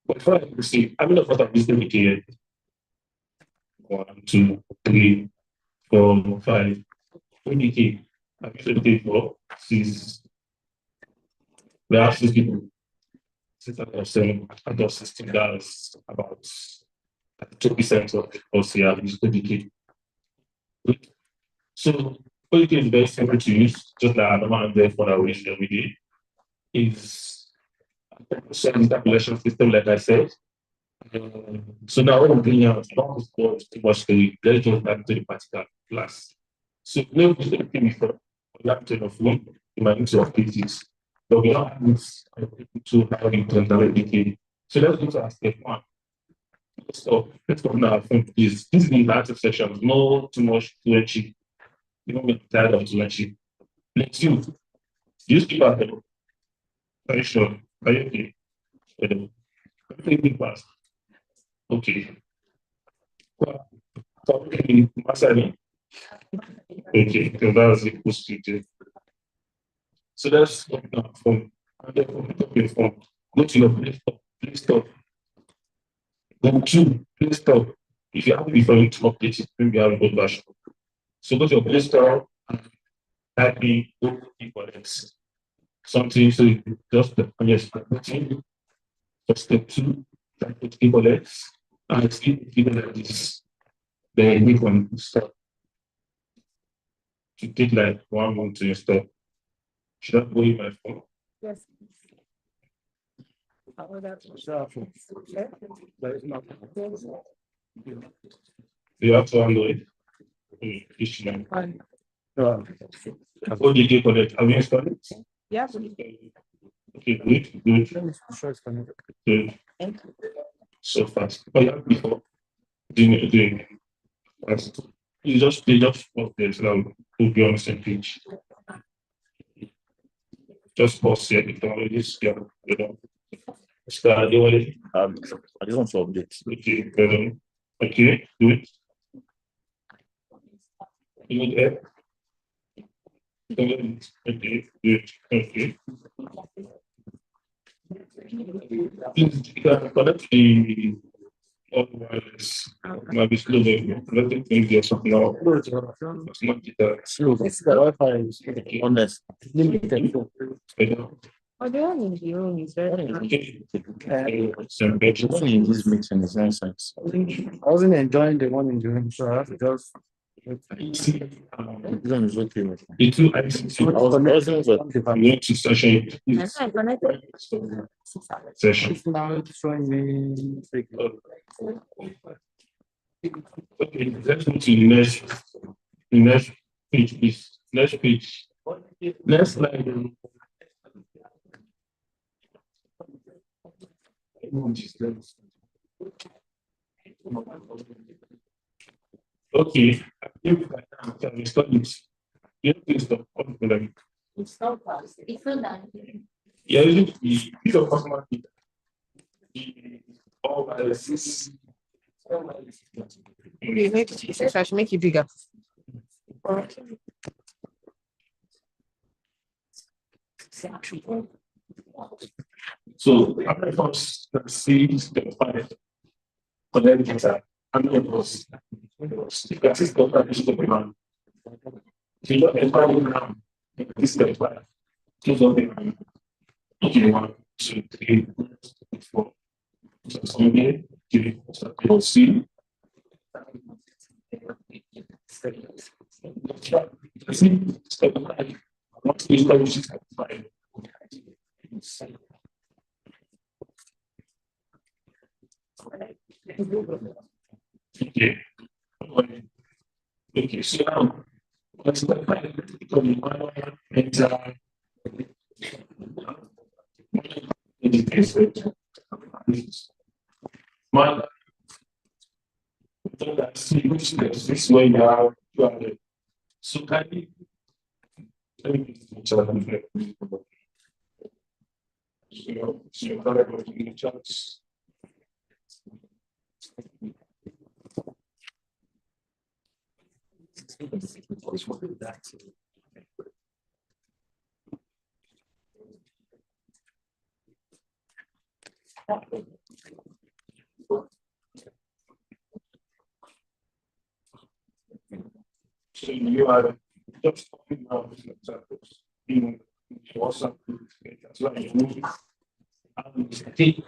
But before I proceed, how many of us have visited the here? 1, 2, 3, 4, 5. Okay. I've visited the before. Six. We have 6 people. 6 out of 7. Out of 16, that's about 2% of us here have visited the. So ODK is very simple to use, just like another and therefore that we use every day. Is a tabulation system, like I said. So now what I'm doing now is not too much to let's just back to the particular class. So when we did before, we have to of one, you might need to update it. But we don't have this to how you can directly. So let's go to our step one. So let's go now. This is the narrative section. No too much too much. You don't get tired of too much. Let's use people are very sure. Are you okay? Everything fast. Okay. Well, okay, Masani. Okay, so that's the procedure. So that's from and then from from go to your play store. Then two, play store. If you have different updates, maybe you have a good version. So go to your play store and type in equals something. So you just on your step step two, type it equals and it's given like this. Then click on start to take like 1 month to install. Should I go in my phone? Yes. You have to Android. Fine. What did you connect? Have you installed it? Yeah. Okay, good. Good. So fast. Oh, yeah, before doing fast. You just pause this now. We'll be on the same page. Just pause here. You can already scale. You know. Start doing it. I just want to update. Okay, okay, good. You need it. Okay, good. Okay. Please, you can connect the otherwise might be slow there. Let me think there's something else. It's not that. So this Wi-Fi is honest. Limited. Oh, the one in the room is very The one in this meeting is nonsense. I wasn't enjoying the one in the room, so I have to just. This one is okay. The two items I was present, but you want to session I connected. session. it's now showing me. Okay, let's go to the next page, please. Next page. Next slide. Okay, if I can install it. You have to install all It's not fast. It's not that. yeah, using the piece of customer data. The all viruses. You need to change it. I should make it bigger. So after first see step 5, connect data, and then was step 6 data is step 1. So you don't enter now. This step 5. Close on the okay, 1, 2, 3, 4. So Sunday, okay, so you'll see. See step 5. Once you establish step 5. Okay. Okay, so now let's step 5. Enter my see which steps this way you are there. So can you so in the charts. So you are just talking about this examples. You also that's why you need take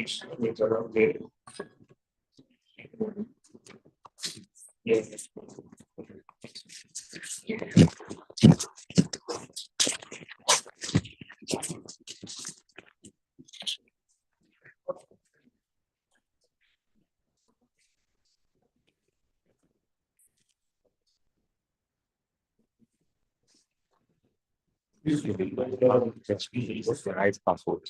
so you are around there. Yes. What's the right password?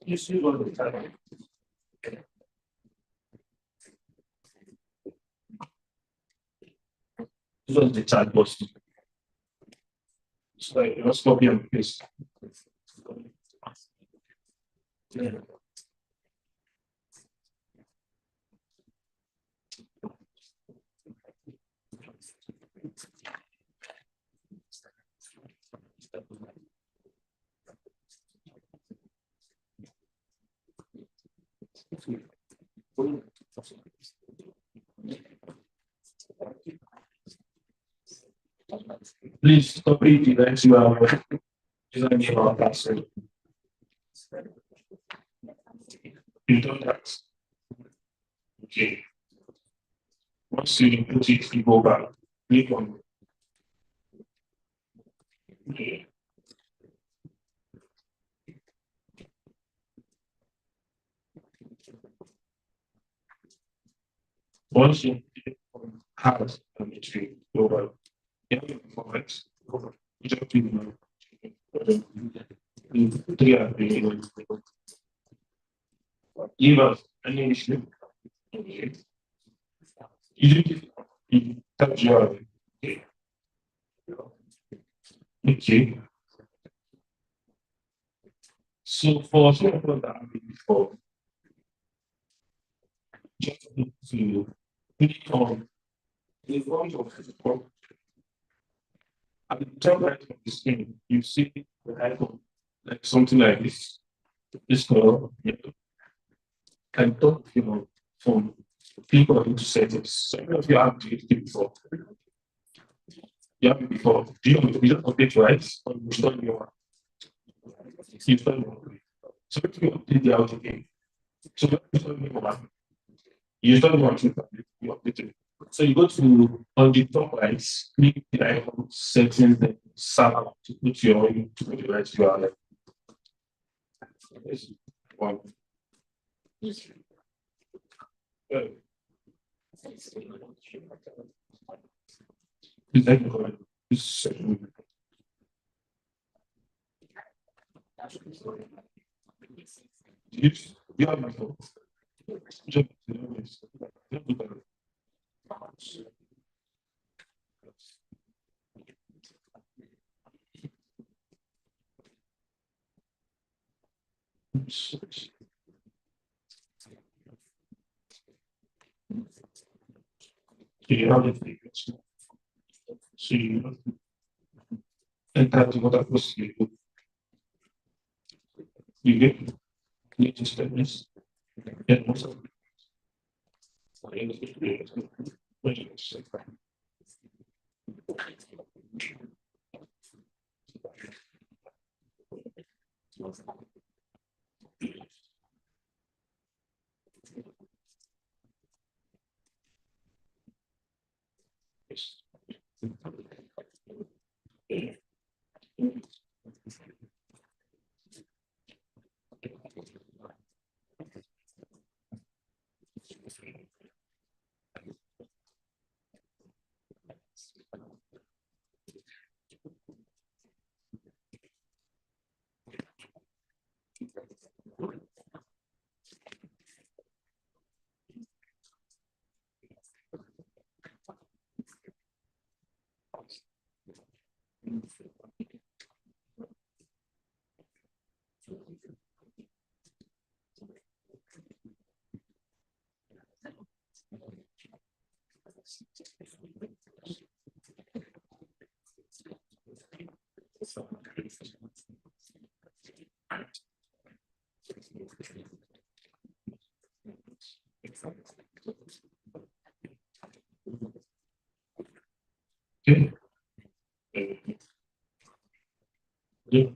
You see all the time. This was the chat box. So you must copy and paste. Yeah. Please copy the next you are using your password. You don't that. Okay. Once you input it, you go back. Click on okay. Once you click on hard on the tree, go back. You have to format. You just click on three are the give us any issue. You touch your okay. So for some people that have been before, just need to click on the front of the phone. At the top right of the screen, you see the icon, like something like this. This color, you can talk your phone, click on into settings. So if you have it before, you have it before. Do you just update right? Or you install your one? You install your one. So if you update the audio game, so you install your one. You install your one, you update it. So you go to on the top right, click the icon settings, then server to put your to the right URL. Yes. One. Is that correct? Is you have my phone. Just you have the so you enter the water course you get need to step this. Get most of it. Okay. Yeah.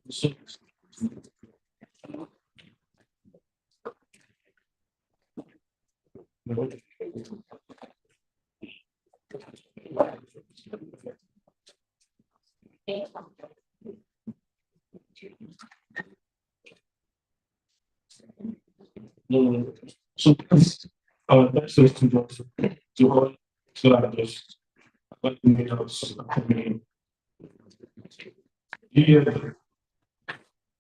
So, so our best is to all so that just what we made us yeah,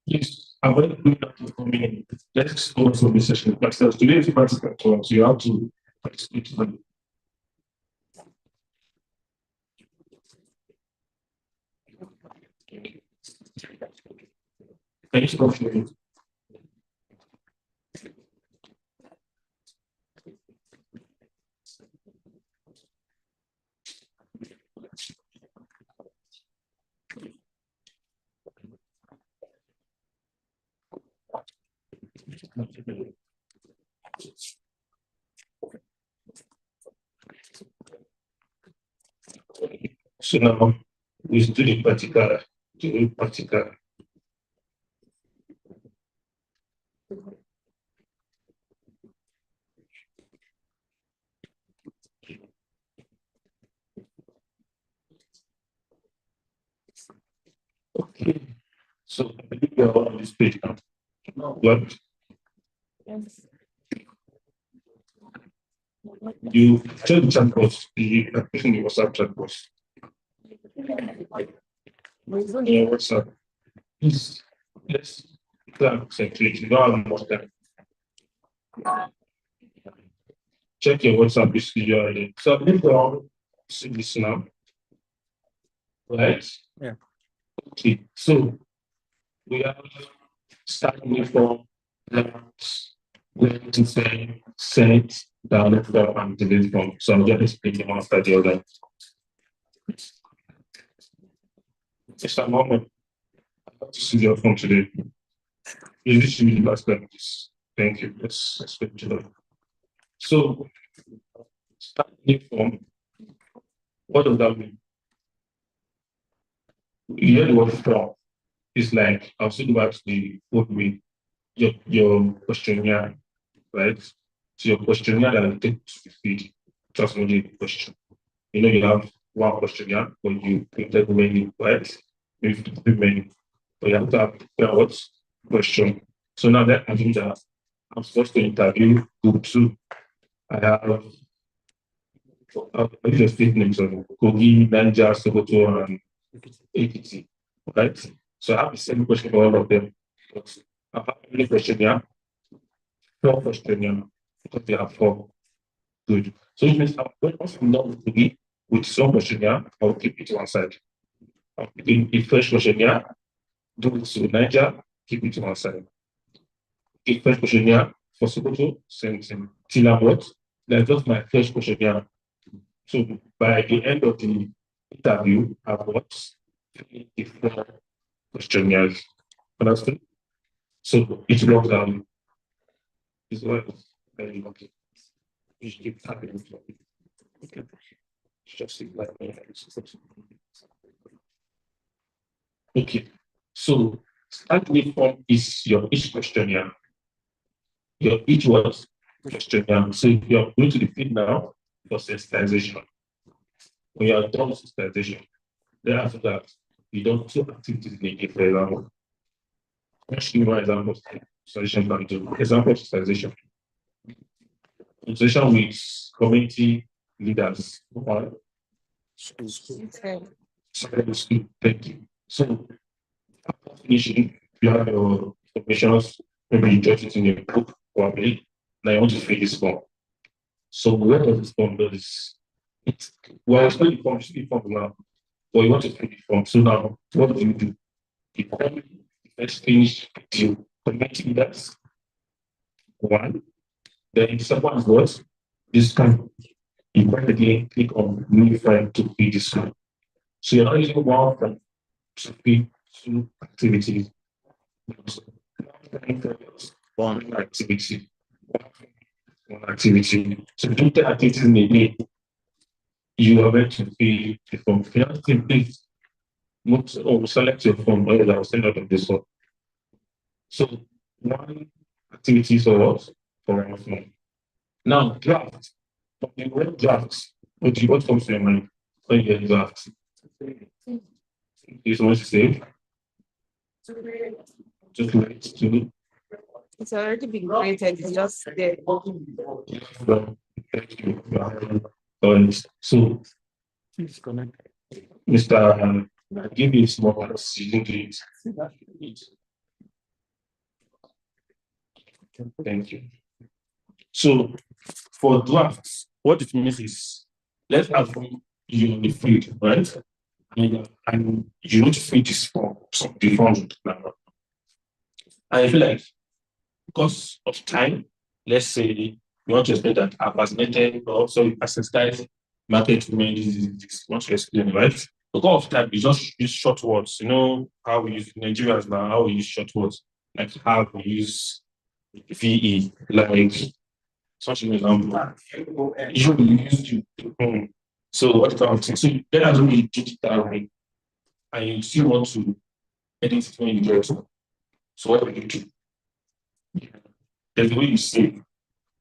yes, I want to do that for me. Let's go to the session. But today is practical talk, so you have to participate in it. Thank you for sharing. So now we do the practical, do the practical. Okay. So I think we are on this page now. What Yes. you check the chat box, the application in WhatsApp chat box. Yeah, WhatsApp. Please, let's concentrate. You don't have much time. Check your WhatsApp if you are there. So I believe we're all seeing this now, right? Yeah. Okay. So we have starting from left, left to say set, down from and delete from. So I'm just explaining one after the other. Just a moment. I have to see your phone today. Is this really last time? Thank you. Let's get to that. So starting from what does that mean? You hear the word from. It's like I'll still go back to the old way. Your questionnaire, right? So your questionnaire that will take to feed just only the question. You have one questionnaire, but you printed many, right? Maybe many, but you have to have what question. So now that I think that I'm supposed to interview group two. I have I just state names of Kogi, Niger, Sokoto, and APT, right? So I have the same question for all of them. But I have any questionnaire, four questionnaire, because they have four. Good. So it means once I'm done with Kogi with some questionnaire, I'll keep it to one side. I'll keep the first questionnaire, do it to Niger, keep it to one side. The first questionnaire for Sokoto, same thing. Till I'm what? That's just my first questionnaire. So by the end of the interview, I've got 3 different questionnaires. Understand? So each blocks down is what very lucky. You should keep happening. Okay. Just see like okay. So starting form is your each questionnaire. Your each was questionnaire. So you're going to the field now for sensitization. When you are done with sensitization, then after that, you don't two activities in a day, for example. Let's give one example of sensitization can do. Example of sensitization. Sensitization with community leaders. One. Okay. Secondary school. Thank you. So after finishing, you have your informations, maybe you jot it in a book or a mail. Now you want to fill this form. So what does this form do is it's well it's not the form now, but you want to fill the form. So now what do? You copy the first finish to connecting that one. Then the second one is what? This kind. You can again click on new file to fill this one. So you're not using one file to fill two activities. One activity. One activity. So do 10 activities in a day. You are meant to fill the form. If you have to please select your form, or I'll send out of this one. So one activity for what? For our form. Now draft. From the word draft, what comes to your mind when you get draft? You want to say just wait to It's already been created. It's just there. thank you. So Please connect. Mr. I'll give you a small season to it. Thank you. So for drafts, what it means is let's have you on the field, right? And you need to fill this form, some the form now. I feel like because of time, let's say you want to explain that I've vaccinated or also assisted market women, this want to explain, right? Because of time, we just use short words. You know how we use Nigerians now, how we use short words, like how we use VE, like such an example. Usually we use to so what kind of thing? So then as we did it that way, and you still want to edit it when you get to. So what do you do? There's the way you save.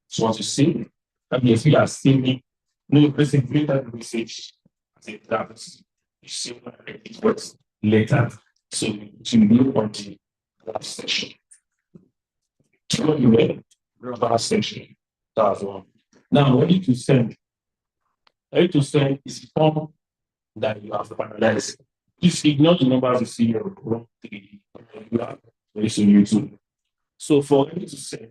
So once you save, that means you are saving. No, let's say greater message as a draft. You save it works later. So to be on the last section. So you read last section. That's one. Now ready to send. Ready to send is form that you have finalized. Just ignore the numbers you see here. You have very soon YouTube. So for ready to send,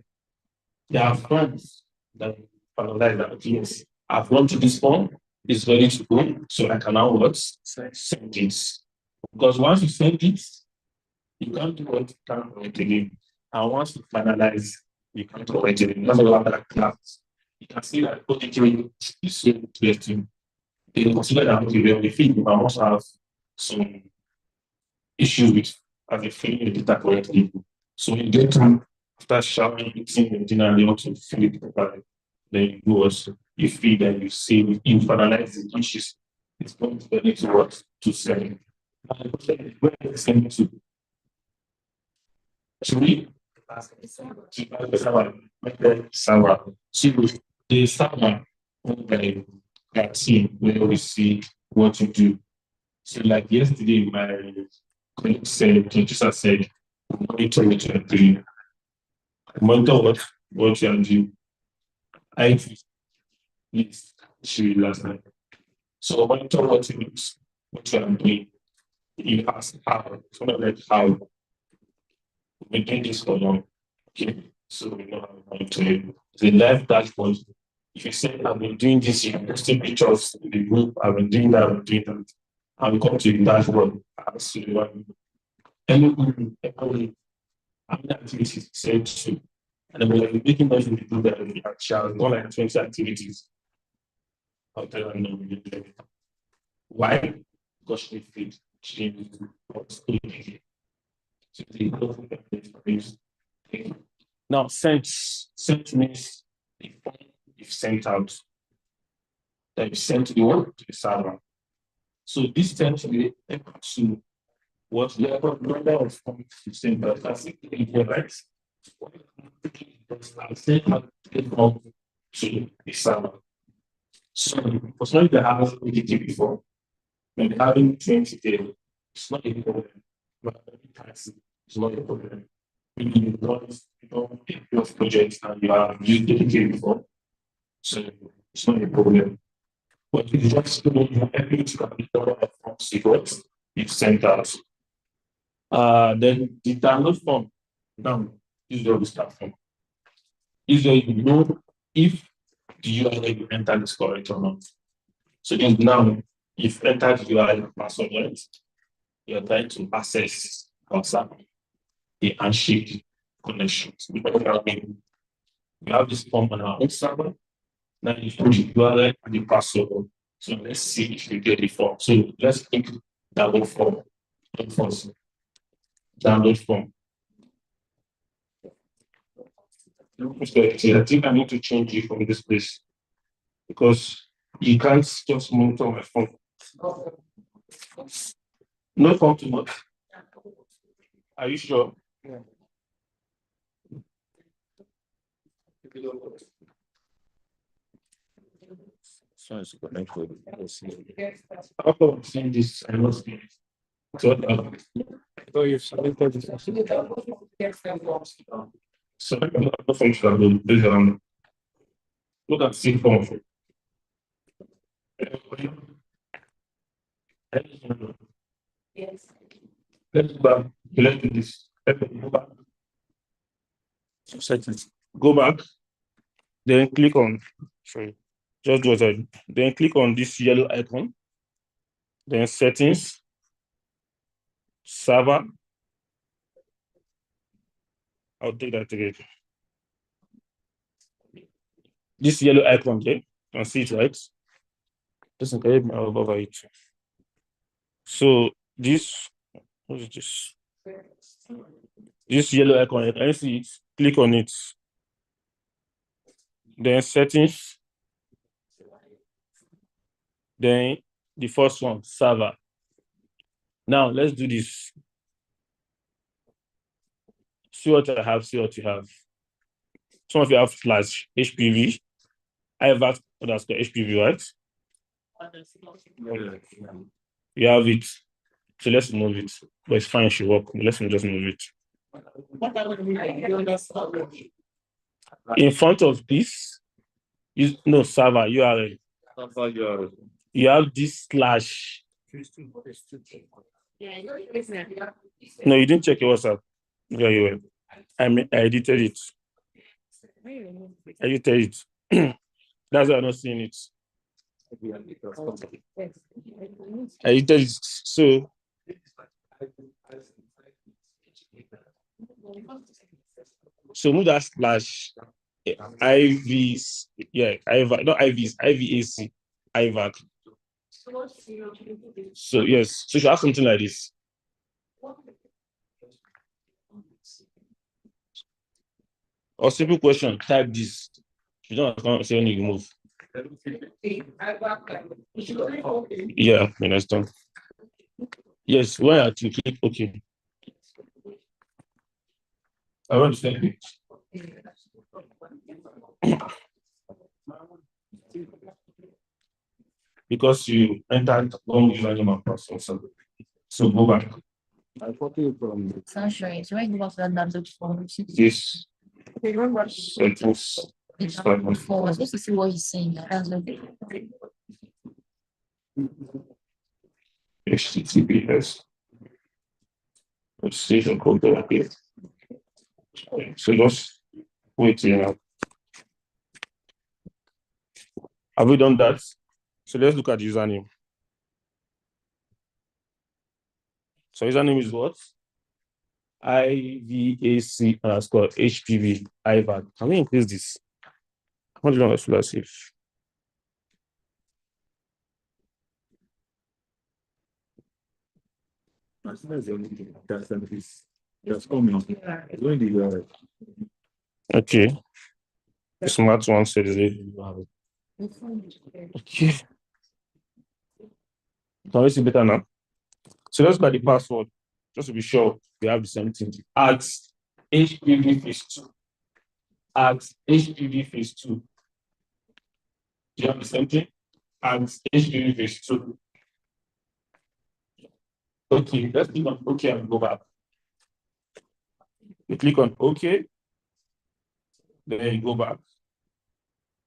there are forms that finalize that yes, I've gone to this form, it's ready to go. So I can now what? Send it. Because once you send it, you can't do what you can't do it again. And once you finalize, you can't do it again. That's what like class. You can see that okay, is so interesting. They consider that okay, well, they feel you must have some issues with as a filling the data correctly. So you get to after showering, eating the dinner, they want to fill it properly. Then you go also, you feel that you save, you finalize the issues. It's going to be to what to send. Where is send to? To me, to someone, someone. See, the someone by that team where we see what you do. So like yesterday, my colleague said, teacher said, monitor what you are doing. Monitor what you are doing. I it's she last night. So monitor what you are doing. You ask how, something like how we doing this for long. Okay. So we know how to monitor it. The live dashboard. If you say I've been doing this, you posting pictures in the group, I've been doing that, I've been doing that. And we come to the dashboard, ask you one. Every how many activities said to. And then we're like making those in the group that we actually more like 20 activities. I'll tell her no, we didn't do it. Why? Because she fit. She didn't do what's good. So the whole is now sent means the form you've sent out that you sent to the world to the server. So this tends to be equal to what number of forms you send out. That's it, right? I sent out the form to the server. So for somebody that has ODT before, when having 20 days, it's not a problem. But taxi is not a problem. When you don't your project and you have used ODT before, so it's not a problem. But it's just to help you to calculate the number of forms you've sent out. Then the download form. Now, this is where we start from. This is where you know if the URL you entered is correct or not. So just now, you've entered the URL and password, right? You're trying to access WhatsApp, the handshake connections. We have this form on our own server. Now you put the URL and the password. So let's see if you get the form. So let's click download form. First, download form. I think I need to change it from this place because you can't just monitor my phone. No form too much. Are you sure? Yeah. So it's connected. How come I'm seeing this? I must be. So you've submitted this. So the function based on look at C form. Yes. Let's go back. Let's do this. Go back. So settings. Go back. Then click on. Sorry. Just do what I do. Then click on this yellow icon. Then settings. Server. I'll take that again. This yellow icon here, you can see it, right? Doesn't carry me over it. So this, what is this? This yellow icon, can you see it? Click on it. Then settings. Then the first one, server. Now let's do this. See what I have, see what you have. Some of you have slash HPV. I have that underscore HPV, right? You have it. So let's move it. But it's fine, it should work. Let's just move it. In front of this, no server URL. You have this slash. No, you didn't check your WhatsApp. Yeah, you were. I edited it. I edited it. That's why I'm not seeing it. I edited it. So move that slash IVs. Yeah, IVAC, not IVs, IVAC. IVAC. So yes, so you should have something like this. Or simple question, type this. You don't say when you move. Yeah, that's done. Yes, where to click OK. I want to say because you entered wrong username and password. So go back. I copy it from Sunshine. So I go back to that download form. this sentence. I'm supposed to see what he's saying. HTTPS. Let's see the code here. So just wait here. Have we done that? So let's look at the username. So username is what? IVAC underscore HPV IVAC. Can we increase this? How do you know that's safe? Okay. The smart one said it. Okay. Can we see better now? So let's get the password just to be sure we have the same thing. Ask HPV phase 2. Ask HPV phase 2. Do you have the same thing? Ask HPV phase 2. Okay, let's click on OK and go back. You click on OK, then you go back.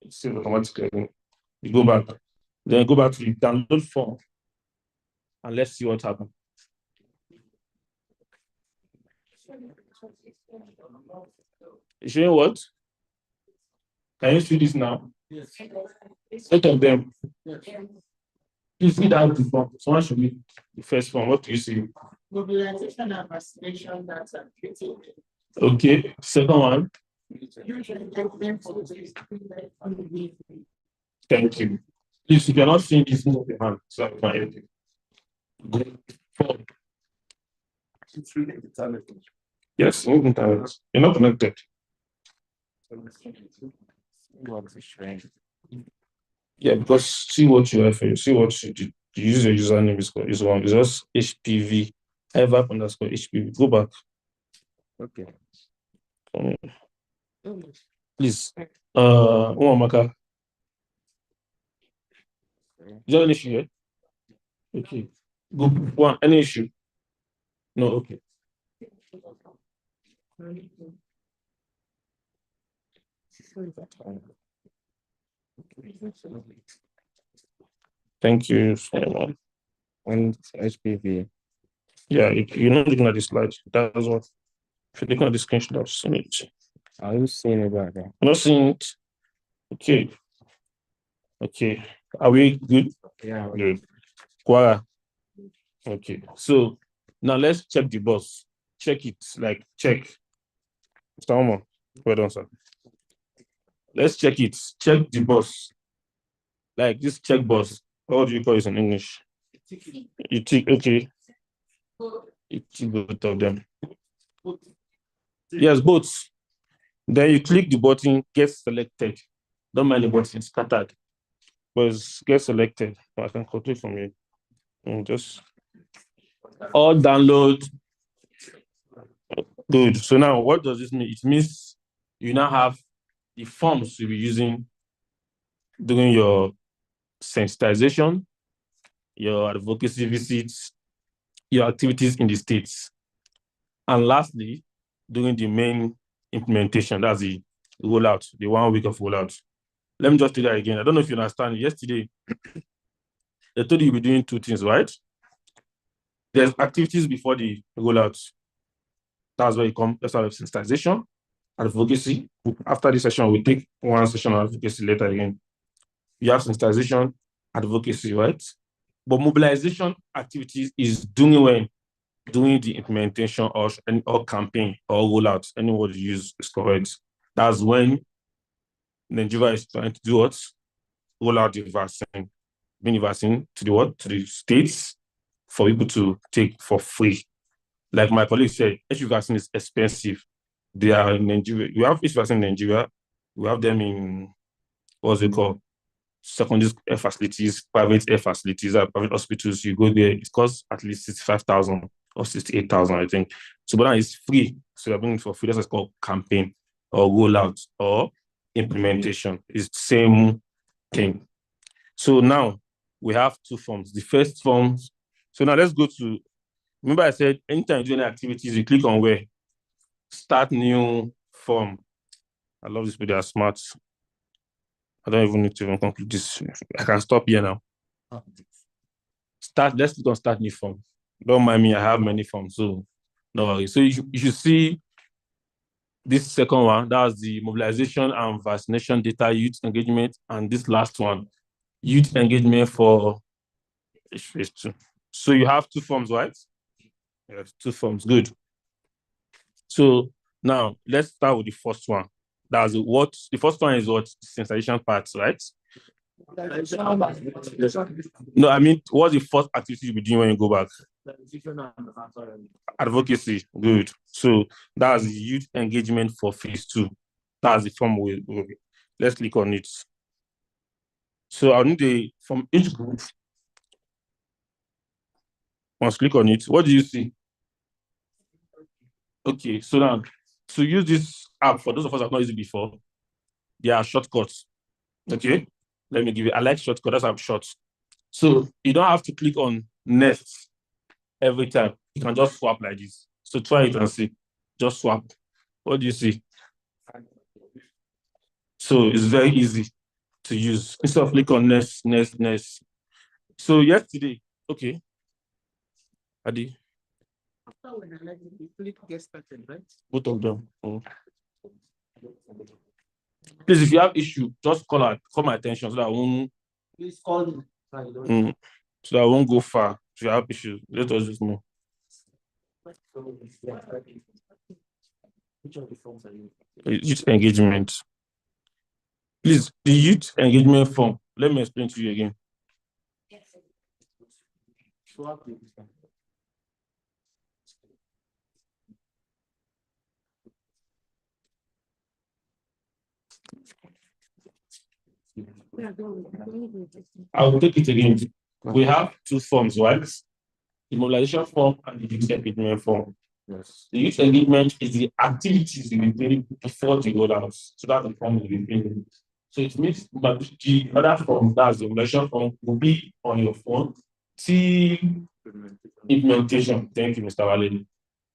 It's still automatically. You go back. Then go back to the download form and let's see what happens. It's showing what? Can you see this now? Yes. Both of them. Please read out the form. Someone should read the first form. What do you see? Mobilization and vaccination data. Okay. Second one. Thank you. Please, if you're not seeing this, move your hand so I can help you. Good. Four. It's really the talent. Yes, move internet. You're not connected. Yeah, because see what you have here. See what you did. You use your username is one. It's just HPV. Ever underscore HPV. Go back. Okay. Please. Maka. Is there an issue here? Okay. Go one. Any issue? No, okay. Thank you so much. And HPV. Yeah, you're not looking at the slide. That's what. If you're looking at the screenshot, I've seen it. Are you seeing it back there? I'm not seeing it. Okay. Okay. Are we good? Yeah. Good. Quara. Okay. So now let's check the boss. Check it. Like check. Mr. Omo. Well done, sir. Let's check it. Check the boss. Like this check boss. What do you call it in English? You tick. Okay. You tick both of them. Yes, both. Then you click the button, get selected. Don't mind the button, scattered. But get selected. I can control from you. And just all download. Good. So now what does this mean? It means you now have the forms you'll be using during your sensitization, your advocacy visits, your activities in the states. And lastly, during the main implementation, that's the rollout, the 1 week of rollout. Let me just do that again. I don't know if you understand. Yesterday, they told you you'll be doing two things, right? There's activities before the rollout. That's where you come. Let's have sensitization, advocacy. After this session, we'll take one session on advocacy later again. You have sensitization, advocacy, right? But mobilization activities is doing when? Doing the implementation or campaign or rollout, any word you use is correct. That's when Nigeria is trying to do what? Roll out the vaccine, bring the vaccine to the what? To the states for people to take for free. Like my colleague said, HPV vaccine is expensive. They are in Nigeria. We have HPV vaccine in Nigeria. We have them in what's it called? Secondary air facilities, private air facilities, private hospitals. You go there, it costs at least 65,000 or 68,000, I think. So, but now it's free. So they're bringing it for free. That's what's called campaign or rollout or implementation. It's the same thing. So now we have two forms. The first form. So now let's go to. Remember, I said anytime you do any activities, you click on where? Start new form. I love this, but they are smart. I don't even need to even conclude this. I can stop here now. Let's click on start new form. Don't mind me, I have many forms, so no worries. So you should see this second one. That's the mobilization and vaccination data youth engagement, and this last one, youth engagement for phase 2. So you have two forms, right? Yes, two forms. Good. So now let's start with the first one. That's what the first one is what sensitization parts, right? No, I mean, what's the first activity you'll be doing when you go back? Advocacy. Good. So that's the youth engagement for phase 2. That's the form let's click on it. So I'll need from each group. Once click on it, what do you see? Okay, so now to use this app, for those of us who have not used it before, there are shortcuts. Okay, let me give you. I like shortcuts. That's how short. So you don't have to click on next every time. You can just swap like this. So try it and see. Just swap. What do you see? So it's very easy. to use instead of click on next. So yesterday, okay, Adi, After when I like it, you click get started, right? both of them. Please, if you have issue, just call my attention so that I won't. Please call me. So that I won't go far. If you have issues, let us just know. Youth engagement. Please, the youth engagement form. Let me explain to you again. I will take it again. We have two forms, right? The mobilization form and the youth engagement form. Yes. The youth engagement is the activities you will do before the rollout. So that's the form you will fill. So it means the other form, that's the mobilization form, will be on your phone till implementation. Thank you, Mr. Wale.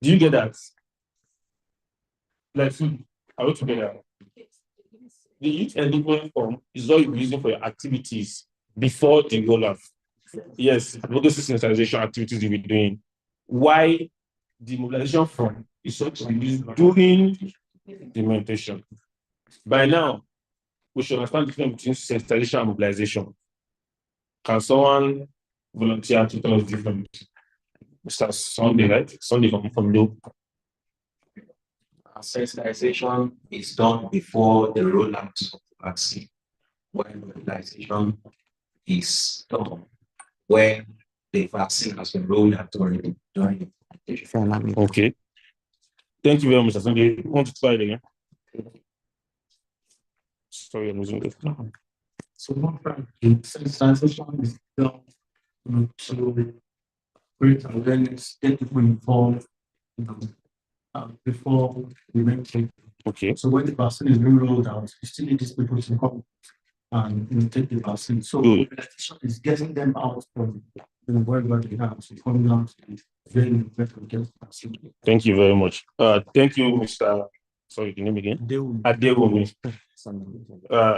Do you get that? Like, are we together? The youth engagement form is what you're using for your activities before the rollout. Yes, advocacy sensitization activities you'll be doing. Why the mobilization form is what to be used during the implementation. By now, we should understand the difference between sensitization and mobilization. Can someone volunteer to tell us different? Mr. Sunday, right? Sunday from Loop. Sensitization is done before the rollout of the vaccine, while mobilization is done when the vaccine has been rolled out already during the implementation. Okay. Thank you very much, Mr. Sunday. You want to try it again? Sorry, I'm losing it. So sensitization is done to create awareness, get people involved, before we make it. Okay. So when the vaccine is being rolled out, you still need these people to come and take the vaccine. So mobilization is getting them out from wherever they are, so coming down to very better get the vaccine. Thank you very much. Thank you, Mr. Sorry, the name again? Adewumi.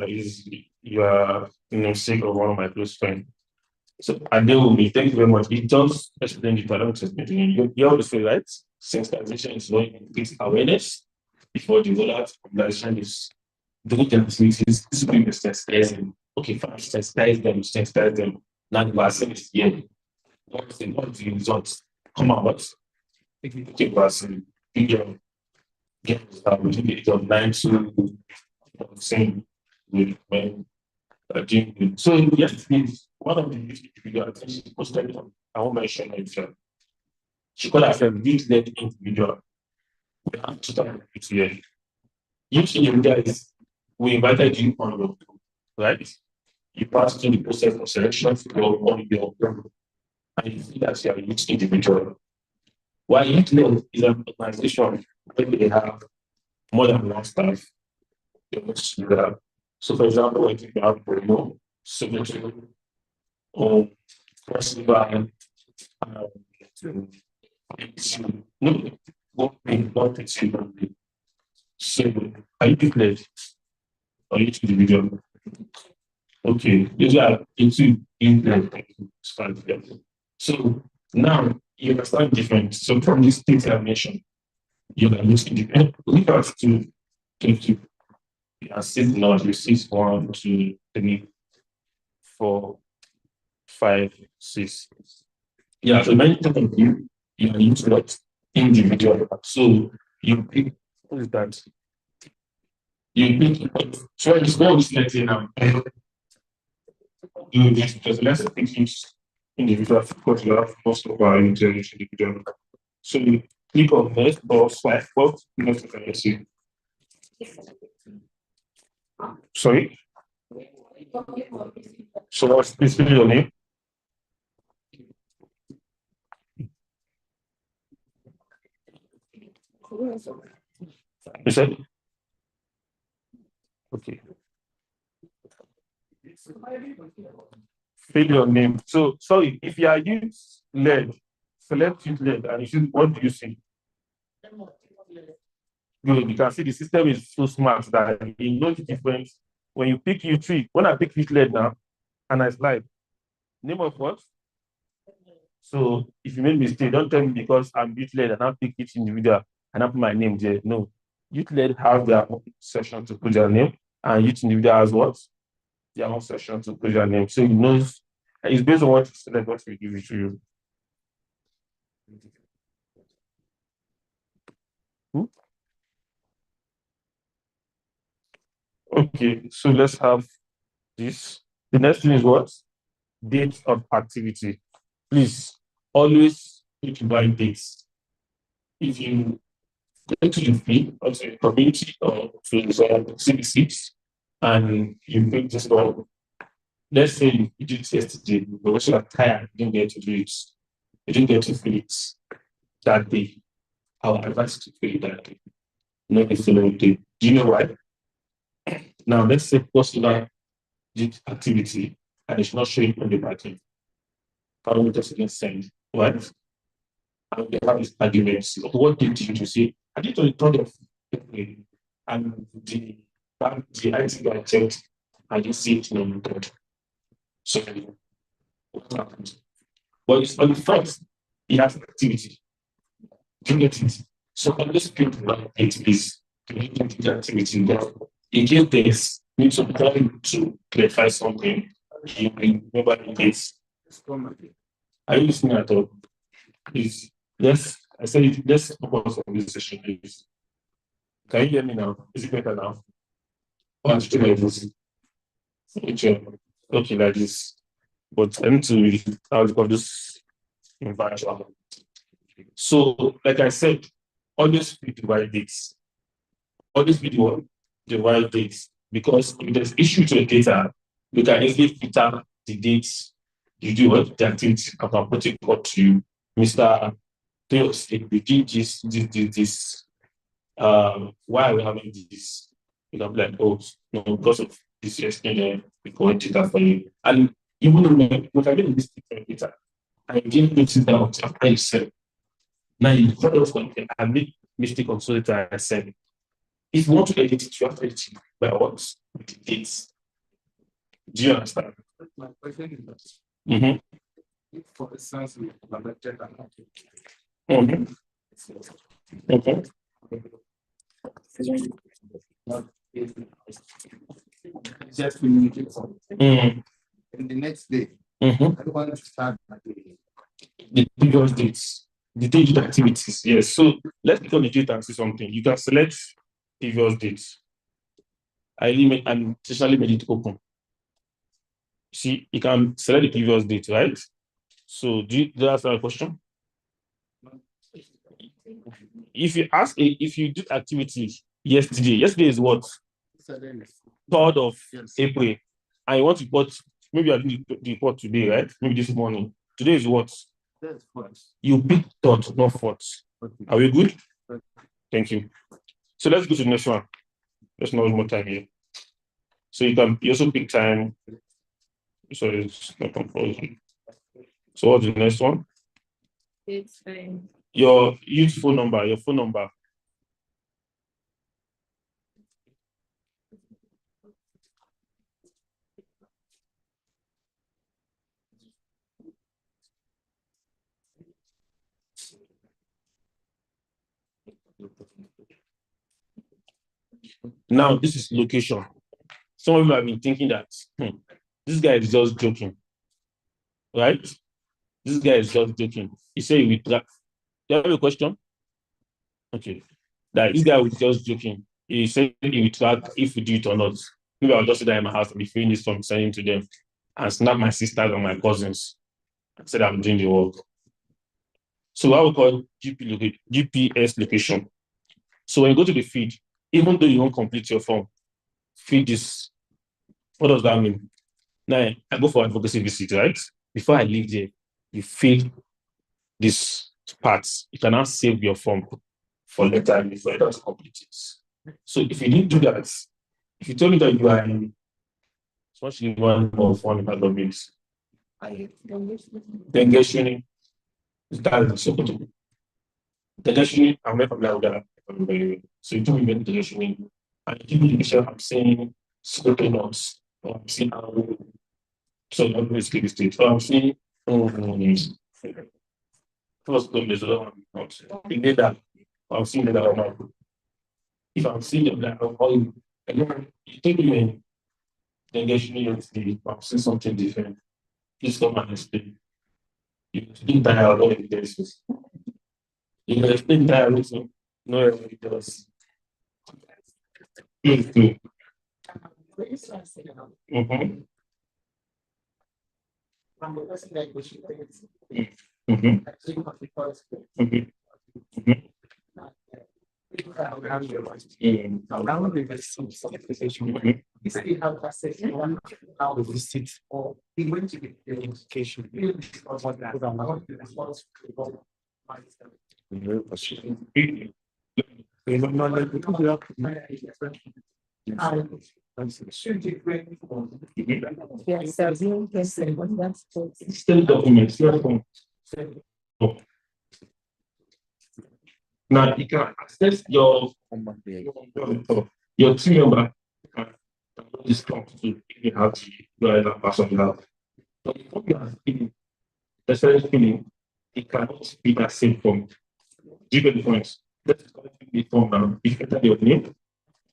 Is you are namesake of one of my close friends. So Adewumi, thank you very much. It just explained it. I don't explain. You always say, right? Sensitization is when you increase awareness before the rollout. Mobilization is doing the activities. This will be sensitizing. Okay, fine, sensitize them. Now the vaccine is here. Once the results come out, if you take vaccine, you get within the age of 9 to same with when doing it. So yes, please, one of the individual I think she posted on, I won't mention her. She called herself youth-led individual. We have to start with here. Youth individual is we invited you on your group, right? You pass through the process of selection on your group, and you see that you are a youth individual. While youth-led is an organization where they have more than one staff. So, for example, when you have Bruno, Symmetry, or Festival, no, what it's you. So, are you declared or each individual? Okay, these are into so now you understand different. So, from these things I mentioned, you can use independent. We have to take you. And 6 nodes, you 6, 1, 2, 3, 4, 5, 6. Yeah, so many times you are used to individual. So you pick what is that? You pick so it's not let's say now. You just because let's pick each individual because you have most of our individual. So you click on next or swipe up next to see. Sorry? So what's this your name? You said? Okay. Fill your name. So sorry, if you are youth led, select youth led, and you see what do you see? Good. You can see the system is so smart that it knows the difference when you pick U3, when I pick youth led now, and I slide, name of what? So if you make mistake, don't tell me because I'm youth led and I pick each individual and I put my name there. No, youth led have their own section to put their name, and each individual has what? Their own section to put their name. So he knows it's based on what you select, what we give it to you. Okay, so let's have this. The next thing is what? Date of activity. Please always think about dates. If you go to the field or to the community or to the CBC and you pick this one, let's say you did it yesterday, but you are tired, you didn't get to do it. You didn't get to fill it that day. I would advise you to fill it that day, not the following day. Do you know why? Now, let's say personal activity and it's not showing on the pattern. Parameters against send, right? And they have this argument. What did you do? Say, I did on the 3rd of April, and the IT guy checked, I didn't see it on the 3rd. So, what happened? But it's on the 1st, he has activity. Do you get it? So, on this people like it is to make the activity, but in case there's need some time to clarify something, you remember the dates. Are you listening at all? Please, yes, I said it. Let's focus on this session, please. Can you hear me now? Is it better now? Or still like this? Okay, like this. But I need to of this in virtual. So, like I said, always pick the right dates. Always be the right dates. Because if there's issue to the data, you can easily filter the dates you do what the activity. I can put it up to you, Mr. Theos, we did this, why are we having this? You know, like, oh, no, because of this yesterday, we collect data for you. And even when I get this data, I didn't notice that after I said, now you cut off content, I made mistake on so that I said, if you want to edit it, you have to edit it by what? With the dates. Do you understand? My question is that Mm-hmm. if, for instance, we collected an activity, Mm-hmm. Okay. just communicate something. Mm-hmm. And the next day, Mm-hmm. I want to start my day. The previous dates, the digital activities. Yes. So let's click on the date and see something. You can select previous dates. I intentionally made it open. See, you can select the previous date, right? So do you answer my question? If you did activities yesterday is what? 3rd of April. And you want to report, maybe I do the report today, right? Maybe this morning. Today is what? You pick 3rd, not 4th. Are we good? Thank you. So let's go to the next one. Let's not lose more time here. So you also pick time. So it's not compulsory. So what's the next one? It's Your youth phone number, your phone number. Now, this is location. Some of you have been thinking that this guy is just joking, right? This guy is just joking. He said he will track. Do you have a question? Okay. That this guy was just joking. He said he will track if we do it or not. Maybe I'll just sit there in my house and be filling this form, sending to them, and snap my sisters and my cousins and said I'm doing the work. So what we call GPS location. So when you go to the feed, even though you don't complete your form, feed this. What does that mean? Now I go for advocacy visit, right? Before I leave there, you fill this part. You can now save your form for later before you don't complete it. So if you didn't do that, if you told me that you are in especially one of one economics, then get uni, that's so good. The uni, I'm not familiar with that. So you told me when the uni, and give me the picture I'm saying smoking nuts. I'm seeing how so I'm going to state. So I'm seeing first one is in that I'm seeing that I'm if I'm seeing that I'm all you think you engaging in I'm seeing something different. Please come and explain. You explain that all evidences. You explain that also no evidence. Please do. Mm-hmm. Mm-hmm. Mm-hmm. Yes, Still documents. Now you can access your team member can discount to if you have you are that person you have. But if you are feeling the same feeling, it cannot be that same form. Do you get the point? Let's call it the form now. If you enter your name,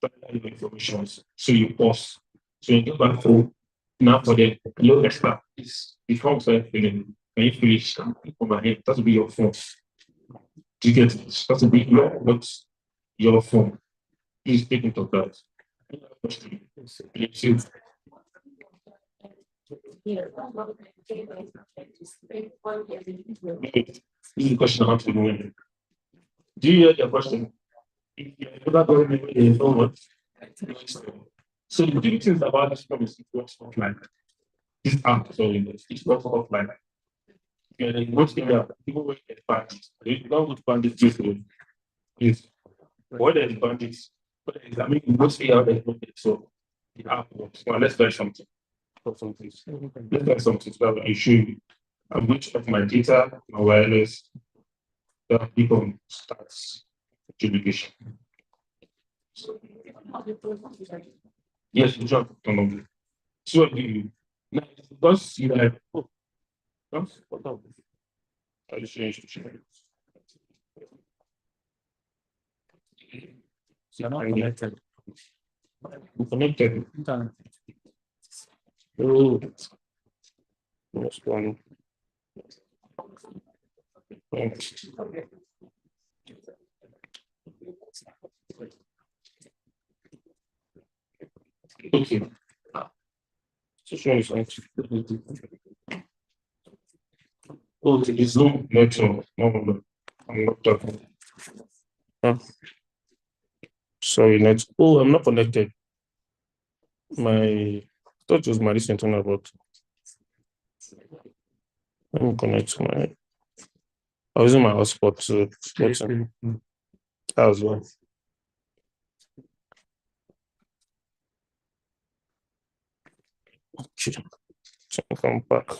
enter your information. So you pause. So you go back home. Now for the low extra is the form self feeling. Can you feel it? On my head. That will be your phone. Do you get it? That's a big what's your phone. Please take into that. Please. This is a question I have to know. Do you hear your question? If you never got me, you know what? So the good things about this promise is works offline. This app, sorry, it works offline. Yeah, in most area, people will get bandits. They don't go to bandits usually. Yes. What are the bandits? I mean, in most area, there's no it. So the app works. Well, let's try something. Let's try something so that I show you. I'm going to have my data, my wireless, that people starts communication. Yes, you jump on. So you now because you like what else? I just changed the channel. You're not connected. I'm connected. Oh, what's going on? Okay. So is oh, the Zoom network. No, I'm not talking. Huh? Sorry, net. Oh, I'm not connected. My thought was my recent one about. Let me connect to my. I was using my hotspot to get in. As well. Okay. So I'll come back.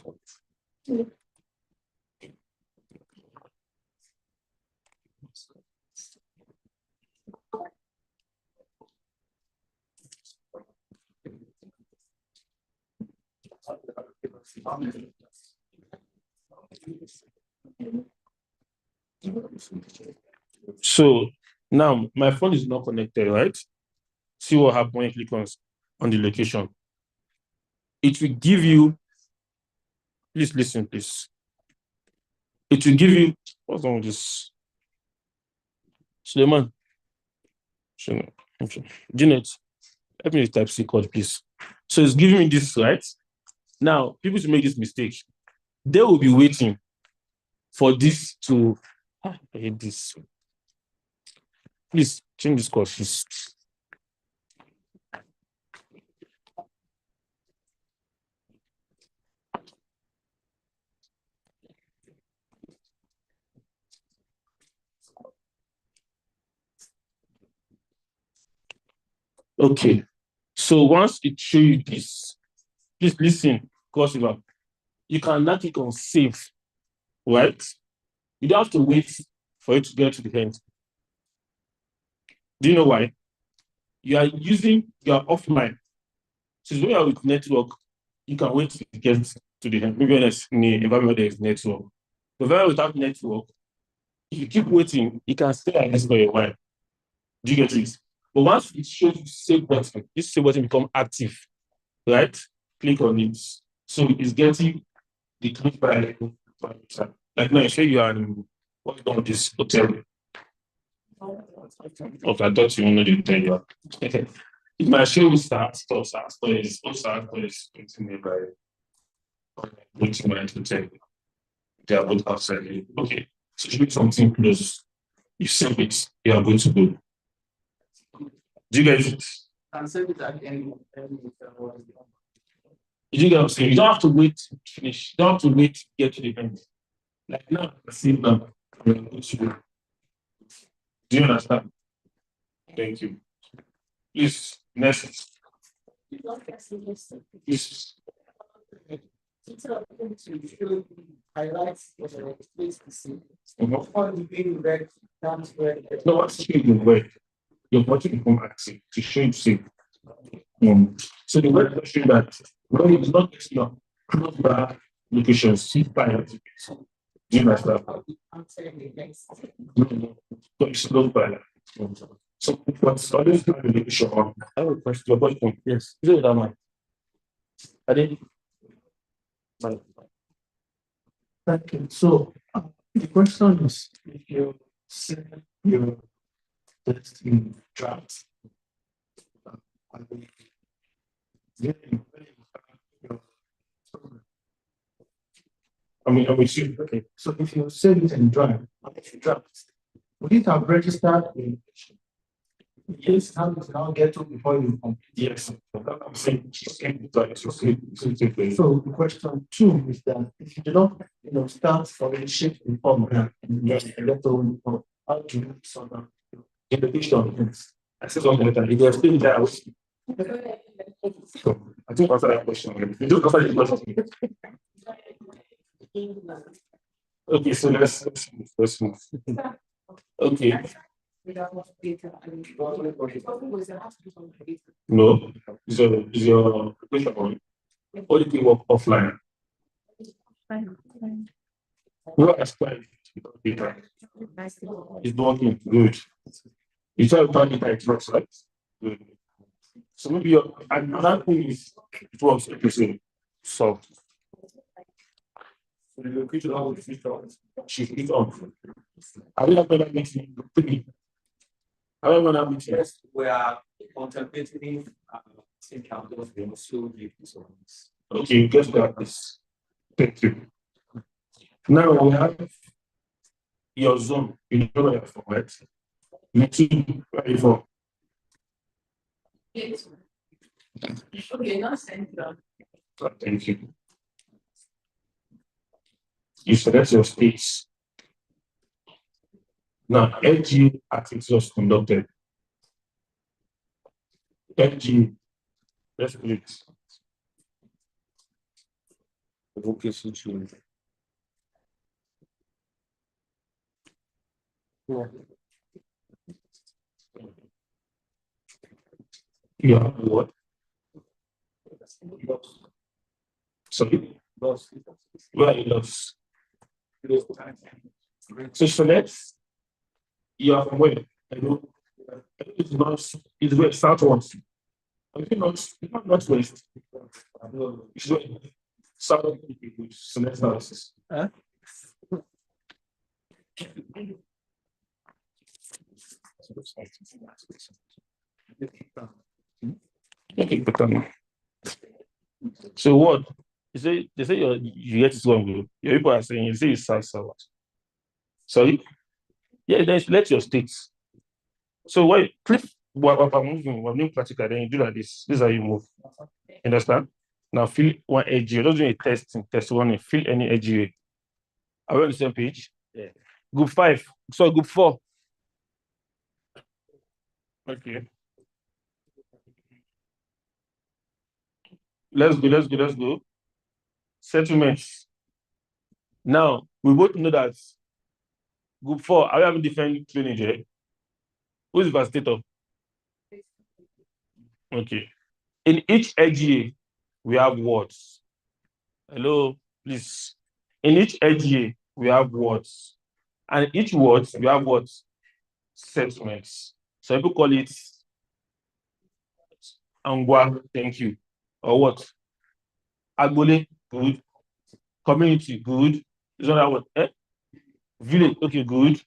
So now my phone is not connected, right? See what happens when you click on the location. It will give you, please listen, please. It will give you, what's wrong with this? Suleiman. Janet, help me with type C code, please. So it's giving me this, right? Now, people should make this mistake. They will be waiting for this to, I hate this. Please change this course. Okay. So once it shows you this, please listen, because you can now click on save, right? You don't have to wait for it to get to the end. Do you know why? You are offline. Since when you are with network, you can wait to get to the end. Maybe when it's in the environment there is network. But when without network, if you keep waiting, you can stay like this for a while. Do you get it? But once it shows you save button, this save button become active, right? Click on it. So it's getting the click by like now, say you are in what on this hotel. Okay, I thought you wanted to tell you. It might show you start is continuing by waiting my hotel. They are both outside. Okay. So should be something close. You save it, you are going to go. Do you get it? And send it at any. You get what I'm saying? You don't have to wait to finish. You don't have to wait to get to the end. Like now, I see now. I'm going to go. Do you understand? Thank you. Please, next. Please. Highlights the place to see. Mhm. All the being red, down to red. No, what's the word? Your body become active to show you safe. So the word will show that when it's not your close by location, see by activity. Do you understand? I'm saying the next. So it's close by. So what's always the location on? I have a question. Your question. Yes. Is it that man? I didn't. Thank you. So the question is, if you send your test in draft, and then you have your program. I'm with you. Okay, so if you send it in draft, and if you draft, would it have registered in? Yes, how does it now get to before you complete? Yes. I'm saying So the question two is that if you do not, start from the shape in program and you get to how to do sort of invitation. I said something later. If you're still there, I think answer that question. You don't answer the question. Okay, so let's move. Okay. No, is your question on only thing work offline? Well, as well, data is working good. You try to target it works, right? Good. So maybe your another thing is it works episode. So the location of the feature, she is on. Are we not going to make it? Are we going to make it? We are contemplating think out of the also give songs. Okay, guess that is. Thank you. Now we have your zone. You know where you're from, right? You two, where are you from? Yes. Okay, not central. Thank you. You select your states. Now, LG activity was conducted. LG, let's put it. Vocation to you have what? Sorry? Where are you lost? So select you are from where? I know it's not it's where southwest. I think not northwest. It's where south select houses. So what? They say you get it wrong. Your people are saying you say it's south. Sorry? Yeah, then select your states. So why click what I'm moving, we're doing practical, then you do like this. This is how you move. Understand? Now fill one edge. You're not doing a test one, fill any edge. Are we on the same page? Yeah. Group 5. So group 4. Okay. Let's go. Settlements. Now we both know that group 4, are we having different training here? Who is devastator? Okay. In each LGA, we have words. Hello, please. In each LGA, we have words. And each word, we have what? Segments. So people call it Angwa, thank you. Or what? Agbole, good. Community, good. Is that word? Village, okay, good.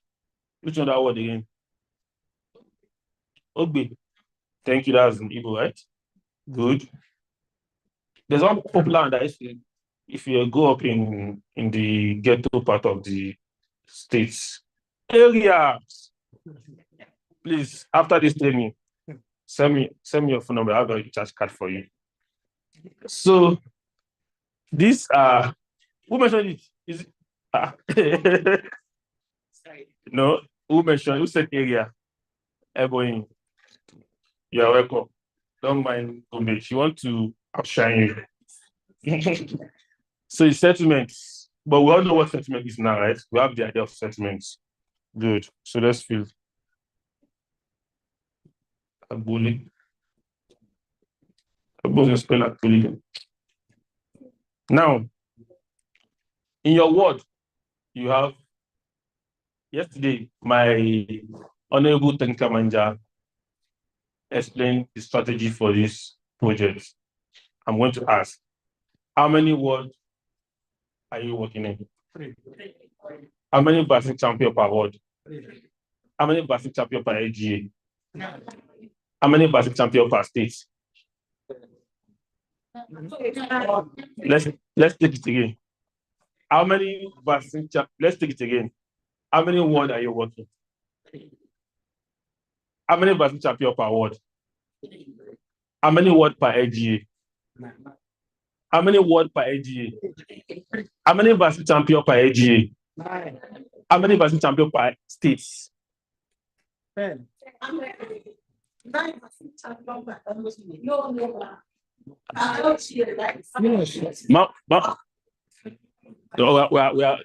Which other word again? Ogbe. Thank you, that's in Igbo, right? Good. There's one popular one that if you go up in the ghetto part of the states, area. Please, after this training, send me your phone number. I have a recharge card for you. So these are who mentioned it? Is it no, who said area? Everyone, you're welcome. Don't mind Gombe. She want to outshine you. So it's settlements, but we all know what settlement is now, right? We have the idea of settlements. Good. So let's fill. Agbole. Agbole spell Agbole. Now, in your word, you have yesterday, my honorable technical manager explained the strategy for this project. I'm going to ask, how many words are you working in? 3. How many vaccine champion per word? 3. How many vaccine champion per LGA? 9. How many vaccine champion per state? Let's take it again. How many vaccine let's take it again. How many words are you working? 3. How many vaccine champion per word? 3. How many words per LGA? 9. How many words per LGA? 3. How many vaccine champion per LGA? 9. How many vaccine champion per states? 10. 9 vaccine champion per LGA. No,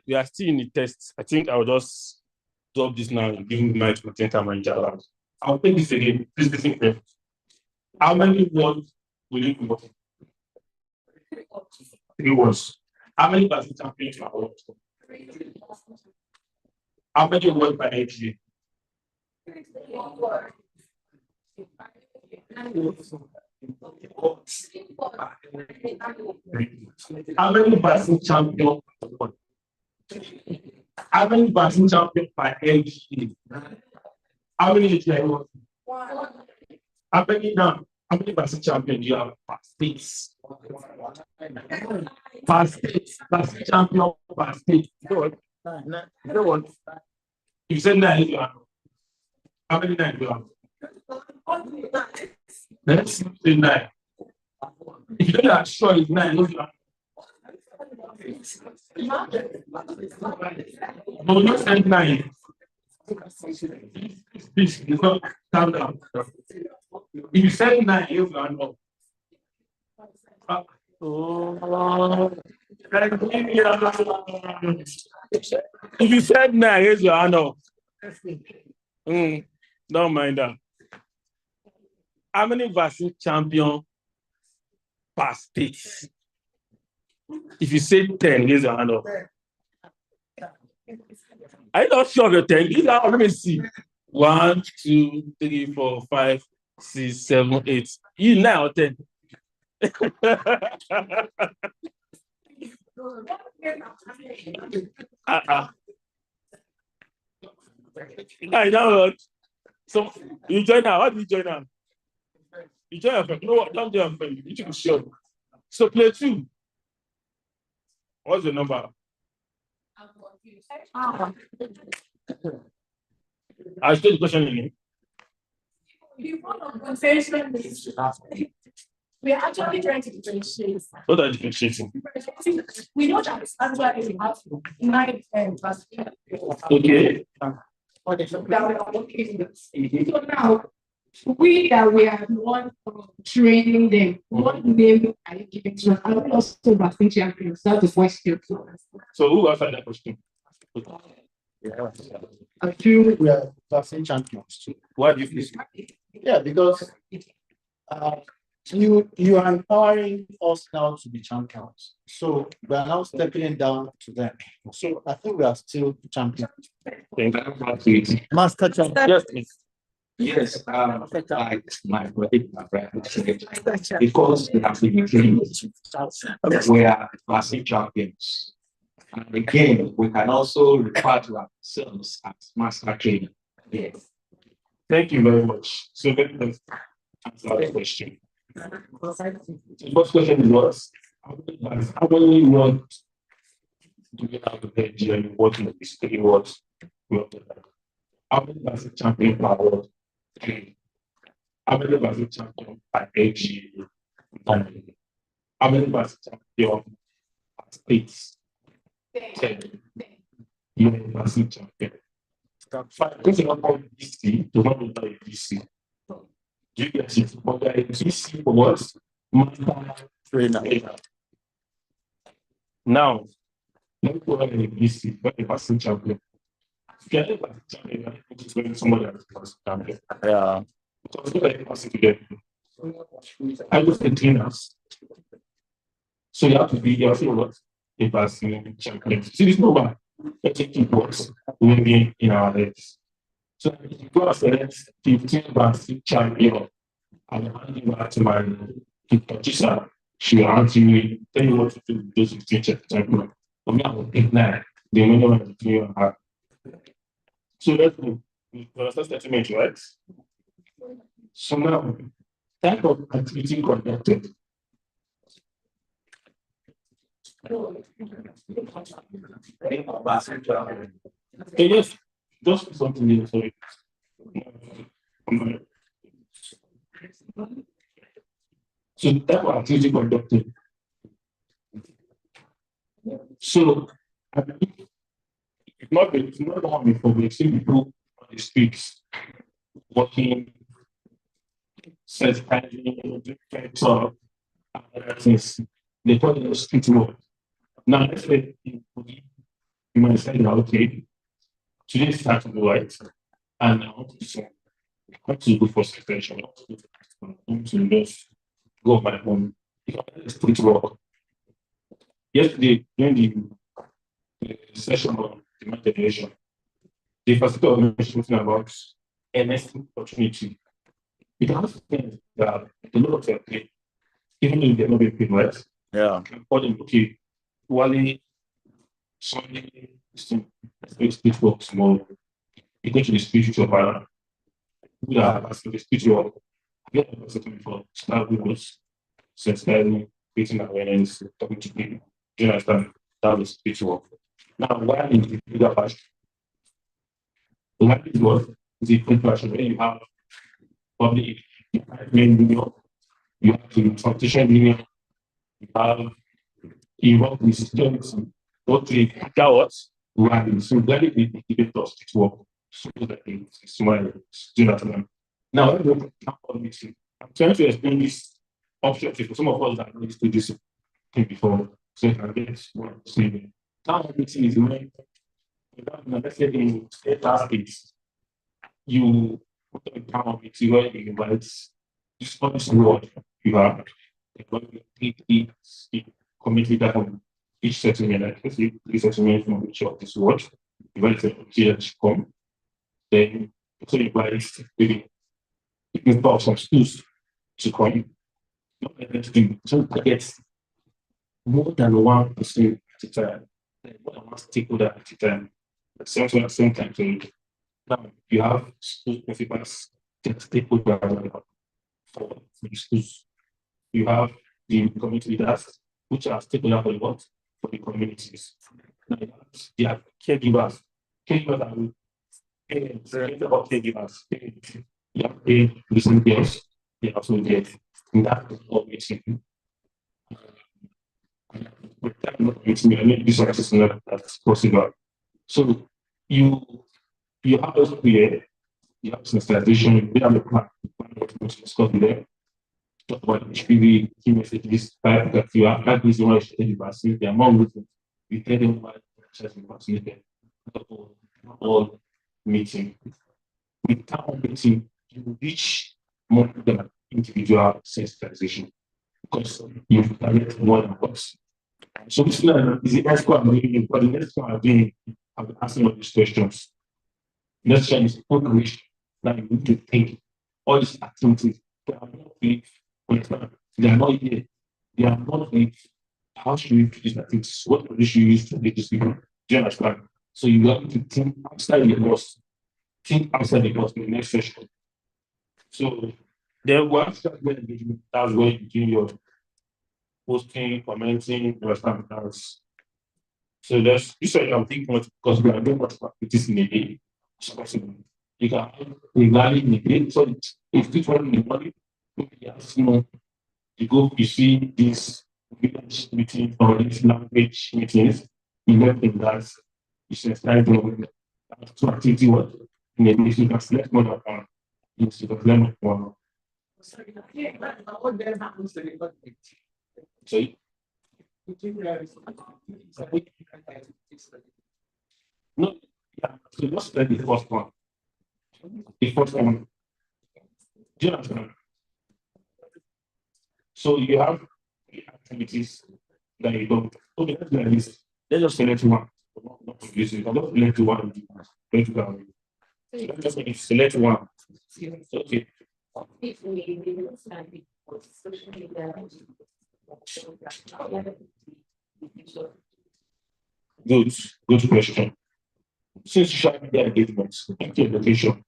we are still in the test. I think I'll just drop this now and give my technical manager. I'll take this again. Please listen carefully. How many words will you be working? 3 words. How many vaccine champions per word? 3. How many words per LGA? 3. How many vaccine champions per word? How many vaccine champions per LGA? How many LGA? 1. How many now? How many vaccine champions do you have per states? Per state, vaccine champion per state. You know what? You said 9. How many 9 do you have? Let's say 9. If you don't have sure it's 9, no, you said 9. Please, it's not calm down. If you said 9, you are not. If you said 9, raise your hand up. Don't mind that. How many vaccine champion per state? If you say 10, raise your hand up. Are you not sure of your 10? Let me see. 1, 2, 3, 4, 5, 6, 7, 8. You 9 or 10? I know. So you join now. What do you join now? You join your friend. You know what? Don't join your friend. You should be sure. So play 2. What's the number? I'll still the question again. We are actually trying to differentiate. What are differentiating? We know that it's actually have 9 vaccine. Okay. So now we are the one training them. What name are you giving to us? Are we also vaccine champions? That's the question. So who answered that question? Yeah. I feel we are vaccine champions too. Why do you feel? Yeah, because You are empowering us now to be champions. So we are now stepping down to them. So I think we are still champions. Master champion. Yes, please. Yes, like my brother, because we have been trained, we are massive champions. And again, we can also refer to ourselves as master trainer. Yes. Thank you very much. So let me answer the question. The first question is what? How many words do you have to head here in working with these 3 words? How many was the champion per word? 3. How many was the champion per age? 9. How many was the champion at states? 10. University champion. 5. Because you're not BC, you're not a BC. Do you get it? But you're a BC for what? Master trainer. Now, let me go ahead and BC, but a passing champion. If you're a passing champion, you're able to train somebody else as a champion. Yeah. Because you're like passing together. I was the trainers. So you have to be what? A passing champion. See, this number, let's keep works moving in our heads. So if you go select 15 passing champion, and hand it back to my teacher, she will answer you, tell you what to do with those 15 champion. For me, I will take 9. The minimum between you and her. So let's go. You understand statement, right? So now, type of activity conducted. Yes, just something new, sorry. So the type of activity conducted. So it's not long before we've seen people on the streets walking, sensitizing, different other things. They call it a street walk. Now let's say you might say, okay, today is Saturday, right? And I want to go for separation. I want to just go on my own. It's street walk. Yesterday, during the session on demand generation, the facilitator mentioned something about NS opportunity. It has things that a lot of them pay, even if they're not being paid, right? Yeah. For them, okay, Wally, Sunday, speech work tomorrow. You go to the speech with your partner. You are asking the speech work. You have a certain before. Start with us, sensitizing, creating awareness, talking to people. Do you understand? That was speech work. Now, why is the bigger passion? The life is what is a big passion where you have public union, you have the transportation union, you have involved with students, what to hours, right? So that is the indicators to work. So that it's small, do not know. Now, let me look at meeting. I'm trying to explain this option for some of us that need to do this thing before, so you can get what I'm saying. Town meeting is when, let's say in state states, you put a town meeting where you invite this word you have, the committee that on each settlement, like let's say this settlement from each of this word, you invite the to come, then so you invite maybe involve some schools to come. Not everything, so I get more than one person at a time, like more than one stakeholder at a time, at the same time. So now you have school principals, that stakeholder for the schools. You have the community leaders, which are stakeholders for the what? For the communities. Now you have caregivers. Caregivers are parents. About caregivers. You have paid listening girls. They also get in that meeting. With that meeting, I need this assessment that's possible. So you have those clear, you have sensitization, you have a plan to discuss there. Talk about HPV, key messages, that you have that is one of the vaccine, the amount of we tell them about the vaccinated. All meeting. With town meeting, you reach more than individual sensitization because you target more than once. So this is the next one I'm doing, but the next one I'm doing, I'm asking all these questions. Next one is operation. Now you need to think all these activities, they are not with, understand? They are not here. They are not with, how should we do these activities? What should you use to make this people? Do you understand? So you have to think outside the box. Think outside the box in the next session. So then once you get engagement, that's where you do your posting, commenting, understand that's so there's this way I'm thinking much because we are doing much activities in a day. It's possible. You can have a value in a day. So if it's one in the morning, you go, you see this village meeting or this language meetings, you get in that you should start doing two activity work in a day. You can select more than one. You should learn one. What then happens to the budget? So no, yeah. So just like the first one. The first one. Do you understand? So you have the activities that you don't. Okay, let's do like this. Let's just select one. Not confuse you. Don't select one. Let's go. Let's just make it select one. Okay. If we understand it, social media. Good question. Since social media engagements, into education,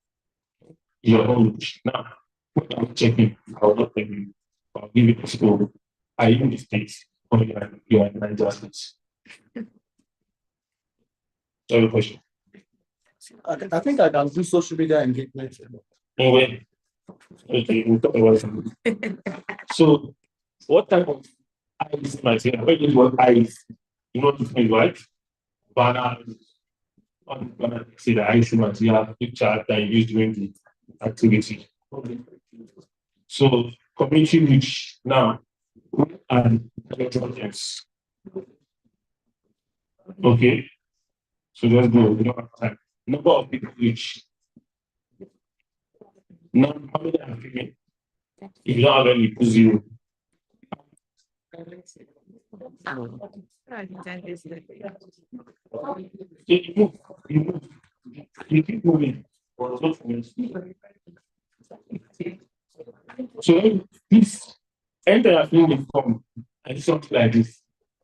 your own now. What I'm checking, I'll not tell you. I'll give you the score. Are you in the States or you are in Nigeria States? Sorry, question. I think I can do social media engagement. Anyway, okay, we'll talk about it. So, what type of eyes might say? I use what eyes, you know what it means, right? Banners, on banner, say the eyes material picture that you use during the activity. So, community reach now and audience. Okay, so let's go. We don't have time. Number of people reach. Now, how many are giving? If you don't have any, put zero. You move, you keep moving. So this enter a filling the form and something like this.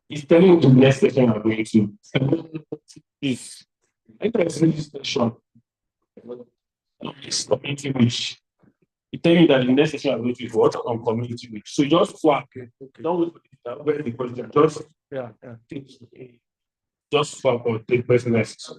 It's telling you the next session I'm going to. This enter a filling session. It's community reach. It tells you that the next session I'm going to is what on community reach. So just swap. Don't wait for the question. Just swap or take person next.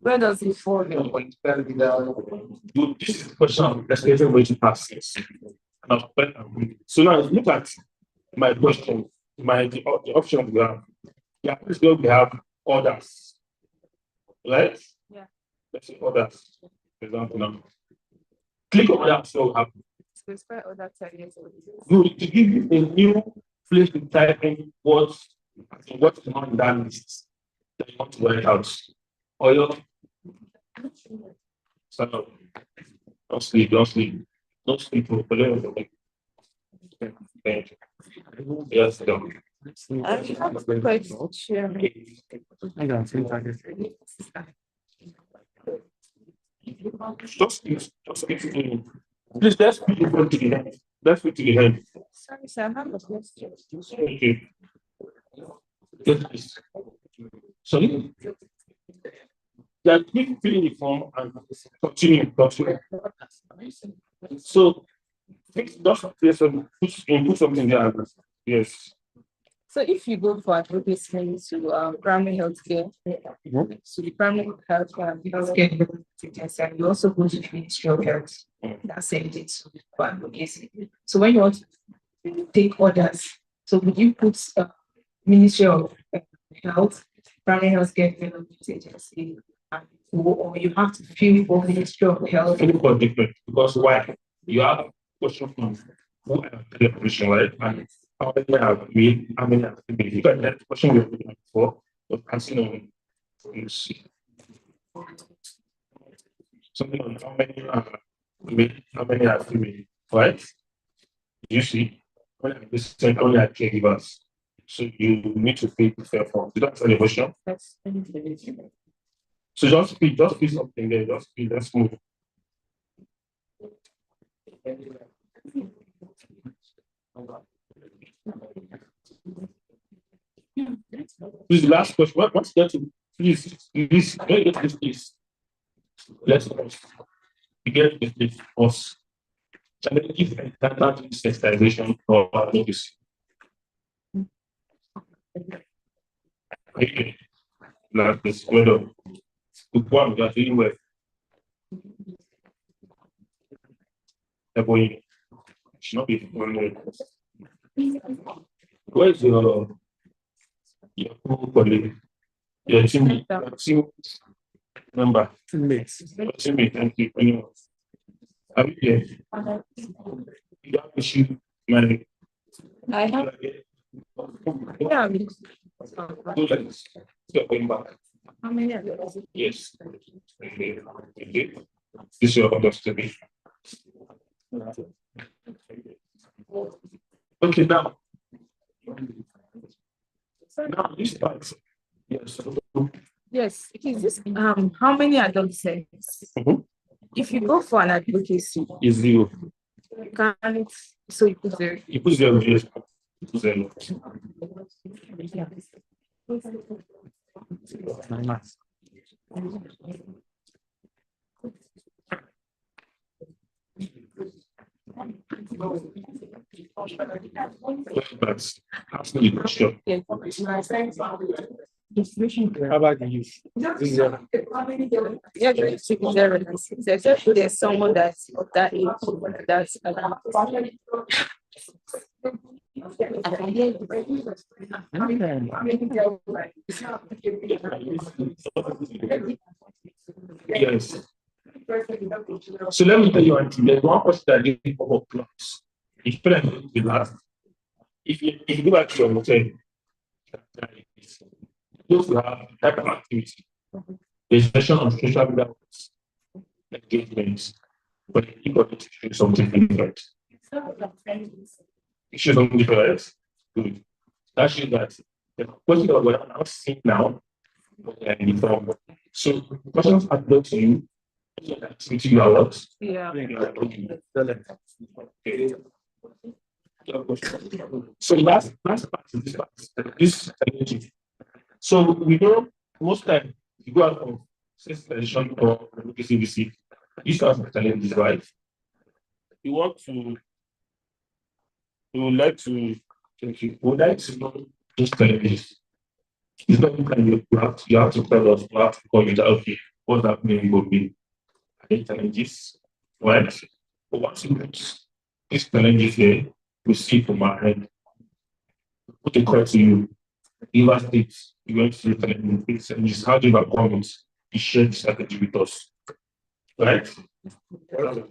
Where does it fall? This is the question that's going to pass this. So now look at my question, the option we have. Yeah, we have orders, right? Yeah. Let's say orders. For example, now click on that, so happen. Specify other targets. To give you a new place to type in what's not in that list that you want to work out. Or your so don't sleep. Yes, don't. I have a question. I can see target. Just keep. Please, let's put the phone to the head. Let's put to the head. Sorry, sir, I have a question. Okay. Yes. Sorry? Yeah, keep filling the form and continue. So, just put something there. Yes. So if you go for advertisement to primary healthcare, so the primary healthcare agency, and you also go to the Ministry of Health, that sends it for advocacy. So when you want to take orders, so would you put Ministry of Health, primary healthcare development agency, or you have to fill for Ministry of Health. It's quite different because why? You have question from who have the operation, right? And how many have made, how many have made. You got that question we were looking before, but answering on something on how many are made, how many are female, right? You see, when I'm listening, only are caregivers. So you need to pay the fair form. Did that answer the question? So just feel something there, just feel, let's move. This is the last question. What's that? Please, let get this, please. Let's get this, us. Challenges and standard sensitization or advocacy. Okay. Now, this whether the one we are dealing with. Boy, should not be one way. Where's your colleague? Your team member. Teammates. Teammate, thank you. Anyone? Have you here? You have issue, man. I have, yeah, Do like this. Stop going back. how many are there? Yes. Okay. Okay. This is your understanding. Okay, now. Now this part. Yes. Yes, it is this, how many adolescents? Mhm. If you go for an advocacy, Is zero. you can't, so you put there. You put zero. Yes. You put zero. That's absolutely not sure. How about the youth? Zero. Yeah, there's zero. There's someone that's of that age, that's Yes. So let me tell you, Auntie, there's one question that I did for class. If parents will ask, if you go back to your hotel, those who have type of activity, there's mention of social media engagements, but you got to show something different. You show something different. Good. That shows that the question that we're now seeing now before. So questions are brought to you. Activity you are what? yeah. Okay. So last part is this energy. So we know most time you go out of sensitization or CBC, you start with challenges, right? You want to, you would like to, thank you, would like to know those challenges. It's not kind you have to tell us, you have to call it out, okay, what's happening will be challenges, right? But once you put these challenges here, we see from our head, put a call to you, give us tips, you went through challenges, how do you overcome it? You share the strategy with us, right?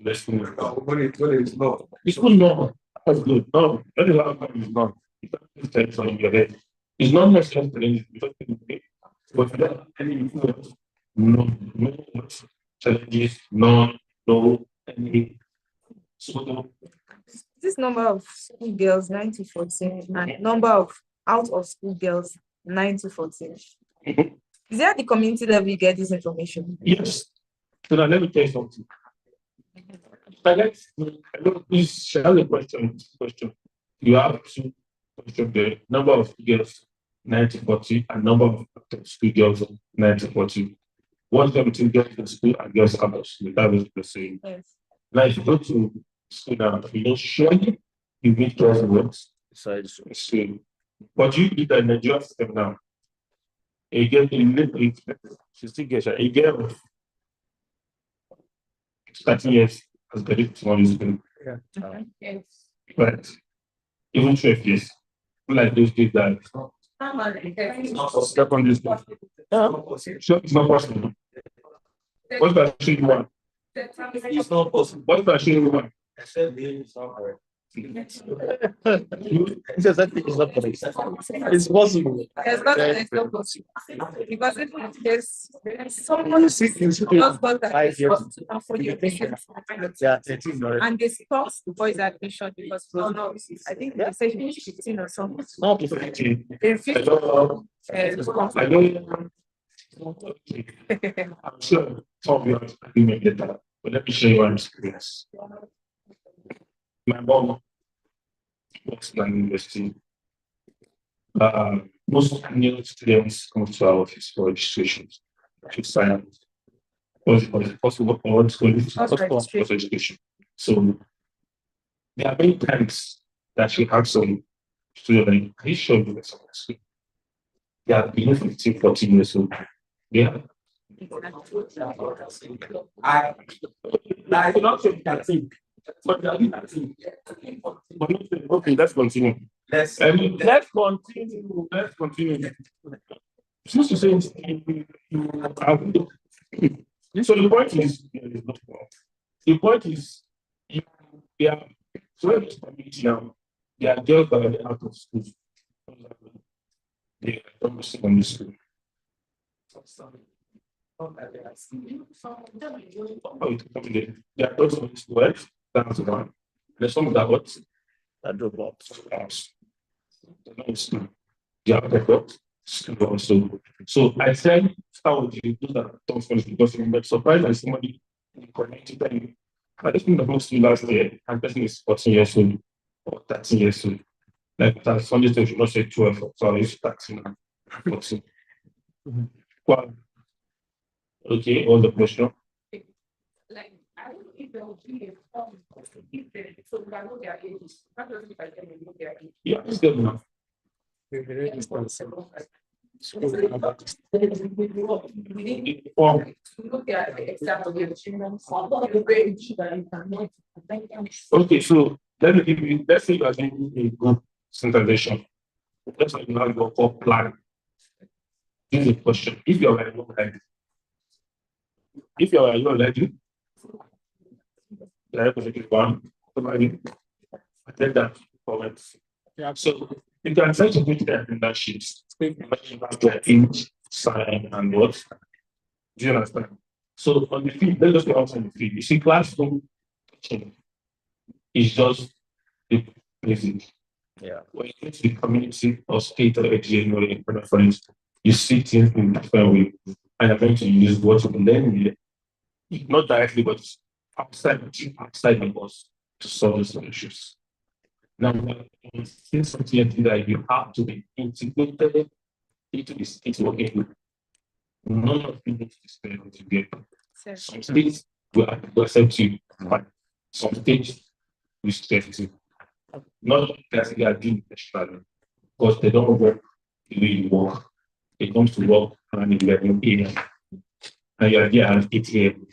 Let's move. When it's not. It's good, no, that's good. No, that is how come it's not. You can't tell it on your head. It's not necessarily challenges, but if you don't have any influence, no challenges, no any. So This number of school girls 9 to 14 and number of out of school girls 9 to 14. Mhm. Is there at the community level you get this information? yes. So now let me tell you something. I know this shall the question. You have two questions there. Number of girls 9 to 40 and number of school girls 9 to 40. What's the between girls in school and girls out of school? That is the same. Yes. Now if you go to school now, you know surely you meet girls in works besides school. But you need the Nigerian system now. Again, she still gets a girl 30 years as graduate to one is been Yes. right. Even 12 years. Like those days that secondary school. Yeah. Sure, it's not possible. What if I show you one? It's not possible. What if I show you one? Except the name is not correct. It's just, I think it's not correct. It's possible. There's not there's no possible. Because if there's someone You see, just got that 5 years. yeah, Yeah, 13 already. and they stopped the boys admission because it was not, I think they said it was 15 or something. Not In I 15, don't know. I don't. I'm sure some of you have agreement with that, but let me show you one experience. My mom works in an university. Most new students come to our office for registration to sign up. What's possible or what's going to education. So there are many times that she have some students like, are you sure you were someone school? They have been 15, 14 years old. Yeah. I could not say that thing. But okay, let's continue. let's Let's continue. Let's continue. Since you say so the point is, the point is, they are so in this community now, there are girls that are out of school. They are from secondary school. They are those on school, right? That's one. There's some that what that drop out. They are perfect. So, I said, how would you do that? Because you surprised by somebody connected them. I just think the most last year, and person is 14 years old or 13 years old. Like that Sunday should not say 12, so I used 13 and 14. Well, okay, all the question. like, I don't know if there will be a form if they so we can know their ages. Not just if I can know their age. Yeah, it's good enough. Okay, so let me give you, let's say you are doing a group synthesization. Let's say you have your core plan. This is a question. If you are ready, if you are ready, the representative one, somebody attend that comments. Yeah, so you can try to put their attendance sheets, their age, sign, and what. Do you understand? So on the field, let's just go out on the field. You see, classroom teaching is just the basic. Yeah. When you get to the community or state or AGN or in front of friends, you see things in a different way. And I'm going to use what you learn here, not directly, but outside the box to solve those issues. Now, since something that you have to be integrated into the state working with, none of you need to spend together. Some states will accept you, but some states will reject you. Not that they are doing professionally, because they don't work the way you work. They come to work around 11 a.m. and you are there at 8 a.m.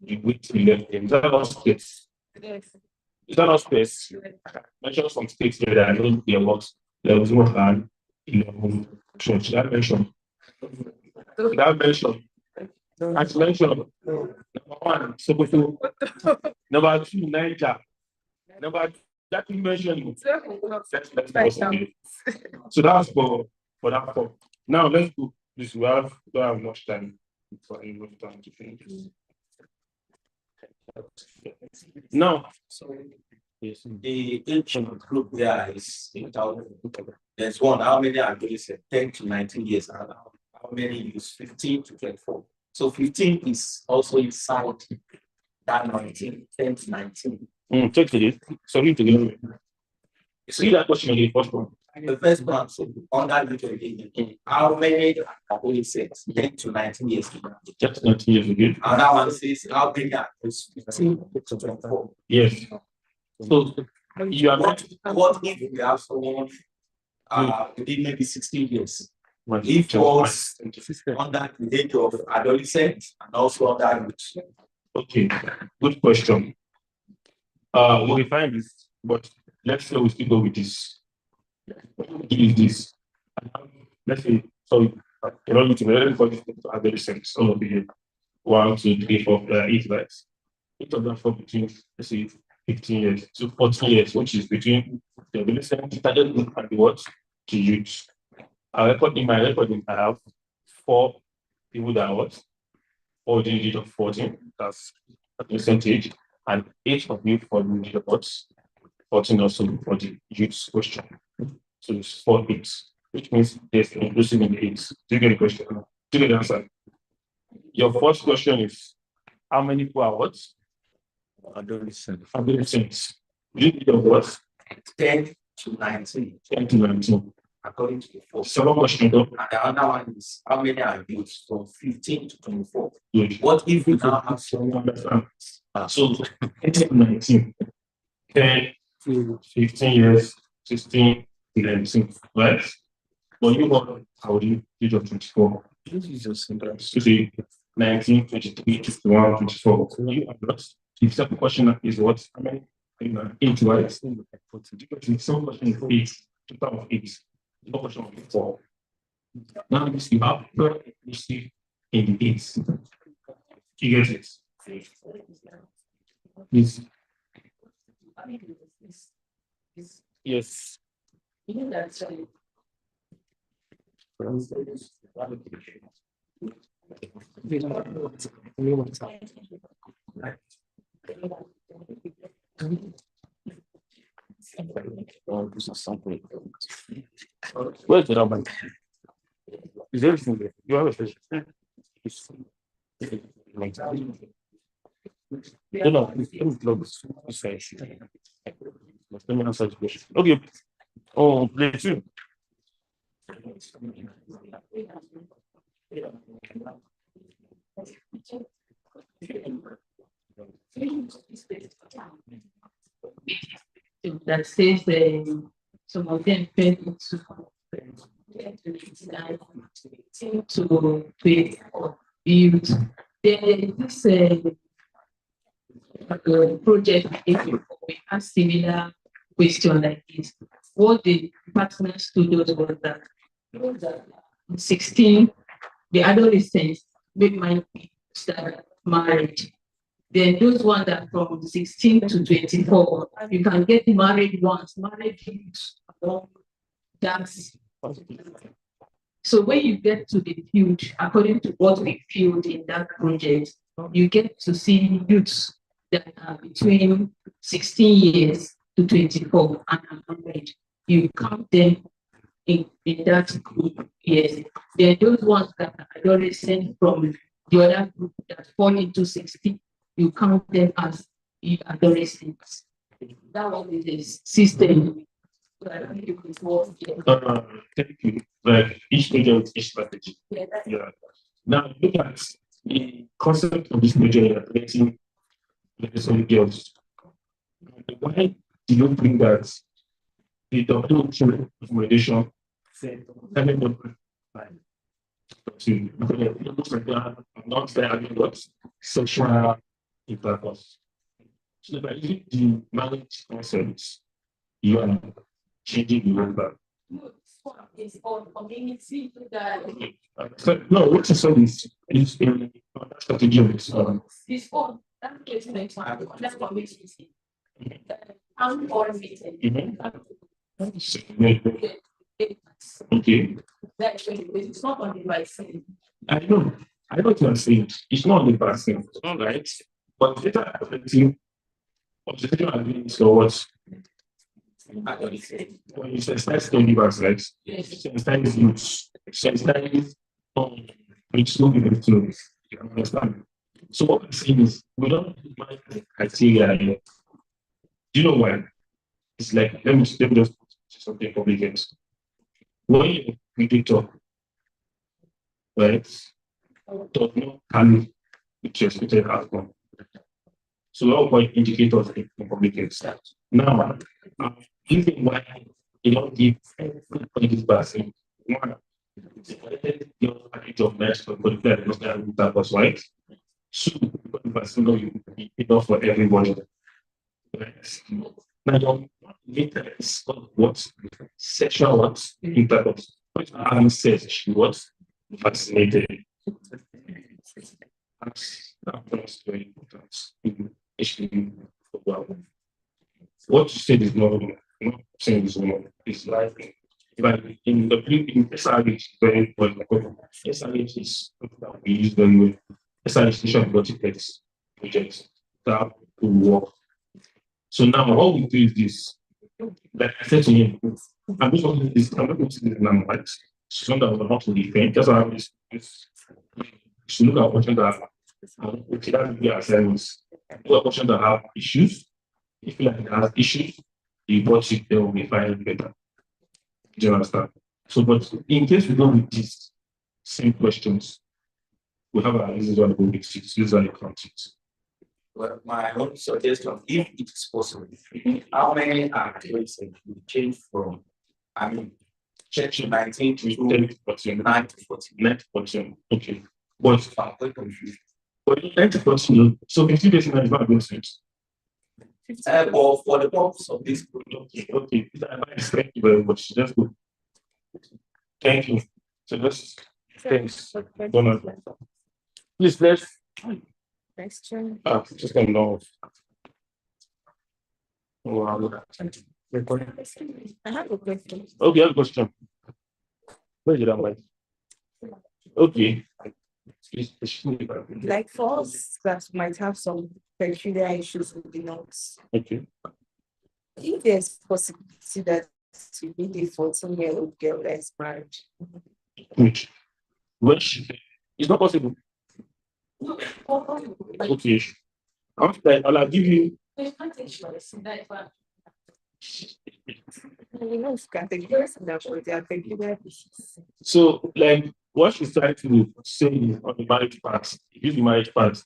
You wait till 11 a.m. Is that not space? Is that not space? Mention some states here that I know their works. There was more than 11 church. That mention. As mentioned, number one, Sokoto. Number two, Niger. Number that you mentioned. So that's for that part. Now let's go. This we don't have much time for anyone time to finish. Now, the ancient group there is 8,000. There's one. How many are doing 10 to 19 years? And how many use 15 to 24? So 15 is also inside that 19, 10 to 19. Check it. Sorry to you see that question on the first one. The first one, so under the how many are only 10 to 19 years? Just 19 years ago. And that one says how many are 15 to 24? Yes. So you are not. What if we have someone within maybe 16 years? If was under the age of adolescent and also under youth. Okay, good question. We'll refine this, but let's say we still go with this. Is this? Let's say, sorry, you know, everybody adolescent, all of you. 1, 2, 3, 4, 8 lives. Each of them for between, let's say, 15 years to 14 years, which is between the adolescent started group and the what to youth. I record in my recording, I have 4 people that are what for the age of 14, that's adolescent age, and 8 of you for the age of what 14 also for the youth question. So it's 4 8, which means there's inclusive in the 8. Do you get the question? Do you get the answer? Your first question is how many people are what? Adolescent. Adolescents. Do you need your what? 10 to 19, 10 to 19. according to the first. Second question though. And the other one is how many are youths from 15 to 24? Good. What if we now have You understand? So 18 to 19, 10 to 15 years, 16 to 19, right? But you want how do you age of 24? This is just simple. So say 19, 23, 21, 24. So you are not. The second question is what? How many? 8, right? The second question is 8, total of 8. The question is 4. Now this you have ethnicity in the 8. You get it? Yes. Yes. Where's the number? Is everything there? You have a fish? No, no, let me plug this. Let me answer the question. Okay. Oh, play 2. That says some of them fell to pay or build. This project, if we have similar question like this, what the partners to those was that 16, the adolescents might be start married. Then those ones that from 16 to 24, you can get married once, married youth. That's so when you get to the field, according to what we filled in that project, you get to see youths that are between 16 years to 24 and 100. You count them in that group, yes. Then those ones that are adolescent from the other group that fall into 16, you count them as adolescents. That one is the system. Thank you. Like each project, each strategy. Yeah. Now look at the concept of this project relating to girls. Why do you think that the WHO recommendation said not having what sexual intercourse? So by using the marriage concepts, you are changing the number. It's on community that No, what you said is in strategy of this. it's on that case next one. That's what makes it easy. I'm for meeting. Okay. It's not on the vaccine. I know what you are saying. It's not the vaccine, right? But data affecting observation are doing so what? When you sensitize the universe, right? Sensitize youth, sensitize it's not even to you understand. So what I'm saying is we don't mind criteria here. Do you know why? It's like let me just say something complicated. When you do talk, right? Does not carry which expected outcome. So all point indicators in communicate. Now, reason why you don't give everybody this vaccine. One, your package of measures for that was right. Two, the vaccine will be enough for everybody. Right. Now, your maintenance of what sexual what intercourse. Having sex, she was vaccinated. And That's very important in HPV. Well, what you said is not saying is wrong. It's like in the in SRH is very important. SRH is something that we use very well. SRH is short projects that will work. So now what we do is this. Like I said to him, I'm just going to this, I'm not going to this number, right? So that was not to defend. That's why I'm just should look at questions that okay, that would be assignments. Look at questions that have issues. If you like it has issues, you watch it, they will be fine better. Do you understand? So, but in case we go with these same questions, we have our this is what we go with it, this is what count it. Well, my own suggestion, if it is possible, how many are we change from, I mean, change to 19 to 9 to 14. 9 to 14. Okay. But I'm quite confused. But 9 to 14, so 15 days is not going to sense. Well, for the purpose of this, okay. Thank you very much. Just go. Thank you. So let's thanks. Please let's Question. just come down. Wow. I have a question. Okay, I have a question. Where did I write? Okay. Like for us that might have some peculiar issues with the notes. Okay. If there's possibility that to be the 14-year-old girl that's married. Which? It's not possible. Okay. I'll give you. So, like, what she's trying to say is on the marriage part, use the marriage part.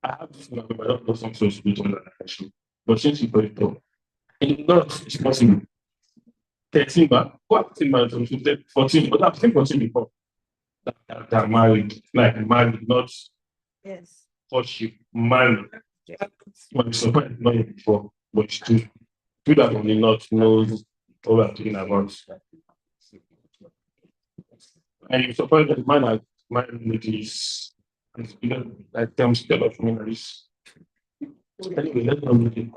I have this number, I don't know some social media actually, but since you put it up, and not it's possible. 13, but what in my 14, but I've seen 14 before. That are married, like married, not Yes. courtship, married. But it's surprised not yet before, but it's true. People that only not knows what we're talking about. And you're surprised that the man has married ladies and you know, like them still of memories. Anyway, let's not look it.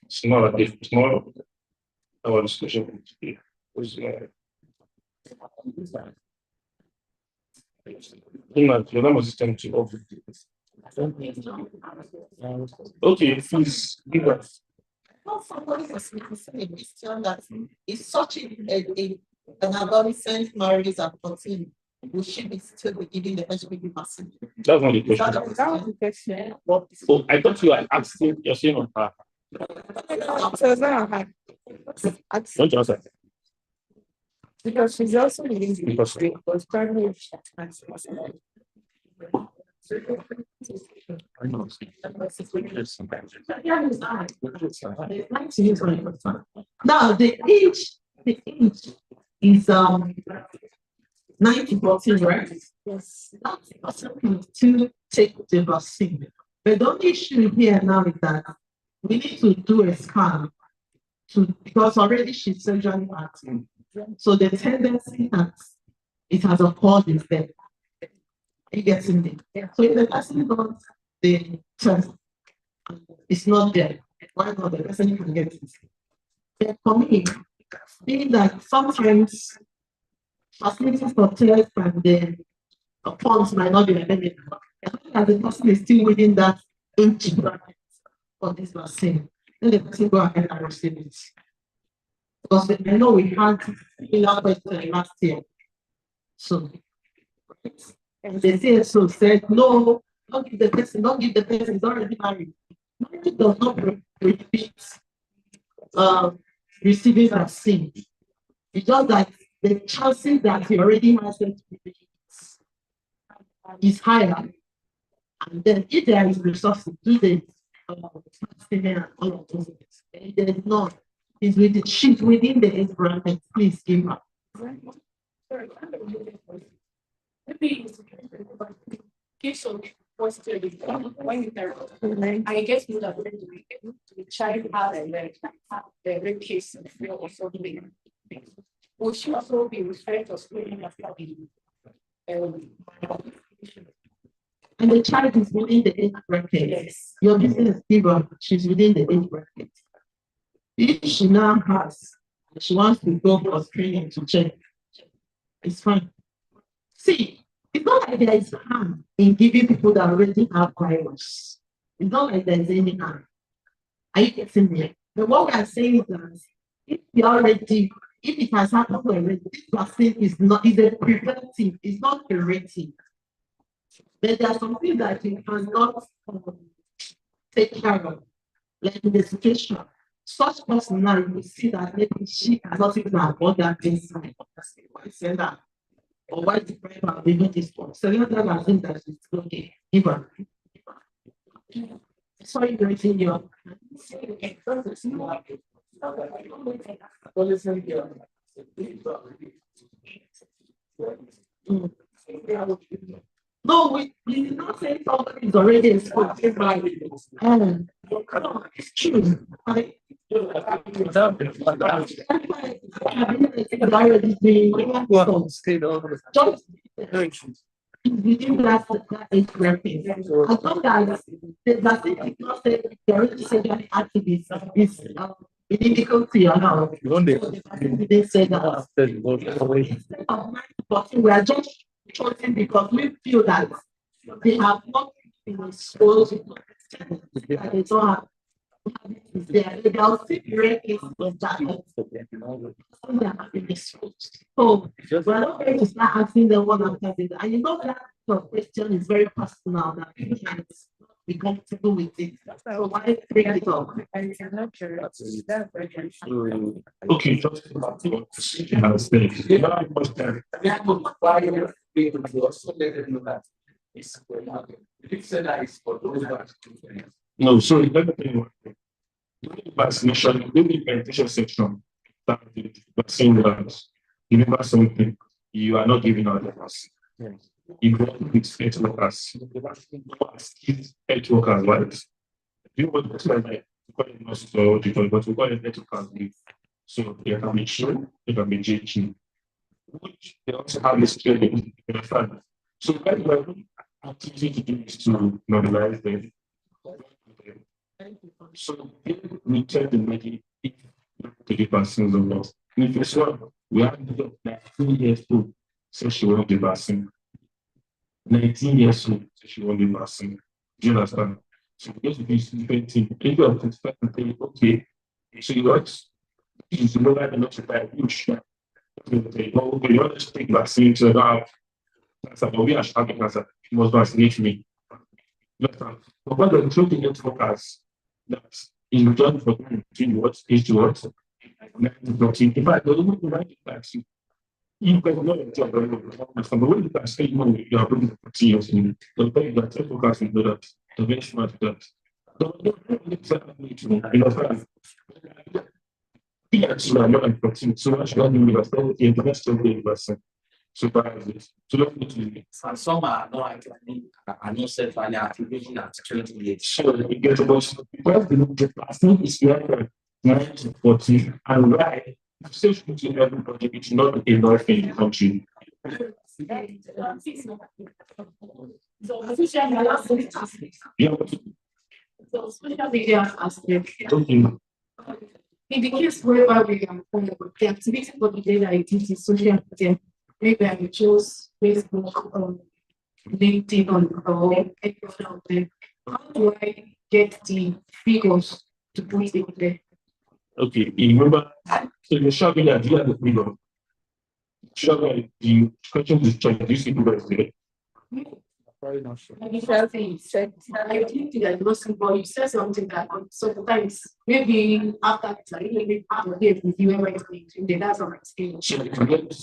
It's not a it's not our discussion today. Your name was system to off. Okay, please give us. Somebody was saying that it's such an adolescent marriage at 14. We should be still be giving the HPV vaccine. That's not the question. That was the question. Oh, I thought you were asking, you're saying on her. So it's not her. Don't you answer? Because she's also living in the street, but primary. I know. Now the age is 9 to 14, right? Yes. That's possible to take the vaccine. But the only issue here now is that we need to do a scan because already she's surgery active. So the tendency that it has occurred is there. It gets in there. So if the person does the test, it's not there. Why not? The person can get it. But for me, being that sometimes facilities for tests and the funds might not be available, and the person is still within that age bracket for this vaccine, then the person go ahead and receive it. Because I know we had similar question last year. So and the CSO said, no, don't give the person, he's already married. It does not repeat receiving vaccine. It's just that the chances that he already has it is higher. And then if there is resources, do the and all of those things. There is not. She's within the age bracket. Please give her. I guess you have the child has the rape case or something. We should also be referred to screening after the and the child is within the age bracket, your business giver, she's within the age bracket. If she now has, she wants to go for screening to check, it's fine. See, it's not like there is harm in giving people that already have virus. It's not like there's any harm. Are you getting me? But what we are saying is that if you already, if it has happened already, this vaccine is not, is a preventive, it's not curative. But there are some things that you cannot take care of, like in the situation. Such person now, you will see that maybe she cannot even afford that thing. Why say that? Or why deprive her of even this one? So that's I think that it's okay. Give her. Sorry, you're in your. No, we did not say somebody is already exposed. No, it's true. Within that age bracket. As long as the vaccine did not say the already sexually active is illegal to your health. So the vaccine didn't say that. Instead of 9 we are just choosing because we feel that they have not been exposed that they don't have. They'll see rate is that they have been exposed. So we're not going to start asking them one after the other. And you know that sort of question is very personal that people can't be comfortable with it. So why bring it up? Okay, just no, sorry, let me tell you one thing. During the vaccination, during the implementation section, that the vaccine labs, remember something, you are not giving out the vaccine. You work with health workers. Health workers, right? You work with like nurses or but we call it health workers. So they can be true, they can be JQ, which they also have this training, you understand? So when you are actively to do is to normalize them. So we tell the lady if to give vaccines or not. In the first one, we have like 2 years old, so she won't give vaccine. 19 years old, so she won't give vaccine. Do you understand? So because of this different thing, if you are 25 and say, okay, so you got is no like enough to buy a huge okay, you want to take vaccine to have cancer, but we are having cancer, you must vaccinate me. But what the truth in it focus that is returned for between what is to what 1914. In fact, the woman who write the vaccine, you can know the job, but when you can say you are bringing the 14 years in, the way that focus into that, the benchmark that. You know, yes, you are not important. So much not in the international person. So let me And some are not self-value activation at 20 years. so we get about because the vaccine is here 9 to 14 and why safety to everybody it's not enough in the country. Yeah, So social media aspect. okay. In the case whereby we are the activity for the day that it is social media, maybe I chose Facebook, LinkedIn, or any other of them. How do I get the figures to put it there? Okay, you remember, so the shop media, do you have the freedom? Shop the question is trying to see people there. Probably not sure. Maybe you said, I think that you said something that sometimes maybe after maybe after the you ever explained, that's on my scale. So you can get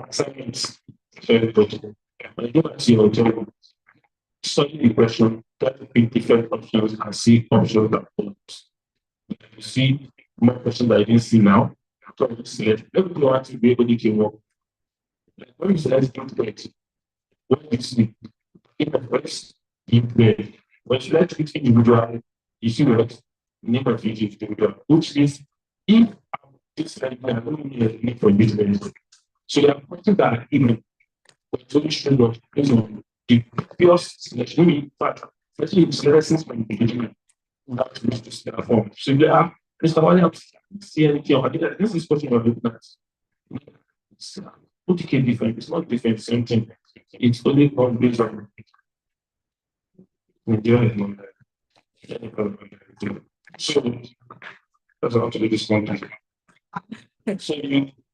assignments. I do not see hotel. Study the question, try to pick different options and see options that works. You see more questions that I didn't see now. So I just select everything I want to be able to work. Like when you select input, what you see in the first input, when you select each individual, you see what name of each individual, which means if this like I don't need a for business. So there are questions that are even but it's only showing up based on the previous selection, in fact, especially in lessons from the beginning, that to use this form. So there are Mr. Williams, see anything of it. This is what you are looking at. It's totally different. It's not different, same thing. It's only one based on Nigeria. So that's how to do this content. So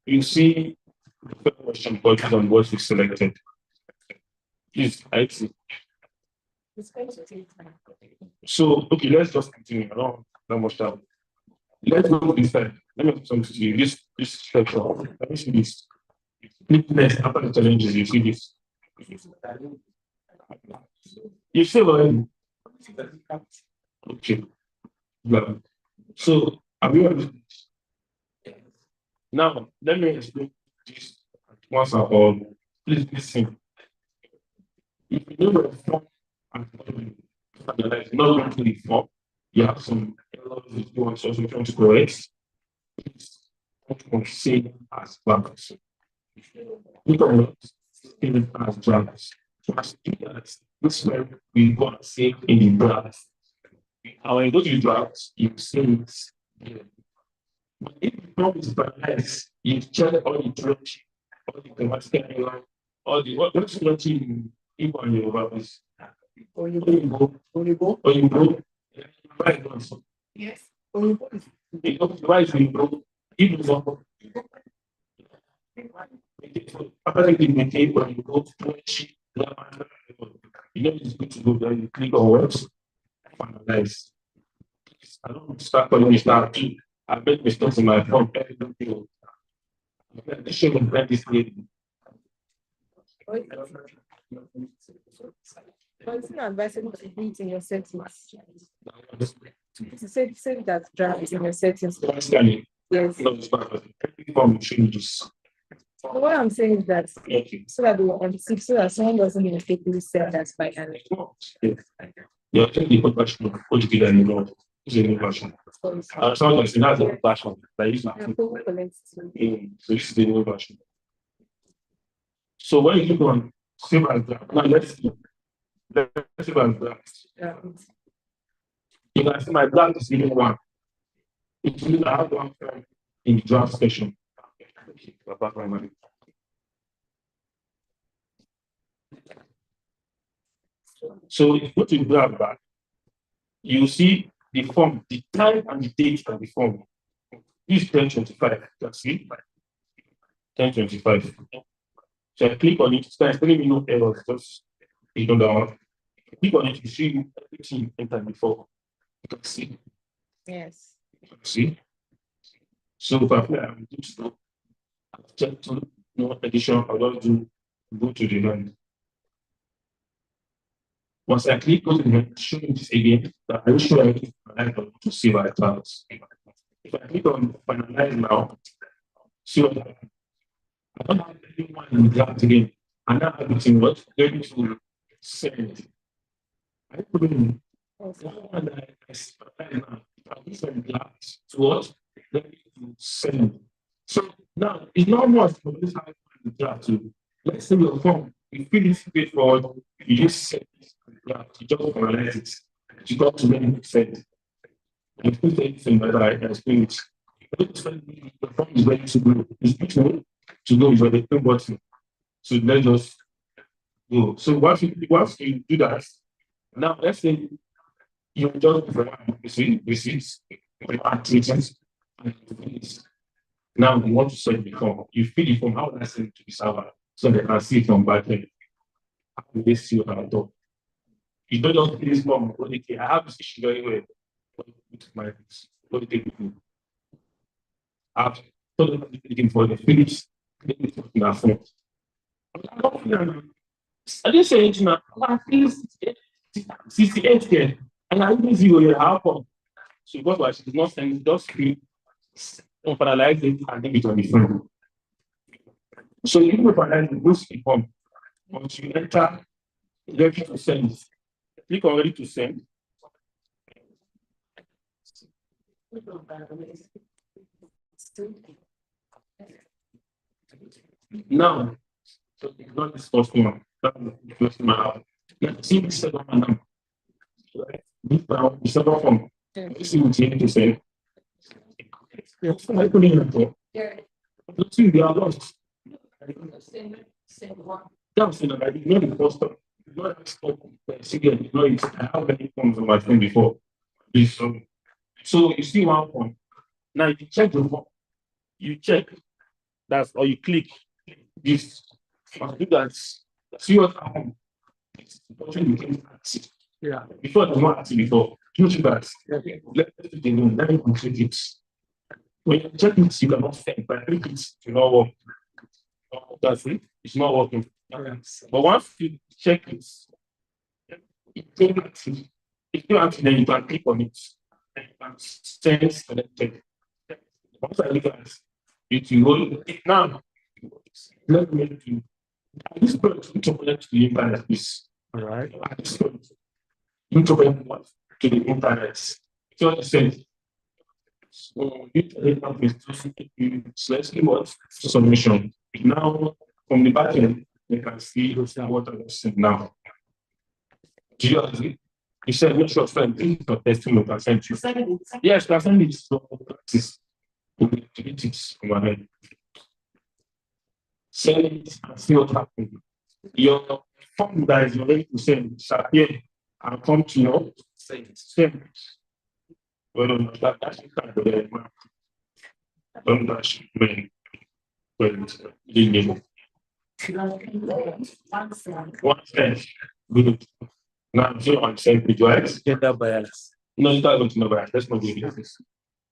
you see the first question based on what you selected. Please, I see. So okay, let's just continue. I don't that much time. Let's go to this side. Let me do something to you. This structure. Let me see this. Click next after the challenges. You see this. You see already. Okay. Yeah. So are we on now? Let me explain this once and all. Please listen. If you know the form and analyze not going to the form, you have some errors you want to trying to correct. Please don't say as blanks. We don't say it as blanks. So as students, this is where we go and say in the drafts. And when you go to the drafts, you say it here. But if the form is balanced, you check all the direction, all the grammatical error, all the what's in Igbo and Yoruba is Oyinbo, right also. Yes. Oyinbo is why is Oyinbo? Igbo is also. Apparently, the table and you go to Twenty, you know it's good to go there. You click on words, finalize. I don't start calling me start. I make mistakes in my phone. Everything. I should have read this lady. But it's not advisable to do it in your settings. To say that draft is in your settings. Yes. No, it's not. Every form changes. So what I'm saying is that Okay. so that they will understand, so that someone doesn't mistakenly say that's by hand. Yeah, I think the old version of OGP that you know is a new version. Someone that's in that old version that used to Yeah, people collect it. so this is the new version. So when you click on save as draft, now let's save as draft. Yeah. You can see my draft is even one. It's really I have one form in the draft section. So if you go to the draft back, you see the form, the time and the date of the form. This is 1025. You can see 1025. So I click on it, it's telling me no errors, just ignore that one. Click on it, you see everything entered before. You can see. Yes. You can see. So if I apply, I'm good to go. Check to no addition, I'll just go to the end. Once I click on the end, show me this again, that I will show everything to save our files. If I click on finalize now, see what happens. I don't have anyone in the draft again. And now everything was ready to send. I put in and I start now. I send draft to what? Ready to send. So now it's not much for this high the draft to let's say your form, you fill this straightforward, you just send this draft, you just organize it. You got to make it send. And you put anything that I explain it. The form is ready to go. It's good to go with the pin button. So let's just go. So once you do that, now let's say you just receive activities and finish. Now you want to send the form. You fill the form. How would I send it to the server so they can see it from back end? How do they see what I've done? You don't just fill this form. Okay, I have this issue very well with my what do they do? I've told them looking for the finish. In our phone. I didn't say anything. I feel 68 here. And I didn't see where how come. So because why she's not saying just free finalize it and leave it on the phone. So you will finalize the boost form. Once you enter ready to send, click on ready to send. Now, so ignore this first one. That's the first one I have. Yeah, see the second one now. Right? This now, the second form. This is what you need to say. Yes, I put in the Let's see, they are lost. That's you know, like, not the first time. Not the stop. Again, you know, it's, I have many forms on my phone before. This, so you see one form. Now you check the form. You check. That's or you click this. Do that. See what happened. Unfortunately, you became active. Yeah. Before it was not active before. You do that. Let me complete it. When you check it, you cannot think, but I think it's not work. That's it. It's not working. But once you check it, it came active. It came active, then you can click on it. And you can send selected. Once I look at it, you go now. Let me do. At this point, you to connect to the internet, please. All right. At this point, you to connect to the internet. So I said, so you slightly what submission. Now, from the back end, you can see what I was saying now. Do you agree? You said, make sure friend, this is not testing local percent. Yes, percent is practice. We need to get it from my head. Send it and see what happens. Your form that is ready to send disappear and come to your send. Well, that's the kind of the don't dash when you one cent. Good. Now I'm still on the same page, right? Gender bias. No, you can't go to no bias. Let's not do this.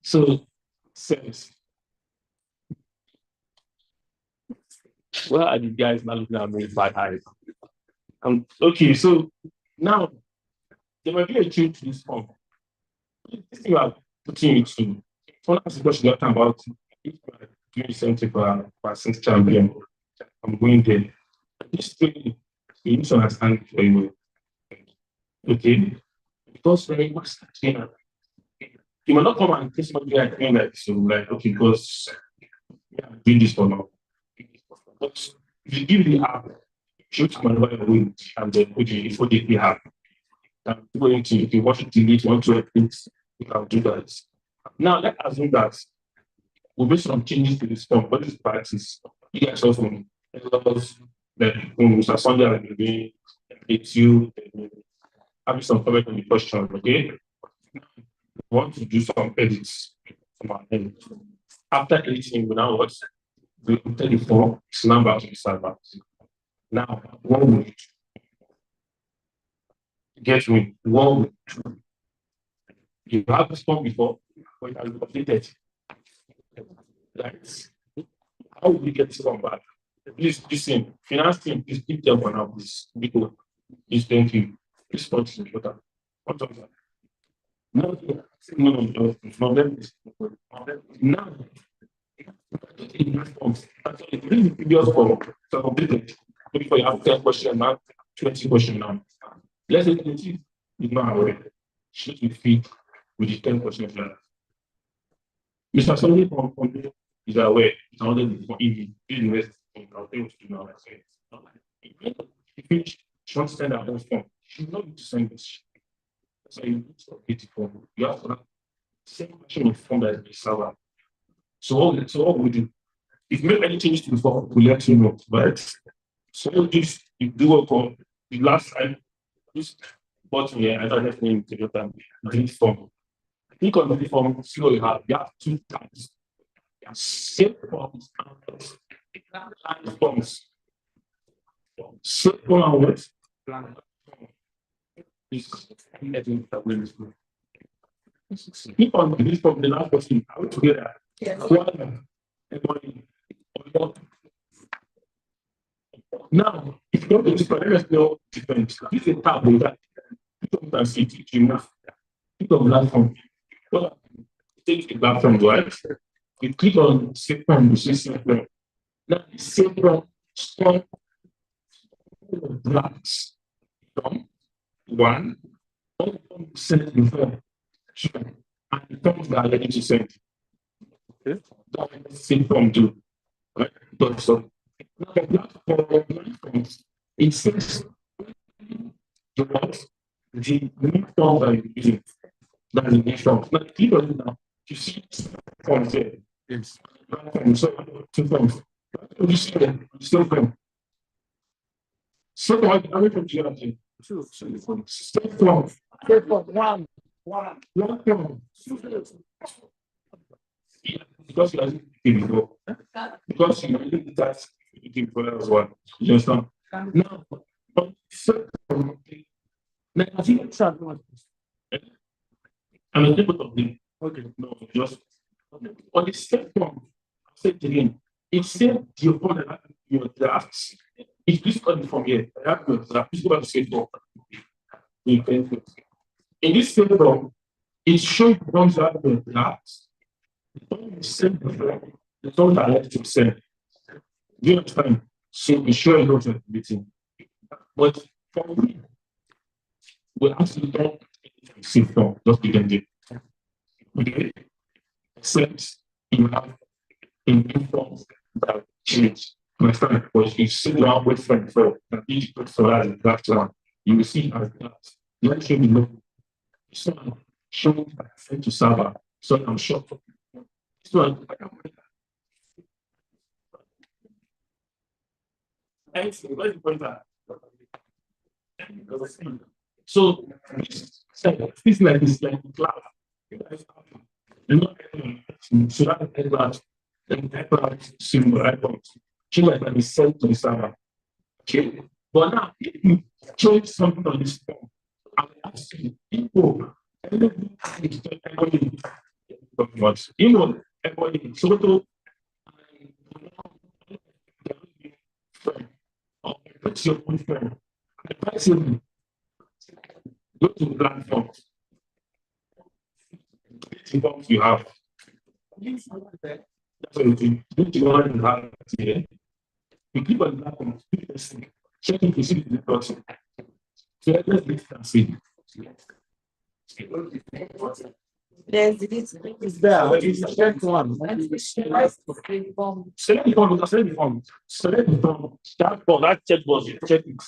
So sense. Where are the guys now looking at me with bad eyes? Okay, so now there might be a change to this form. This thing you are putting it to. Someone asked the question talking about if you are doing something for percent champion. I'm going there. This thing you need to understand it very well. Okay? Because when you start doing you might not come and think somebody are doing like so, like, okay, because yeah, I'm doing this for now. But if you give the app, show to maneuver your way and then okay, if what they have. I'm going to if you want to delete one to things, you can do that. Now let's assume that we'll make some changes to this form, but this practice, you guys also like Mr. Sunday will be it's you having some comment on the question, okay? We want to do some edits from our end. After editing, we now what? We enter the form, it's now back to the server. Now, one week. Get me, 1 week. You have this form before, but it has been updated. Right? How will we get this form back? Please, listen, finance team, please keep them for now, please. Because please, thank you. This point is important. What of that? No, now, actually, the previous form, so completed. Before you have 10 questions now, 20 questions now. Let's say 20 is not aware. Should we fit with the 10 questions now? Mr. Sunday from is aware. It's only for invest in our things to know. If you short stand out those form, you know to send this. So you need to update it form. You have to have the same question of form that is the server. So what we do? If you make any changes to the form, we'll let you know. Right? So this you do work on the last time. This button here, I don't have name to your time. Delete form. Click on the form, see what you have. You have 2 tabs. You have save forms and forms. Save form and what? Click on this from the last person. Are we together? Now, if you don't do this, let us know different. This is a tab with that. You can see it, you move. Click on platform. Take the platform, right? You click on save form, you see save form. Now, the save form, strong blocks from 1, send before 2, and it comes that ready to send. Okay? That same form do. Right? So now the platform It says the new form that you're using. That's the next form. Now, click on it now. You see forms there. It's so 2 forms. You see them, still form. So I will from geography. Still form. One form. Yeah, because you are using before. Because you are using that before as well. You understand? Now, but so now I think it's hard one. I'm a little bit of them. Okay, no, just on the step one, I said again, it said your phone and your drafts. If this comes from here, I have your draft, please go back to state form. In this state form, it shows the ones that have your drafts. The one you send before, the one that I have to send. Do you understand? So be sure you know what you're meeting. But for me, we actually don't state form, just begin it. Okay? Except you have in inform that change. My friend, was you sit down with friend for and each person has a draft one. You will see as that. Let him know. So I'm showing my friend to server. So I'm sure. So I'm excellent. Where's the pointer? So this like this like class. You know, so that class and that symbol icons. Should like be sent to the server. Okay. But now if you change something on this form, I'm asking people, everybody, so to put your own friend. Advisable, go to the platforms. Forms you have. That's what you do. Go to one and have here. You click on the platform, check if you see the person. So let's see. There's this. It's there. It's check one. Select the form. Select the form. Select the form. That form, that check box, check it.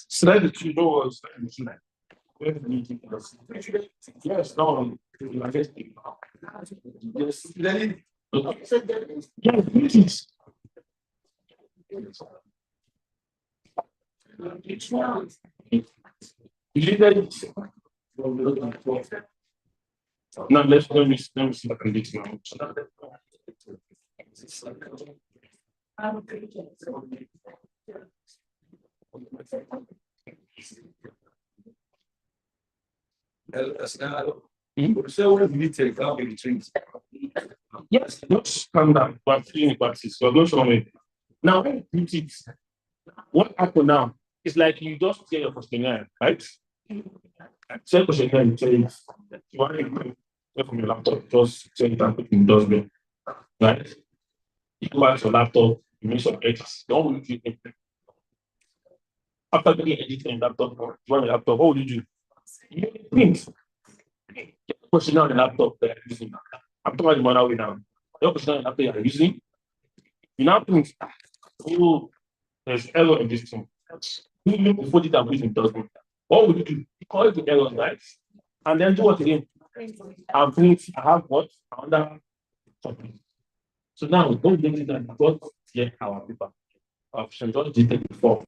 Select the two doors. Yes, no. Yes. Yes, please. Now let me see if I can get now. Yes, not calm down, but in practice. So don't show me. Now, when you put it, what happened now? It's like you just get your questionnaire, right? Send questionnaire, you tell it. You want to go from your laptop, just send it and put it in the dustbin, right? You go back to your laptop, you make some edits. Don't look at it. After doing editing on laptop, you want your laptop, what would you do? You print. Get the questionnaire on the laptop that you're using. I'm talking about the manual way now. Your questionnaire on the laptop you're using, you now print. Oh, there's error in this thing. You put it and put it in dustbin. What would you do? You call it the error, right? And then do what again? And print. I have what? Another copy. So now don't get it and got get our paper. Option just detect the form.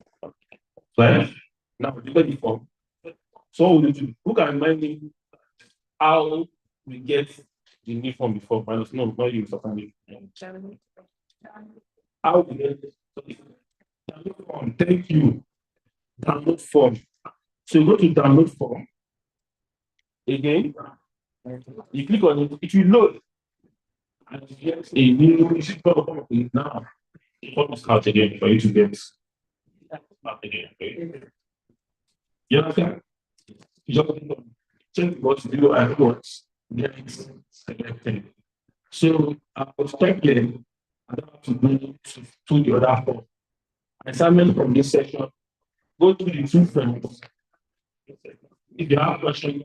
Right? Now detect the form. So what would you do? Who can remind me how we get the new form before? Minus no, not you, certainly. How we get it? Download form. Thank you. Download form. So you go to download form. Again, you click on it, it will load. And you get a new issue now. The form is out again for you to get out again. Okay? You understand? You just check what to do and what get selected. So I was checking, I don't have to go to the other form. Assignment from this section, go to the two friends. If you have questions,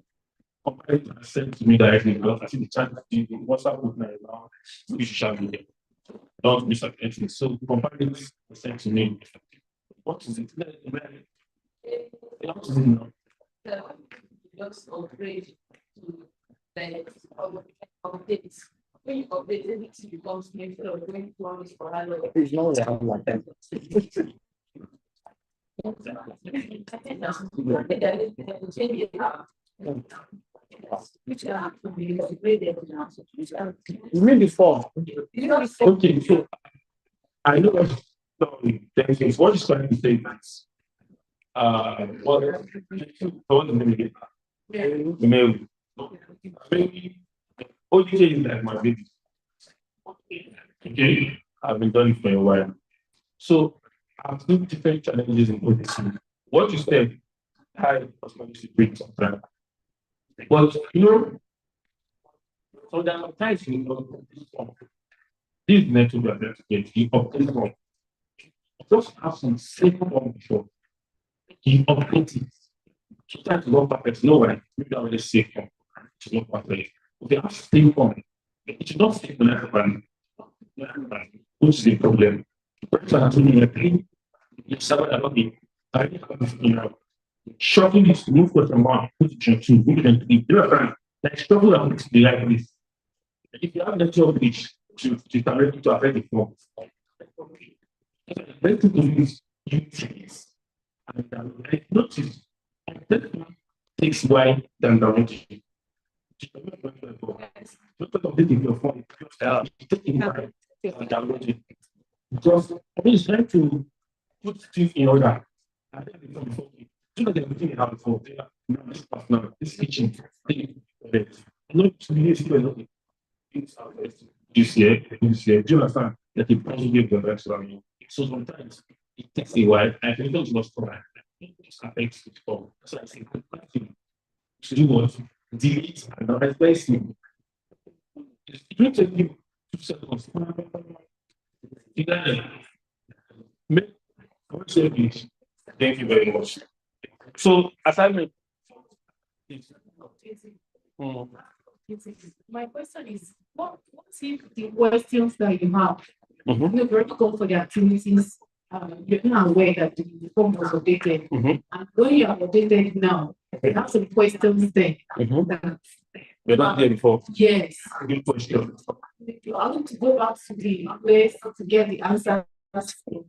compare it and send to me directly because I see the chat the WhatsApp group now, you should share with them. don't miss anything. So comparing this percent to me, what is it? What is it now? Just upgrade to the updates. When you update anything becomes new instead of going plans for how long. It's not like that. Which are upgraded now. You mean before? Okay, so I know what thank you. What is trying to say is what the name again? Male. Maybe OJ is like my baby. Okay, I've been doing it for a while. So I've seen different challenges in ODC. What you said, I was going to bring sometimes. But so there are times you know this network we are going to get the update form. Just have some safe form before. You update it. Sometimes it's not perfect. No way. Maybe I will just safe form. It's not perfect. If you have safe form, it should not stay for everybody. Which is the problem. The person has been in a pain. You suffer a lot. I think shocking is to move for someone, put it in two, move it in three. Like struggle that makes the life this. If you have the job which to directly to affect the form, very to do is you things. And I noticed that takes why than the routine. Not updating your phone, taking why than the routine. Because I mean, it's trying to put things in order. I think before you know everything you have before. This partner, this kitchen, not to be still this year, do you understand that the positive direction? So sometimes it takes a while, and if it's not correct, it affects it all. So I think to do what? Delete and not replace you. It will take you 2 seconds. You got it. Thank you very much. So, assignment. My question is, what if the questions that you have, you're very good for the activities, you're not aware that the form was updated, and when you are updated now, you have some questions there. That, You're not there before. yes, Good question. you are going to go back to the place to get the answers.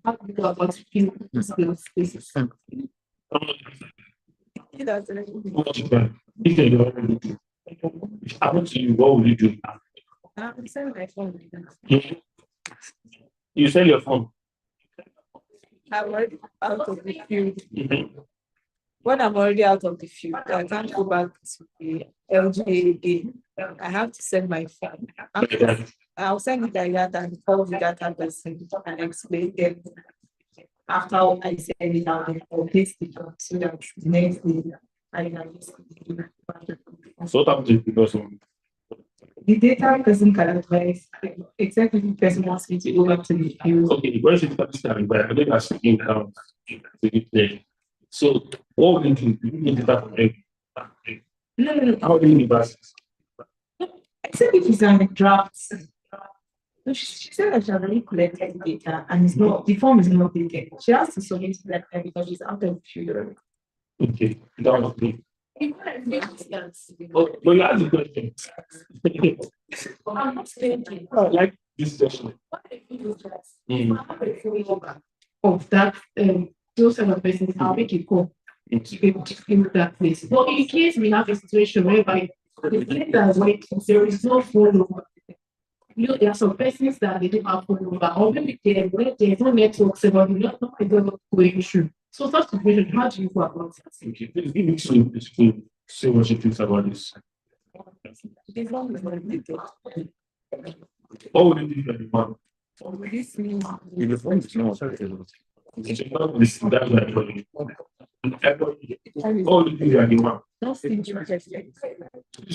How do you go about filling these spaces? That's it. What you can. If they don't do, if it happens to you, what will you do? I'm selling my phone. You sell your phone. I'm already out of the field. When I'm already out of the field, I can't go back to the LGA again. I have to send my phone. I'll send it like that and call the data person and explain them. After I send it out, I'll paste it up so that the next day I can just. So what happens if the person? The data person can advise, except if the person wants me to go back to the field. Okay, where is it starting? But I think that's in to get there. So what we do, we need data from every. No. How do you need that? Except if it's on the drafts. So she said that she has already collected data and it's not, the form is not taken. She has to submit it like that because she's out of the field. Okay, that was good. Oh, But you ask the question. I'm not thinking. I like this session. What if you do that? Of that, those kind of persons, I'll make it call to be able to fill that place. But in case we have a situation whereby the data is waiting, there is no phone number. There are some persons that they don't have phone number, or maybe there's no network, so but not going through. So such situation, how do you go about it? Okay, please give me some to say what you think about this. This one is not detailed. What would you do if you want? This means In the phone, it's not. It's not this, that's what I told you. What would you do if you want? not interested.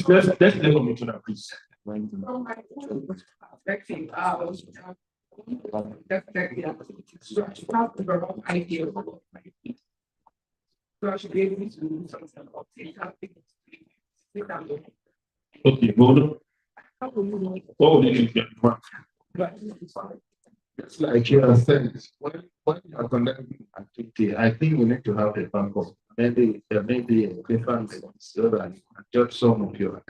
Let's let me to that, please. Okay, go on. What would you do if you want? It's like you are saying, when you are conducting activity, I think we need to have a backup. Maybe there may be a different so that you can judge some of your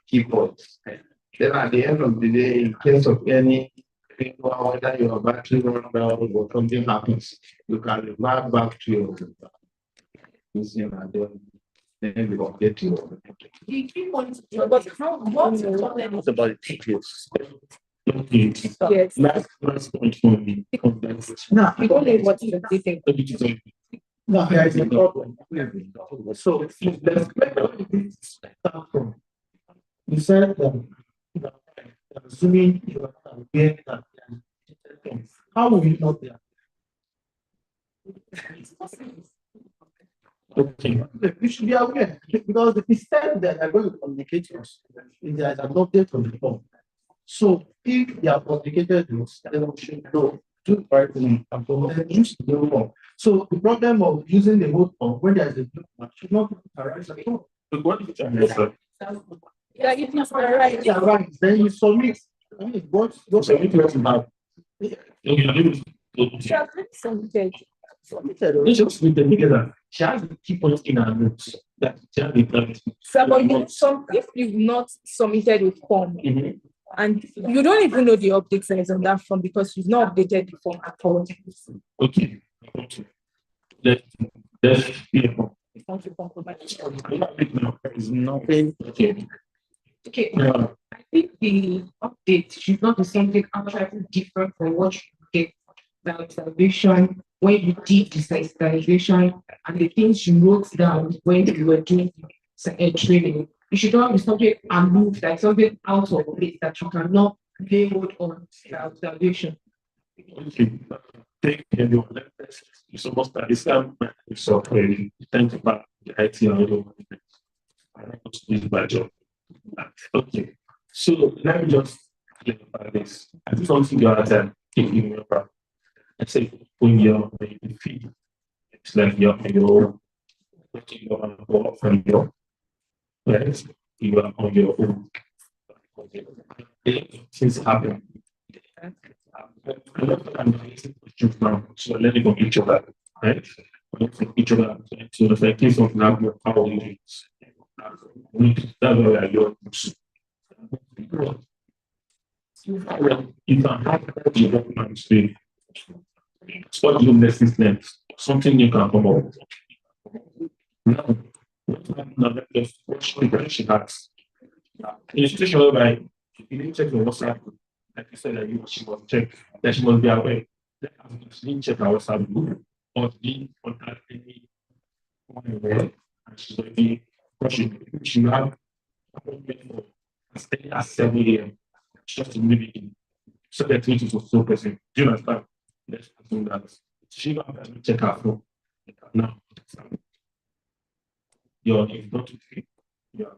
keyboards. Then at the end of the day, in case of any whether your battery run down or something happens, you can revert back to your using and then you will get your The key point, but how, what's the problem? What about the TPS? Okay. Yes. Last point for me. Now, We don't know what is the thing. no, there is a problem. So let's Start from. You said assuming you are aware that how will you know that? okay. You should be aware because the system that are going to communicate to us is there is an update on the phone. So if they are communicated with, then we should know do the right thing and then use the new phone. So the problem of using the old phone when there is a new one should not arise at all. But what if it's Yeah, if it's right. Yeah, right. Then you submit. I mean, what so if you have okay, Submitted. let's just with the nigga that she has to keep on in her notes that she has the plan. So, but if you've not submitted a form Mhm. and you don't even know the update size on that form because you've not updated the form at all. Okay. Let's Want to compromise. It's nothing. Okay. Okay, Yeah. I think the update should not be something actually different from what you get the observation when you did the sensitization and the things you wrote down when you were doing training. It should not be something moved, like something out of place that you cannot lay hold on the observation. Okay. Thank you. It's almost like this time. So, thank you for the IT and all. I don't want to do my job. Okay. So, let me just clarify this. I just want to go out and give you remember. I say, when you're in the feed, it's like you're from your right? You are on your own. Things happen. So let me go each other, right? Each other to the case of now your power units. That's where you're you can have development today. What you next? Something you can come up with. Now, let's watch the question has. In a situation whereby you didn't check your WhatsApp, like you said that she was check that she must be aware that she didn't check her WhatsApp group or didn't contact anyone aware and she's already rushing. She have appointment for stay at 7 a.m. just to maybe so that meeting was so present. Do you understand? Let's assume that she doesn't check her phone. Now, you're not you're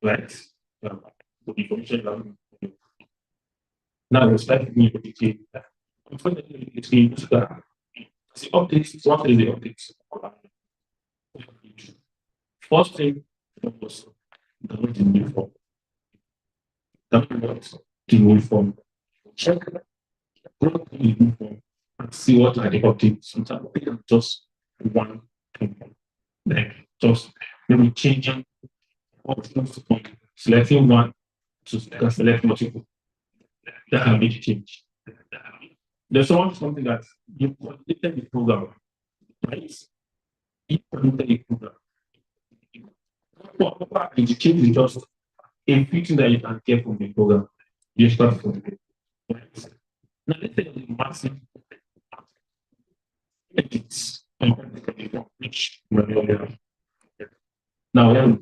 right? The information now it's like me with the unfortunately it's the updates is what is the updates. First thing was download the new form. Download the new form. Check go to the new form and see what are the updates. Sometimes just one thing. Like just maybe changing options from selecting one to select multiple. That can be changed. There's something that you completed the program, right? You completed the program. What the change is just a feature that you can get from the program. You start from it. Right? Now let's say the massive edits which now we have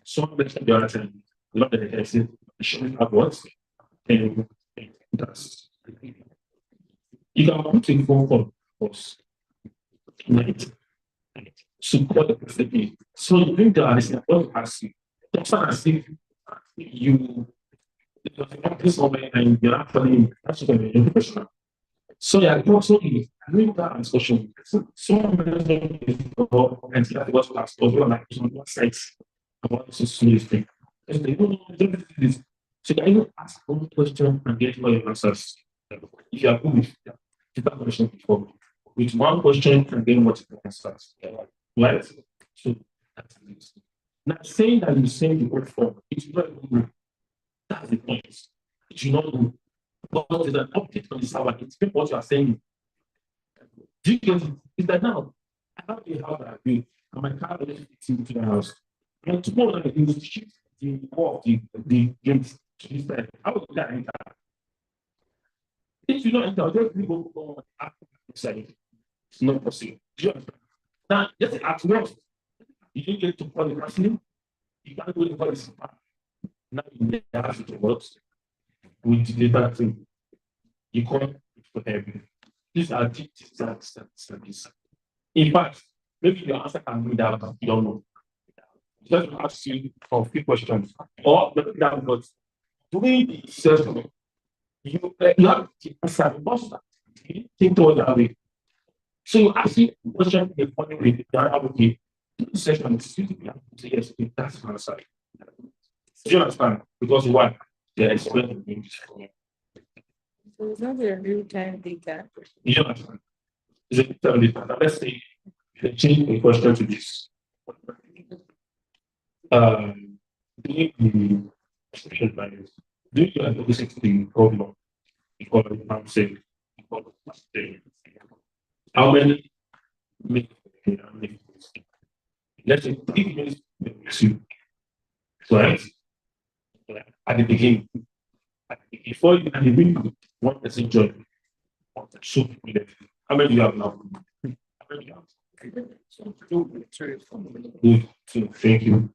some of the other time, a lot of the cases showing up what and that's you can want to phone call us right support the person. So you bring the analysis what ask you. It's not as if you this moment and you're actually a professional. So yeah, also bring that discussion. Some and what class or like on what sites about to see this thing. And they don't know this. So can you ask one question and get all your answers? If you are good with that question before, with one question and then multiple answers, right? So that's it. Now saying that you send the word form, it's not good. That's the point. It should not go. But there's an update on the server. It's what you are saying. Do you get it? Is that now? I have a house that I built, and my car is into the house. And tomorrow I will shift the wall of the gates to this side. How would that enter? If you don't enter, I'll just go on outside. It's not possible. Do you understand? Now, just at work, you don't get to call the person. You can't do the policy. Now you have to work with the data thing. You can't for everything. These are deep studies. In fact, maybe your answer can be that you don't know. Just ask you for a few questions. Or maybe that but doing the session, you have to answer the most think toward that way. So you ask you a question in a funny way, okay, do the session, yes, that's my side. Do you understand? Because why? They're explaining things. So it's not a real time data. You understand? It's a real-time data. Now, let's say they change the question to this. Doing the expression values, doing the adolescent thing problem, because I'm saying, how many minutes? Let's say 3 minutes, right? At the beginning, before you can even one person join, so how many do you have now? How many do you have? Good, so thank you.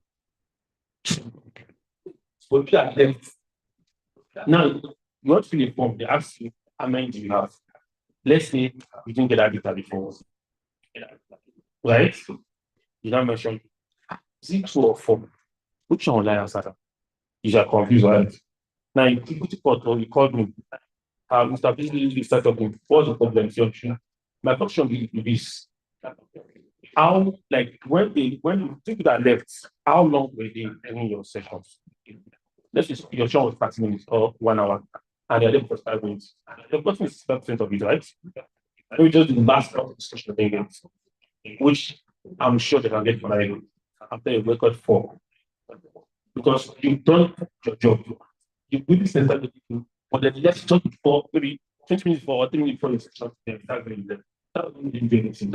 But you are left. Now, you want to fill a form, they ask you, how many do you have? Let's say you didn't get that data before. Right? You don't mention, is it 2 or 4? Which one will I answer? You are confused, right? Now, you put it for you called me. Mr. Business, you start talking. What's the problem? My question is this. How, like, when you think that left, how long were they doing your sessions? Let's just your show was 30 minutes or 1 hour, and they're there for 5 minutes. The person is 5% of it, right? And we just do the last part of the discussion again, which I'm sure they can get for like after a record 4. Because you've done your job. You really sent that to people, but then let's talk for maybe 20 minutes for or 3 minutes for your session. That doesn't do anything.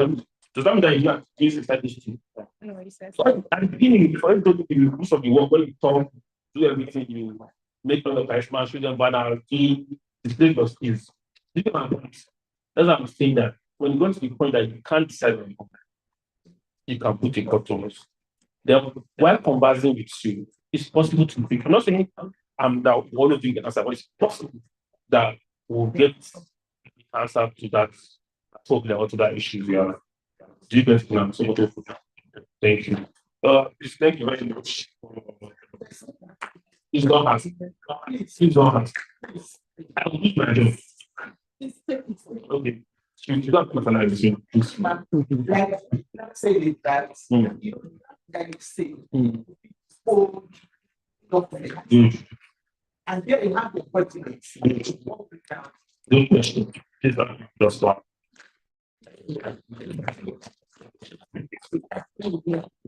Does that mean that you have to use inside this thing? No, he says. So at the beginning, before you do most of the work, when you talk, do everything, you make all the charisma, show them banner, display your skills. That's why I'm saying that when you go to the point that you can't decide on your own, you can put a cut on it. Then while conversing with you, it's possible to think. I'm not saying I'm that one of you can answer, but it's possible that we'll get the answer to that problem or to that issue we are. Do you guys plan? So thank you. Please, thank you very much. It's not hard. It's not hard. I will do my job. Okay. You don't personalize it. Like, let's say that you say, old document. Good. And here you have the pertinence. Good question. Just one.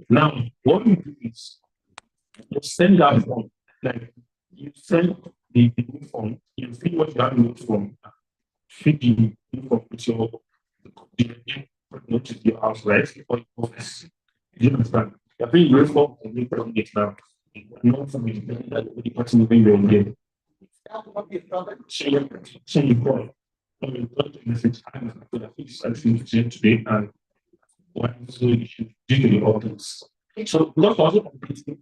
Now, what we do is you send that form, like you send the new form, you fill what you have in the form, fill the new form with your to your house, right? Or your office. Do you understand? You're filling your form and you put it now. Not something that the person will be again. So you call. You got the message. I'm going to fix something today and so you should do the orders. So not also completing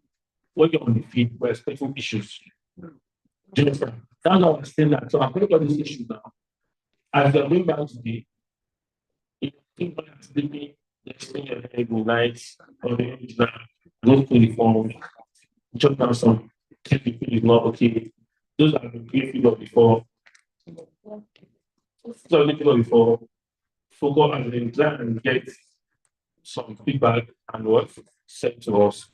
when you're on the field, we're expecting issues. Do you understand? That's how I'm saying that. So I'm going to got this issue now. As you're going back today, if you think back to the next thing you're head night or the go to the phone, jot down some if you feel is not okay. Those are the feel before. So before focus and then try and get some feedback and what sent to us.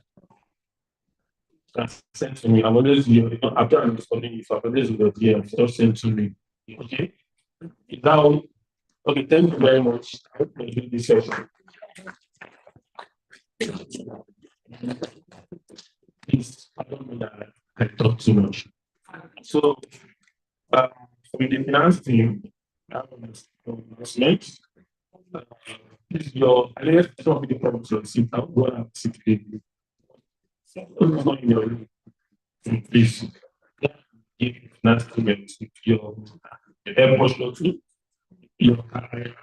Sent to me. I'm always after I'm responding, if I'm always with your DM, just send to me. Okay. Is that all? Okay, thank you very much. I hope you enjoyed this session. Please, I don't know that I talk too much. So, uh, with the finance team, I have an announcement. Uh, This is your, I guess, some of the problems you're seeing. I'm going to sit with you. Not in your room. Please, give finance team and your emotional too. Your career.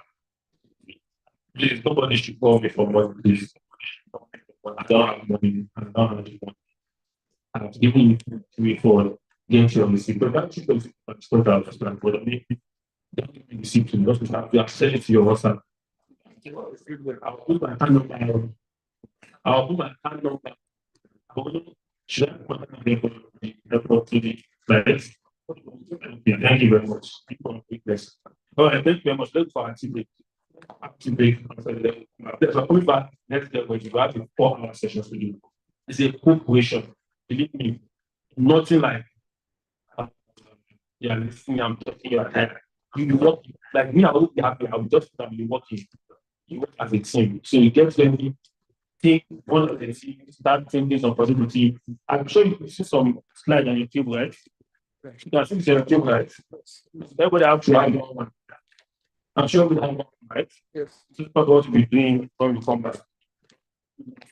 Please, nobody should call me for money, please. I don't have money. I don't have money. I've given you 3 4 games your receipt, but that's because it's not out of plan. But I mean, don't give me receipt to just have you have sent it to your WhatsApp. I'll put my hand number. I'll put my hand number. I will not- Should I put my hand number to the right? Yeah, thank you very much. Keep on weakness. All right, thank you very much. Let's go activate. Activate. There's a coming back next day when you have a 4 hour session to do. It's a quick question. Believe me, nothing like uh, yeah, listening, I'm talking your head. You work like me, I will be happy. I will just be working. You work as a team. So you get ready, take one of the team, start thinking some possibility. I'm sure you can see some slide on your table, right? You can see your table, right? Everybody have to have one. I'm sure we have one, right? Yes. This is what we'll be doing when we come back.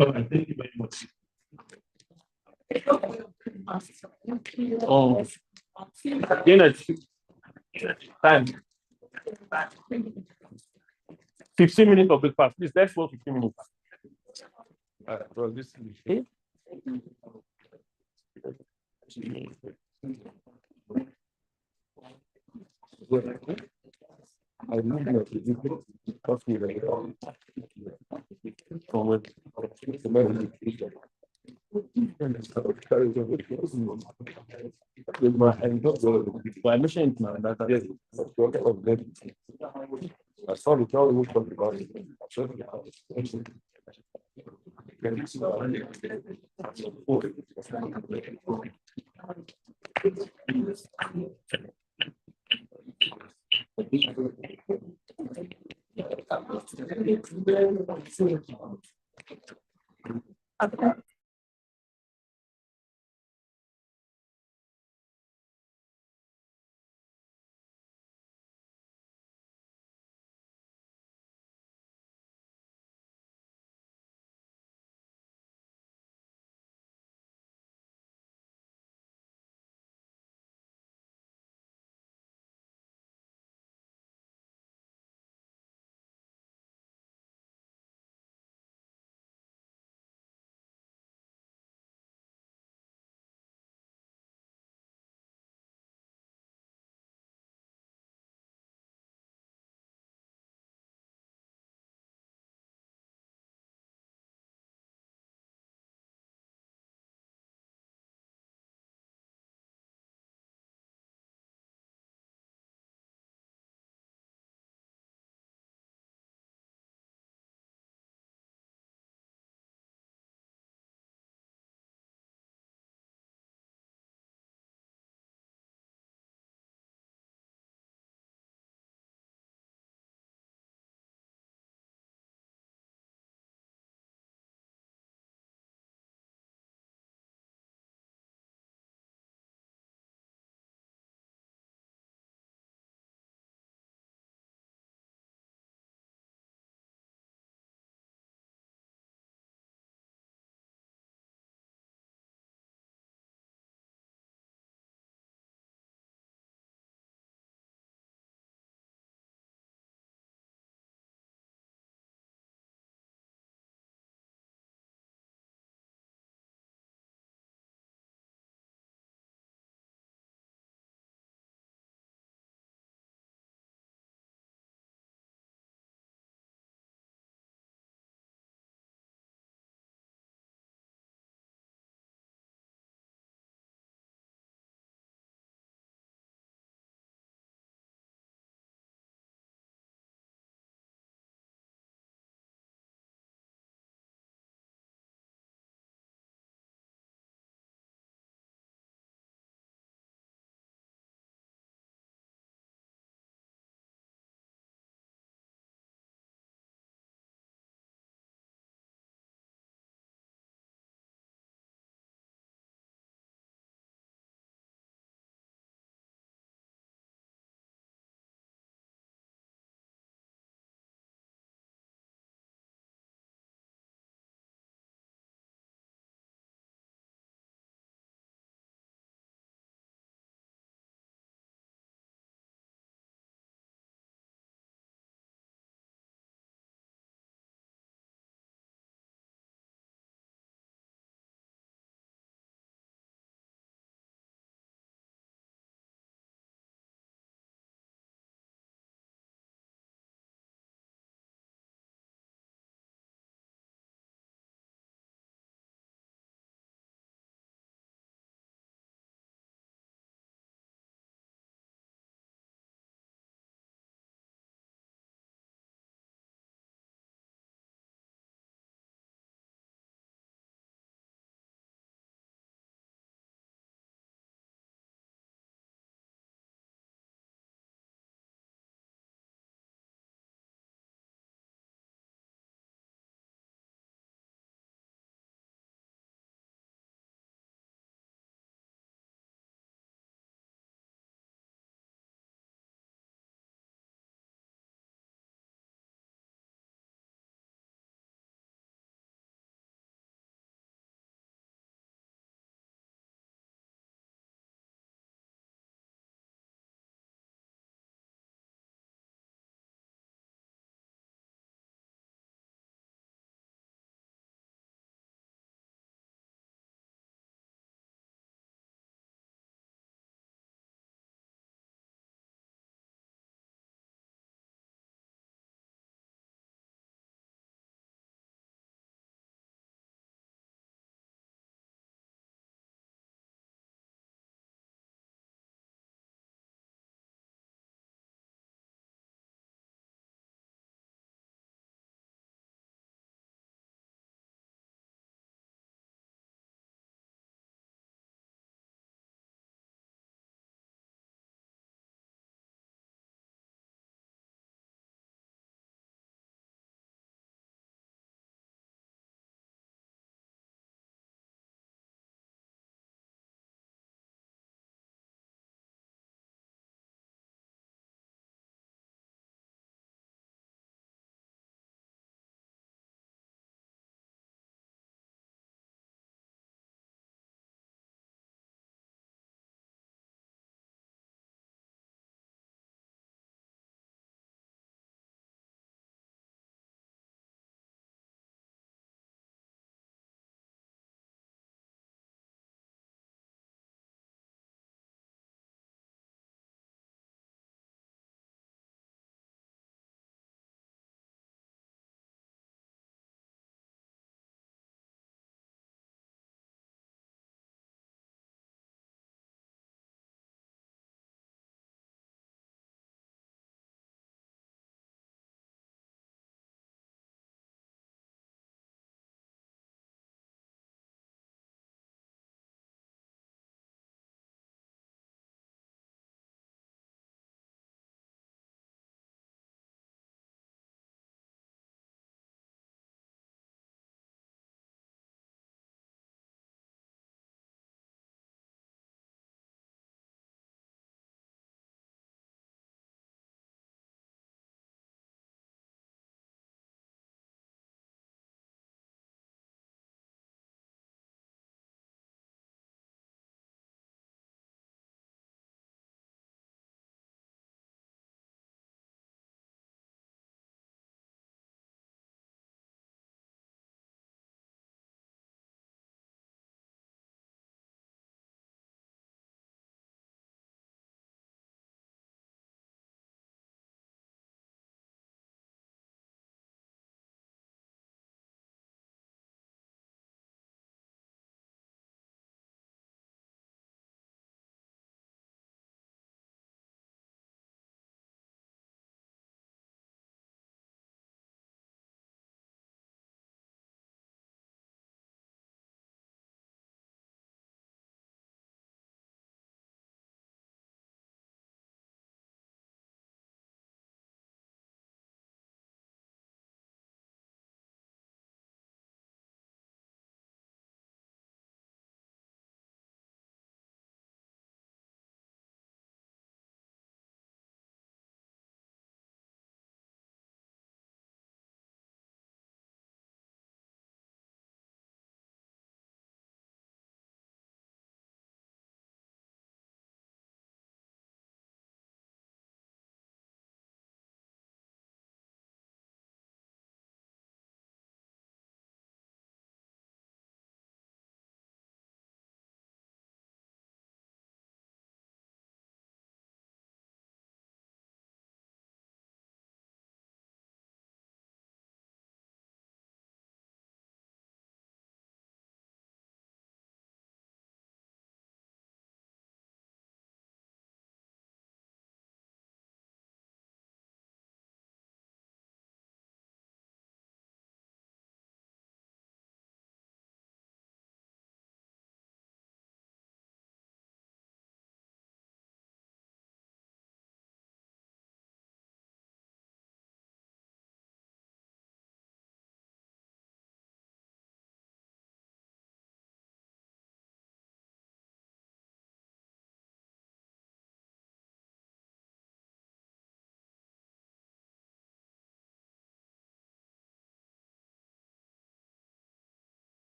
All right, thank you very much. Oh, dinner time. 15 minutes of breakfast. Please, let's go 15 minutes. Well, this is I remember coffee like my mission is now that I saw the girl who talked about it.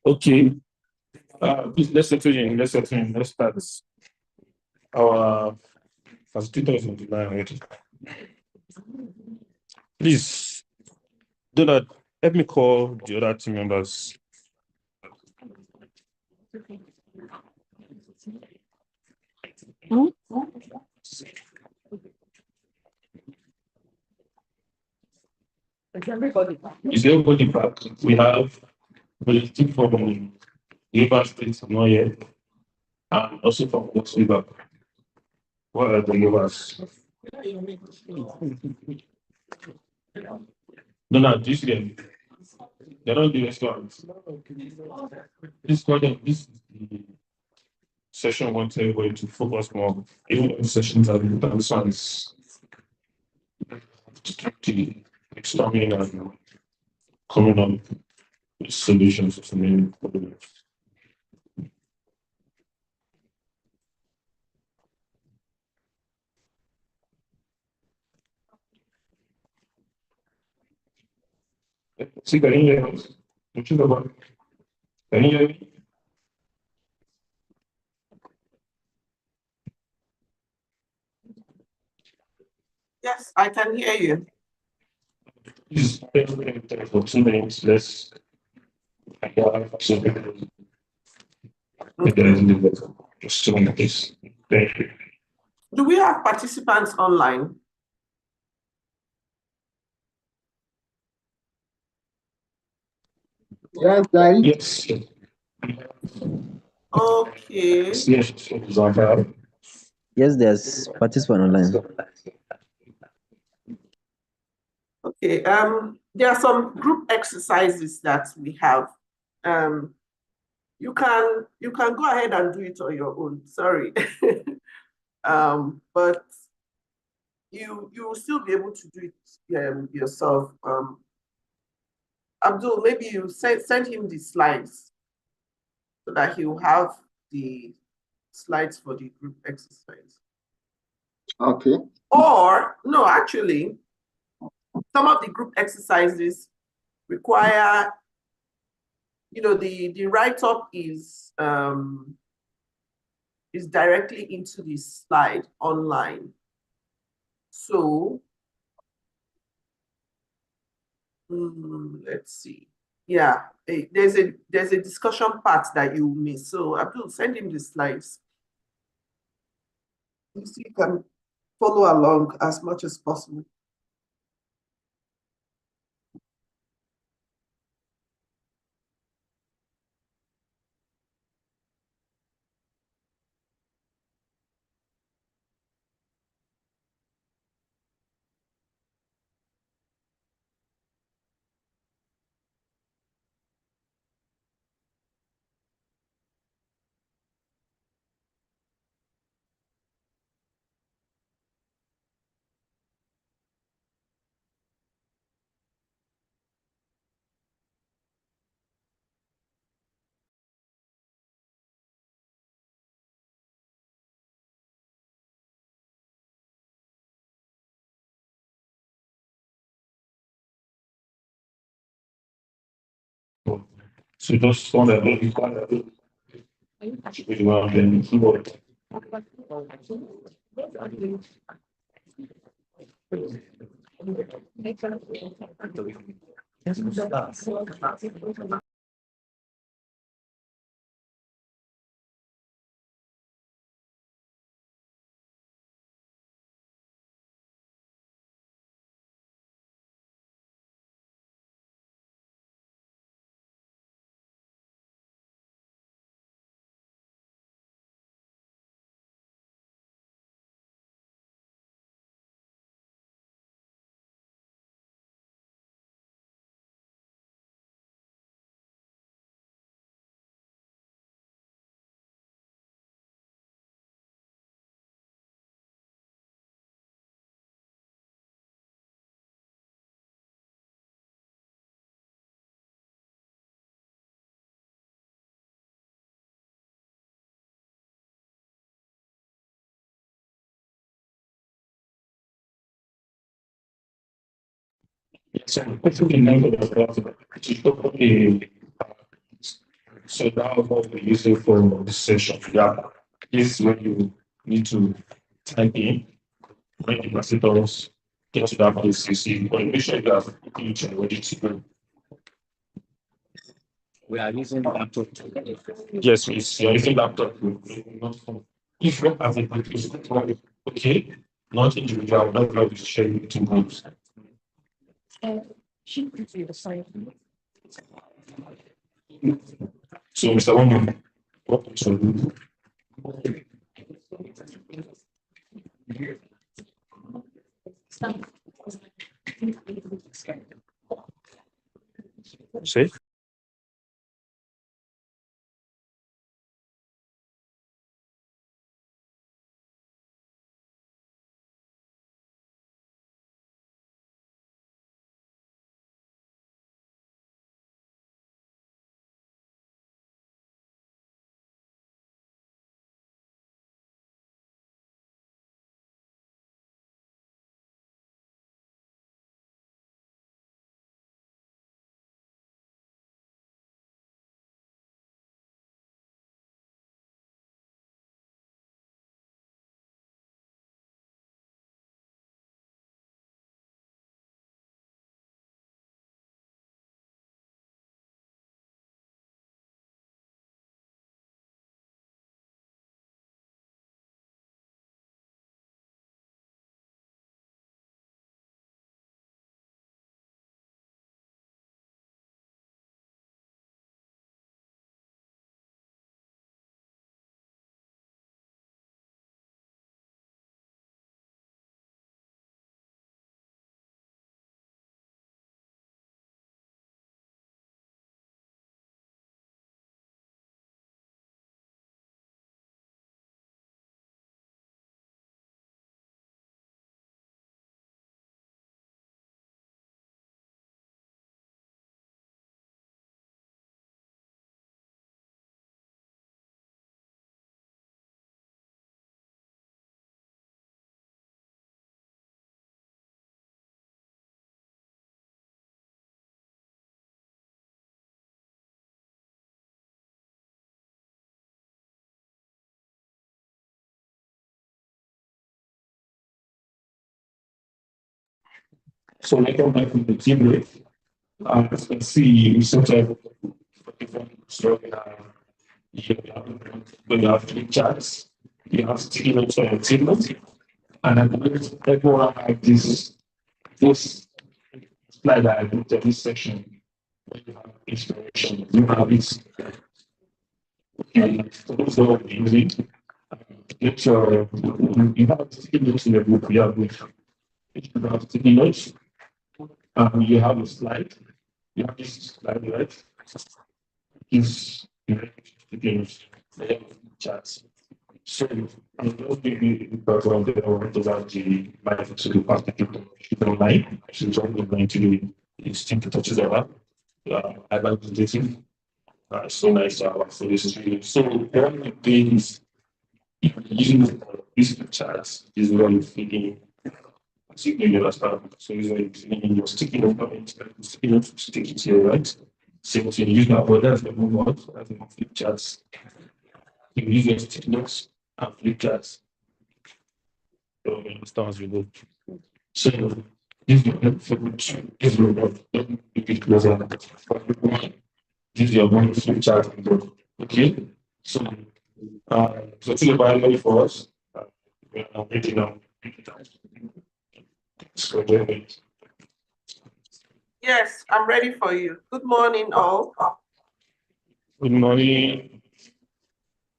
Okay. Please let's settle in. Let's start. Our facilitator is on the line already. Please do that. Let me call the other team members. Is everybody back? We have politics from River State, not yet, and also from West River. What are the rivers? No, this game. They don't do restaurants. This is the session. I want everybody to focus more. Even if the sessions are the this one is the expanding and coming up with solutions to many problems. Sí, cariño. Mucho trabajo. Cariño. Yes, I can hear you. Please, for 2 minutes, let's. Just 2 minutes. Thank you. Do we have participants online? Yes, guys. Yes. Okay. Yes, it's on fire. Yes, there's participant online. Okay. There are some group exercises that we have. You can go ahead and do it on your own. Sorry. But you will still be able to do it yourself. Abdul, maybe you send him the slides so that he will have the slides for the group exercise. Okay. Or no, actually, some of the group exercises require, the write-up is directly into the slide online. So let's see. Yeah, there's a discussion part that you miss. So Abdul, send him the slides. You see, you can follow along as much as possible. So just on that little keyboard. So, questo che non lo so, ci sto So that was what we use it for this session. Yeah, this is when you need to type in when the capacitors get to that place. You see, but make sure you have each and ready to go. We are using laptop. Yes, please. You're using laptop, not phone. If you have a computer, okay, not individual, not going to share it to groups. So, Mr. Wong, what to do? See? So, like I'm back from the team with, as you can see, we sort of different story. You have three charts, you have sticky notes on your table, and I believe everyone have this slide that I looked at this section. When you have inspiration, you have this. And for those who are using, make sure you have sticky notes in the book. You have sticky notes. You have a slide. You have this slide, right? Is sticky notes. They have charts. So I'm just giving you background that I want to about the life to the perspective online. She's only going to do instinct touches of that. I like the dating. So nice to have for this is really so one of the things using these charts is what you're feeling. So you understand. So it's like feeling you're sticking up comments, sticking up stick it here, right? Same thing, use that, but that's the move on. That's the flip charts. You use your stick notes and flip charts. So you understand as we go. So this is your favorite, this robot, don't make it closer. This is your one flip chart. Okay? So so it's a biology for us. We are waiting now. So Yes, I'm ready for you. Good morning, all. good morning.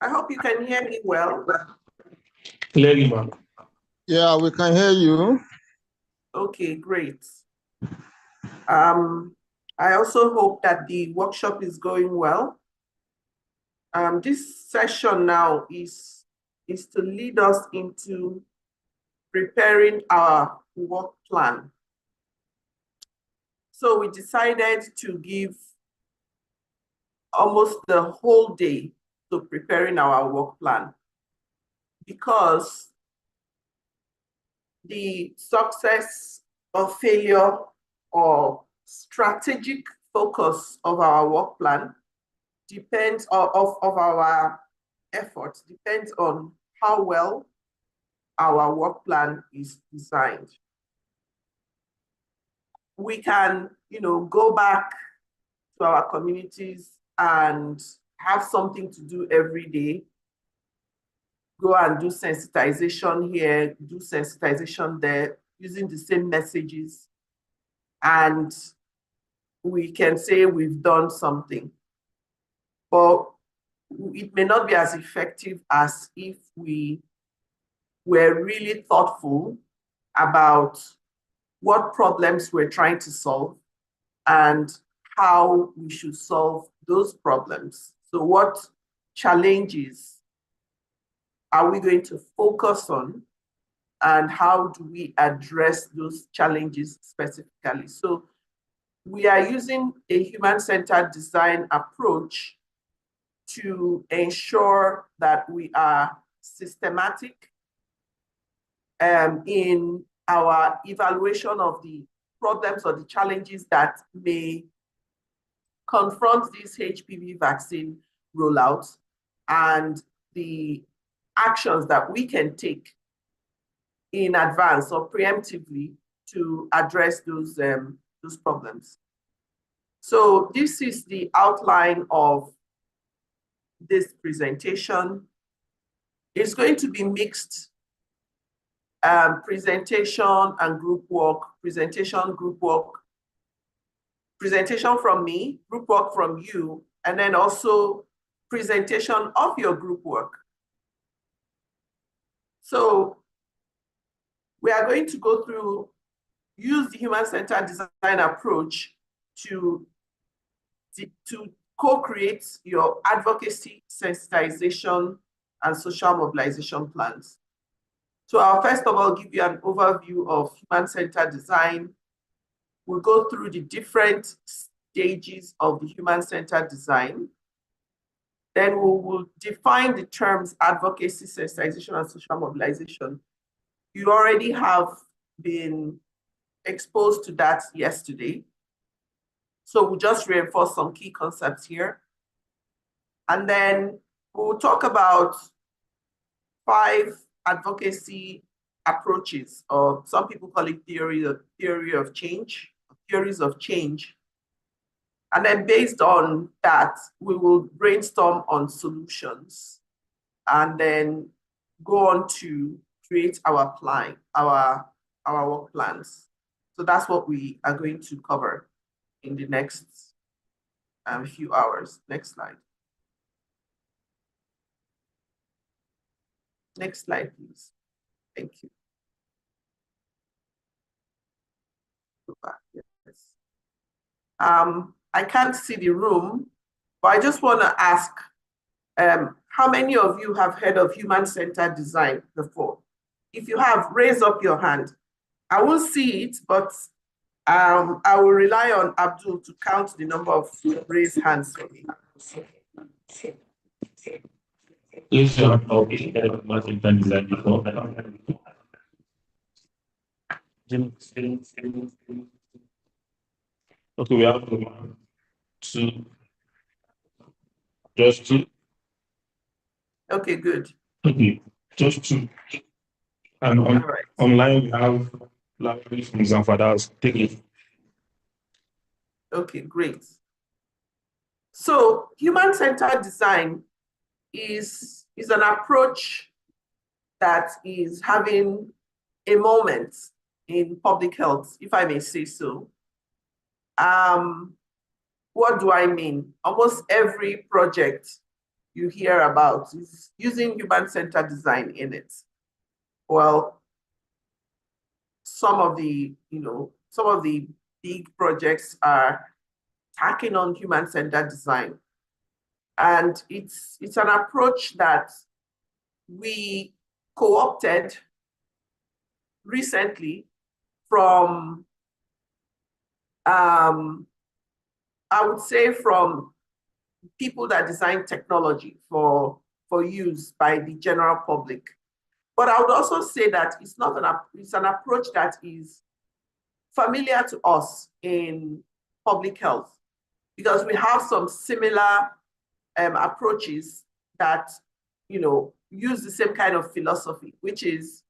I hope you can hear me well. Clearly, ma'am. Yeah, we can hear you. Okay, great. I also hope that the workshop is going well. This session now is to lead us into preparing our work plan. So we decided to give almost the whole day to preparing our work plan because the success or failure or strategic focus of our work plan depends of our efforts, depends on how well our work plan is designed. We can, go back to our communities and have something to do every day. Go and do sensitization here, do sensitization there, using the same messages. And we can say we've done something. But it may not be as effective as if we were really thoughtful about what problems we're trying to solve and how we should solve those problems. So what challenges are we going to focus on, and how do we address those challenges specifically? So we are using a human-centered design approach to ensure that we are systematic in our evaluation of the problems or the challenges that may confront this HPV vaccine rollout, and the actions that we can take in advance or preemptively to address those problems. So this is the outline of this presentation. It's going to be mixed presentation and group work, presentation from me, group work from you, and then also presentation of your group work. So we are going to go through, use the human-centered design approach to co-create your advocacy, sensitization, and social mobilization plans. So I'll first of all give you an overview of human-centered design. We'll go through the different stages of the human-centered design. Then we will define the terms advocacy, sensitization, and social mobilization. You already have been exposed to that yesterday. So we'll just reinforce some key concepts here. And then we'll talk about 5 advocacy approaches, or some people call it theories of change. And then based on that, we will brainstorm on solutions and then go on to create our plan, our work plans. So that's what we are going to cover in the next few hours. Next slide. Next slide, please. Thank you. Go back, yes. I can't see the room, but I just want to ask, how many of you have heard of human-centered design before? If you have, raise up your hand. I won't see it, but I will rely on Abdul to count the number of raised hands for me. If you have already heard of human-centered design before, okay, we have 1, 2, just 2. Okay, good. Okay, just 2. And All right. online we have libraries from Zamfadas. Take it. Okay, great. So human-centered design is an approach that is having a moment in public health, if I may say so. What do I mean? Almost every project you hear about is using human-centered design in it. Well, some of the big projects are tacking on human-centered design. And it's an approach that we co-opted recently from, I would say, from people that design technology for use by the general public. But I would also say that it's an approach that is familiar to us in public health, because we have some similar approaches that, use the same kind of philosophy, which is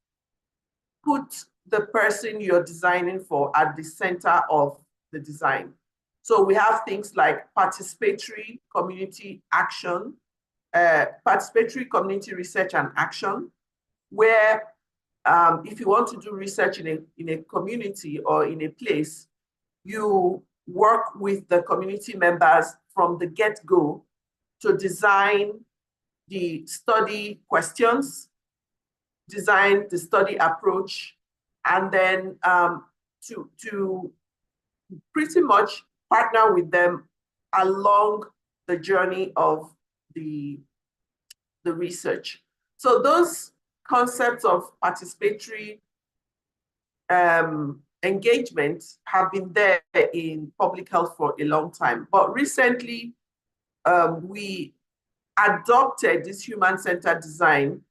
put the person you're designing for at the center of the design. So we have things like participatory community action, participatory community research and action, where if you want to do research in a community or in a place, you work with the community members from the get-go to design the study questions, design the study approach, and then to pretty much partner with them along the journey of the research. So those concepts of participatory engagement have been there in public health for a long time. But recently, we adopted this human-centered design,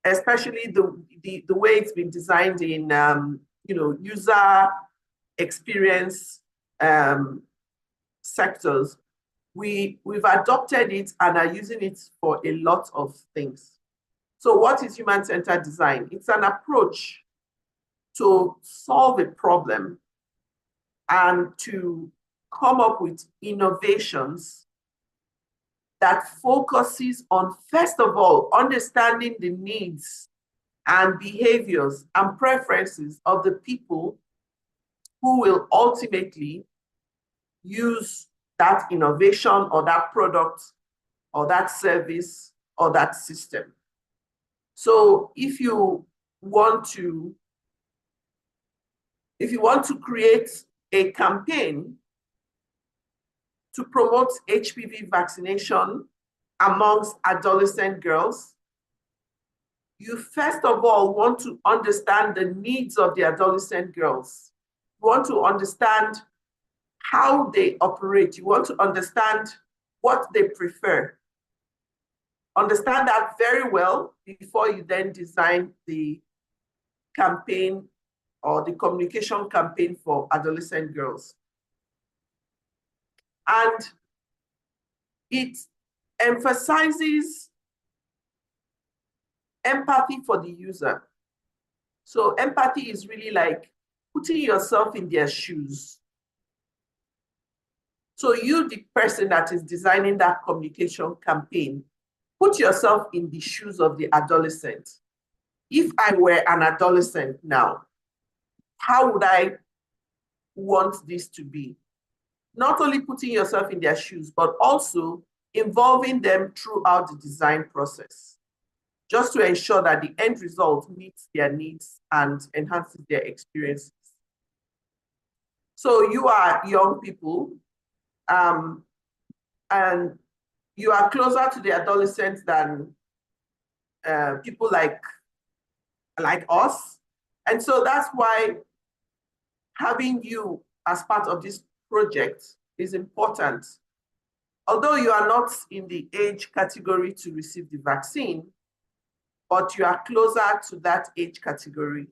especially the way it's been designed in user experience sectors. We've adopted it and are using it for a lot of things. So what is human-centered design? It's an approach to solve a problem and to come up with innovations that focuses on, first of all, understanding the needs and behaviors and preferences of the people who will ultimately use that innovation or that product or that service or that system. So if you want to create a campaign to promote HPV vaccination amongst adolescent girls, you first of all want to understand the needs of the adolescent girls. You want to understand how they operate. You want to understand what they prefer. Understand that very well before you then design the campaign or the communication campaign for adolescent girls. And it emphasizes empathy for the user. So empathy is really like putting yourself in their shoes. So you, the person that is designing that communication campaign, put yourself in the shoes of the adolescent. If I were an adolescent now, how would I want this to be? Not only putting yourself in their shoes, but also involving them throughout the design process, just to ensure that the end result meets their needs and enhances their experiences. So you are young people, and you are closer to the adolescents than people like us. And so that's why having you as part of this project is important. Although you are not in the age category to receive the vaccine, but you are closer to that age category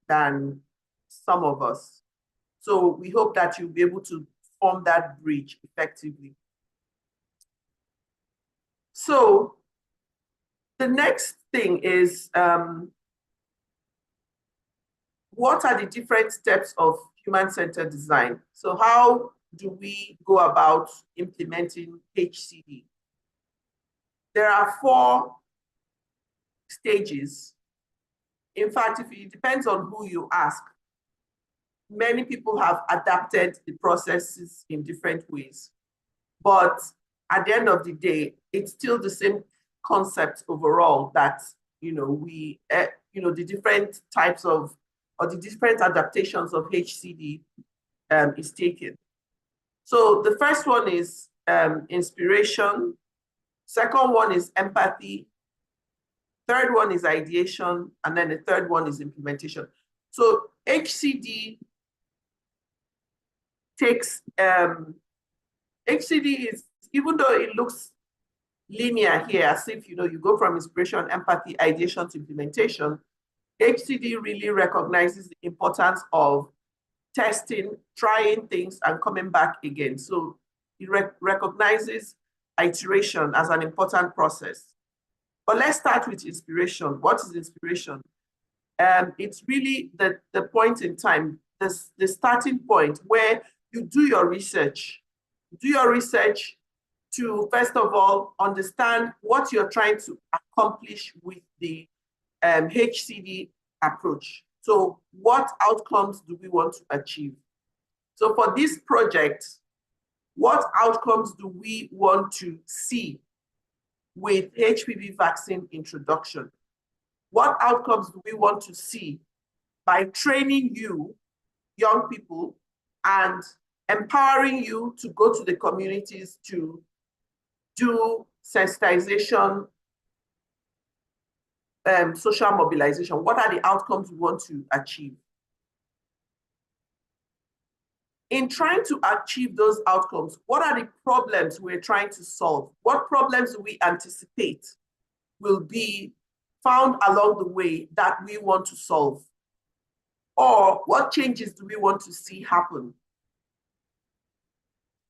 than some of us. So we hope that you'll be able to form that bridge effectively. So the next thing is, what are the different steps of human-centered design? So how do we go about implementing HCD? There are 4 stages. In fact, it depends on who you ask. Many people have adapted the processes in different ways, but at the end of the day, it's still the same concept overall that, the different types of, or the different adaptations of HCD is taken. So the first one is inspiration. Second one is empathy. Third one is ideation. And then the third one is implementation. So HCD takes, HCD is, even though it looks linear here, as if, you go from inspiration, empathy, ideation to implementation, HCD really recognizes the importance of testing, trying things, and coming back again. So it recognizes iteration as an important process. But let's start with inspiration. What is inspiration? It's really the point in time, the starting point where you do your research. Do your research to, first of all, understand what you're trying to accomplish with the HCD approach. So what outcomes do we want to achieve? So for this project, what outcomes do we want to see with HPV vaccine introduction? What outcomes do we want to see by training you, young people, and empowering you to go to the communities to do sensitization, social mobilization? What are the outcomes we want to achieve? In trying to achieve those outcomes, what are the problems we're trying to solve? What problems do we anticipate will be found along the way that we want to solve? Or what changes do we want to see happen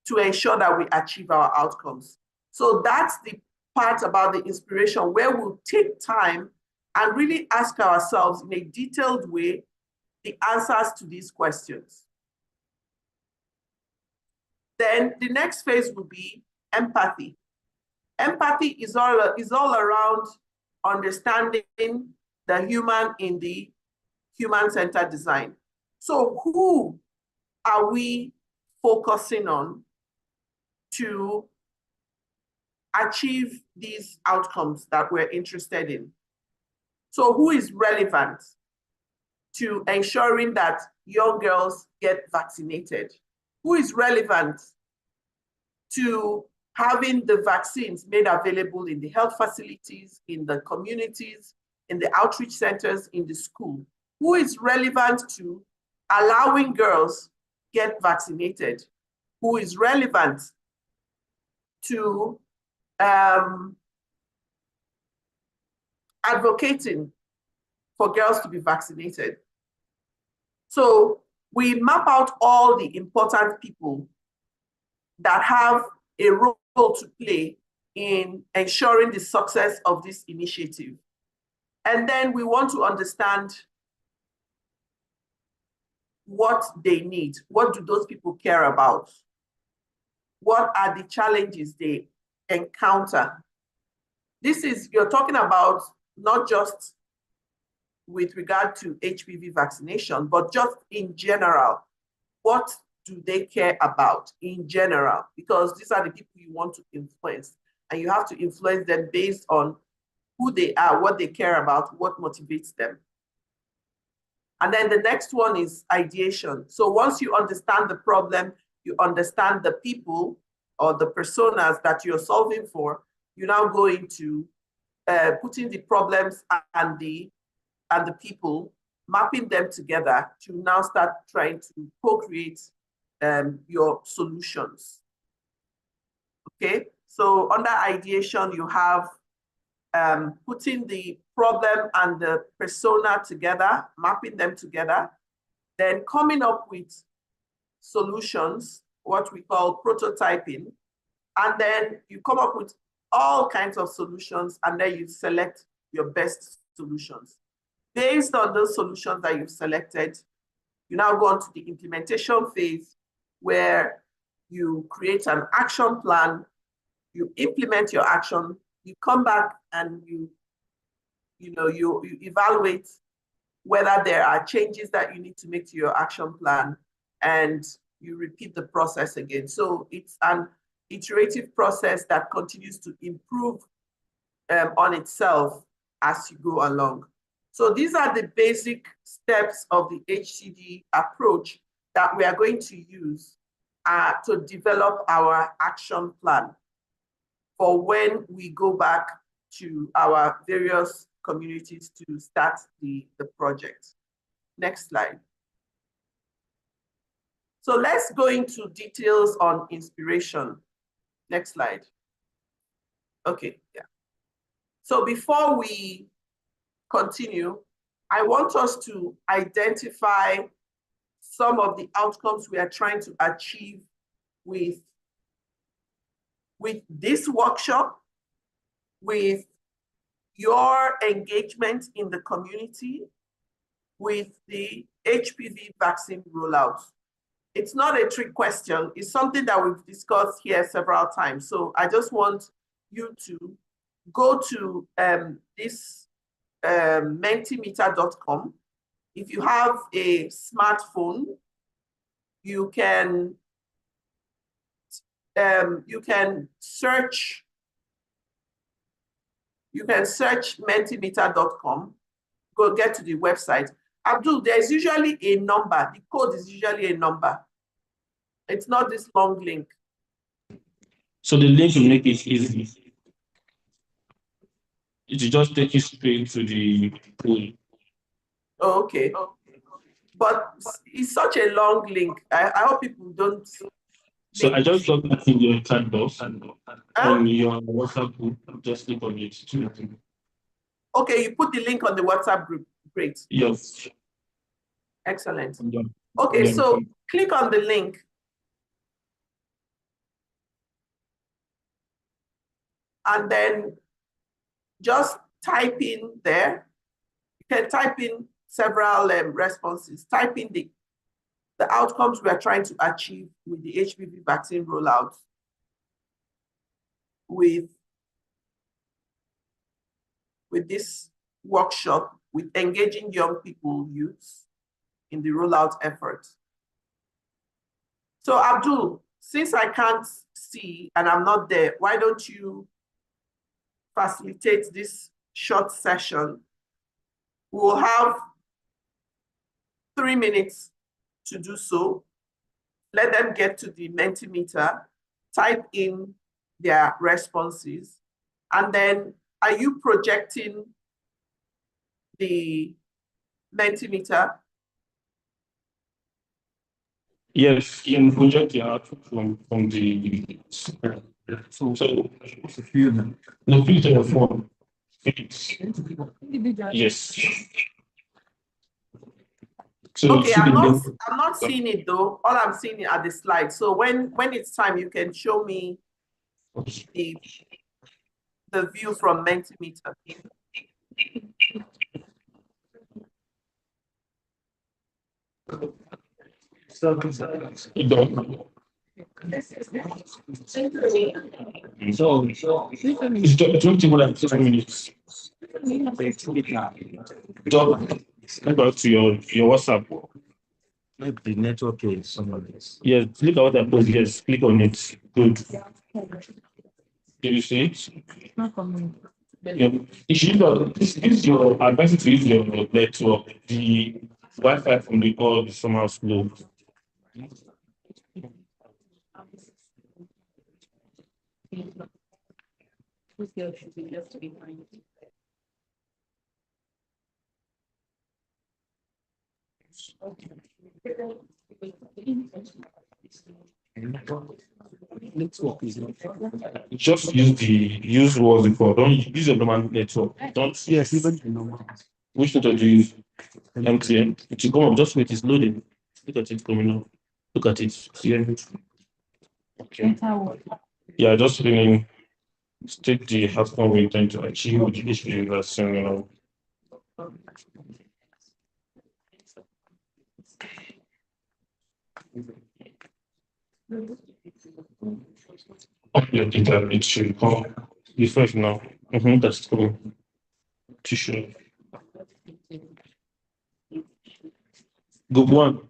to ensure that we achieve our outcomes? So that's the part about the inspiration, where we'll take time and really ask ourselves in a detailed way the answers to these questions. Then the next phase will be empathy. Empathy is all around understanding the human in the human-centered design. So who are we focusing on to achieve these outcomes that we're interested in? So who is relevant to ensuring that young girls get vaccinated? Who is relevant to having the vaccines made available in the health facilities, in the communities, in the outreach centers, in the school? Who is relevant to allowing girls get vaccinated? Who is relevant to advocating for girls to be vaccinated? So we map out all the important people that have a role to play in ensuring the success of this initiative. And then we want to understand what they need. What do those people care about? What are the challenges they encounter? You're talking about not just with regard to HPV vaccination, but just in general. What do they care about in general? Because these are the people you want to influence, and you have to influence them based on who they are, what they care about, what motivates them. And then the next one is ideation. So once you understand the problem, you understand the people or the personas that you're solving for, you now go into putting the problems and the people, mapping them together to now start trying to co-create your solutions. Okay, so under ideation, you have putting the problem and the persona together, mapping them together, then coming up with solutions, what we call prototyping, and then you come up with all kinds of solutions, and then you select your best solutions. Based on those solutions that you've selected, you now go on to the implementation phase, where you create an action plan, you implement your action, you come back and you evaluate whether there are changes that you need to make to your action plan, and you repeat the process again. So it's an iterative process that continues to improve on itself as you go along. So these are the basic steps of the HCD approach that we are going to use to develop our action plan for when we go back to our various communities to start the project. Next slide. So let's go into details on inspiration. Next slide. Okay, yeah. So before we continue, I want us to identify some of the outcomes we are trying to achieve with with this workshop, with your engagement in the community, with the HPV vaccine rollout. It's not a trick question. It's something that we've discussed here several times. So I just want you to go to this mentimeter.com. If you have a smartphone, you can search mentimeter.com. Go get to the website. Abdul, there's usually a number. The code is usually a number. It's not this long link. So the link will make it easy. It will just take you straight to the pool. Oh, okay. But it's such a long link. I hope people don't. So I just got that in your chat box and on your WhatsApp group. Just click on it. Okay, you put the link on the WhatsApp group. Great. Yes. Excellent. Yeah. Okay, Yeah. so click on the link. And then just type in there. You can type in several responses. Type in the outcomes we are trying to achieve with the HPV vaccine rollout, with this workshop, with engaging young people, youths, in the rollout effort. So Abdul, since I can't see and I'm not there, why don't you facilitate this short session? We will have 3 minutes to do so. Let them get to the Mentimeter, type in their responses, and then are you projecting the Mentimeter? Yes, you can project the output from the so What's the field then? the filter of form. Yes. So Okay, see the I'm link. not seeing it though. All I'm seeing are the slides. So when it's time, you can show me the view from Mentimeter. You don't. So it's 20 more than 7 minutes. Don't go to your WhatsApp. Maybe the network is somewhere else. Yes, click on that post. Yes, click on it. Good. Can you see it? Yeah. You should this is your advice to use your network. The Wi-Fi from the call is somehow slow. Network is not. Just use what's it called. Don't use your normal network. Don't. Yes, even the normal. Which network do you use? MTN. It will come up. Just wait. It's loading. Look at it coming up. Look at it. See it? Okay. Yeah, just feeling. State the outcome we intend to achieve with the HPV vaccine. Your data, it should come. Refresh now. That's cool. Tissue. Good one.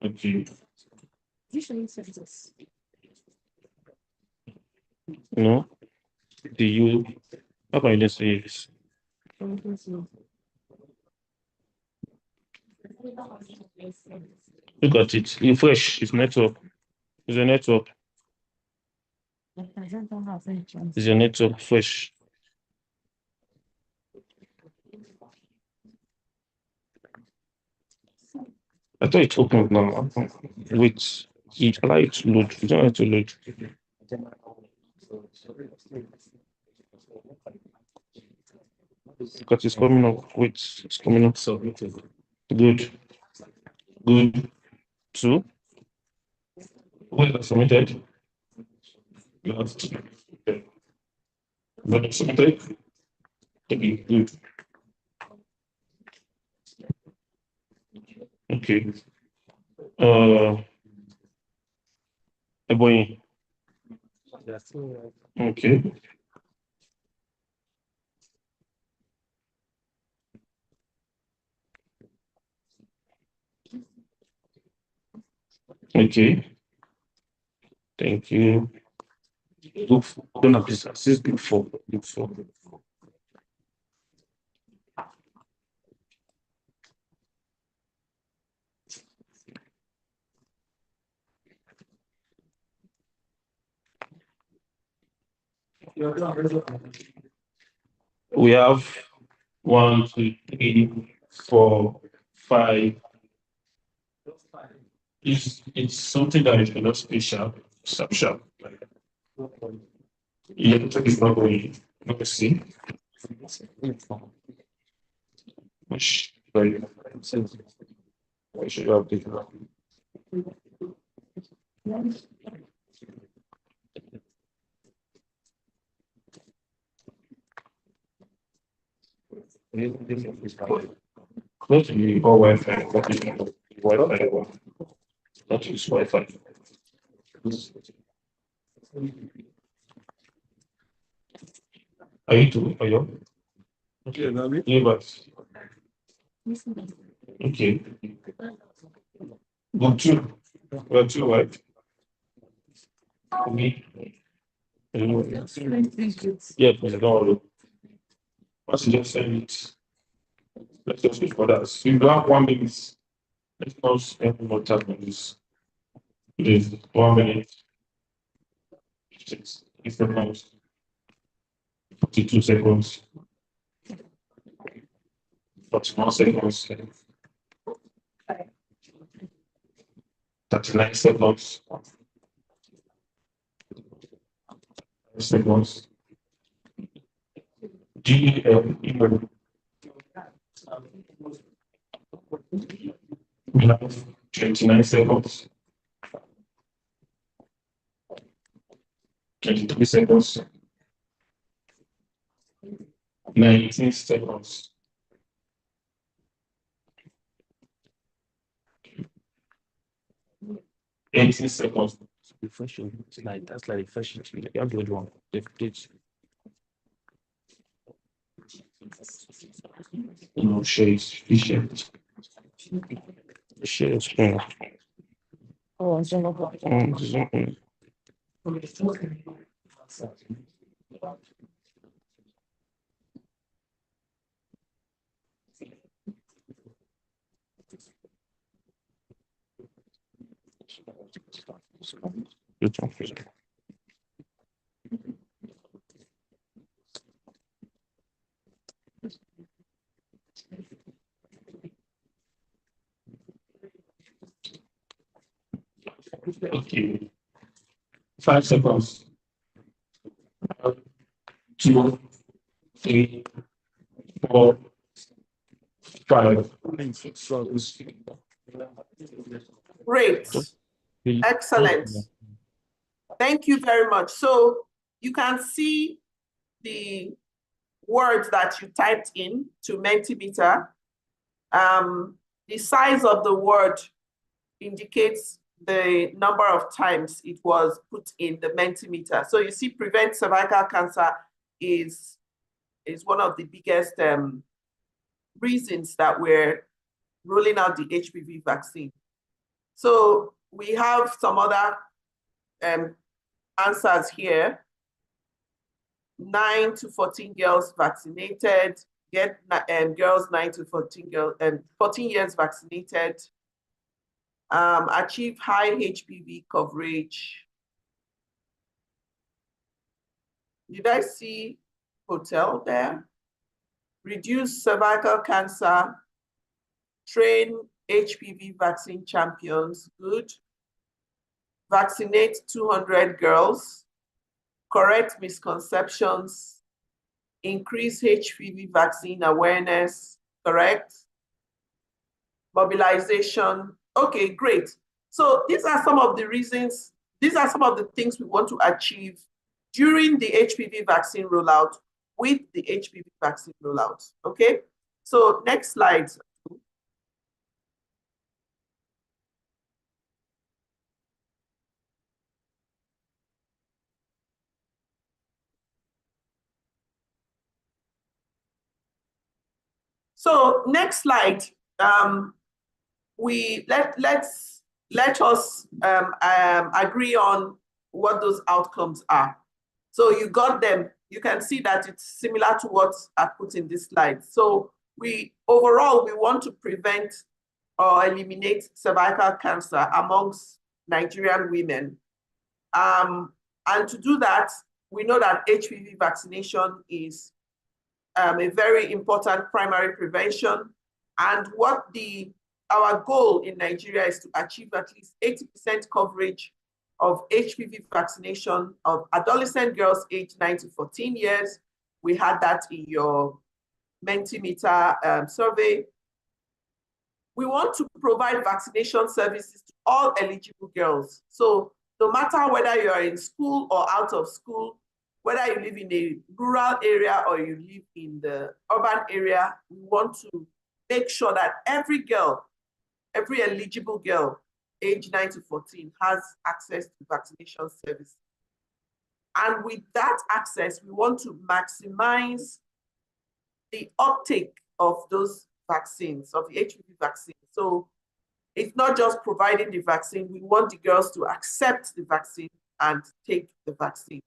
Okay. No. Do you? How about you say this? Look at it. Refresh. It's network. It's a network. It's a network fresh. I thought it opened now. Wait. It allow it to load. You don't have to load. Because it's coming up. Wait, it's coming up. Good. Good. Two. Wait. Questions are submitted. You have to. Okay. When it's submitted, okay, good. Okay. Eboy. Okay. Okay. Thank you. Look for, don't have this assist before. Look for. We have 1, 2, 3, 4, 5. It's something that is not special, sharp. Yeah, it's not going. Let me see. Which very. I should have taken that. Close to the or Wi-Fi. What is Wi-Fi? Not use Wi-Fi. Are you too? Are you? Okay, yeah, but okay. Go two. Well, two, right? Me. Yeah, please don't. Once you just send it, let's just wait for that. So you have 1 minute. Let's not spend more time on this. Please, 1 minute. It's the most 42 seconds. 41 seconds. 39 seconds. Seconds. GM. We have 29 seconds. 23 seconds. 19 seconds. 18 seconds. Refreshing. Like that's like refreshing. You have the one. No shades. Efficient. Shades. Oh, it's not about. Okay. 5 seconds. 2, 3, 4, 5. Great. Excellent. Thank you very much. So you can see the words that you typed in to Mentimeter. The size of the word indicates the number of times it was put in the Mentimeter. So you see, prevent cervical cancer is one of the biggest reasons that we're rolling out the HPV vaccine. So we have some other answers here. 9 to 14 girls vaccinated, girls 9 to 14 girls, 14 years vaccinated, achieve high HPV coverage. Did I see hotel there? Reduce cervical cancer, train HPV vaccine champions, good. Vaccinate 200 girls, correct misconceptions, increase HPV vaccine awareness, correct. Mobilization, okay, great. So these are some of the reasons these are some of the things we want to achieve during the HPV vaccine rollout with the HPV vaccine rollout. Okay, so next slide. So next slide, let us agree on what those outcomes are. So you got them. You can see that it's similar to what I put in this slide. So overall, we want to prevent or eliminate cervical cancer amongst Nigerian women. And to do that, we know that HPV vaccination is a very important primary prevention. And our goal in Nigeria is to achieve at least 80% coverage of HPV vaccination of adolescent girls aged 9 to 14 years. We had that in your Mentimeter survey. We want to provide vaccination services to all eligible girls. So no matter whether you are in school or out of school, whether you live in a rural area or you live in the urban area, we want to make sure that every girl, every eligible girl aged 9 to 14 has access to vaccination service. And with that access, we want to maximize the uptake of those vaccines, of the HPV vaccine. So it's not just providing the vaccine, we want the girls to accept the vaccine and take the vaccine.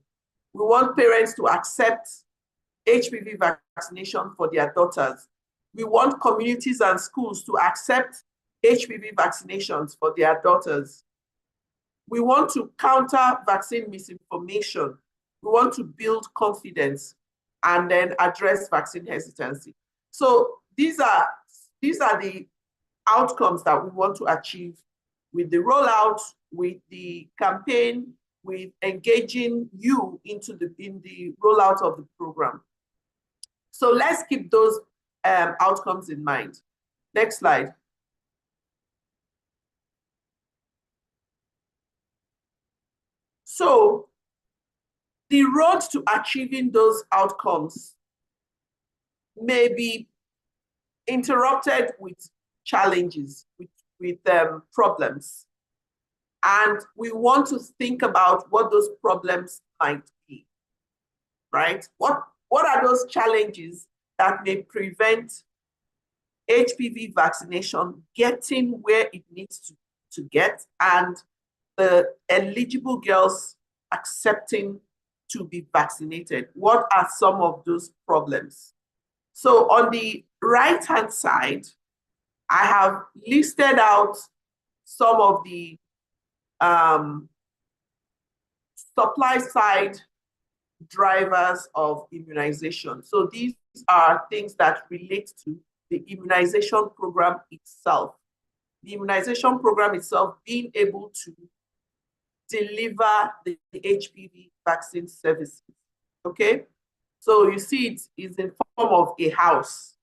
We want parents to accept HPV vaccination for their daughters. We want communities and schools to accept HPV vaccinations for their daughters. We want to counter vaccine misinformation. We want to build confidence and then address vaccine hesitancy. So these are the outcomes that we want to achieve with the rollout, with the campaign, with engaging you in the rollout of the program. So let's keep those outcomes in mind. Next slide. So the road to achieving those outcomes may be interrupted with challenges, with problems. And we want to think about what those problems might be, right? What are those challenges that may prevent HPV vaccination getting where it needs to get and the eligible girls accepting to be vaccinated? What are some of those problems? So on the right-hand side, I have listed out some of the supply side drivers of immunization. So these are things that relate to the immunization program itself. The immunization program itself being able to deliver the HPV vaccine services, okay? So you see it is in form of a house.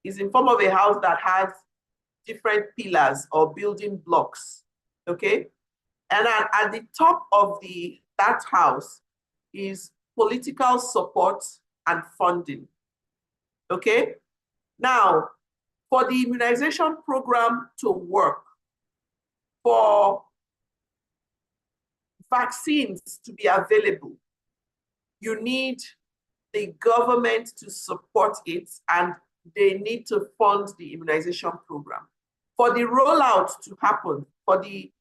It's in form of a house that has different pillars or building blocks, okay? And at the top of that house is political support and funding, okay? Now, for the immunization program to work, for vaccines to be available, you need the government to support it and they need to fund the immunization program. For the rollout to happen, for the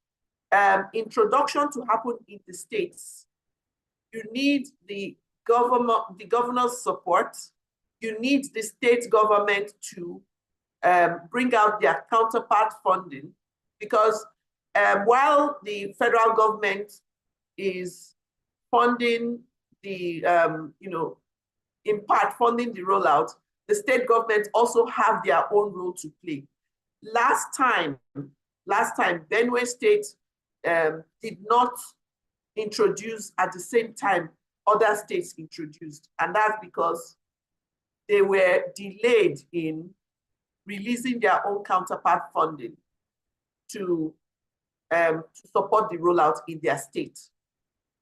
introduction to happen in the states, you need the governor's support. You need the state government to bring out their counterpart funding, because while the federal government is funding the, in part funding the rollout, the state governments also have their own role to play. Last time, Benue State did not introduce at the same time other states introduced, and that's because they were delayed in releasing their own counterpart funding to to support the rollout in their state.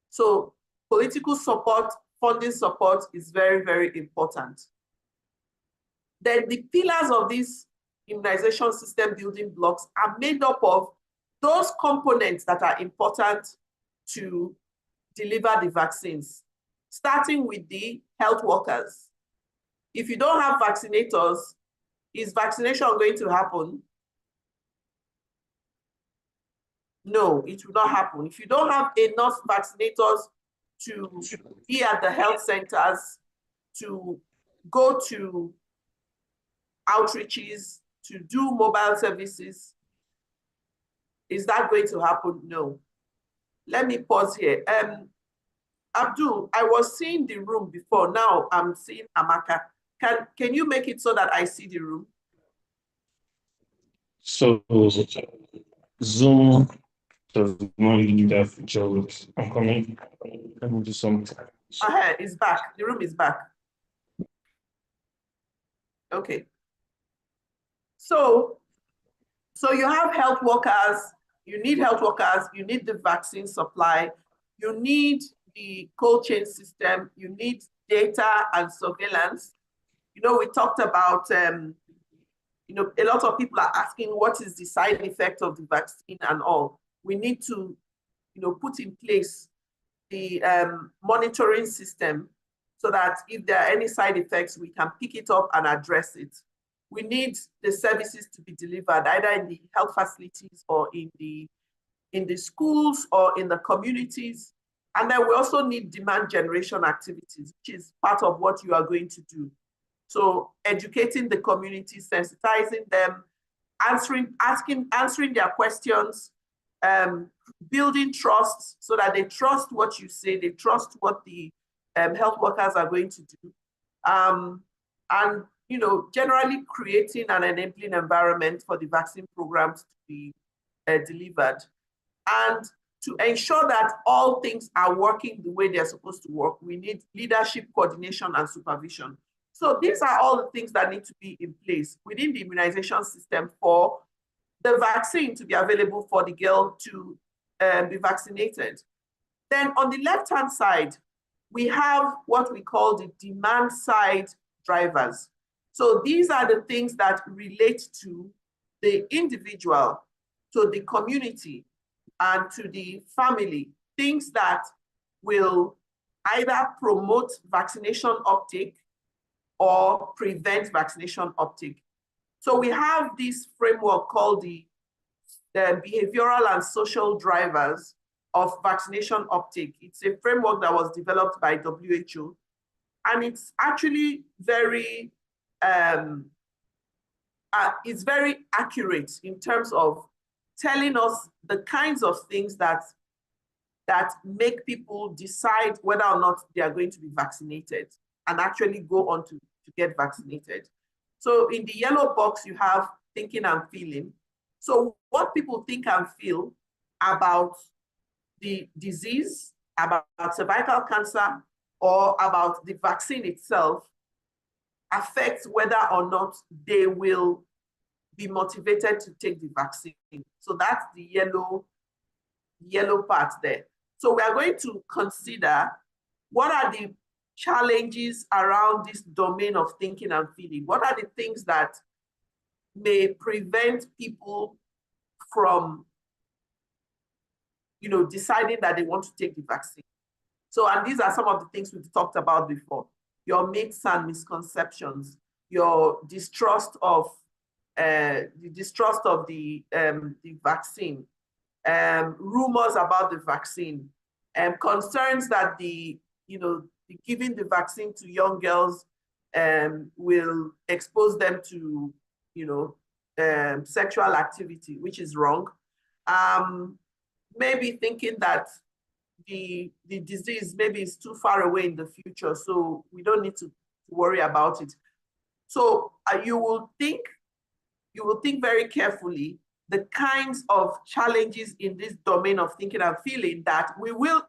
So political support, funding support is very, very important. Then the pillars of this immunization system building blocks are made up of those components that are important to deliver the vaccines, starting with the health workers. If you don't have vaccinators, is vaccination going to happen? No, it will not happen. If you don't have enough vaccinators to be at the health centers, to go to outreaches, to do mobile services, is that going to happen? No. Let me pause here. Abdul, I was seeing the room before. Now I'm seeing Amaka. Can you make it so that I see the room? So Zoom does not give that feature. I'm coming. Let me do something. It's back. The room is back. Okay. So you have health workers, you need health workers, you need the vaccine supply, you need the cold chain system, you need data and surveillance. You know, we talked about, you know, a lot of people are asking what is the side effect of the vaccine and all. We need to, you know, put in place the monitoring system so that if there are any side effects, we can pick it up and address it. We need the services to be delivered either in the health facilities or in the schools or in the communities. And then we also need demand generation activities, which is part of what you are going to do. So educating the community, sensitizing them, answering their questions, building trust so that they trust what you say, they trust what the health workers are going to do. And you know, generally creating an enabling environment for the vaccine programs to be delivered. And to ensure that all things are working the way they're supposed to work, we need leadership, coordination, and supervision. So these are all the things that need to be in place within the immunization system for the vaccine to be available for the girl to be vaccinated. Then on the left-hand side, we have what we call the demand side drivers. So these are the things that relate to the individual, to the community, and to the family, things that will either promote vaccination uptake or prevent vaccination uptake. So we have this framework called the behavioral and social drivers of vaccination uptake. It's a framework that was developed by WHO, and it's actually very it's very accurate in terms of telling us the kinds of things that make people decide whether or not they are going to be vaccinated and actually go on to get vaccinated. So in the yellow box, you have thinking and feeling. So what people think and feel about the disease, about cervical cancer, or about the vaccine itself affects whether or not they will be motivated to take the vaccine. So that's the yellow part there. So we are going to consider what are the challenges around this domain of thinking and feeling. What are the things that may prevent people from, you know, deciding that they want to take the vaccine? So, and these are some of the things we've talked about before. Your myths and misconceptions, your distrust of the vaccine, rumors about the vaccine, concerns that giving the vaccine to young girls will expose them to, sexual activity, which is wrong. Maybe thinking that the disease maybe is too far away in the future, so we don't need to worry about it. So you will think very carefully the kinds of challenges in this domain of thinking and feeling that we will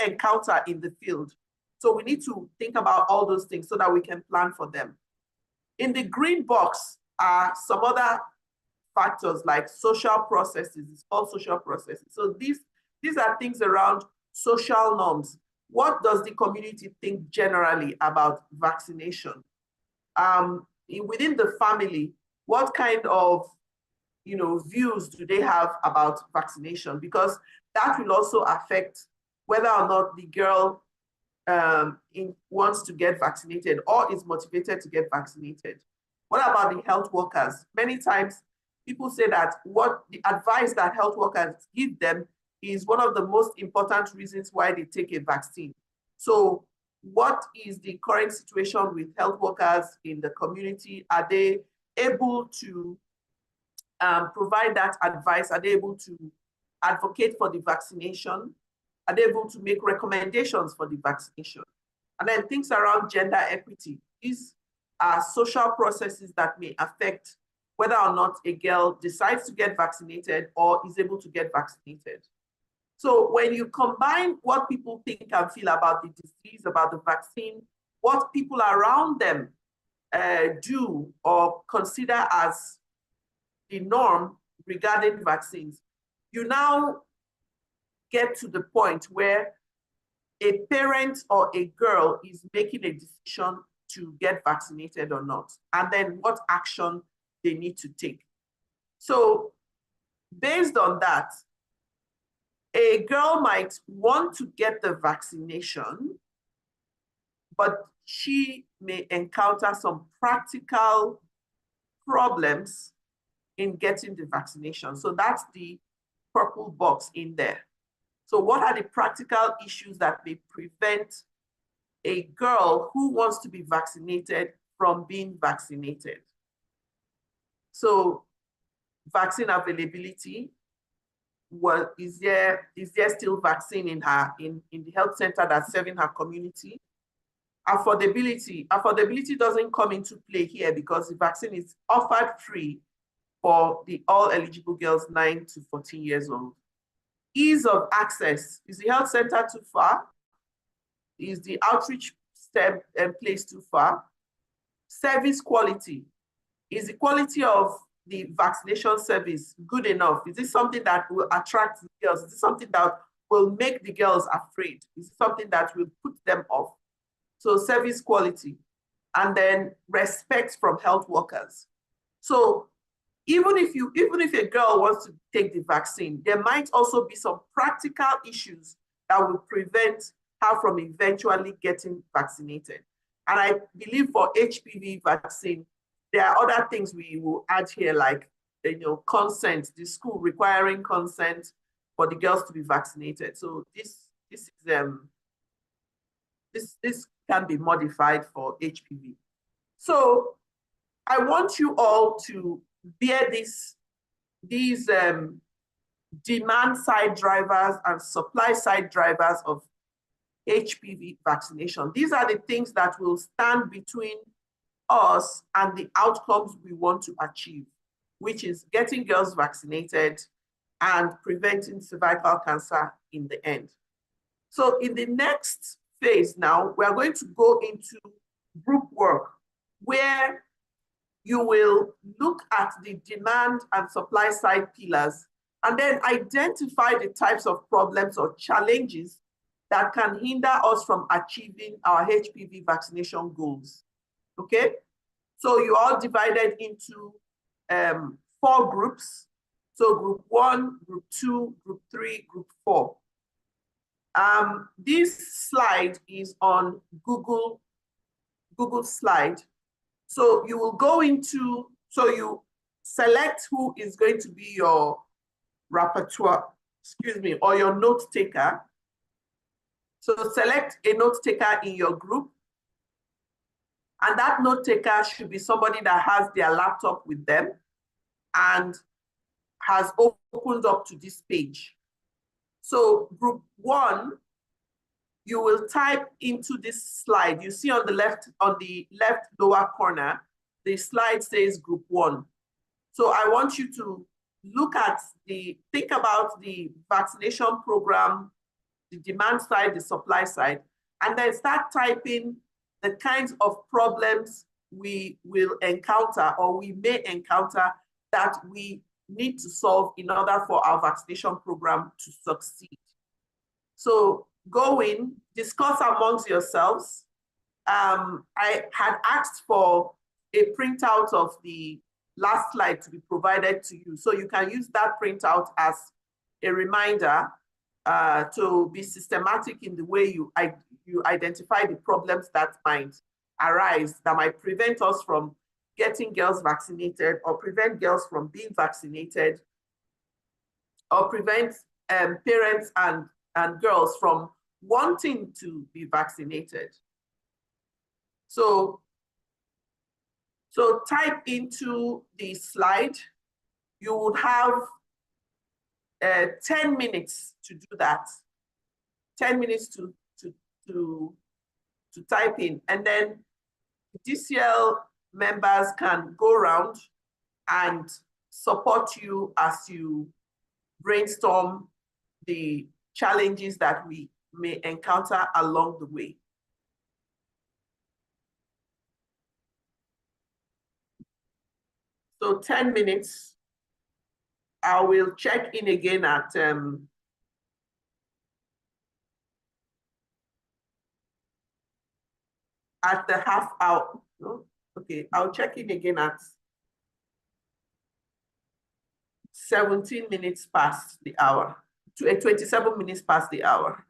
encounter in the field. So we need to think about all those things so that we can plan for them. In the green box are some other factors like social processes. It's called social processes. So these are things around social norms. What does the community think generally about vaccination? Within the family, what kind of views do they have about vaccination? Because that will also affect whether or not the girl wants to get vaccinated or is motivated to get vaccinated. What about the health workers? Many times people say that what the advice that health workers give them is one of the most important reasons why they take a vaccine. So what is the current situation with health workers in the community? Are they able to provide that advice? Are they able to advocate for the vaccination? Are they able to make recommendations for the vaccination? And then things around gender equity. These are social processes that may affect whether or not a girl decides to get vaccinated or is able to get vaccinated. So when you combine what people think and feel about the disease, about the vaccine, what people around them do or consider as the norm regarding vaccines, you now get to the point where a parent or a girl is making a decision to get vaccinated or not, and then what action they need to take. So based on that, a girl might want to get the vaccination, but she may encounter some practical problems in getting the vaccination. So that's the purple box in there. So what are the practical issues that may prevent a girl who wants to be vaccinated from being vaccinated? So vaccine availability. Well, is there still vaccine in the health center that's serving her community? Affordability doesn't come into play here because the vaccine is offered free for all eligible girls 9 to 14 years old. Ease of access. Is the health center too far? Is the outreach place too far? Service quality. Is the quality of the vaccination service good enough? Is this something that will attract the girls? Is this something that will make the girls afraid? Is it something that will put them off? So service quality, and then respect from health workers. So even if a girl wants to take the vaccine, there might also be some practical issues that will prevent her from eventually getting vaccinated. And I believe for HPV vaccine, there are other things we will add here, like consent, the school requiring consent for the girls to be vaccinated. So this can be modified for HPV. So I want you all to bear these demand side drivers and supply side drivers of HPV vaccination. These are the things that will stand between us and the outcomes we want to achieve, which is getting girls vaccinated and preventing cervical cancer in the end. So in the next phase now, we are going to go into group work where you will look at the demand and supply side pillars and then identify the types of problems or challenges that can hinder us from achieving our HPV vaccination goals. Okay? So you are divided into 4 groups. So group 1, group 2, group 3, group 4. This slide is on Google slide. So you will go into, so you select who is going to be your rapporteur, or your note taker. So select a note taker in your group. And that note taker should be somebody that has their laptop with them and has opened up to this page. So group 1, you will type into this slide. You see on the left lower corner, the slide says group 1. So I want you to think about the vaccination program, the demand side, the supply side, and then start typing the kinds of problems we will encounter or we may encounter that we need to solve in order for our vaccination program to succeed. So go in, discuss amongst yourselves. I had asked for a printout of the last slide to be provided to you. So you can use that printout as a reminder to be systematic in the way you identify the problems that might arise, that might prevent us from getting girls vaccinated, or prevent girls from being vaccinated, or prevent parents and girls from wanting to be vaccinated. So type into the slide. You would have 10 minutes to do that. 10 minutes to type in, and then DCL members can go around and support you as you brainstorm the challenges that we may encounter along the way. So 10 minutes. I will check in again at the half hour. No? Okay, I'll check in again at 17 minutes past the hour, 27 minutes past the hour.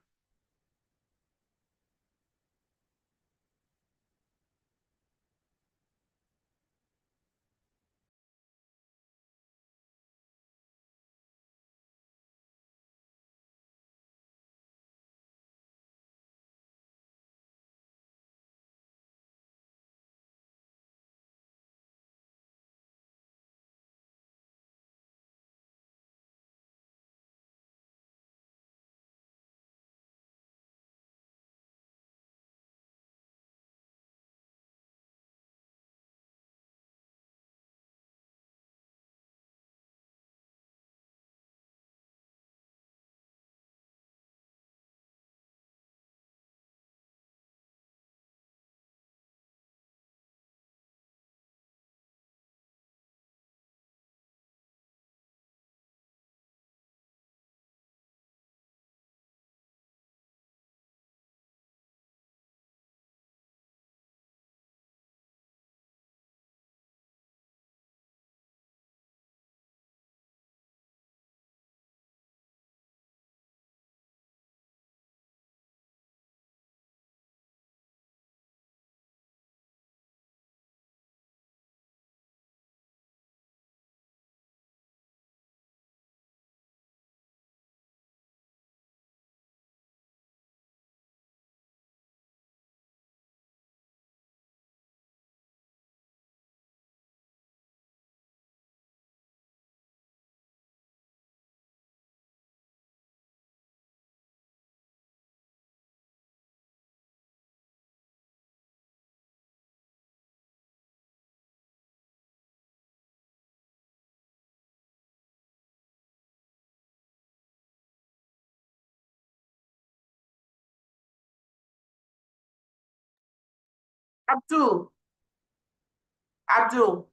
Abdul,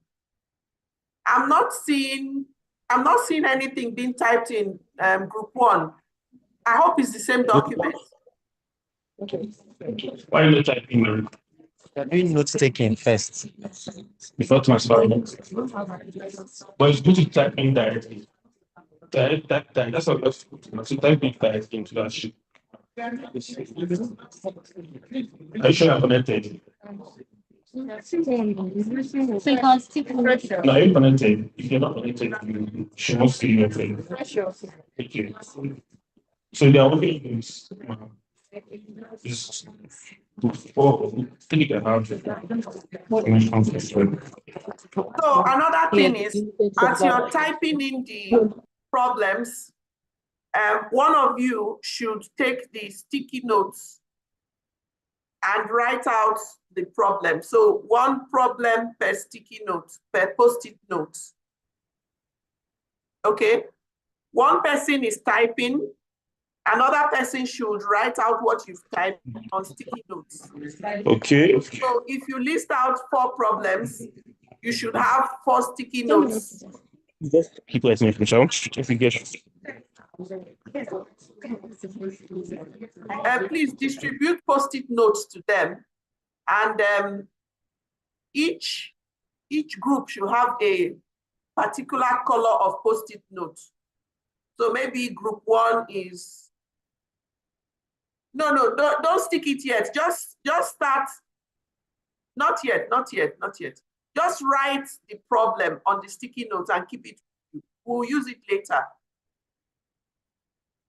I'm not seeing anything being typed in group 1. I hope it's the same document. Why are you typing in You're doing note taking first. before transferring? But it's good to type in directly. That's all that's good to type in directly into that sheet. Are you sure you're connected? No, you're connected. If you're not connected, you should not see anything. Okay. So there are only things. Just think you can have. So another thing is, as you're typing in the problems, one of you should take the sticky notes and write out the problem. So one problem per sticky note, per post-it note. Okay, one person is typing, another person should write out what you've typed on sticky notes. Okay. So if you list out 4 problems, you should have 4 sticky notes Just keep letting information. If you get Please distribute post-it notes to them, and each group should have a particular color of post-it note. So maybe group 1 is no, don't stick it yet. Just start. Not yet. Just write the problem on the sticky notes and keep it. We'll use it later.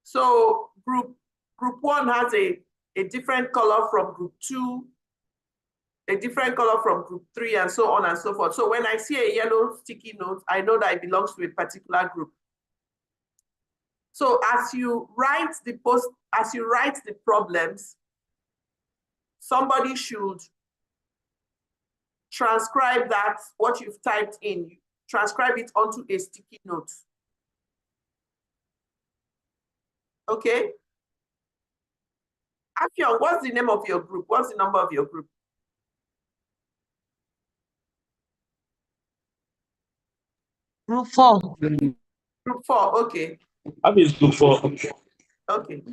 So group 1 has a different color from group 2, a different color from group 3, and so on and so forth. So when I see a yellow sticky note, I know that it belongs to a particular group. So as you write the problems, somebody should transcribe that, what you've typed in, transcribe it onto a sticky note. Okay? Afion, what's the name of your group? What's the number of your group? Group 4. Group 4, okay. I mean group 4. Okay.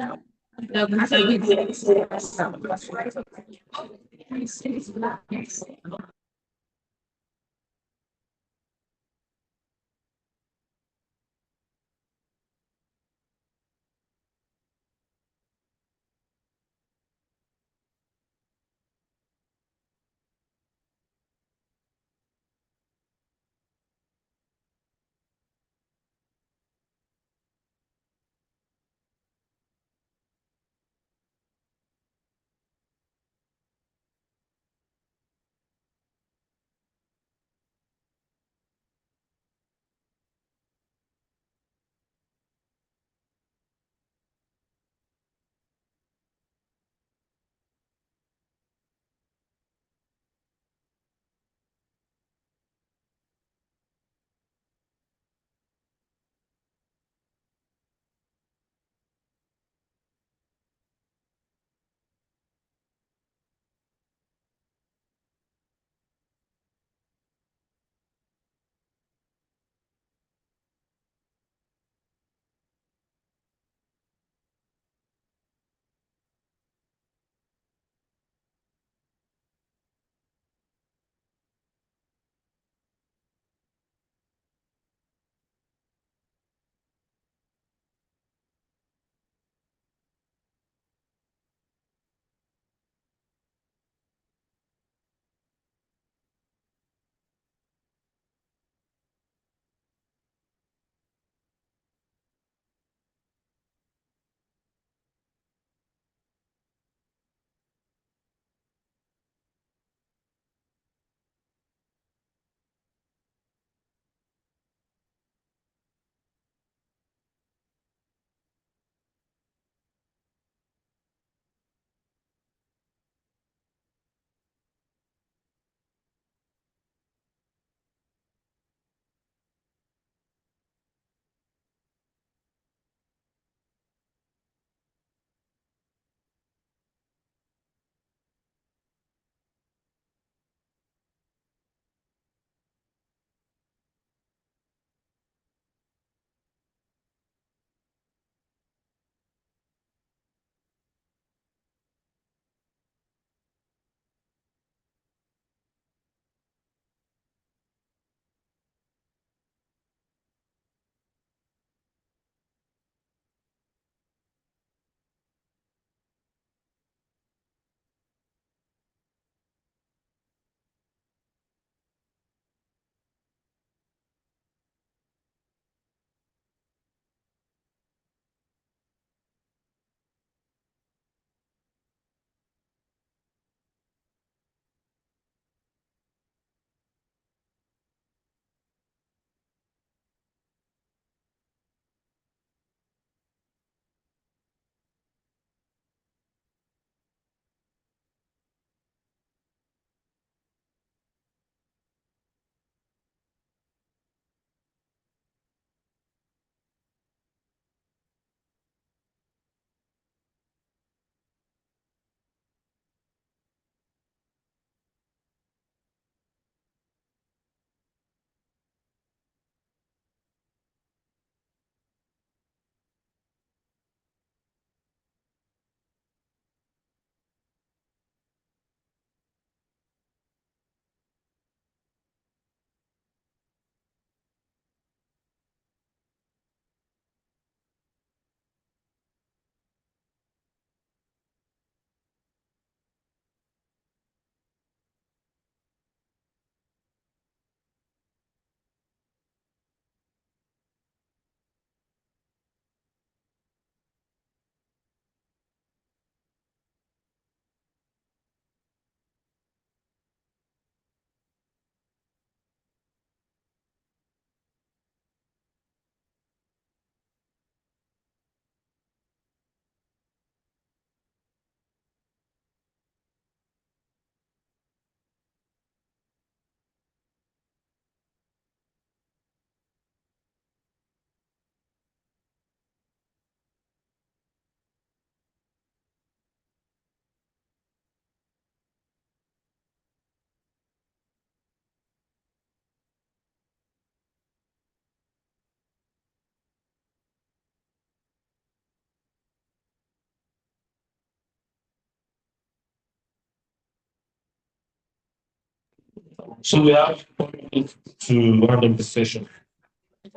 So we have 4 minutes to round up the session.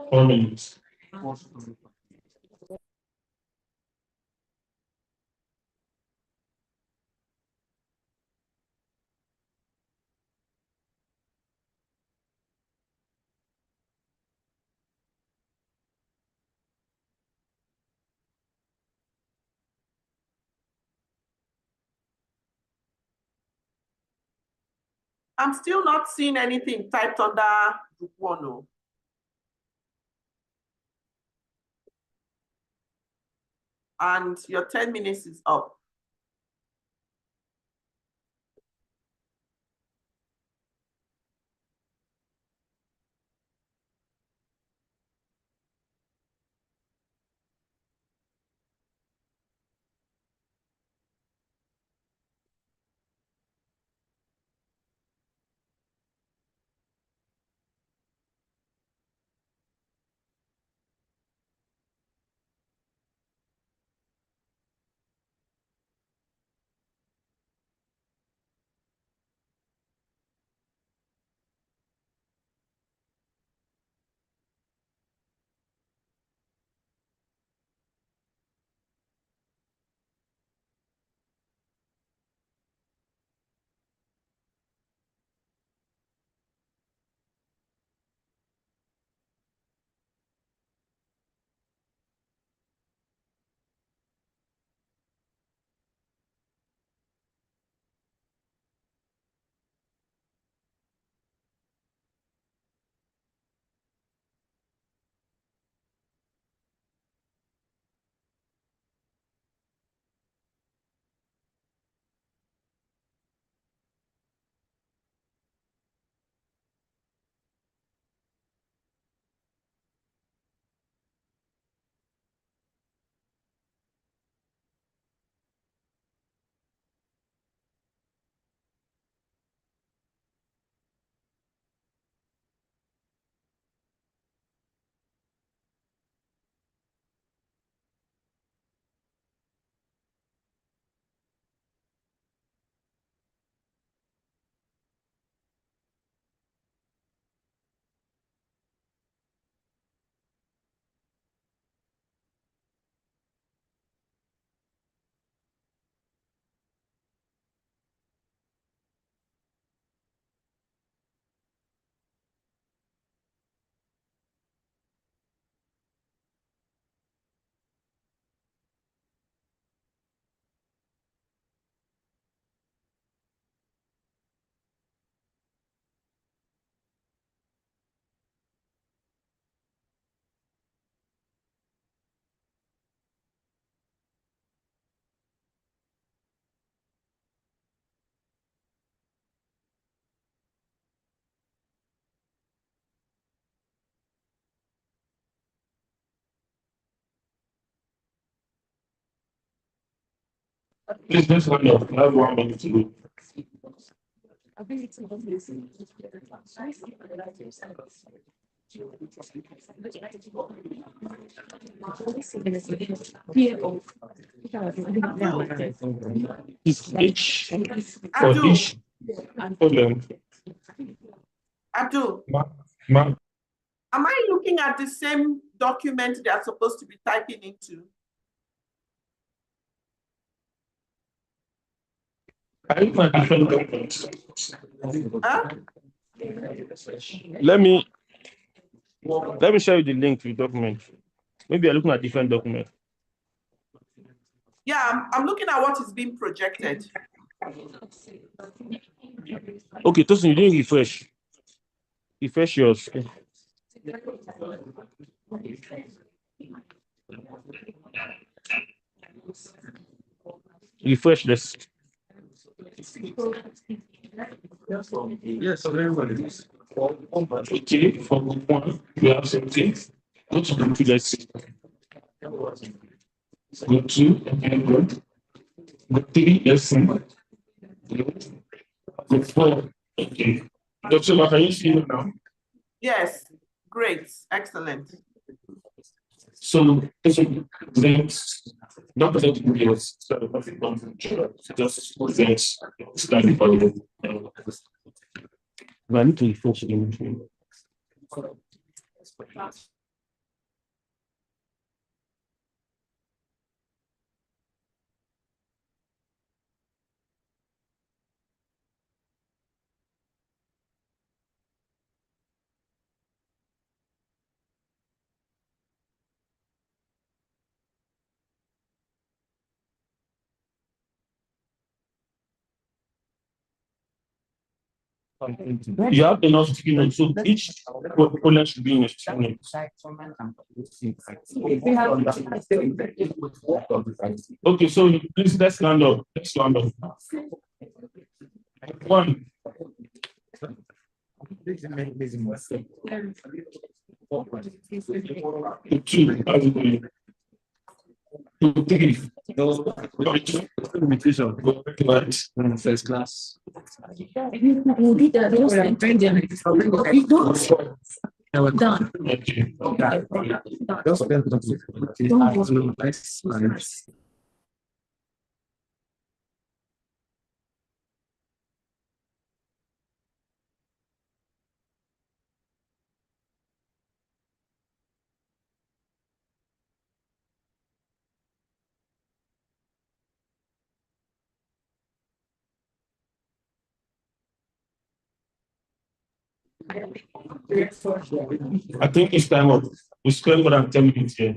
4 minutes. I'm still not seeing anything typed under group 1. Oh. And your 10 minutes is up. Please just hand up. I have 1 minute to go. Is each for Abdul, each problem. Abdul, Ma'am, am I looking at the same document they are supposed to be typing into? I look at different documents. Huh? Let me share you the link to the document. Maybe you're looking at different document. Yeah, I'm looking at what is being projected. Okay, Tosin, you didn't refresh. Refresh yours. Refresh this. Yes, everybody. Okay, for group 1, we have something. Go to group 2, let's see. Group 2, okay, good. Group 3, let's see. Group 4, okay. Dr. Ma, can you see it now? Yes, great, excellent. So, present, not present videos, just present study for you. I need to refresh again. You have enough chicken, so each component should be in a chicken. Okay, so please let's round up. Let's round up. One. Two. Three. First class. We'll do that. Done. I think it's time up. We spent more than 10 minutes here.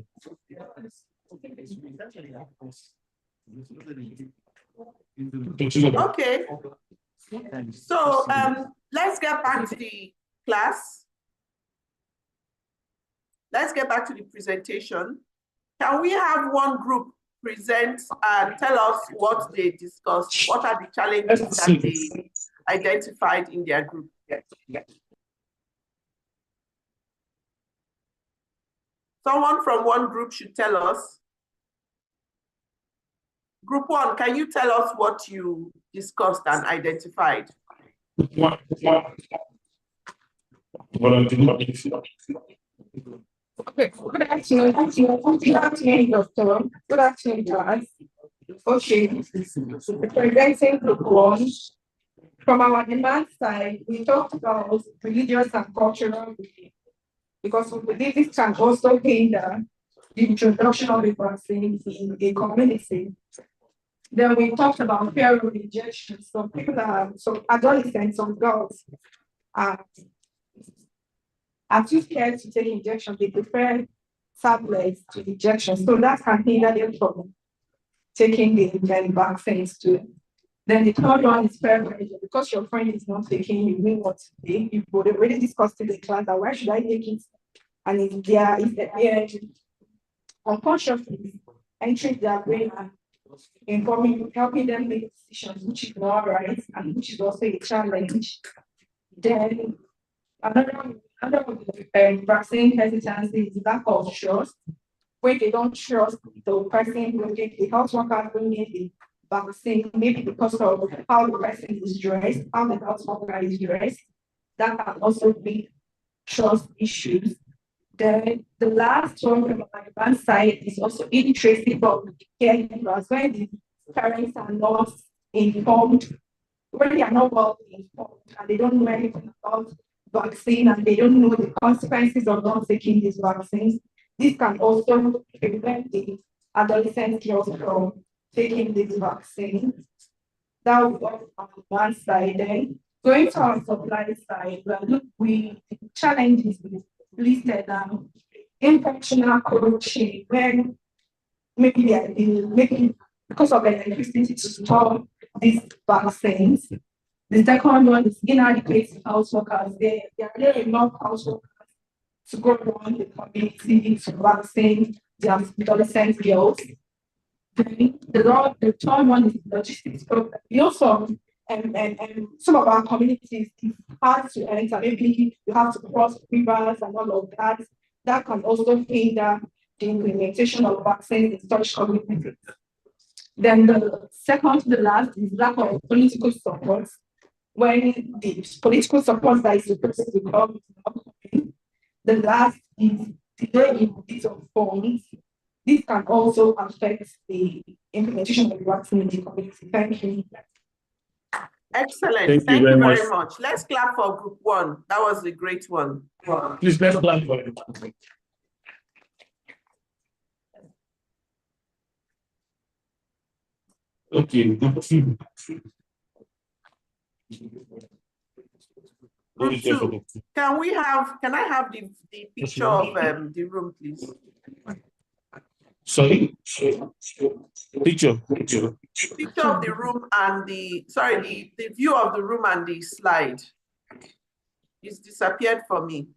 Okay. So let's get back to the class. Let's get back to the presentation. Can we have one group present and tell us what they discussed? What are the challenges that they identified in their group? Someone from one group should tell us. Group one, can you tell us what you discussed and identified? Okay, good afternoon. Good afternoon, Doctor. Good afternoon, class. Okay, presenting group one. From our demand side, we talked about religious and cultural belief, because we believe this can also hinder the introduction of the vaccine in a community. Then we talked about fear of rejection. Some people some adolescents, some girls are too scared to take injections. They prefer tablets to injections. So that can hinder them from taking the vaccines too. Then the third one is peer pressure. Because your friend is not taking, you know what to take. You've already discussed in the class that why should I take it? And it's there, unconsciously entering their brain and informing, helping them make decisions, which is not right and which is also a challenge. Then another vaccine hesitancy is lack of trust. When they don't trust the person bringing the health worker bringing the vaccine, maybe because of how the person is dressed, how the health worker is dressed, that can also be trust issues. Then the last one from my advanced side is also illiteracy for caregivers. When the parents are not informed, when they are not well informed and they don't know anything about vaccine and they don't know the consequences of not taking these vaccines, this can also prevent the adolescent girls from taking these vaccines. That was on one side. Then going to our supply side, we challenges listed down infectional cold chain when maybe they are making because of electricity to store these vaccines. The second one is inadequate house workers. There are enough house workers to go around the community to vaccine their adolescent girls. The third one is logistics problem. We also and some of our communities it's hard to enter. Maybe you have to cross rivers and all of that. That can also hinder the implementation of vaccines in such communities. Then the second to the last is lack of political support. When the political support that is supposed to come, the last is delay in use of funds. This can also affect the implementation of the vaccine in the community. Thank you. Excellent. Thank you very much. much. Let's clap for group one. That was a great one. Please let's clap for it. Okay, group two. What Group is there for two. group two? Can I have the picture of the room, please? Sorry? Picture. Picture of the room and the view of the room and the slide. It's disappeared for me.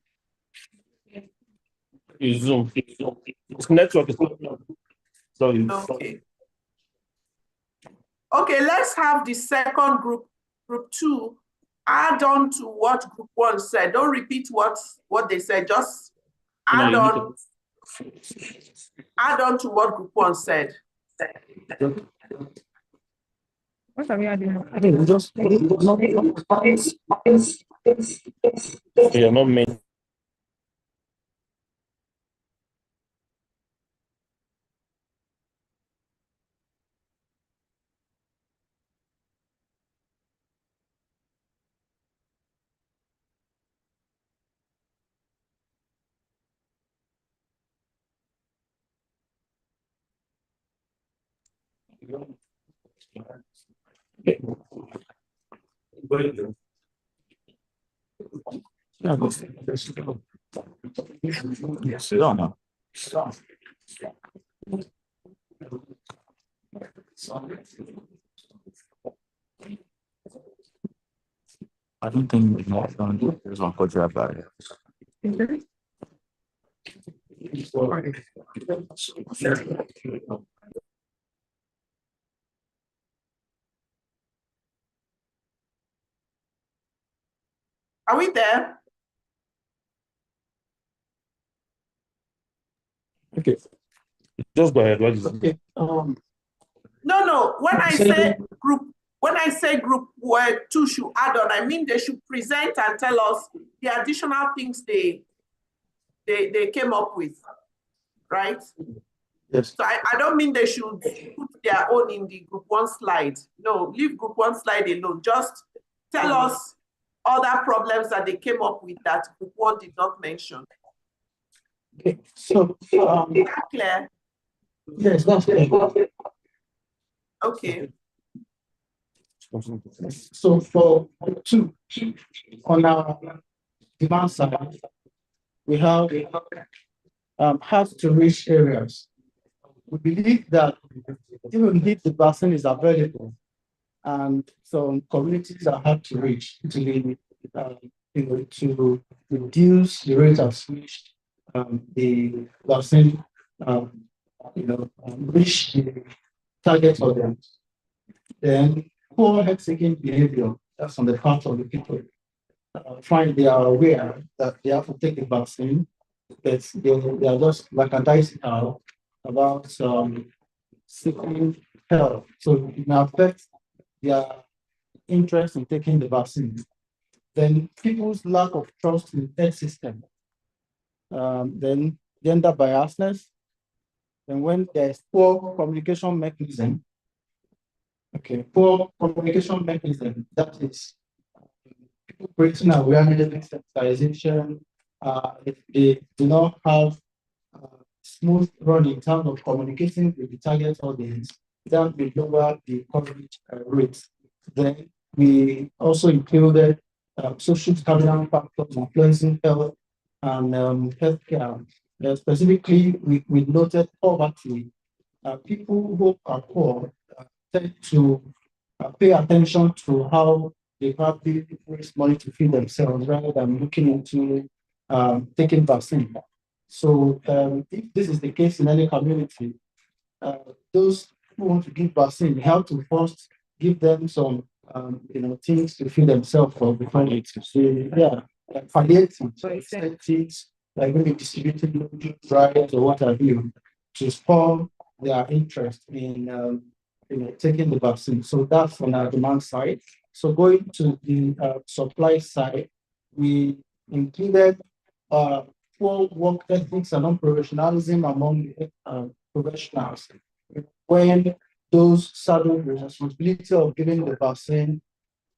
It's Zoom. It's network. Sorry. Okay. Okay, let's have the second group two, add on to what group one said. Don't repeat what they said, just add on to what group one said. What are we adding? I think we just Yeah, not many. Yes, I don't know. I don't think there's one called about it. Are we there? Okay. Just go ahead. What is it? Okay. No. When I say group where two should add on, I mean they should present and tell us the additional things they came up with, right? Yes. So I don't mean they should put their own in the group one slide. No, leave group one slide alone. Just tell us other problems that they came up with that group one did not mention. Okay. So Is that clear? yes, that's clear. Okay. So for two, on our demand side, we have hard to reach areas. We believe that even if the vaccine is available and some communities are hard to reach, to reduce the rate at which the vaccine reach the target audience, then poor health-seeking behavior, that's on the part of the people, find they are aware that they have to take the vaccine, but they are just lackadaisical about seeking help. So it may affect their interest in taking the vaccine. Then people's lack of trust in the health system. Then gender biasness. And when there's poor communication mechanism, that is people creating awareness, sensitization, if they do not have smooth run in terms of communicating with the target audience, that will lower the coverage rates. Then we also included social determinant factors influencing health and healthcare. Specifically, we noted poverty. People who are poor tend to pay attention to how they probably raise money to feed themselves rather than looking into taking vaccine. So if this is the case in any community, those who want to give vaccine, we have to first give them some things to feed themselves for before it. So yeah, palliative, incentives, like maybe distributing rights or what have you, to spur their interest in taking the vaccine. So that's from our demand side. So going to the supply side, we included poor work ethics and non-professionalism among professionals. When those saddled with the responsibility of giving the vaccine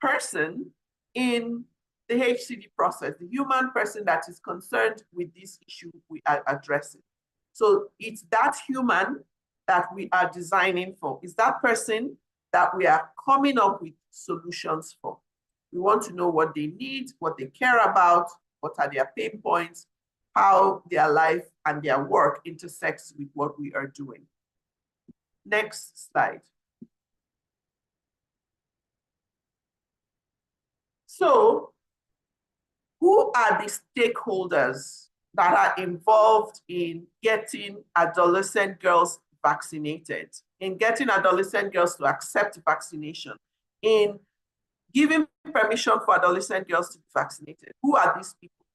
person in the HCD process, the human person that is concerned with this issue we are addressing. So it's that human that we are designing for. It's that person that we are coming up with solutions for. We want to know what they need, what they care about, what are their pain points, how their life and their work intersects with what we are doing. Next slide. So, who are the stakeholders that are involved in getting adolescent girls vaccinated, in getting adolescent girls to accept vaccination, in giving permission for adolescent girls to be vaccinated? Who are these people?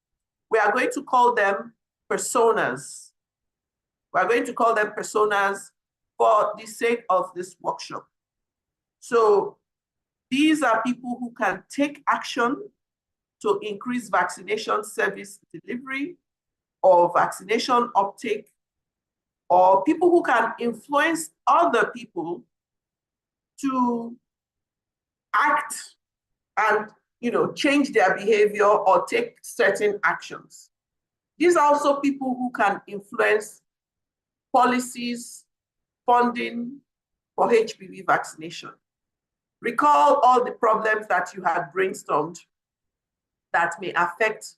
We are going to call them personas. We are going to call them personas for the sake of this workshop. So these are people who can take action to increase vaccination service delivery or vaccination uptake, or people who can influence other people to act and change their behavior or take certain actions. These are also people who can influence policies, funding for HPV vaccination. Recall all the problems that you had brainstormed that may affect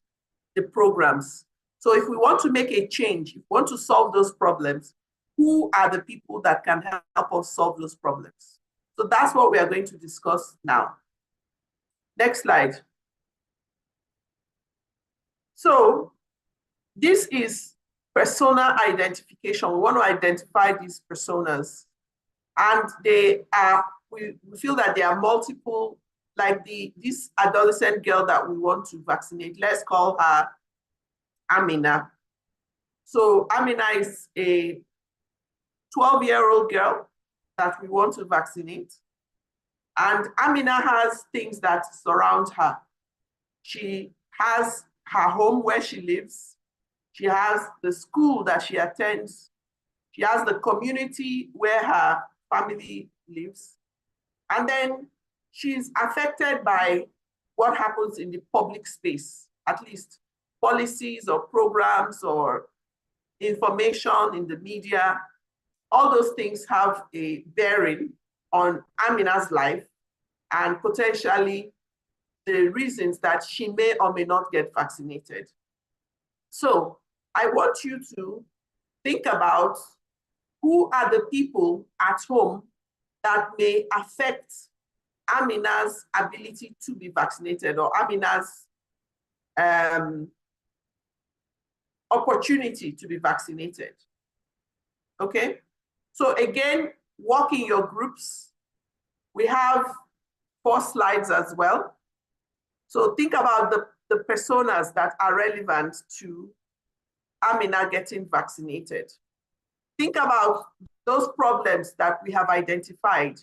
the programs. So if we want to make a change, if we want to solve those problems, who are the people that can help us solve those problems? So that's what we are going to discuss now. Next slide. So this is persona identification. We want to identify these personas, and they are, we feel that there are multiple, like this adolescent girl that we want to vaccinate. Let's call her Amina. So Amina is a 12-year-old girl that we want to vaccinate. And Amina has things that surround her. She has her home where she lives. She has the school that she attends. She has the community where her family lives. And then she's affected by what happens in the public space, at least policies or programs or information in the media. All those things have a bearing on Amina's life and potentially the reasons that she may or may not get vaccinated. So I want you to think about who are the people at home that may affect Amina's ability to be vaccinated or Amina's opportunity to be vaccinated. Okay, so again, work in your groups. We have 4 slides as well. So think about the personas that are relevant to Amina getting vaccinated. Think about those problems that we have identified,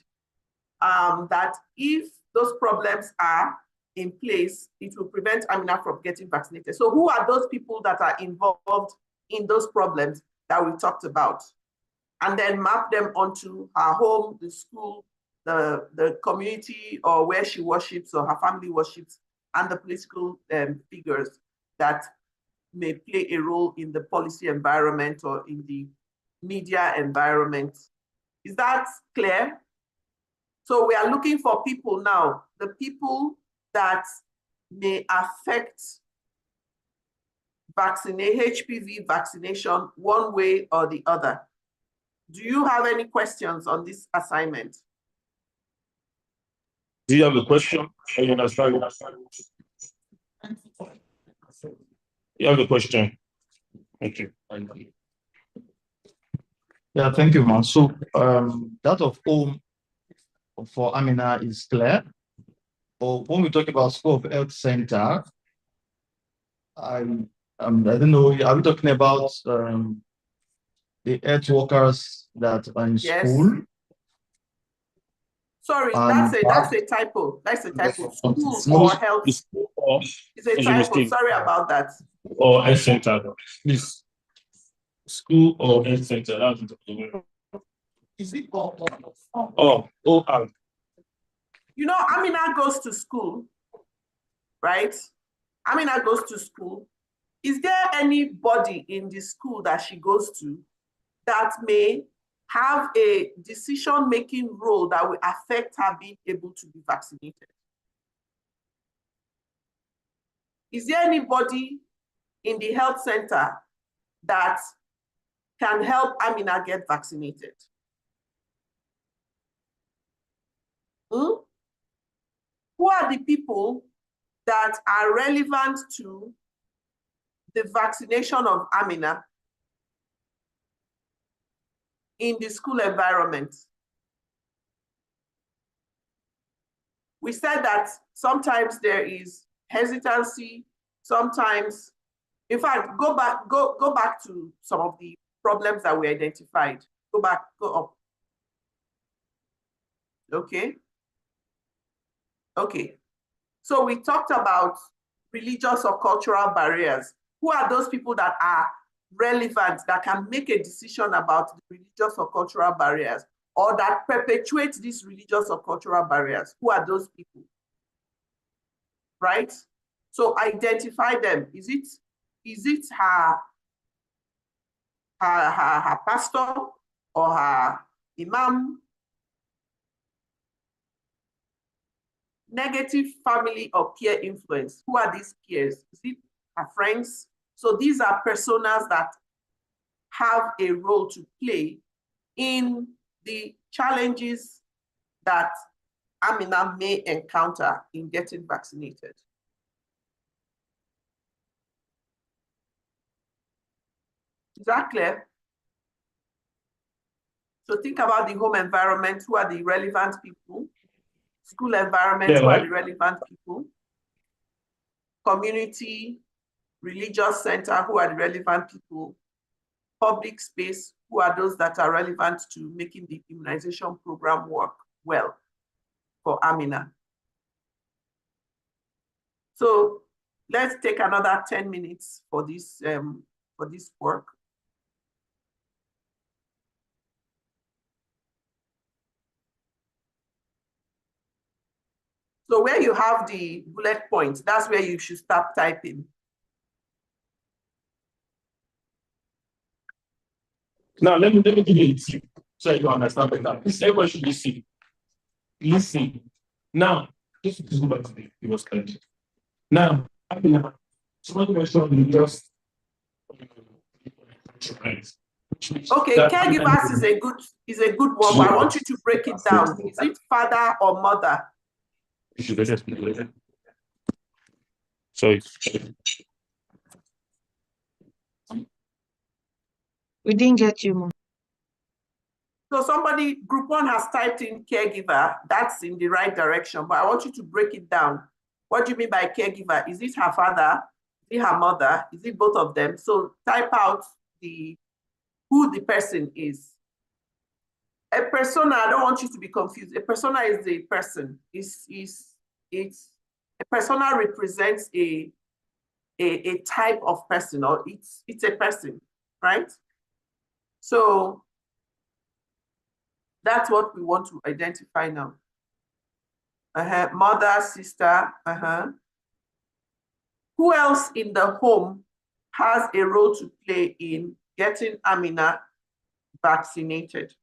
that if those problems are in place, it will prevent Amina from getting vaccinated. So who are those people that are involved in those problems that we talked about? And then map them onto her home, the school, the community, or where she worships or her family worships, and the political figures that may play a role in the policy environment or in the media environment. Is that clear? So we are looking for people now, the people that may affect HPV vaccination one way or the other. Do you have any questions on this assignment? Do you have a question? You understand? You have a question? Thank you. Yeah, thank you, man. So that of home for Amina is clear. But when we talk about school of health center, I don't know, are we talking about the health workers that are in school? Sorry, that's a typo. That's a typo. Schools or health. It's a typo. Sorry about that. Or health center, please. School or health center. That's Is it all? Oh, You know, Amina goes to school, right? Amina goes to school. Is there anybody in the school that she goes to that may have a decision-making role that will affect her being able to be vaccinated? Is there anybody in the health center that can help Amina get vaccinated? Hmm? Who are the people that are relevant to the vaccination of Amina in the school environment? We said that sometimes there is hesitancy, sometimes, in fact, go back to some of the problems that we identified. Go up. Okay. Okay. So we talked about religious or cultural barriers. Who are those people that are relevant, that can make a decision about the religious or cultural barriers, or that perpetuate these religious or cultural barriers? Who are those people? Right? So identify them. Is it her pastor or her imam? Negative family or peer influence. Who are these peers? Is it her friends? So these are personas that have a role to play in the challenges that Amina may encounter in getting vaccinated. Is that clear? So think about the home environment. Who are the relevant people? School environment. Yeah, who are right. the relevant people? Community, religious center. Who are the relevant people? Public space. Who are those that are relevant to making the immunization program work well for Amina? So let's take another 10 minutes for this work. So where you have the bullet points, that's where you should start typing. Now let me give you a tip so you understand better. This everyone should listen. Listen. Now, just go back to the previous slide. Now, I mean, somebody mentioned just right. Okay, caregivers is a good one, but I want you to break it down. Is it father or mother? Sorry. We didn't get you, Mom. So somebody, group one has typed in caregiver. That's in the right direction, but I want you to break it down. What do you mean by caregiver? Is it her father? Is it her mother? Is it both of them? So type out who the person is. A persona, I don't want you to be confused. A persona is a person. A persona represents a type of person, or it's a person, right? So that's what we want to identify now. Mother, sister. Who else in the home has a role to play in getting Amina vaccinated?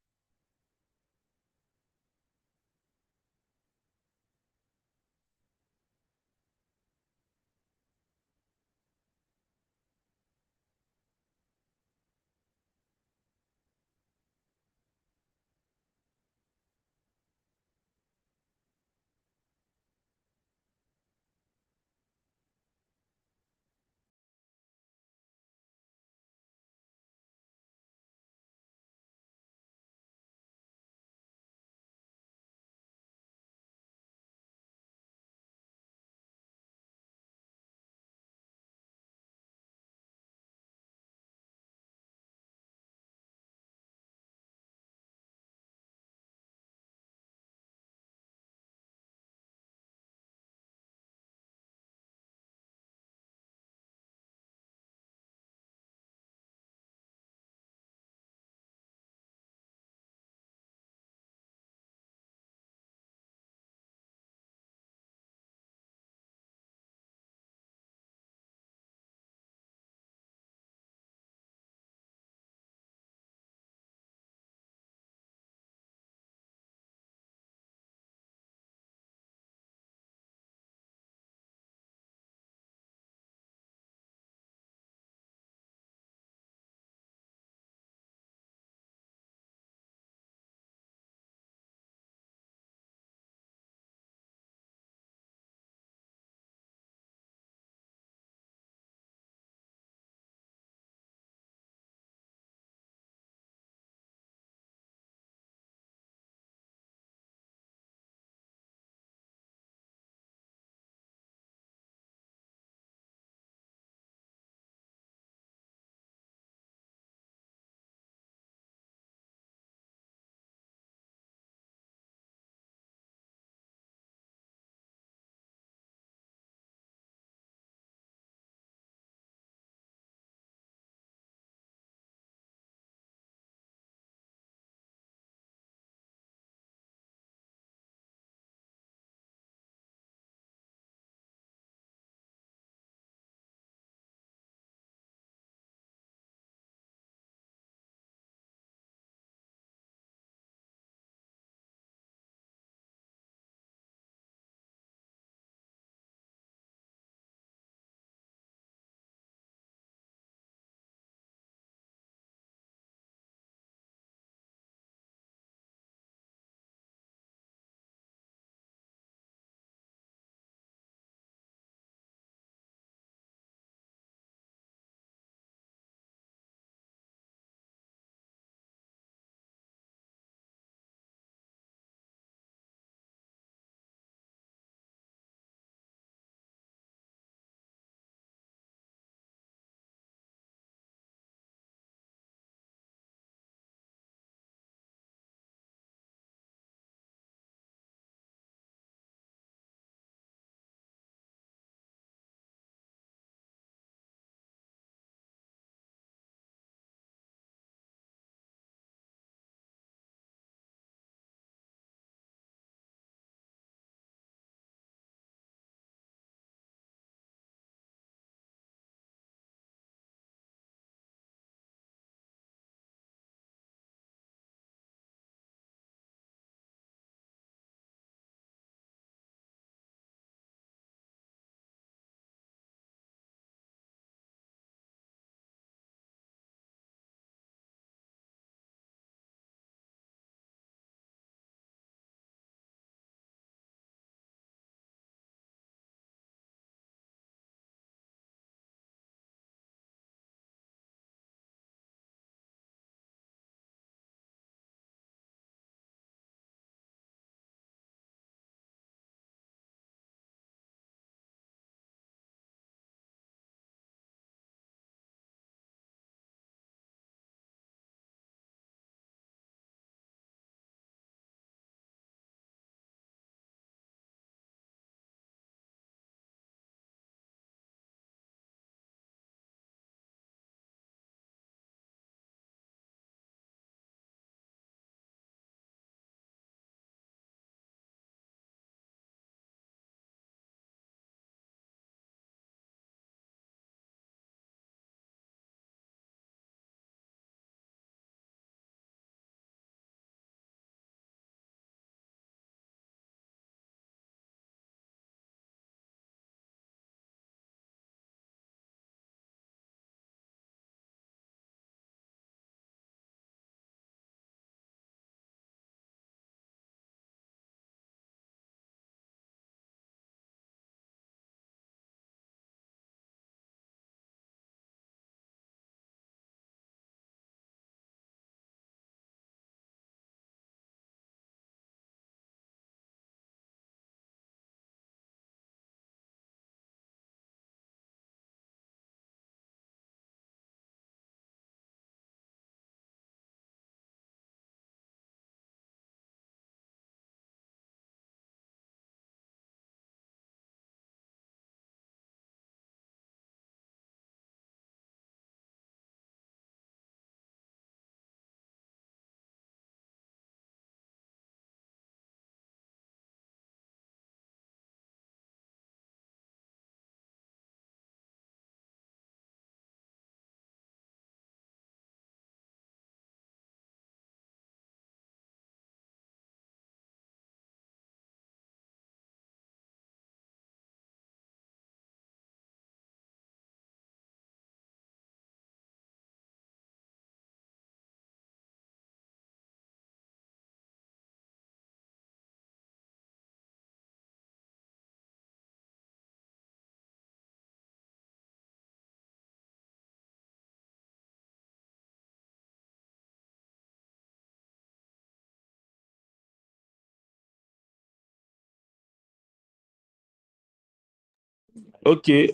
Okay.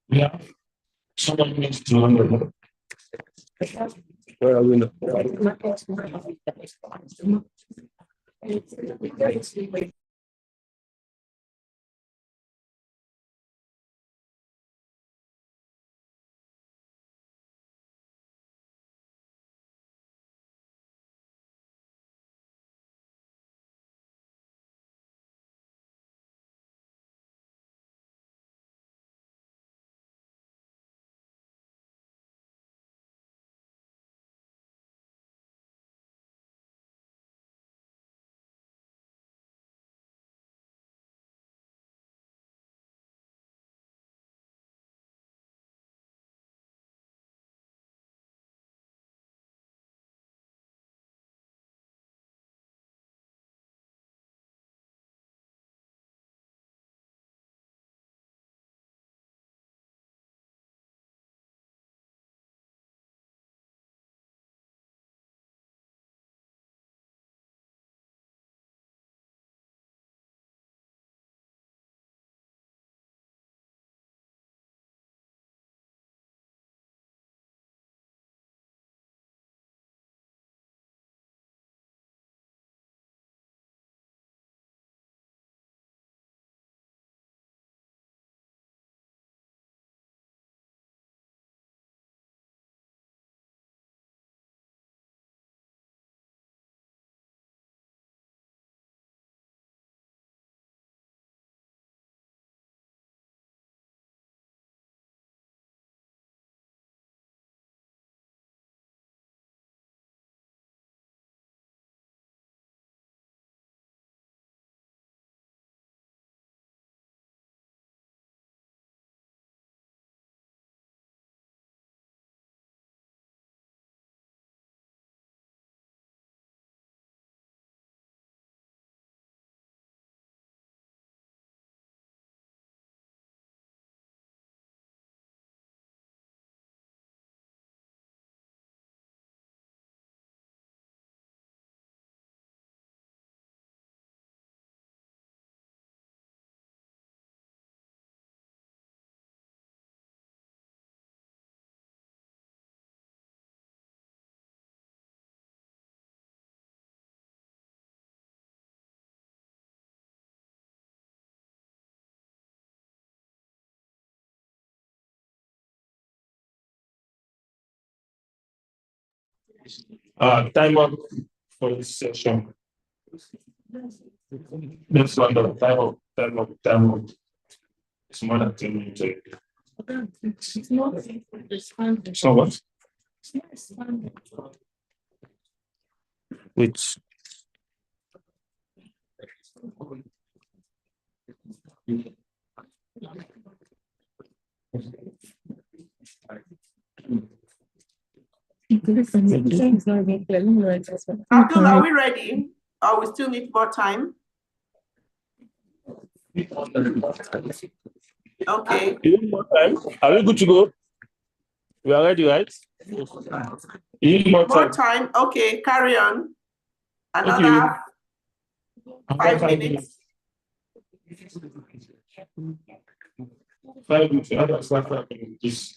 We have someone who needs to run. Where are we now? Time up for this session. Next one, the time up. It's more than 10 minutes. So what? Which? Abdul, are we ready? Or we still need more time? Okay. You need more time? Are we good to go? We are ready, right? You need more More time. time. Okay, carry on. Another Okay. 5 minutes. 5 minutes. That's 5 minutes.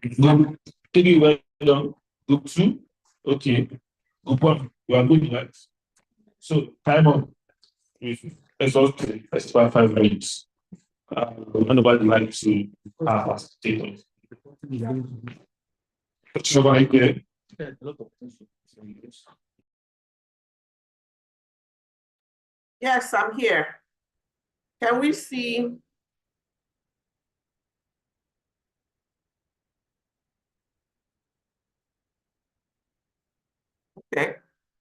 Group 3, well done. Group 2, okay. Group 1, we are good, right? So, time up. Let's all take 5 minutes. Nobody likes to facilitate. Nobody here. Yes, I'm here. Can we see? Okay.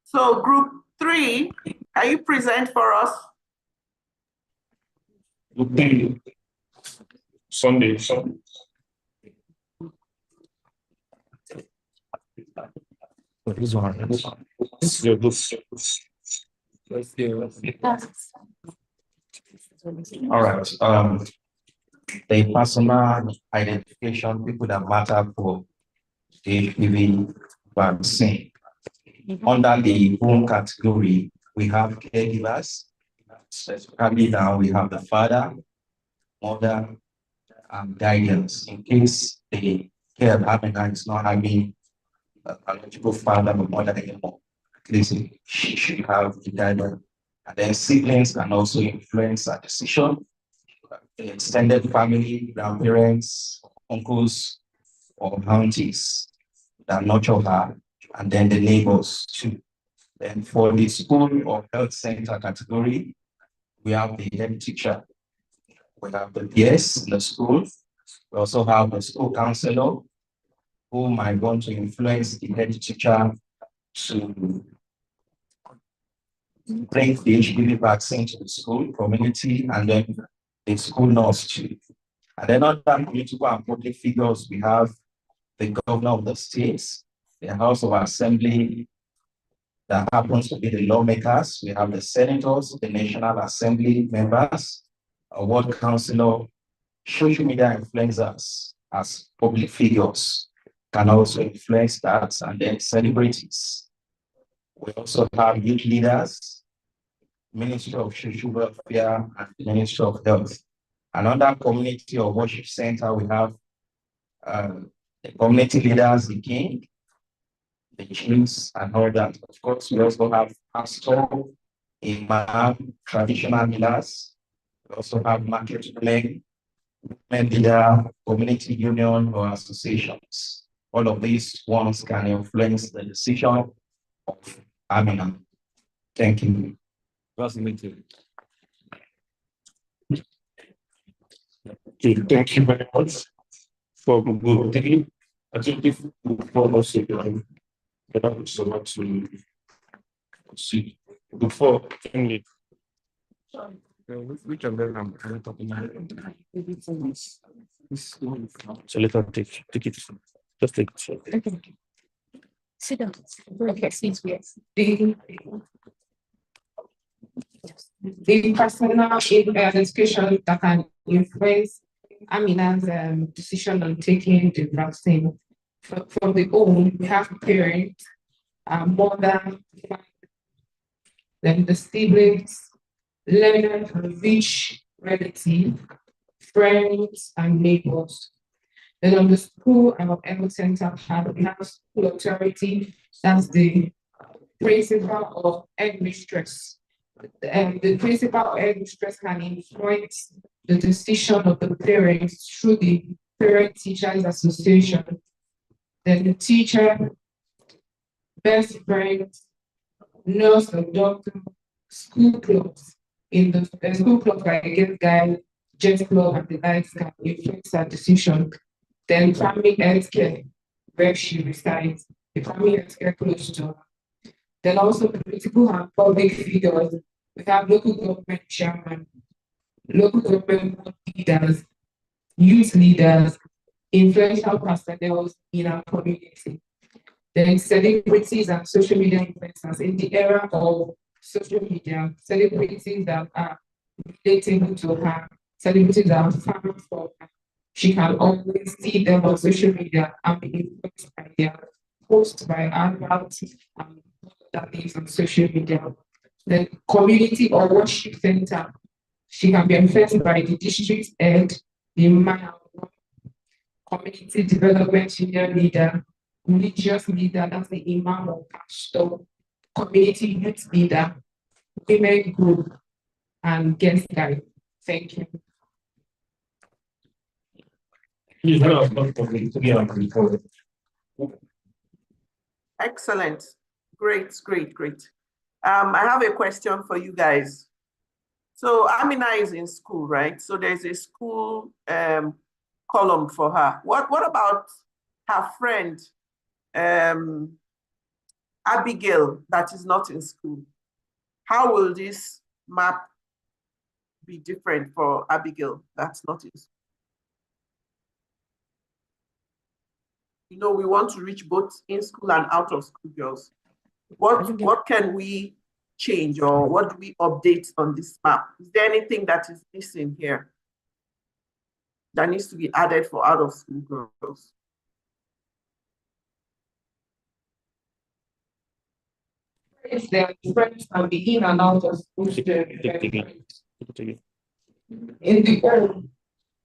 So group 3, can you present for us? Group 3, Sunday. This one. This is your group. All right. The personal identification people that matter for the HPV vaccine. Under the home category, we have caregivers. Specifically now we have the father, mother, and guardians in case the care partner is not having a biological father or mother anymore. At least she should have the guardian. And then siblings can also influence our decision. The extended family, grandparents, uncles, or aunties that nurture her, and then the neighbors too. Then for the school or health center category, we have the head teacher. We have the PS in the school. We also have the school counselor who might want to influence the head teacher to bring the HPV vaccine to the school community, and then the school nurse too. And then other political and public figures, we have the governor of the states, the House of Assembly, that happens to be the lawmakers. We have the senators, the National Assembly members, a ward councilor, social media influencers as public figures can also influence that, and then celebrities. We also have youth leaders, Ministry of Social Welfare, and Ministry of Health. Another community or worship center, we have the community leaders, the king, the chiefs, and all that. Of course, we also have pastor, imam, traditional leaders. We also have market women, leader, community union, or associations. All of these ones can influence the decision of Amina. Thank you. Okay, thank you very much for group 3. I think if we follow so much to see before family. Which of them am I talking about? So let us take it. Just take it. Okay. Sit down. Okay, sit here. The personal education that can influence Amina's decision on taking the vaccine. From the home, we have parents, mother, then the siblings, learners, rich relative, friends, and neighbors. Then on the school and health center, we have school authority, that's the principal or headmistress. The principal or headmistress can influence the decision of the parents through the Parent Teachers Association. Then the teacher, best friend, nurse or doctor, school clubs. In the school club, I get guide, Jet Club, and the likes can influence that decision. Then family health care, where she resides, the family health care close to her. Then also political and public figures. We have local government chairman, local government leaders, youth leaders, influential personnel in our community. Then celebrities and social media influencers. In the era of social media, celebrities that are relatable to her, celebrities that are far from her. She can always see them on social media and be influenced by their posts, by adverts, and that is on social media. The community or worship center, she can be influenced by the district head, the man, community development union leader, religious leader, that's the imam or pastor, community youth leader, women group, and guest guide. Thank you. Excellent. Great, great, great. I have a question for you guys. So Amina is in school, right? So there's a school column for her. What about her friend, Abigail, that is not in school? How will this map be different for Abigail that's not in school? You know, we want to reach both in school and out of school girls. What can we change, or what do we update on this map? Is there anything that is missing here that needs to be added for out of school girls? If their friends can be in and out of school in the home,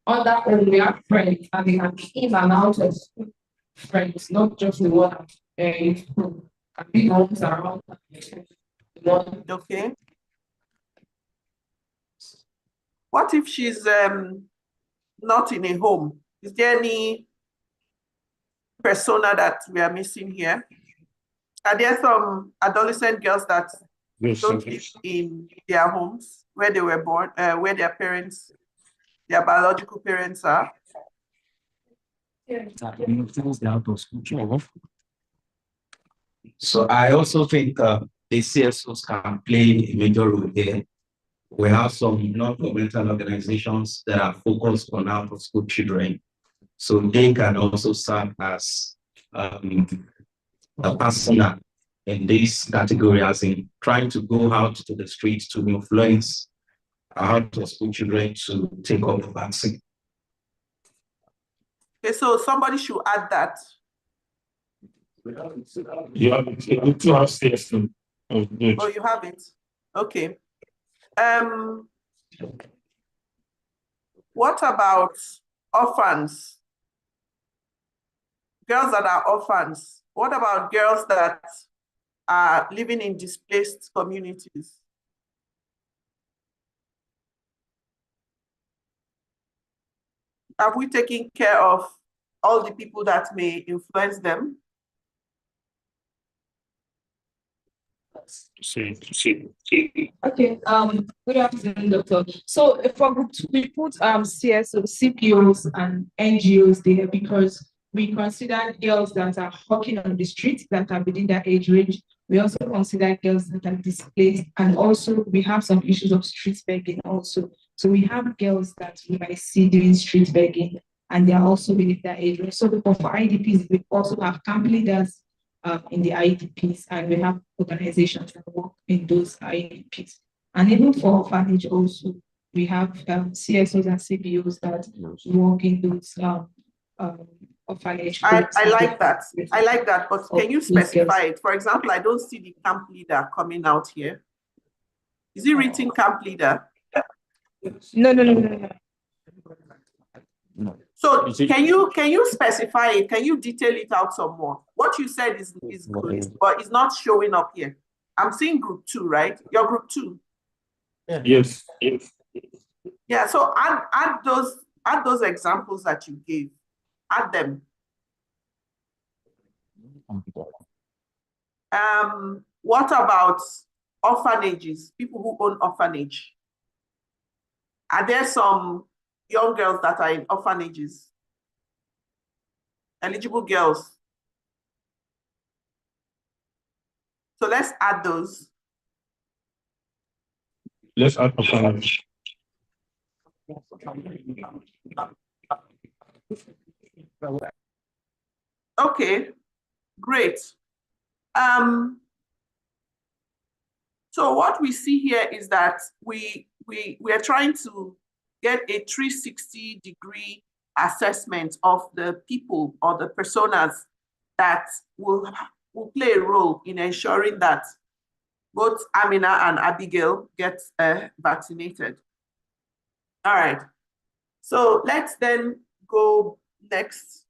under home we have friends and they can be in and out of school friends, not just the one in school. Can be homes around. Okay. What if she's not in a home? Is there any persona that we are missing here? Are there some adolescent girls that don't live in their homes where they were born, where their parents, their biological parents are? So I also think the CSOs can play a major role here. We have some non-governmental organizations that are focused on out-of-school children. So they can also serve as a partner in this category, as in trying to go out to the streets to influence out-of-school children to take up the vaccine. Okay, so somebody should add that. You have it. You have CSO. Oh, you have it. Okay. What about orphans? Girls that are orphans. What about girls that are living in displaced communities? Have we taken care of all the people that may influence them? Okay, good afternoon, Doctor. So for group two, we put CSO, CPOs and NGOs there because we consider girls that are hawking on the street that are within their age range. We also consider girls that are displaced, and also we have some issues of street begging also. So we have girls that we might see doing street begging, and they are also within their age range. So for IDPs, we also have camp leaders in the IDPs, and we have organizations that work in those IDPs. And even for orphanage also, we have CSOs and CBOs that work in those orphanage. I like that. I like that, but can you specify it? For example, I don't see the camp leader coming out here. Is it written camp leader? No. So can you specify it? Can you detail it out some more? What you said is good, but it's not showing up here. I'm seeing group 2, right? Your group 2. Yes. Yeah. So add those examples that you gave. Add them. What about orphanages? People who own orphanage. Are there some young girls that are in orphanages? Eligible girls. So let's add those. Let's add orphanage. Okay, great. So what we see here is that we are trying to get a 360-degree assessment of the people or the personas that will play a role in ensuring that both Amina and Abigail get vaccinated. All right. So let's then go next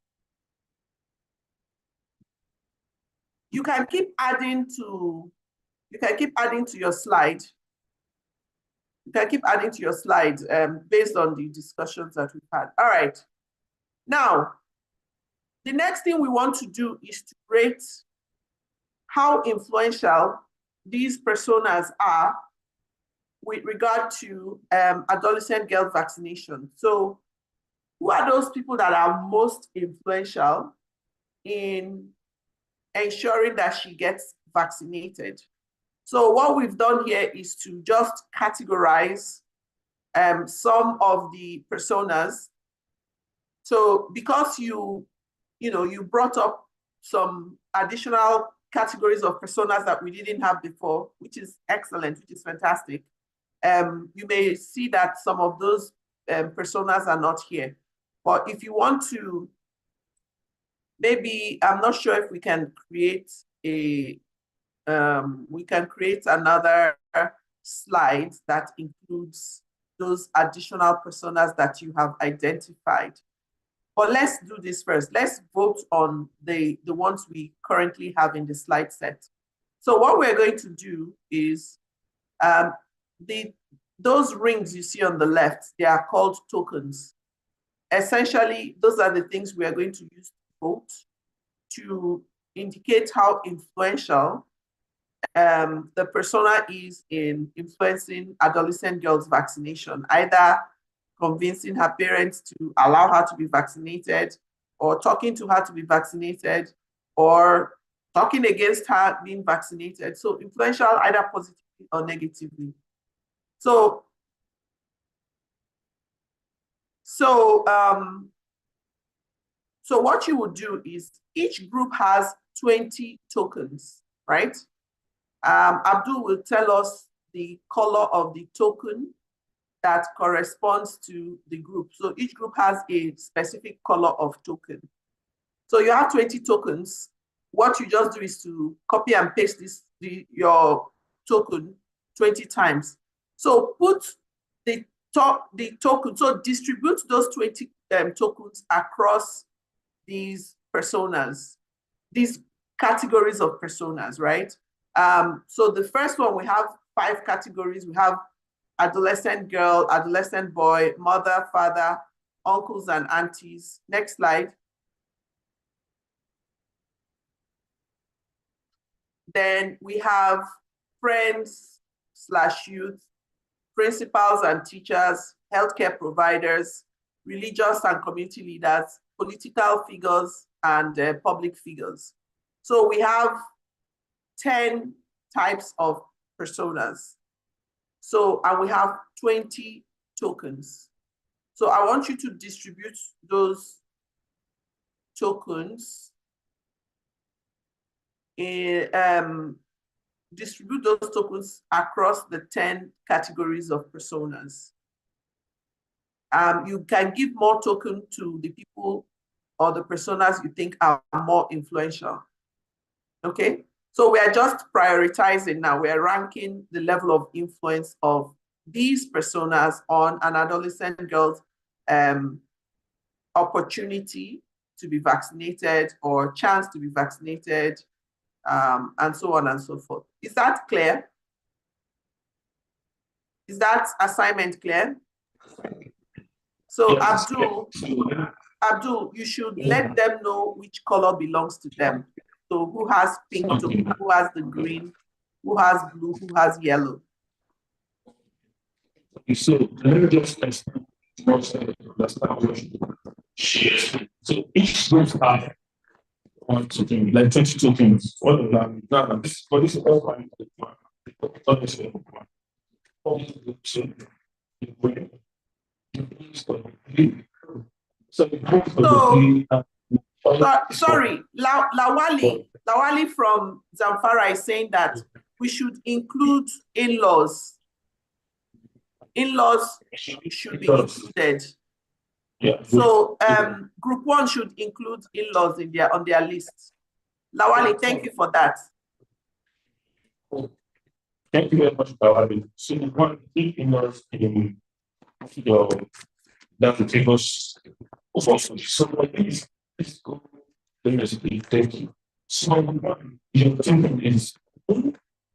You can keep adding to your slide. You can keep adding to your slides based on the discussions that we've had. All right. Now, the next thing we want to do is to rate how influential these personas are with regard to adolescent girl vaccination. So who are those people that are most influential in ensuring that she gets vaccinated? So what we've done here is to just categorize some of the personas. So because you brought up some additional categories of personas that we didn't have before, which is excellent, which is fantastic. You may see that some of those personas are not here. But if you want to, maybe, I'm not sure if we can create another slide that includes those additional personas that you have identified. But let's do this first. Let's vote on the ones we currently have in the slide set. So what we're going to do is those rings you see on the left, they are called tokens. Essentially, those are the things we are going to use to vote to indicate how influential the persona is in influencing adolescent girls' vaccination, either convincing her parents to allow her to be vaccinated, or talking to her to be vaccinated, or talking against her being vaccinated. So influential either positively or negatively. So what you would do is each group has 20 tokens, right? Abdul will tell us the color of the token that corresponds to the group. So each group has a specific color of token. So you have 20 tokens. What you just do is to copy and paste your token 20 times. So put the token, so distribute those 20 tokens across these personas, these categories of personas, right? So the first one, we have 5 categories. We have adolescent girl, adolescent boy, mother, father, uncles and aunties. Next slide. Then we have friends / youth, principals and teachers, healthcare providers, religious and community leaders, political figures, and public figures. So we have 10 types of personas. So, and we have 20 tokens. So I want you to distribute those tokens across the 10 categories of personas. You can give more token to the people or the personas you think are more influential. Okay, so we are just prioritizing now. We are ranking the level of influence of these personas on an adolescent girl's opportunity to be vaccinated or chance to be vaccinated, and so on and so forth. Is that clear? Is that assignment clear? So yes, Abdul, you should let them know which color belongs to them. So who has pink, who has the green, who has blue, who has yellow. So let me just understand. So each group have 1 token, like 20 tokens. What of that? Now, this is all fine. Sorry, Lawali from Zamfara is saying that we should include in-laws. In-laws should be included. Yeah. So group 1 should include in-laws on their list. Lawali, thank you for that. Thank you very much, Lawali. So you want in-laws in that will take us over. So please go. Thank you. So your thinking is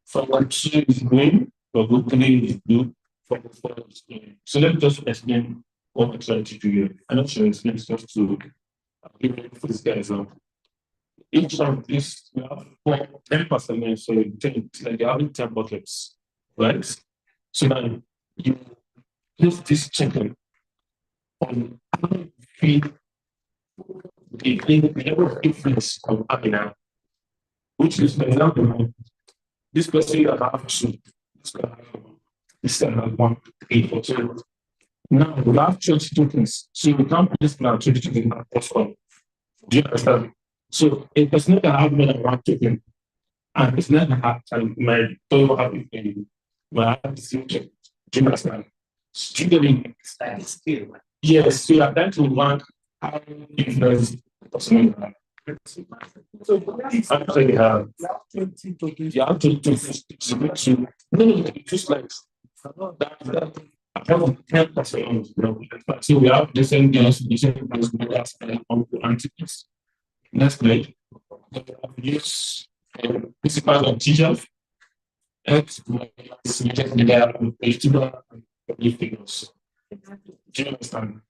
for what two is going, for good three is good, for four is going. So let me just explain what I'm trying to do here. I'm not sure it's next just to give you for this guy example. Each of these you have 10%, so it's like you're having 10 buckets, right? So now you place this chicken on how you feed the level of influence of Abina, which is, for example, this person that have two, this can have 1, 8, or 2. Now we have 22 things, so we can't put this plan 22 things at first one. Do you understand? So a person can have more than 1 token, and it's not have my total have my have the same check. Do you understand? Student still. Yes, so you are trying to learn how influence person. So actually you have 20 tokens. You have to no, just like that. About 10%. So we have different girls, different girls, and entities. Next play. Use principals and teachers. X figures. Do you understand?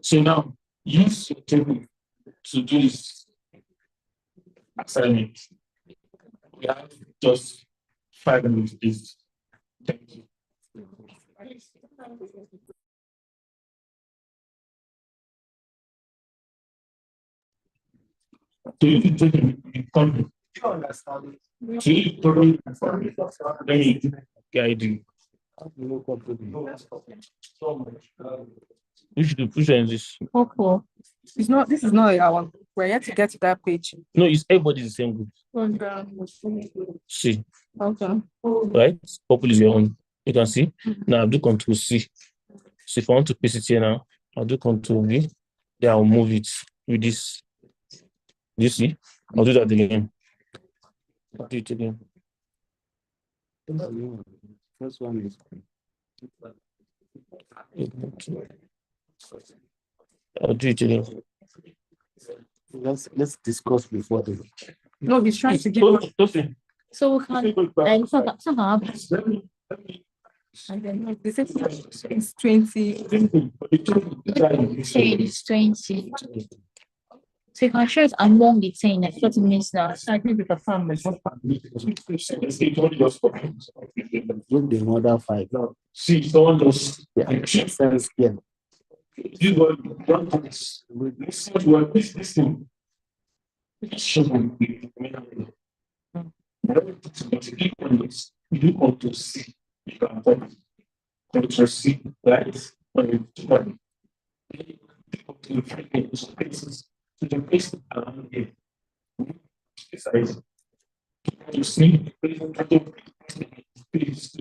So now use your table to do this assignment. We have just 5 minutes, please. Thank you. Do you take it? Let me guide you. Which one is this? Okay. It's not. This is not our one. We're yet to get to that page. No, it's everybody the same group. C. Okay. Right? Purple is your own. You can see. Now I'll do Control C. So if I want to paste it here now, I'll do Control V. Then I'll move it with this. Do you see? I'll do that again. I'll do it again. First one is I'll do it again. let's discuss before the No, he's trying to give us. So we can somehow And then this is it's 20. say it's 20. So you can share it among the 10 like 30 minutes now. I agree with the family. with the other 5. See, someone just Sense, yeah. you got one place. This thing. You want to see. You can Control C, right? To the place around here. You see, please,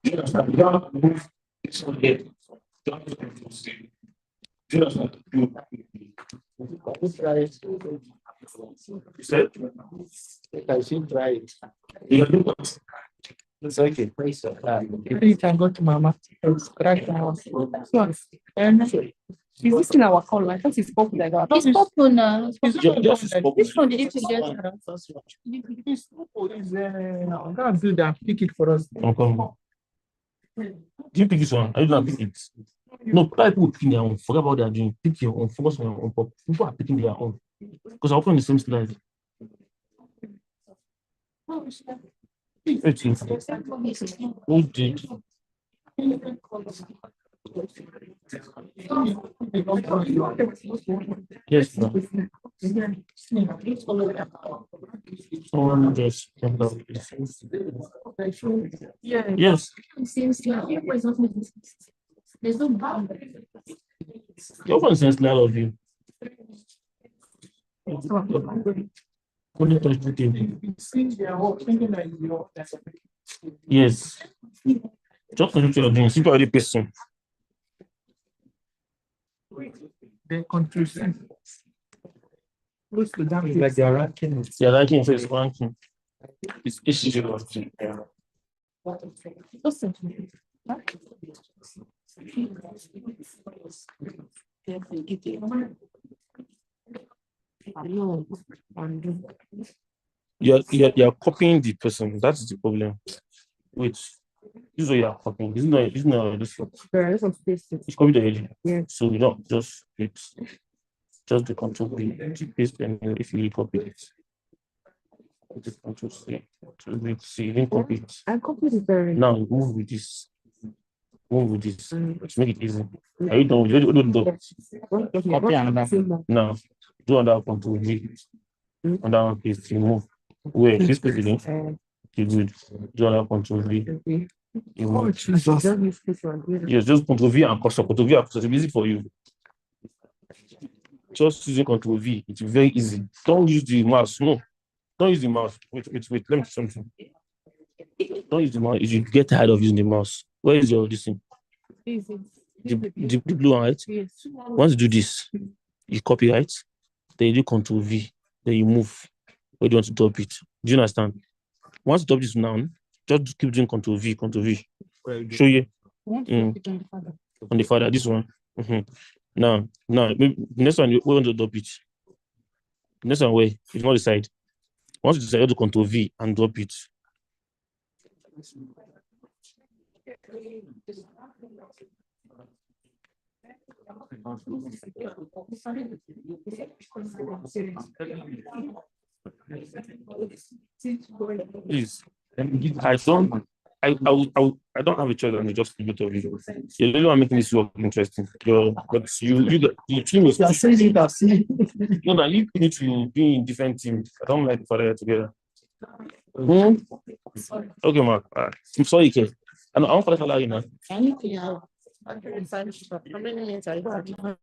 you don't move this one here. Don't Control C. You said, I should try it. you do what? It's okay. You can go to Mama. Correct now. Is this in our call? I thought it's popular. It's popular now. This one did you get? This is I'm gonna do that. Pick it for us. Okay. Do you pick this one? I don't pick it. No, people pick their own. Forget about their dream. Pick your own. Focus on your own. People are picking their own. Because I open the same slide. 18. Who did? Yes, sir. Someone just jumped out. Yes. There's no boundary. Your one sense a lot of you. Only touch the table. Yes. Just control your doing. People already person. They contribute. Like they're ranking. Yeah, ranking is ranking. It's issue of You're copying the person. That's the problem. Wait, this is what you're copying. This is not this one. It's copied already. Yeah. So you don't just the control V, paste and if you copy it. Just control C. You didn't copy it. I copied it already. Now move with this. Move with this. Let's make it easy. Are you done with it? Copy another. Now do another control V. On that one paste, you move. Wait, this paste again. Okay, good. Do another control V. You move. Yes, just control V and cursor. Control V and cursor. It's easy for you. Just using control V. It's very easy. Don't use the mouse. No. Don't use the mouse. Wait. Let me do something. Don't use the mouse. You get tired of using the mouse. Where is your this thing? The blue one, right? Yes. Once you do this, you copy, right? Then you do control V. Then you move. Where do you want to drop it? Do you understand? Once you drop this now, just keep doing control V. Show you. On the father, this one. Now, maybe next one, we want to drop it. Next one, where? It's not the side. Once you decide to control V and drop it. Please, I don't have a choice and just both of you. You're the only one making this work interesting. But you team is. No, no, you need to be in different teams. I don't like the father together. Okay, Mark. I'm sorry, K. I want father salary now. How many minutes are you?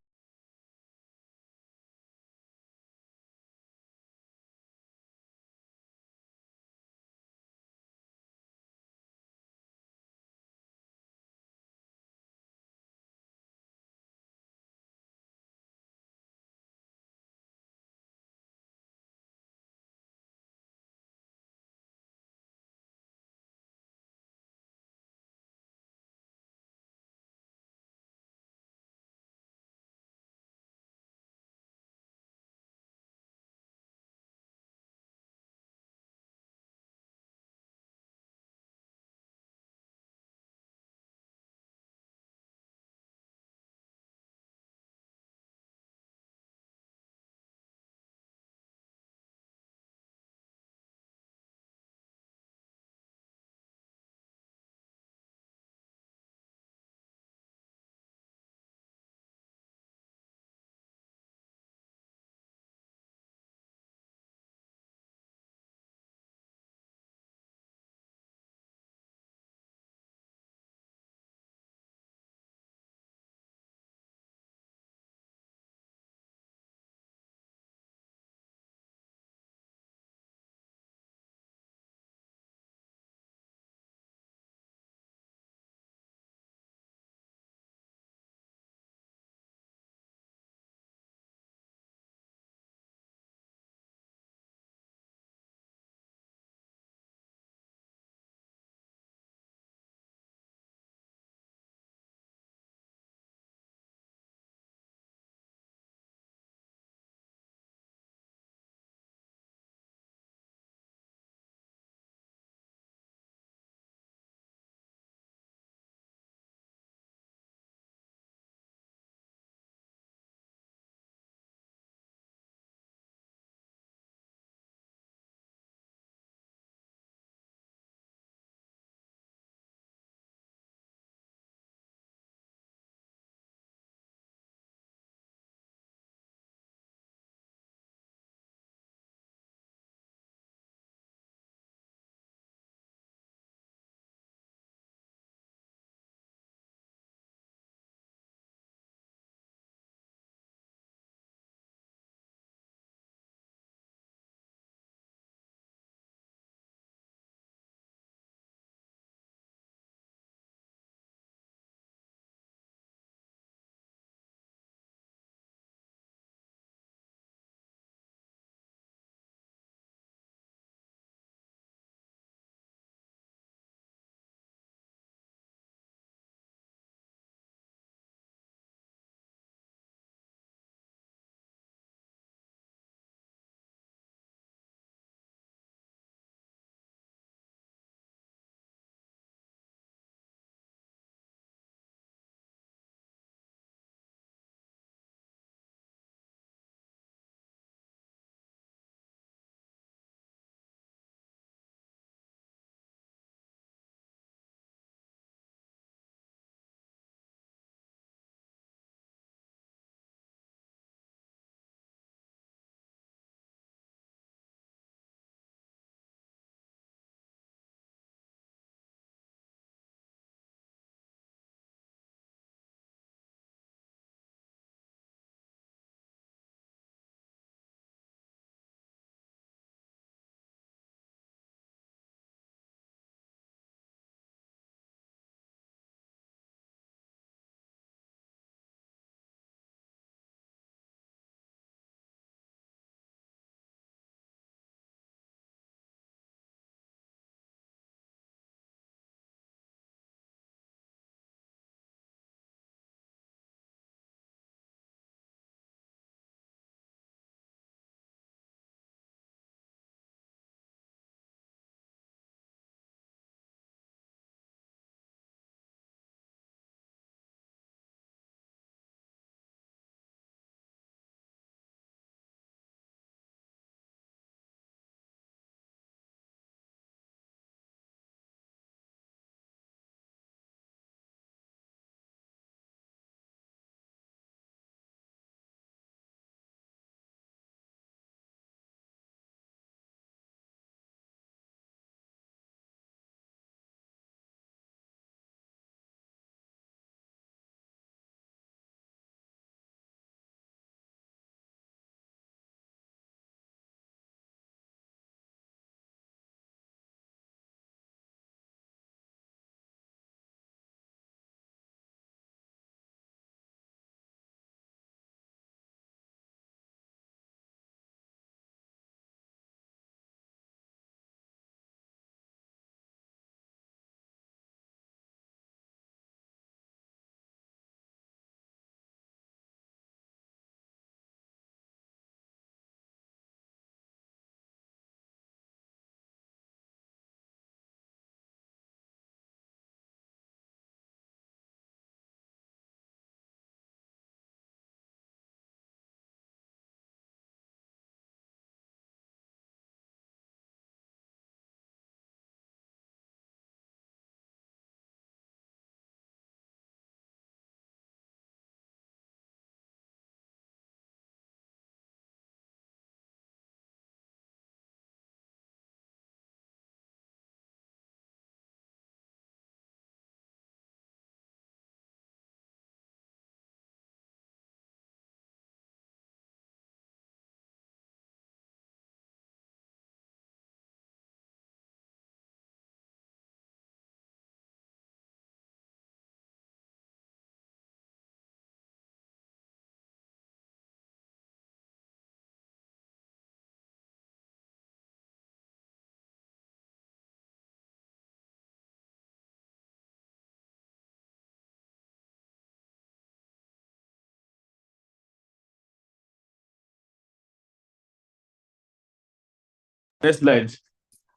Next slide.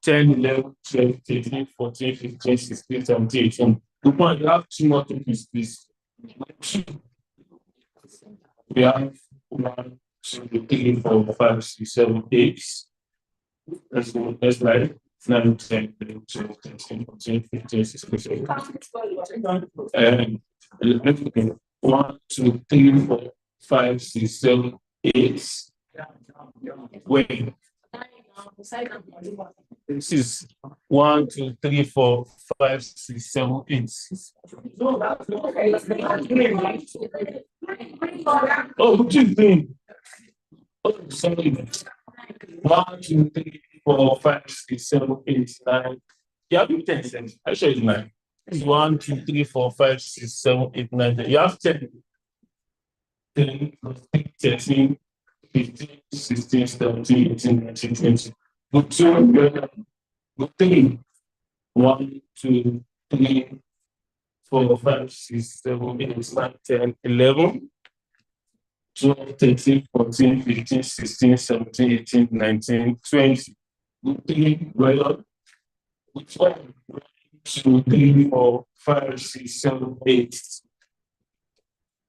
10, 11, 12, 13, 14, 15, 16, 17, 18. Look, you have two more topics, please. We have 1, 2, 3, 4, 5, 6, 7, 8. Let's go. Next slide. 9, 10, 11, 12, 13, 14, 15, 16, 17. 1, 2, 3, 4, 5, 6, 7, 8. Wait. This is 1, 2, 3, 4, 5, 6, 7, 8. Oh, what you doing? Oh, sorry. 1, 2, 3, 4, 5, 6, 7, 8, 9. You have 10 cents. I show you 9. It's 1, 2, 3, 4, 5, 6, 7, 8, 9. 10. You have 10. 10, 13, 15, 16, 17, 18, 19, 20. Good 2, good 3. 1, 2, 3, 4, 5, 6, 7, 8, 9, 10, 11, 12, 13, 14, 15, 16, 17, 18, 19, 20. Good 3, well, which one? 1, 2, 3, 4, 5, 6, 7, 8,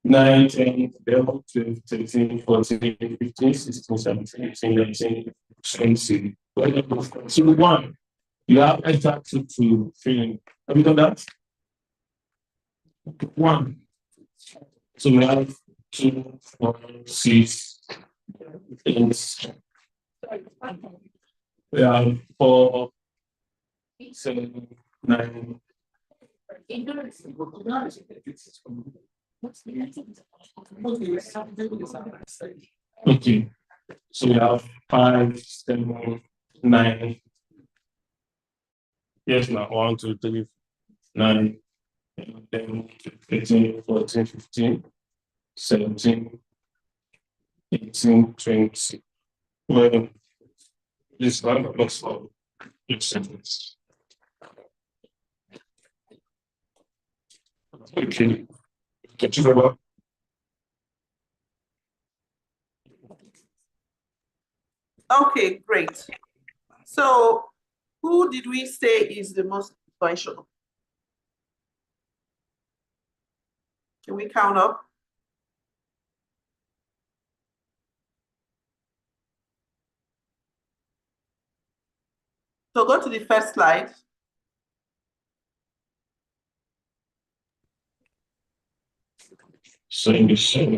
9, 10, 11, 12, 13, 14, 15, 16, 17, 18, 19, 20. So 1. You have exactly to fill. Have you done that? 1. So we have 2, 4, 6, 8. We have 4, 7, 9. Okay. So we have 5, 7, 9. Yes, now 1, 2, 3, 9, 10, 13, 14, 15, 17, 18, 20. Well, this one looks like each sentence. Okay. Get you the Okay, great. So who did we say is the most influential? Can we count up? So go to the first slide. So in the same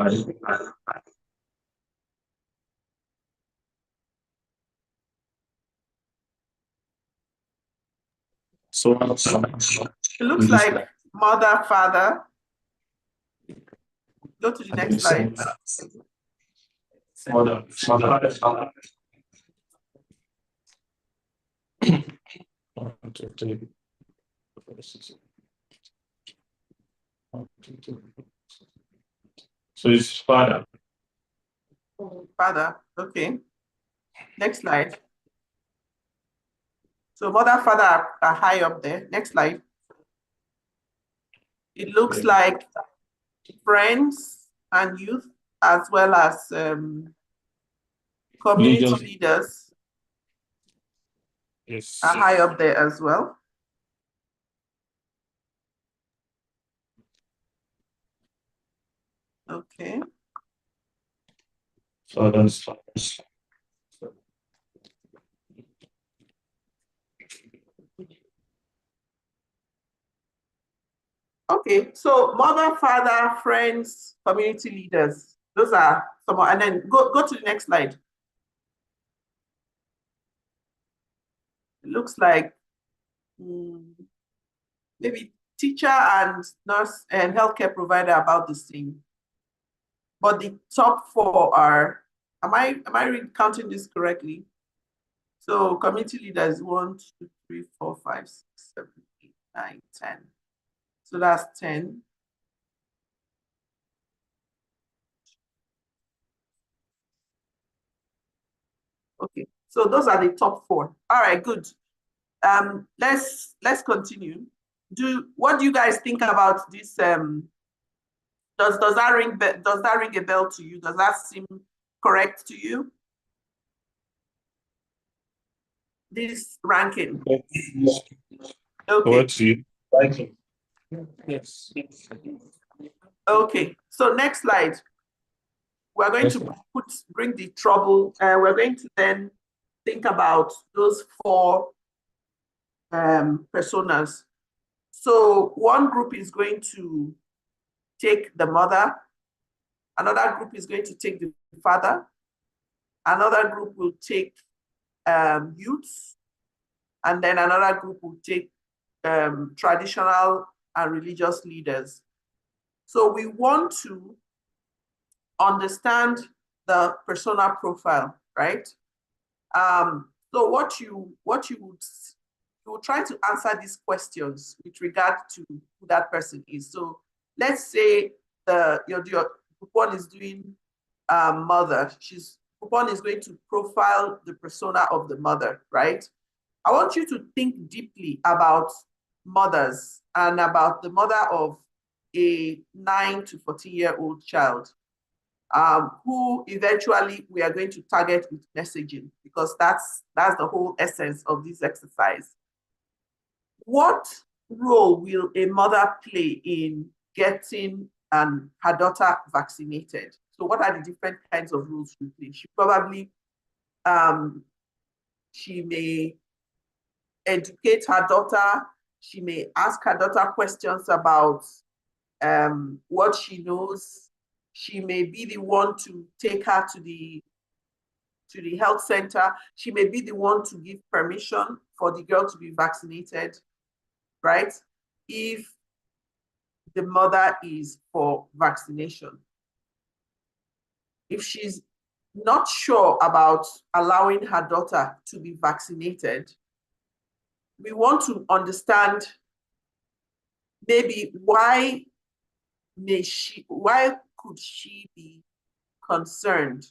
so it looks like mother, father. Go to the next slide. Mother, father. 1, 2, 3, 4, 6. So it's father. Father, okay. Next slide. So mother, father are high up there. Next slide. It looks like friends and youth, as well as community leaders Yes. are high up there as well. Okay. Fathers. Okay, so mother, father, friends, community leaders. Those are some, and then go to the next slide. It looks like maybe teacher and nurse and healthcare provider about the same. But the top 4 are, am I counting this correctly? So community leaders 1, 2, 3, 4, 5, 6, 7, 8, 9, 10. So that's 10. Okay, so those are the top 4. All right, good. Let's continue. What do you guys think about this? Does that ring a bell to you? Does that seem correct to you? this ranking? Yes. Okay. Towards you. Thank you. Yes. Okay. So next slide. We're going to bring the trouble, and we're going to then think about those four personas. So one group is going to take the mother, another group is going to take the father, another group will take youths, and then another group will take traditional and religious leaders. So we want to understand the persona profile, right? So what you would try to answer these questions with regard to who that person is. So let's say your group one is doing mother. Group one is going to profile the persona of the mother, right? I want you to think deeply about mothers and about the mother of a 9 to 14-year-old child, who eventually we are going to target with messaging, because that's the whole essence of this exercise. What role will a mother play in getting her daughter vaccinated? So what are the different kinds of roles she play? She probably, she may educate her daughter. She may ask her daughter questions about what she knows. She may be the one to take her to the health center. She may be the one to give permission for the girl to be vaccinated, right? If the mother is for vaccination. If she's not sure about allowing her daughter to be vaccinated, we want to understand maybe why could she be concerned?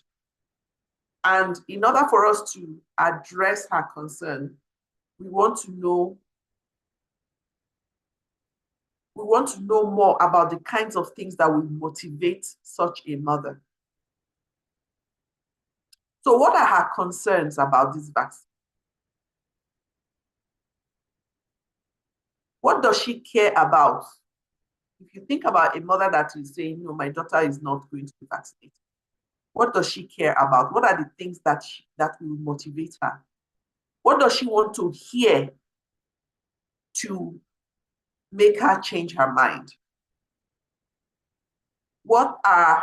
And in order for us to address her concern, we want to know more about the kinds of things that will motivate such a mother. So what are her concerns about this vaccine? What does she care about? If you think about a mother that is saying, no, my daughter is not going to be vaccinated, what does she care about? What are the things that will motivate her? What does she want to hear to make her change her mind? What are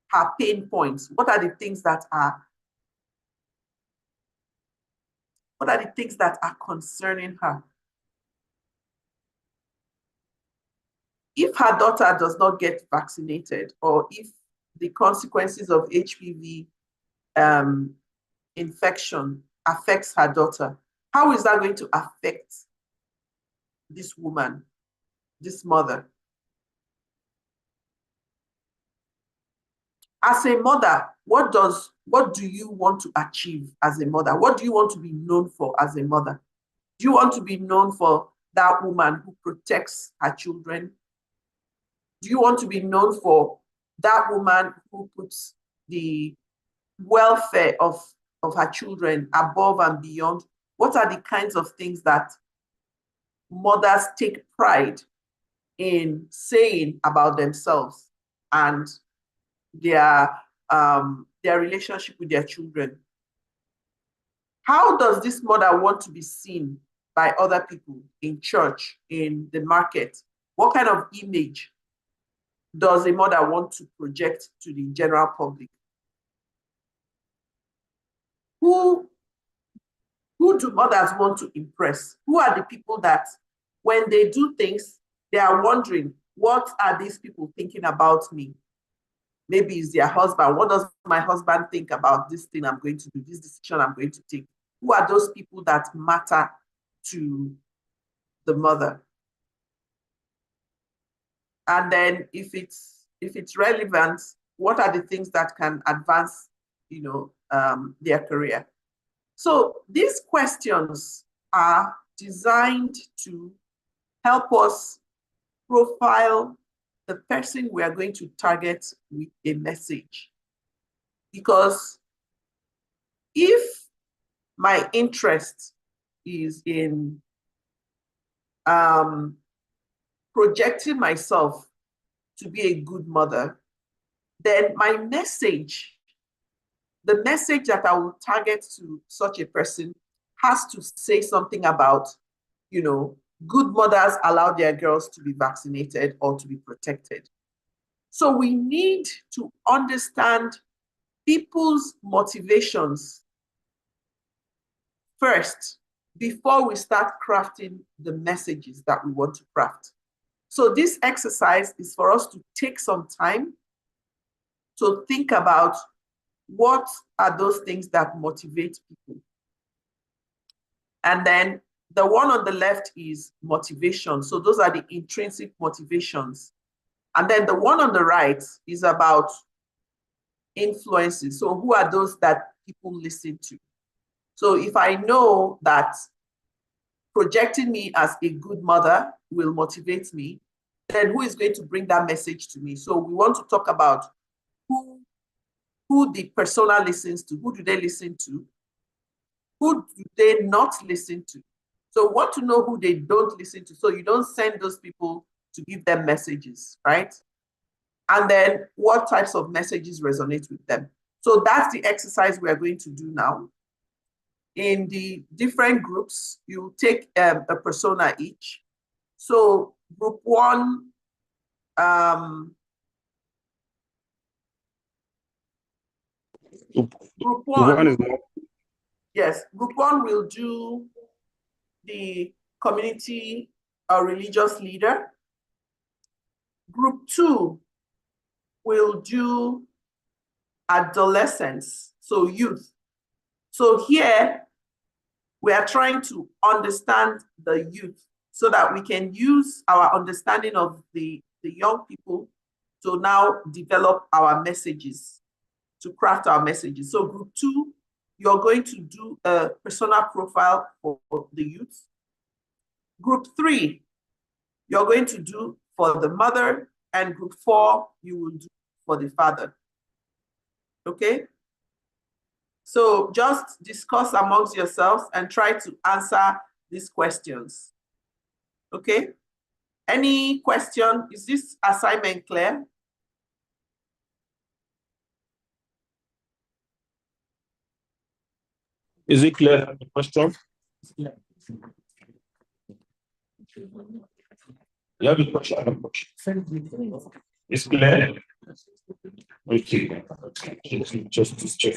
her pain points? What are the things that are concerning her? If her daughter does not get vaccinated, or if the consequences of HPV infection affects her daughter, how is that going to affect this woman, this mother? As a mother, what do you want to achieve as a mother? What do you want to be known for as a mother? Do you want to be known for that woman who protects her children? Do you want to be known for that woman who puts the welfare of her children above and beyond? What are the kinds of things that mothers take pride in saying about themselves and their relationship with their children? How does this mother want to be seen by other people in church, in the market? What kind of image does a mother want to project to the general public? Who do mothers want to impress? Who are the people that when they do things, they are wondering, what are these people thinking about me? Maybe it's their husband. What does my husband think about this thing I'm going to do, this decision I'm going to take? Who are those people that matter to the mother? And then if it's relevant, what are the things that can advance, their career? So these questions are designed to help us profile the person we are going to target with a message. Because if my interest is in projecting myself to be a good mother, then my message, the message that I will target to such a person has to say something about, you know, good mothers allow their girls to be vaccinated or to be protected. So we need to understand people's motivations first before we start crafting the messages that we want to craft. So this exercise is for us to take some time to think about what are those things that motivate people. And then the one on the left is motivation. So those are the intrinsic motivations. And then the one on the right is about influences. So who are those that people listen to? So if I know that projecting me as a good mother will motivate me, then who is going to bring that message to me? So we want to talk about who the persona listens to, who do they listen to, who do they not listen to. So we want to know who they don't listen to, so you don't send those people to give them messages, right? And then what types of messages resonate with them. So that's the exercise we are going to do now. In the different groups, you take a persona each. So group one, group one, yes, group one will do the community or religious leader. Group two will do adolescents, so youth. So here we are trying to understand the youth so that we can use our understanding of the young people to now develop our messages, to craft our messages. So group two, you're going to do a persona profile for the youth. Group three, you're going to do for the mother, and group four, you will do for the father. Okay? So just discuss amongst yourselves and try to answer these questions. Okay? Any question? Is this assignment clear? Is it clear, the question? You have a question? It's clear? Okay. Just check.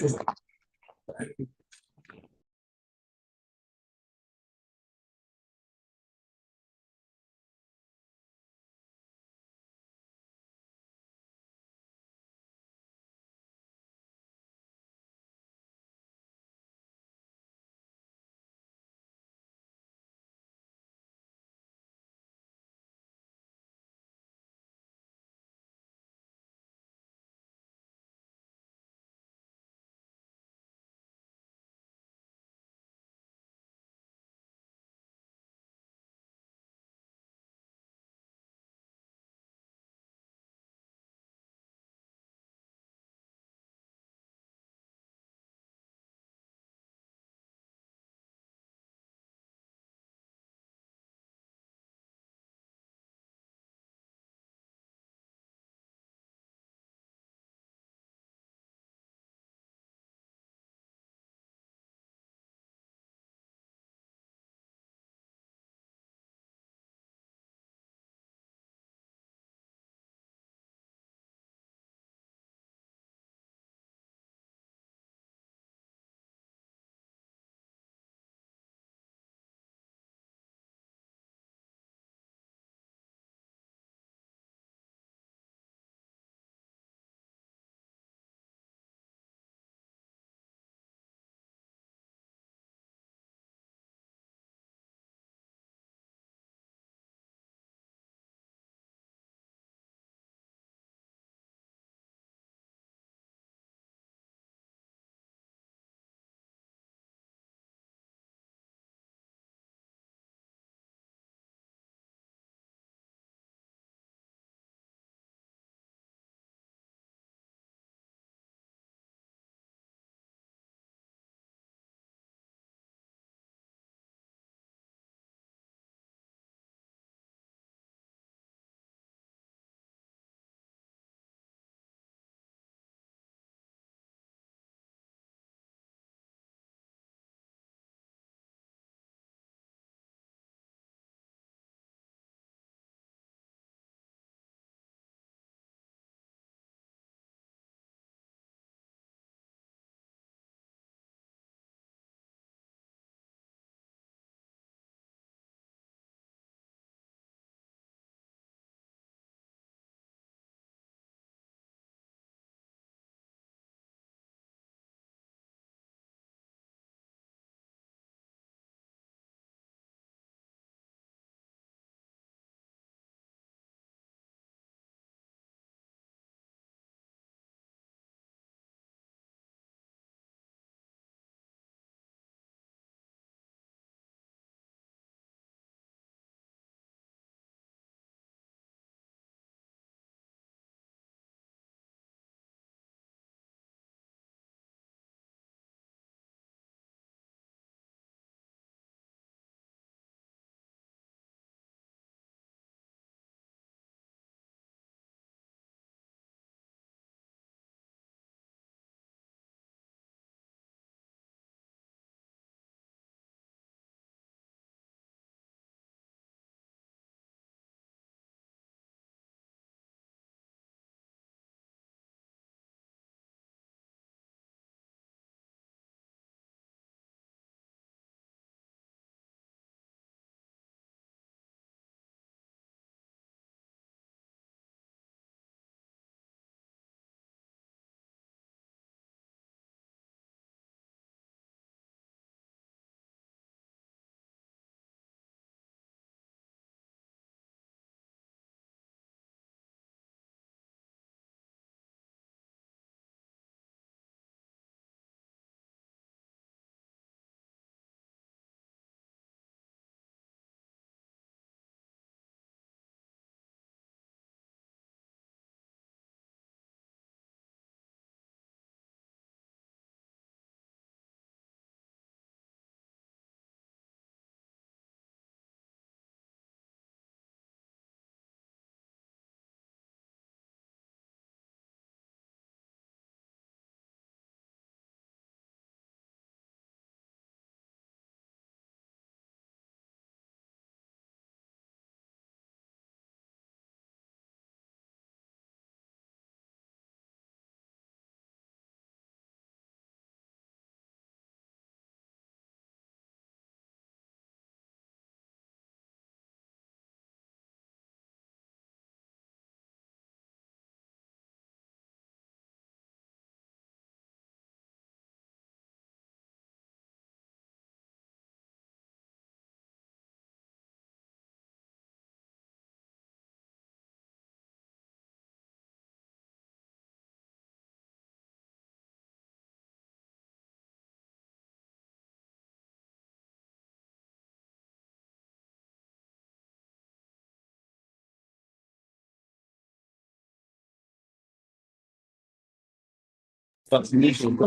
vaccination.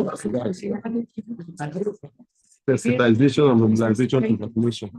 Sensitization and mobilization to vaccination.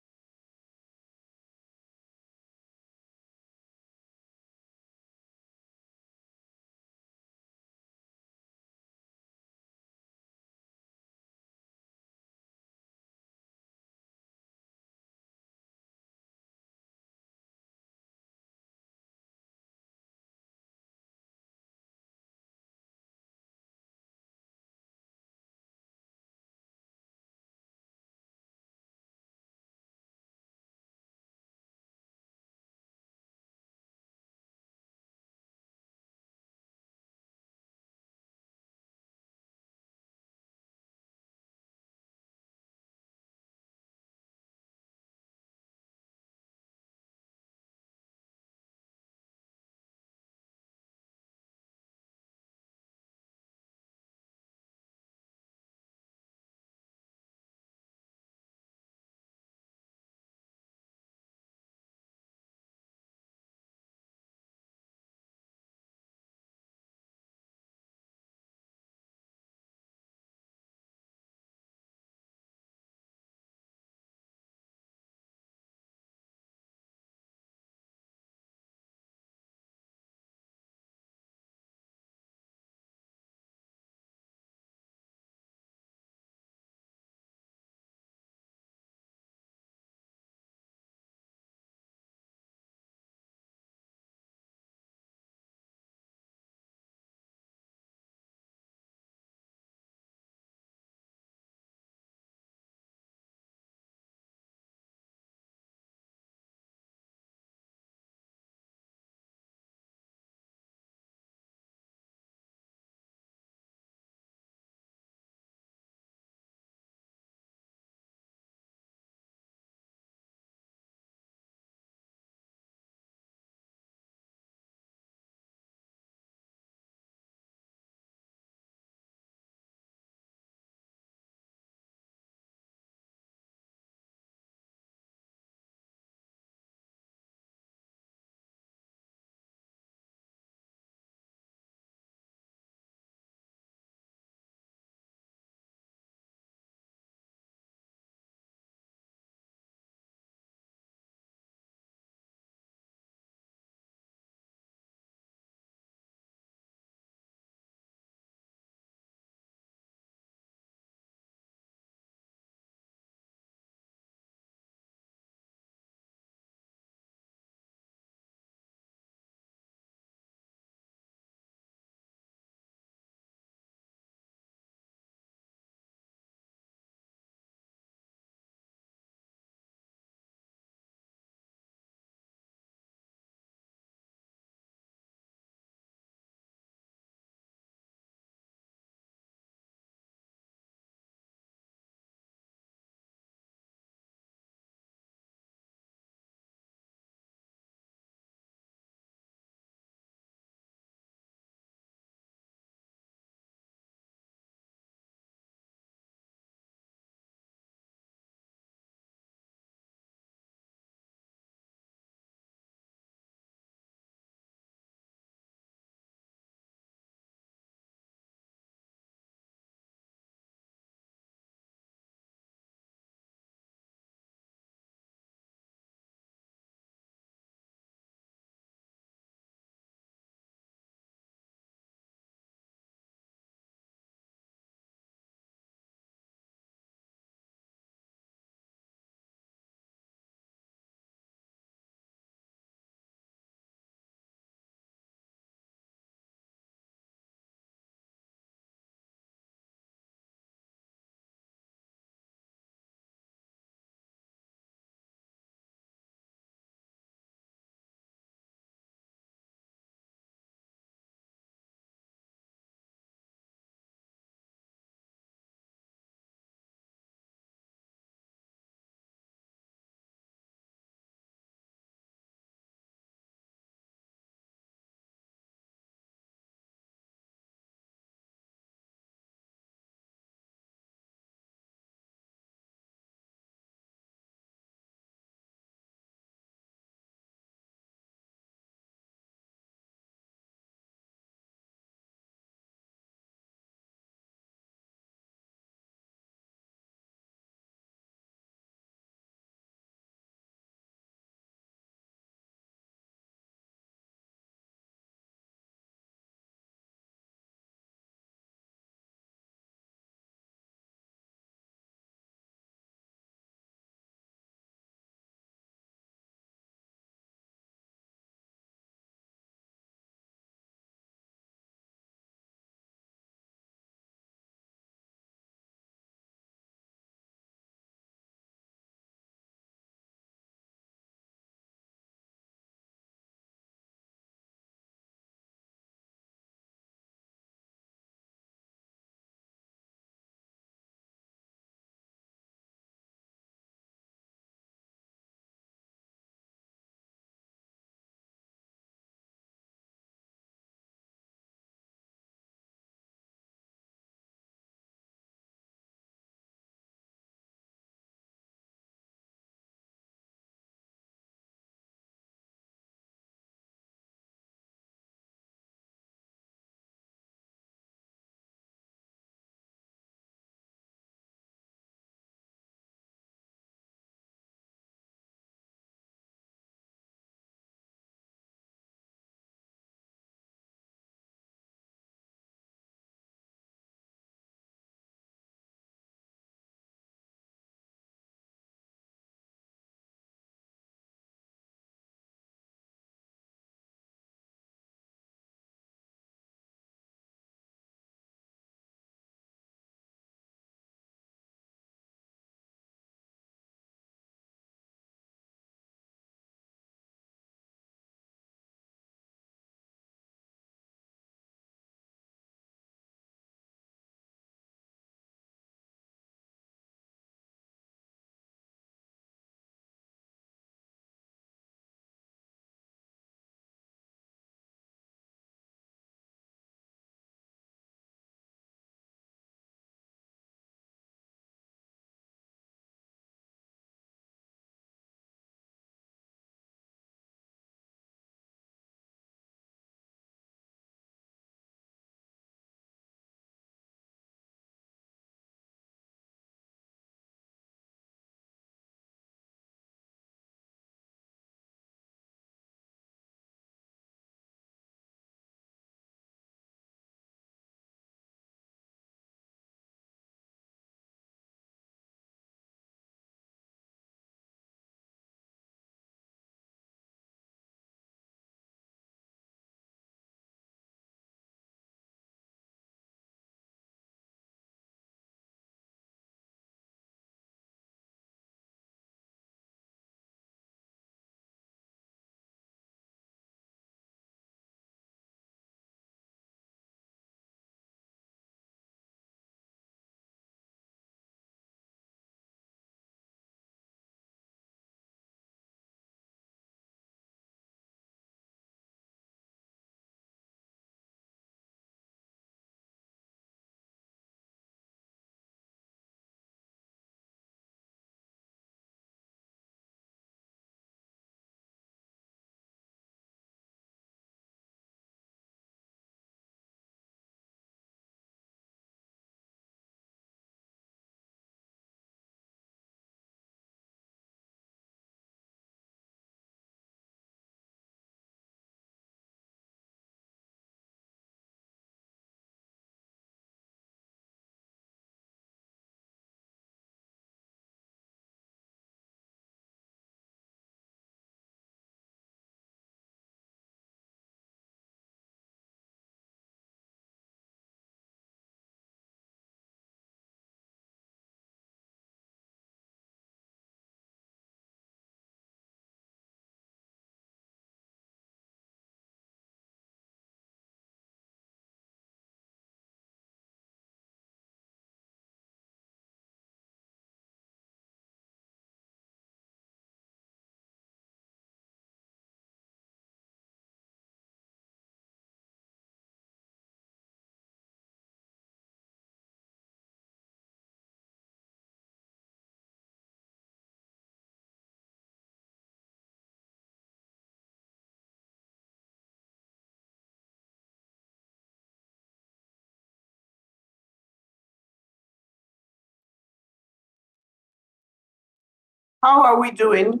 How are we doing?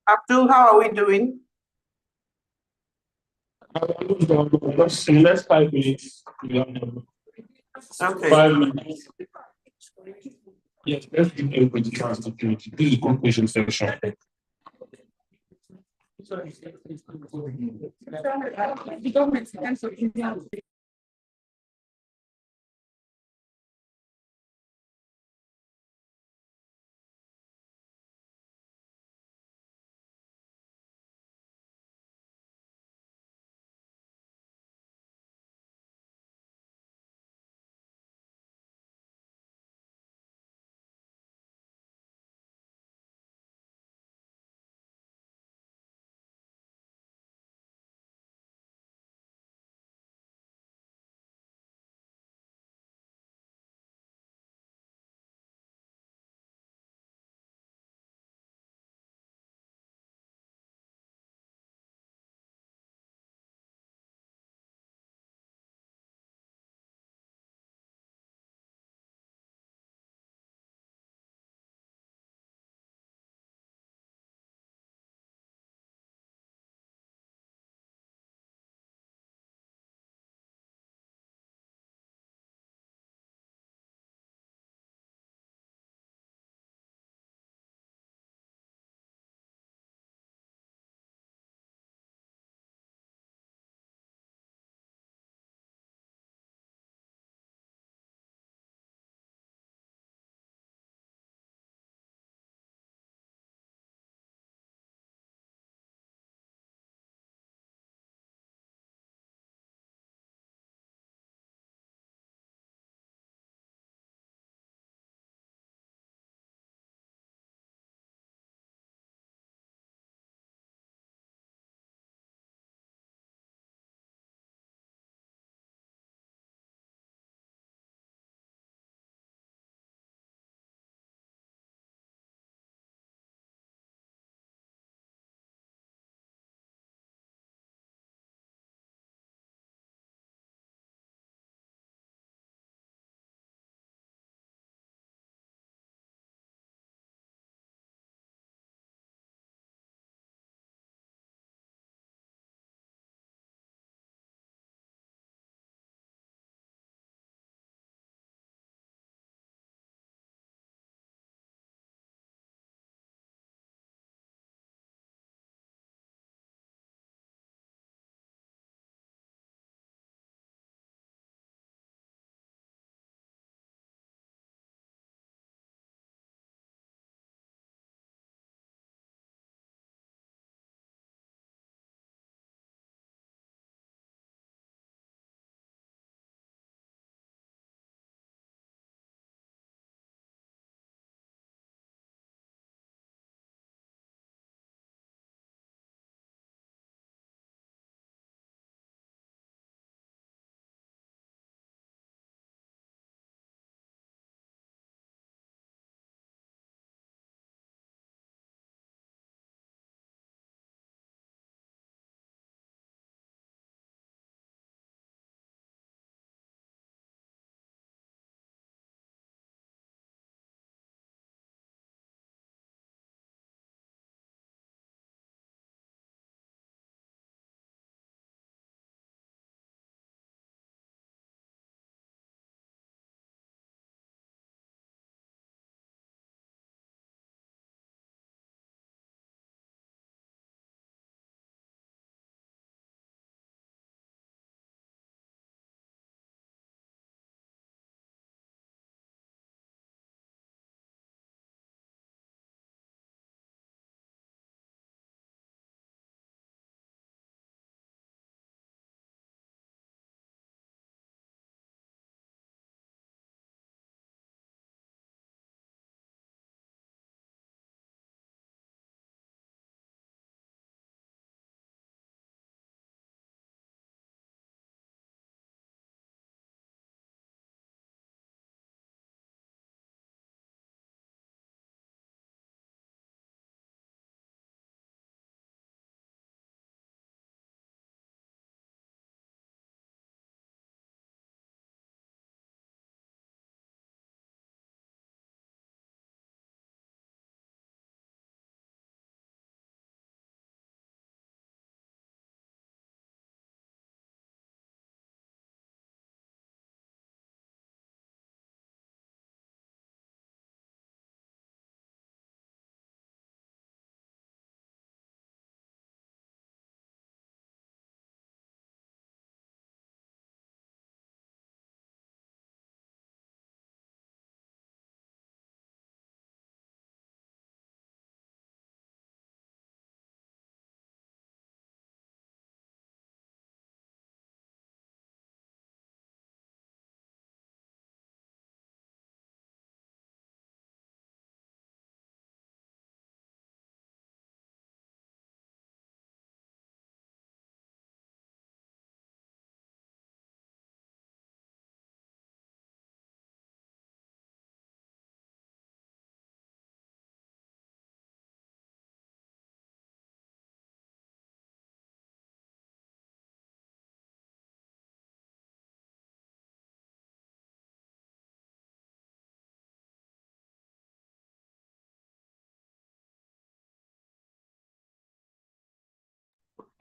Abdul, how are we doing? Just in the next 5 minutes. Okay. 5 minutes. Yes, let's give everybody a chance to finish. This is the conclusion section. The government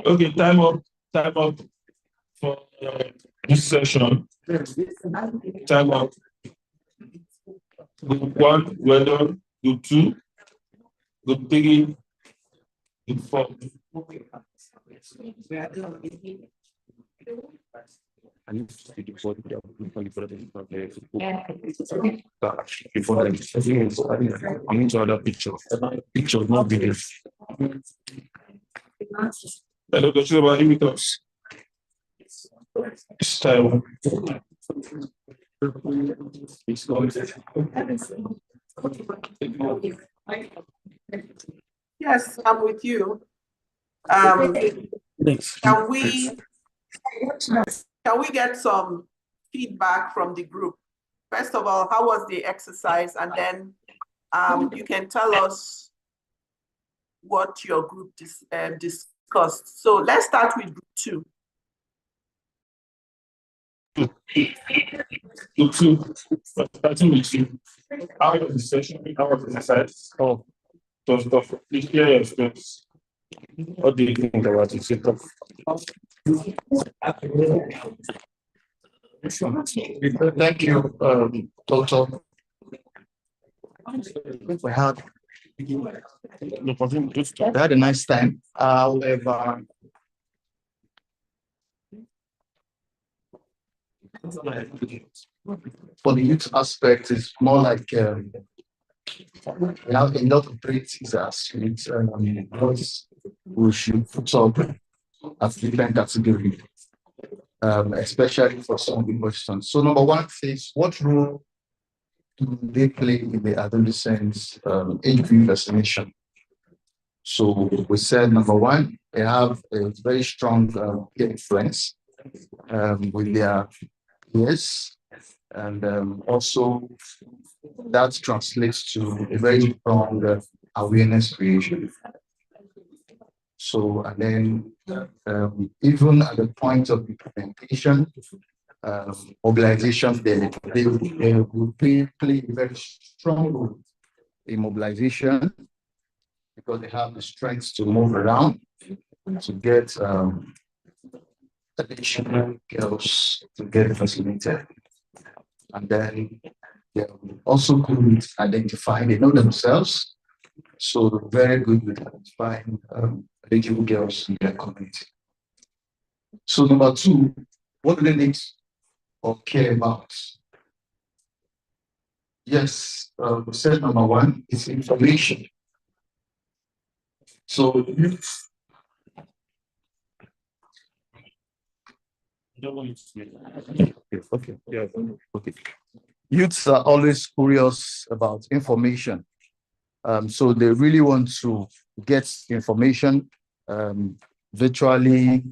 Okay, time up for this session. Time up. Group 1, well done. Group 2, group 3, group 4. I need to see the before the I'm into other pictures. Pictures, not videos. Hello, Dr. Imikos. Style. Yes, I'm with you. Can we get some feedback from the group? First of all, how was the exercise? And then you can tell us what your group discussed. So let's start with group 2. Group 2, starting with you. How was the session? How was the exercise? Oh, tough. Please share your experience. What do you think about it? Thank you, Doctor. We had a nice time. However, for the youth aspect, it's more like we have a lot of great teasers with we should put up as different categories, especially for some of the questions. So number 1 says, what role do they play in the adolescents HPV vaccination? So we said number 1, they have a very strong peer influence with their peers, and also that translates to a very strong awareness creation. So, and then even at the point of implementation, mobilization, they will play a very strong role in mobilization because they have the strength to move around to get additional girls to get vaccinated. And then they're also good with identifying, they know themselves, so they're very good with identifying eligible girls in their community. So number 2, what do they need or care about? Yes, we said number 1 is information. So okay. Youths are always curious about information. So they really want to get information virtually,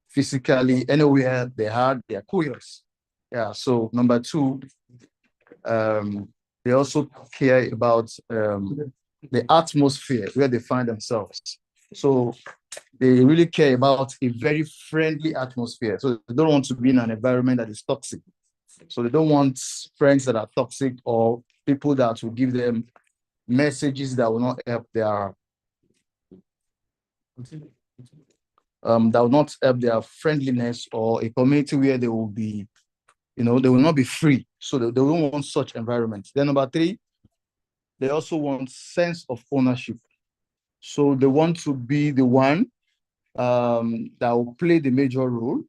physically, anywhere they are curious. Yeah, so number 2, they also care about the atmosphere where they find themselves. So they really care about a very friendly atmosphere. So they don't want to be in an environment that is toxic. So they don't want friends that are toxic or people that will give them messages that will not help their friendliness, or a community where they will be, they will not be free. So they don't want such environments. Then number 3, they also want sense of ownership. So they want to be the one that will play the major role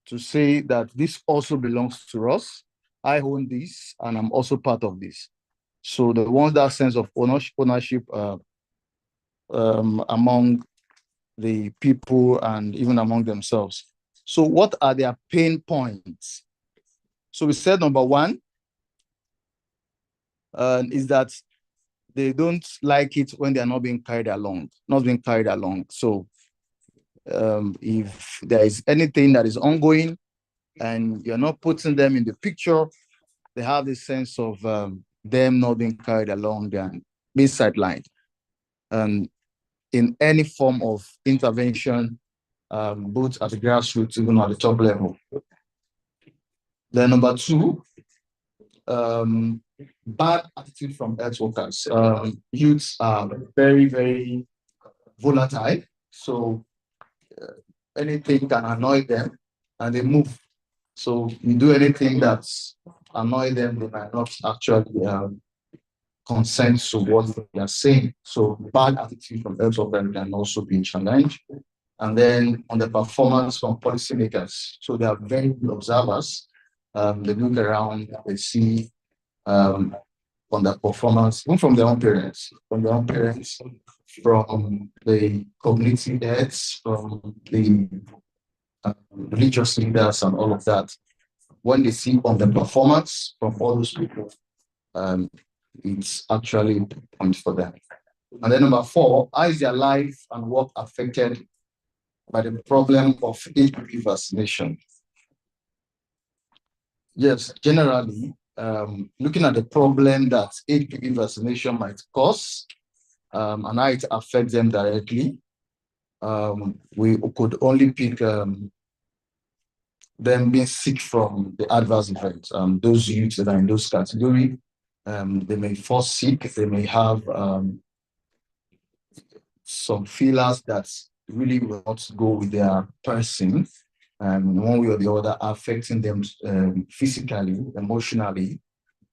to say that this also belongs to us. I own this and I'm also part of this. So they want that sense of ownership among the people and even among themselves. So what are their pain points? So we said number 1 is that they don't like it when they are not being carried along. So if there is anything that is ongoing and you're not putting them in the picture, they have this sense of them not being carried along and being sidelined. And in any form of intervention, both at the grassroots, even at the top level. Then number 2, bad attitude from health workers. Youths are very, very volatile. So anything can annoy them and they move. So you do anything that's annoy them, they might not actually consent to what they are saying. So bad attitude from health of them can also be challenged. And then on the performance from policymakers, so they are very good observers. They look around, they see on the performance, even from their own parents, from the community heads, from the religious leaders and all of that. When they see on the performance from all those people, it's actually a point for them. And then number 4, how is their life and work affected by the problem of HPV vaccination? Yes, generally, looking at the problem that HPV vaccination might cause and how it affects them directly, we could only pick them being sick from the adverse events. Those youths that are in those categories, they may fall sick, they may have some feelers that really will not go with their person, and one way or the other affecting them physically, emotionally,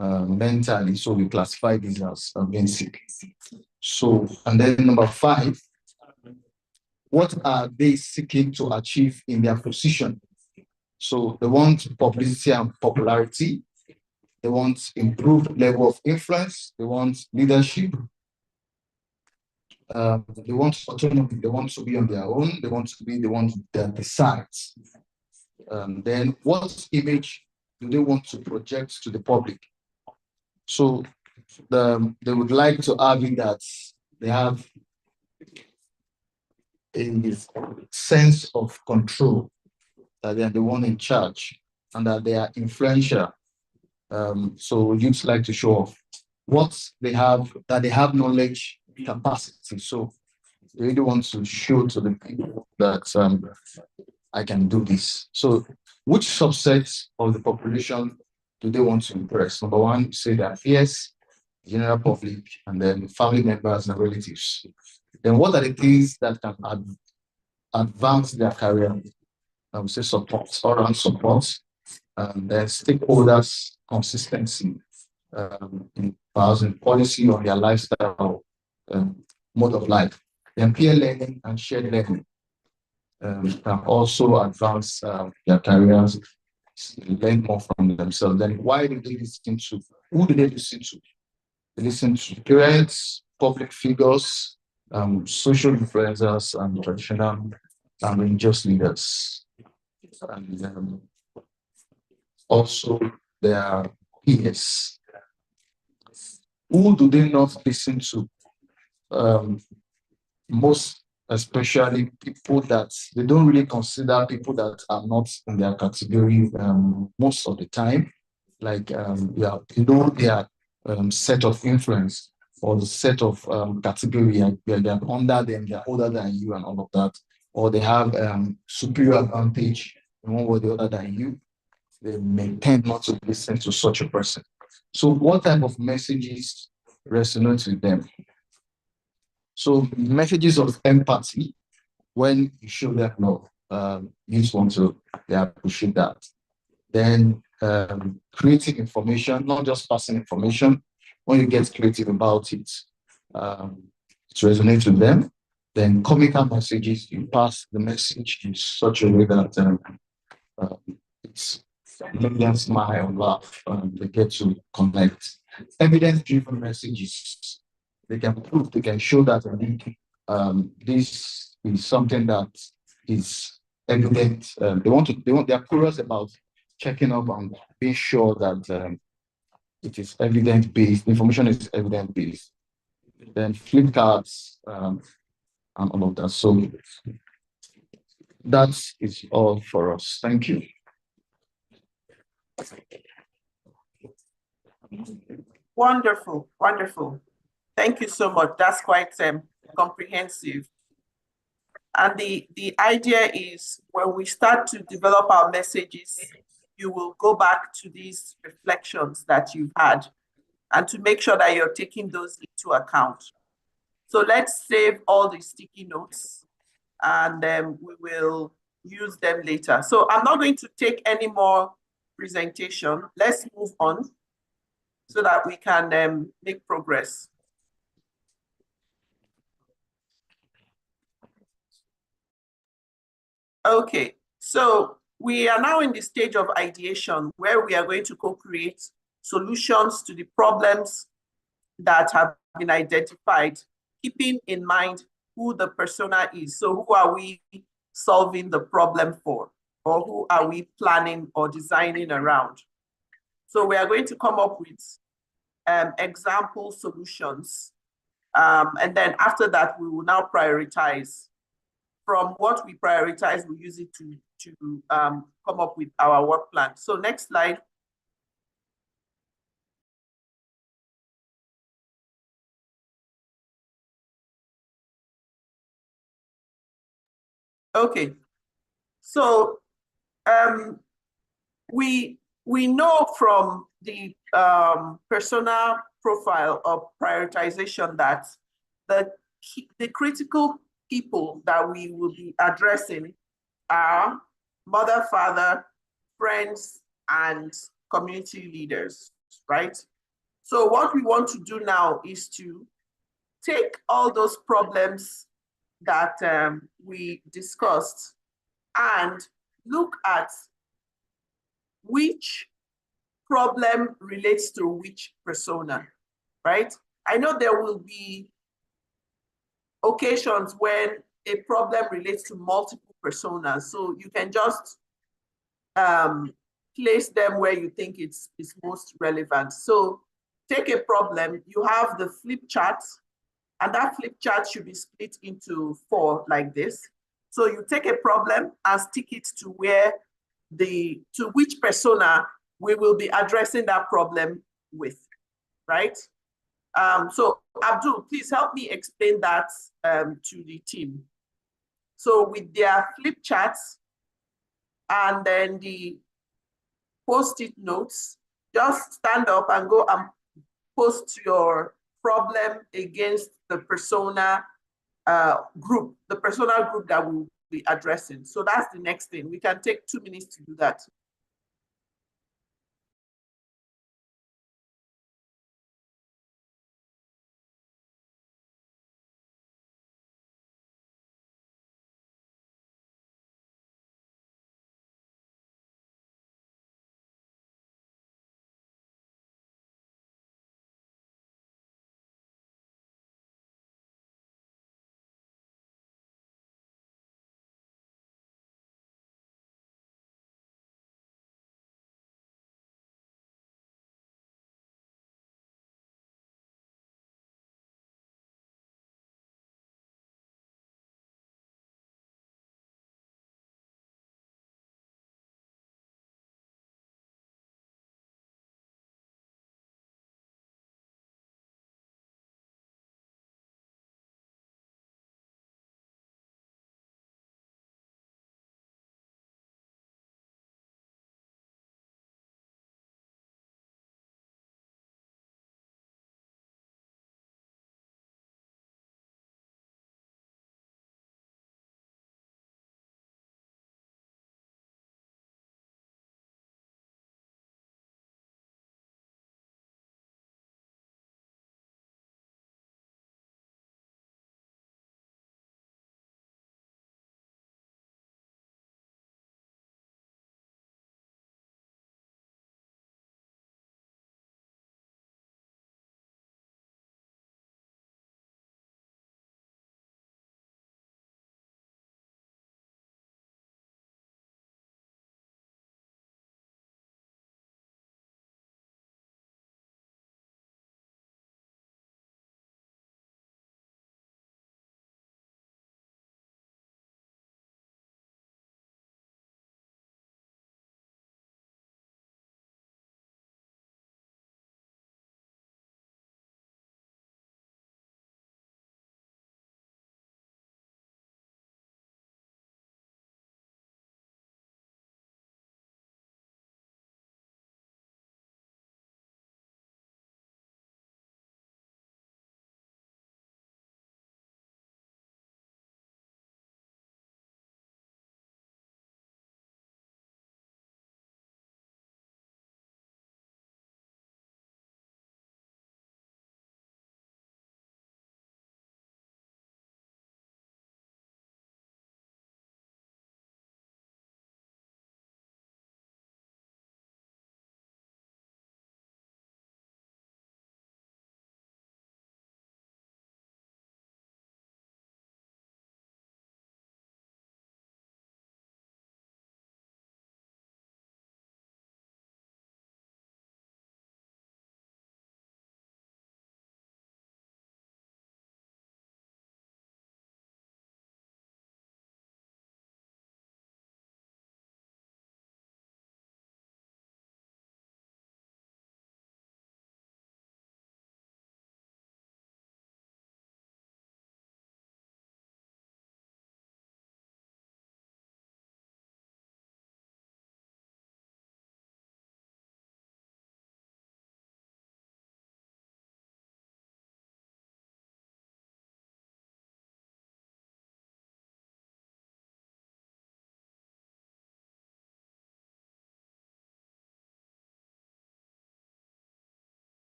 mentally. So we classify these as being sick. So, and then number 5, what are they seeking to achieve in their position? So they want publicity and popularity. They want improved level of influence. They want leadership. They want autonomy. They want to be on their own. They want to be the ones that decide. Then what image do they want to project to the public? So they would like to argue that they have a sense of control, that they are the one in charge, and that they are influential. So youths like to show off what they have, that they have knowledge, capacity. So they really want to show to the people that I can do this. So which subsets of the population do they want to impress? Number 1, say their peers, general public, and then family members and relatives. Then what are the things that can advance their career? I would say support, all around support, and then stakeholders, consistency in policy on their lifestyle, mode of life. Then peer learning and shared learning can also advance their careers, learn more from themselves. Then why do they listen to? Who do they listen to? They listen to parents, public figures, social influencers, and traditional and religious leaders. And also their peers. Who do they not listen to? Most especially people that they don't really consider people that are not in their category most of the time. Like their set of influence or the set of category, and they're under them, they're older than you and all of that, or they have superior advantage in one way or the other than you. They may tend not to listen to such a person. So what type of messages resonate with them? So messages of empathy, when you show them love, you just want to appreciate that. Then creating information, not just passing information. When you get creative about it, it resonates with them. Then comical messages, you pass the message in such a way that it's make them smile and laugh, and they get to connect. Evidence-driven messages, they can prove, they can show that this is something that is evident. They're curious about checking up and being sure that it is evidence-based, information is evidence-based. Then flip cards and all of that. So that is all for us. Thank you. Wonderful, wonderful. Thank you so much. That's quite comprehensive. And the idea is when we start to develop our messages, you will go back to these reflections that you've had and to make sure that you're taking those into account. So let's save all the sticky notes and we will use them later. So I'm not going to take any more presentation. Let's move on so that we can make progress. Okay, so we are now in the stage of ideation where we are going to co-create solutions to the problems that have been identified, keeping in mind who the persona is. So who are we solving the problem for? Or who are we planning or designing around? So we are going to come up with example solutions. And then after that, we will now prioritize. From what we prioritize, we use it to come up with our work plan. So next slide. Okay, so we know from the persona profile of prioritization that the critical people that we will be addressing are mother, father, friends, and community leaders, right? So what we want to do now is to take all those problems that we discussed and look at which problem relates to which persona, right? I know there will be occasions when a problem relates to multiple personas, so you can just place them where you think it's most relevant. So take a problem, you have the flip chart, and that flip chart should be split into 4 like this. So you take a problem and stick it to which persona we will be addressing that problem with, right? So Abdul, please help me explain that to the team. So with their flip charts and then the post-it notes, just stand up and go and post your problem against the persona group, the persona group that we'll be addressing. So that's the next thing. We can take 2 minutes to do that.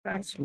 That's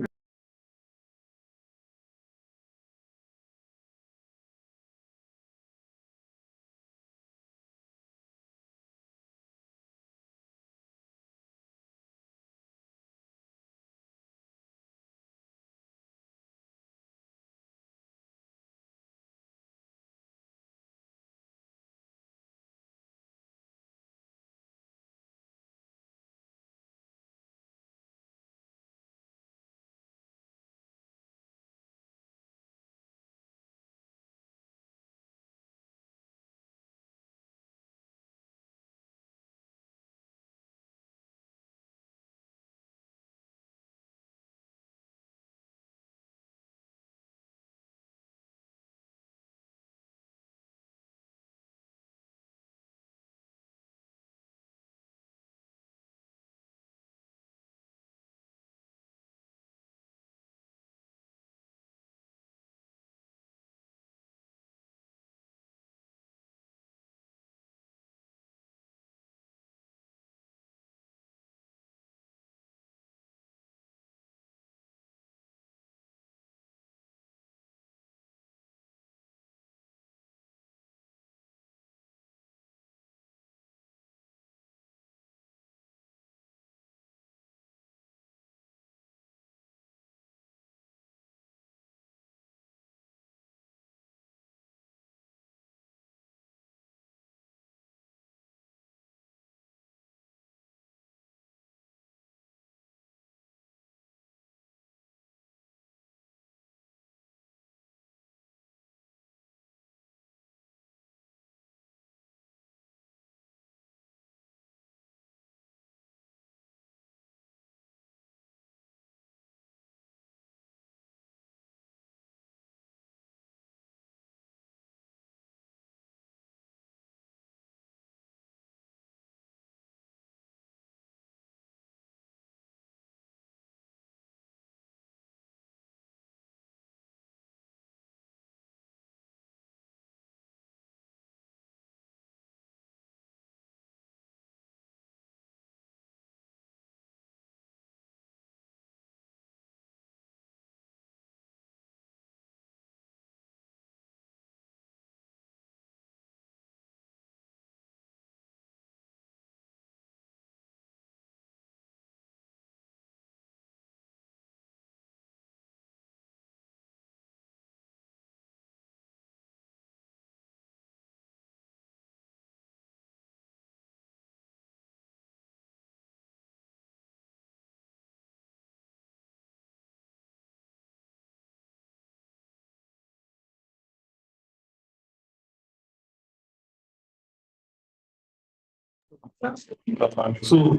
So,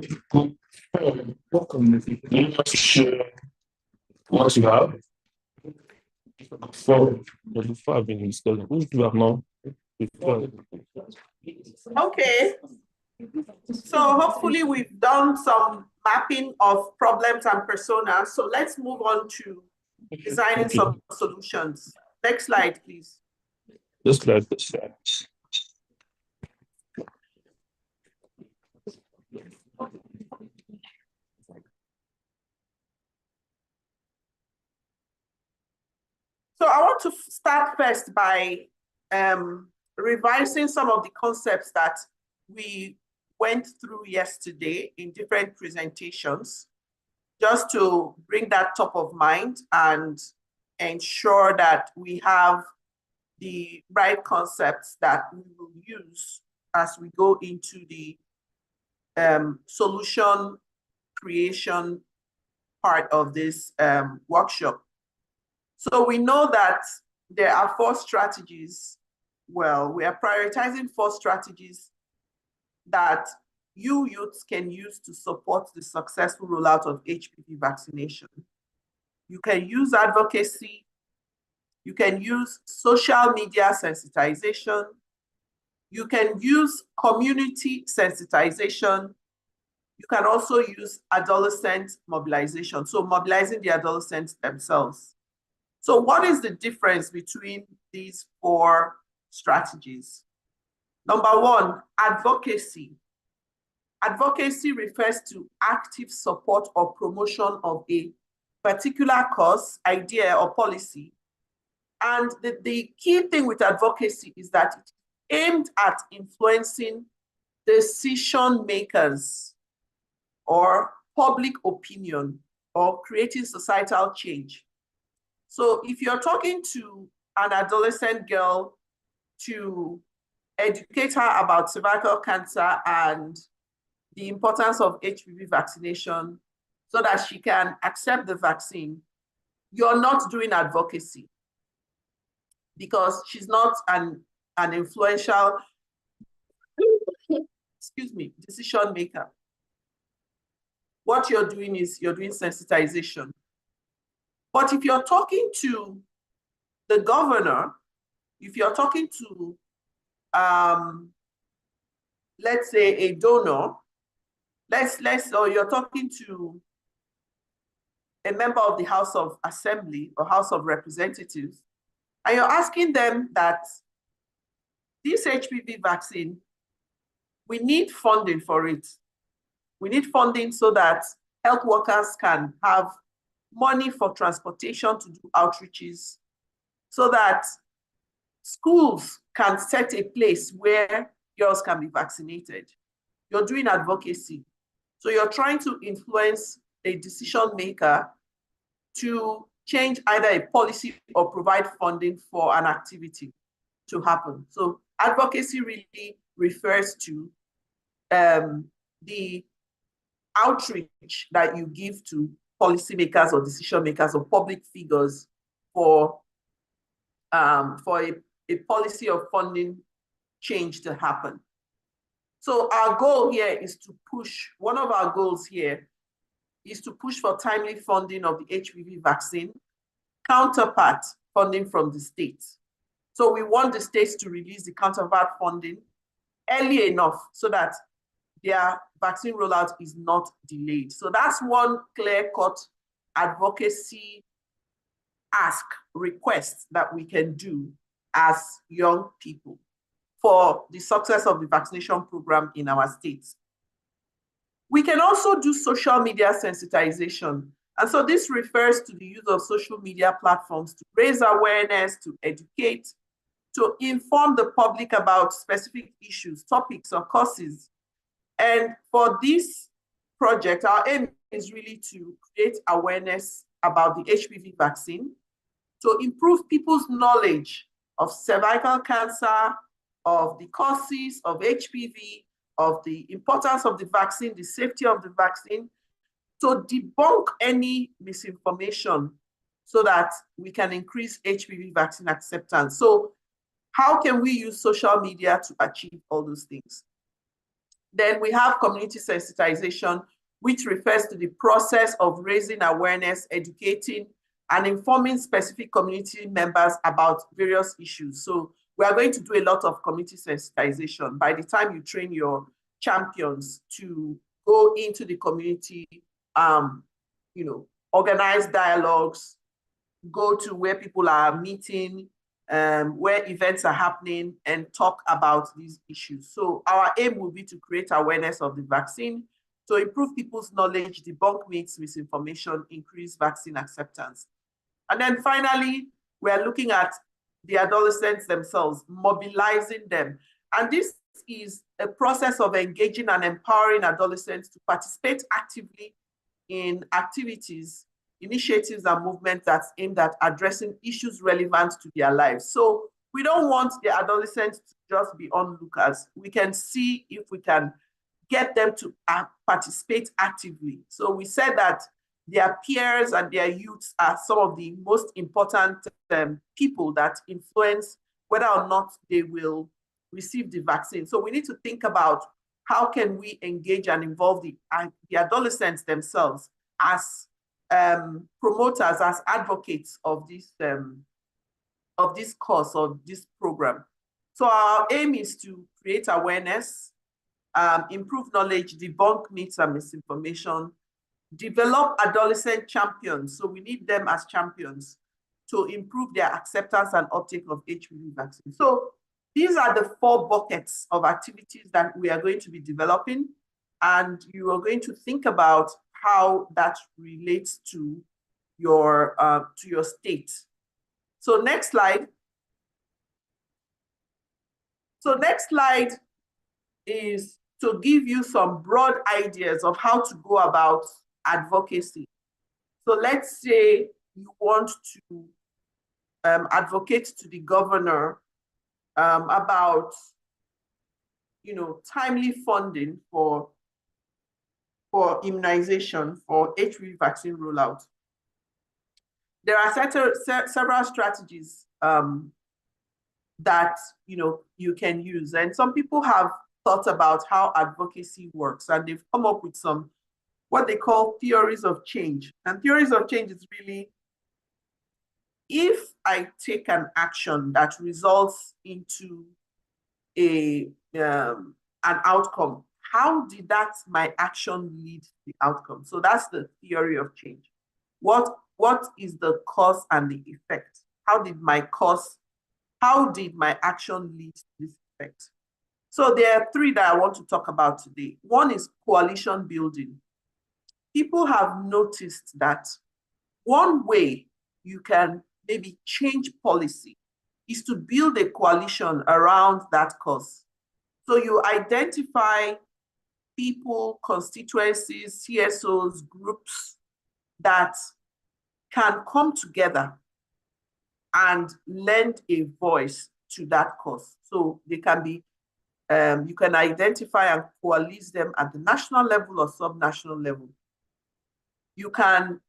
what community? You want to share what you have? Before I've been installing, who do you have now? Before. Okay, so hopefully we've done some mapping of problems and personas. So let's move on to designing some solutions. Next slide, please. Just like this. So I want to start first by revising some of the concepts that we went through yesterday in different presentations, just to bring that top of mind and ensure that we have the right concepts that we will use as we go into the solution creation part of this workshop. So we know that there are 4 strategies. Well, we are prioritizing 4 strategies that you youths can use to support the successful rollout of HPV vaccination. You can use advocacy, you can use social media sensitization, you can use community sensitization, you can also use adolescent mobilization, so mobilizing the adolescents themselves. So what is the difference between these 4 strategies? Number 1, advocacy. Advocacy refers to active support or promotion of a particular cause, idea, or policy. And the key thing with advocacy is that it's aimed at influencing decision makers or public opinion or creating societal change. So if you're talking to an adolescent girl to educate her about cervical cancer and the importance of HPV vaccination so that she can accept the vaccine, you're not doing advocacy because she's not an influential, excuse me, decision maker. What you're doing is you're doing sensitization. But if you're talking to the governor, if you're talking to, let's say, a donor, or you're talking to a member of the House of Assembly or House of Representatives, and you're asking them that this HPV vaccine, we need funding for it. We need funding so that health workers can have money for transportation to do outreaches, so that schools can set a place where girls can be vaccinated. You're doing advocacy. So you're trying to influence a decision maker to change either a policy or provide funding for an activity to happen. So advocacy really refers to the outreach that you give to policymakers or decision makers or public figures for a policy of funding change to happen. So our goal here is to push, one of our goals here is to push for timely funding of the HPV vaccine, counterpart funding from the states. So we want the states to release the counterpart funding early enough so that their vaccine rollout is not delayed. So that's one clear-cut advocacy request that we can do as young people for the success of the vaccination program in our states. We can also do social media sensitization. And so this refers to the use of social media platforms to raise awareness, to educate, to inform the public about specific issues, topics, or causes. And for this project, our aim is really to create awareness about the HPV vaccine, to improve people's knowledge of cervical cancer, of the causes of HPV, of the importance of the vaccine, the safety of the vaccine, to debunk any misinformation so that we can increase HPV vaccine acceptance. So how can we use social media to achieve all those things? Then we have community sensitization, which refers to the process of raising awareness, educating, and informing specific community members about various issues. So we are going to do a lot of community sensitization. By the time you train your champions to go into the community, organize dialogues, go to where people are meeting, where events are happening, and talk about these issues. So our aim will be to create awareness of the vaccine, to improve people's knowledge, debunk myths, misinformation, increase vaccine acceptance. And then finally, we are looking at the adolescents themselves, mobilizing them. And this is a process of engaging and empowering adolescents to participate actively in activities, initiatives, and movements that's aimed at addressing issues relevant to their lives. So we don't want the adolescents to just be onlookers. We can see if we can get them to participate actively. So we said that their peers and their youths are some of the most important people that influence whether or not they will receive the vaccine. So we need to think about how can we engage and involve the adolescents themselves as promoters, as advocates of this cause, of this program. So our aim is to create awareness, improve knowledge, debunk myths and misinformation, develop adolescent champions. So we need them as champions to improve their acceptance and uptake of HPV vaccine. So these are the 4 buckets of activities that we are going to be developing. And you are going to think about how that relates to your state. So next slide. So next slide is to give you some broad ideas of how to go about advocacy. So let's say you want to advocate to the governor about, timely funding for immunization for HPV vaccine rollout. There are several strategies that you can use, and some people have thought about how advocacy works, and they've come up with some what they call theories of change. And theories of change is really, if I take an action that results into an outcome, how did my action lead to the outcome? So that's the theory of change. What is the cause and the effect? How did my action lead to this effect? So there are three that I want to talk about today. One is coalition building. People have noticed that one way you can maybe change policy is to build a coalition around that cause. So you identify people, constituencies, CSOs, groups that can come together and lend a voice to that cause. So they can be, you can identify and coalesce them at the national level or subnational level. You can,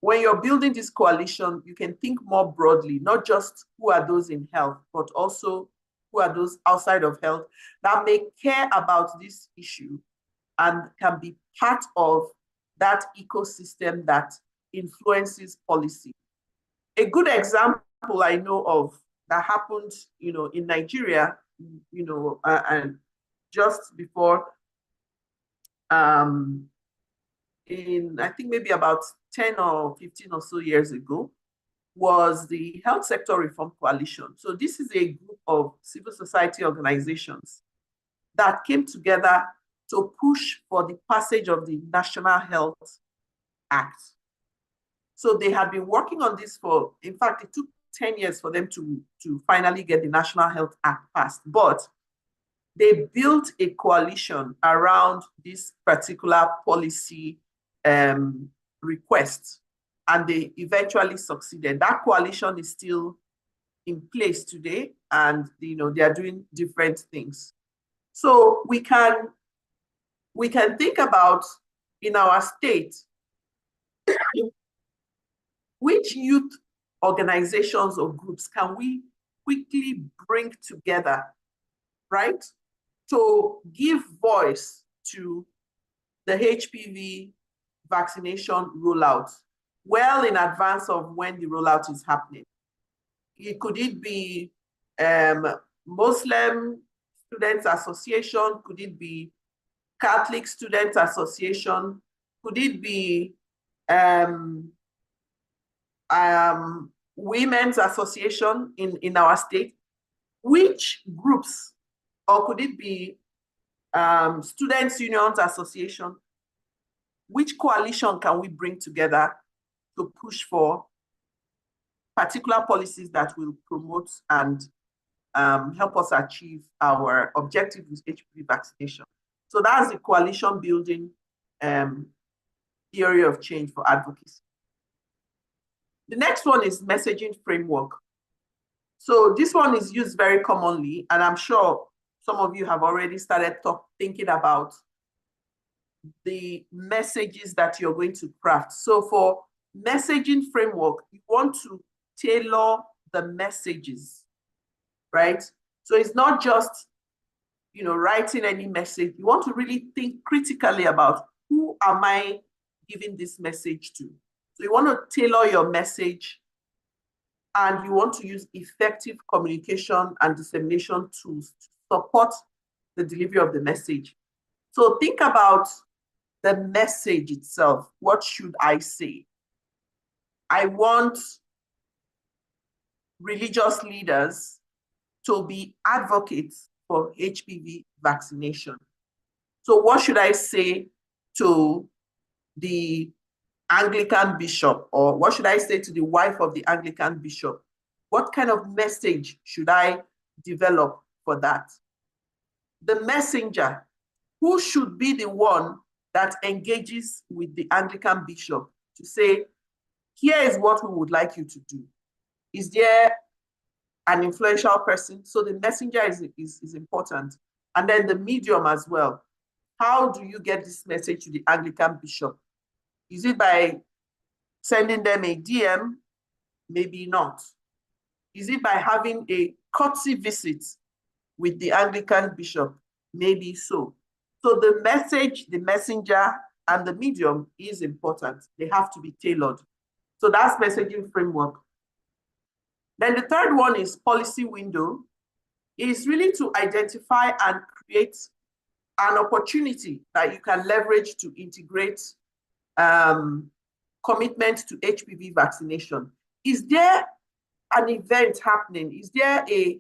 when you're building this coalition, you can think more broadly, not just who are those in health, but also who are those outside of health that may care about this issue and can be part of that ecosystem that influences policy. A good example I know of that happened, in Nigeria, and just before, in I think maybe about 10 or 15 or so years ago, was the Health Sector Reform Coalition. So this is a group of civil society organizations that came together to push for the passage of the National Health Act. So they had been working on this for, in fact, it took 10 years for them to finally get the National Health Act passed. But they built a coalition around this particular policy request, and they eventually succeeded. That coalition is still in place today, and they are doing different things. So we can think about, in our state, which youth organizations or groups can we quickly bring together, right, to give voice to the HPV vaccination rollout well in advance of when the rollout is happening? Could it be Muslim Students Association? Could it be Catholic Students Association? Could it be Women's Association in our state? Which groups, or could it be Students Unions Association? Which coalition can we bring together to push for particular policies that will promote and help us achieve our objective with HPV vaccination? So that's the coalition building theory of change for advocacy. The next one is messaging framework. So this one is used very commonly, and I'm sure some of you have already started thinking about the messages that you're going to craft. So for messaging framework, you want to tailor the messages, right? So it's not just, writing any message. You want to really think critically about, who am I giving this message to? So you want to tailor your message, and you want to use effective communication and dissemination tools to support the delivery of the message. So think about the message itself. What should I say? I want religious leaders to be advocates for HPV vaccination. So what should I say to the Anglican bishop, or what should I say to the wife of the Anglican bishop? What kind of message should I develop for that? The messenger, who should be the one that engages with the Anglican bishop to say, here is what we would like you to do. Is there an influential person? So the messenger is important. And then the medium as well. How do you get this message to the Anglican bishop? Is it by sending them a DM? Maybe not. Is it by having a courtesy visit with the Anglican bishop? Maybe so. So the message, the messenger, and the medium is important. They have to be tailored. So that's messaging framework. Then the third one is policy window. It is really to identify and create an opportunity that you can leverage to integrate commitment to HPV vaccination. Is there an event happening? Is there a,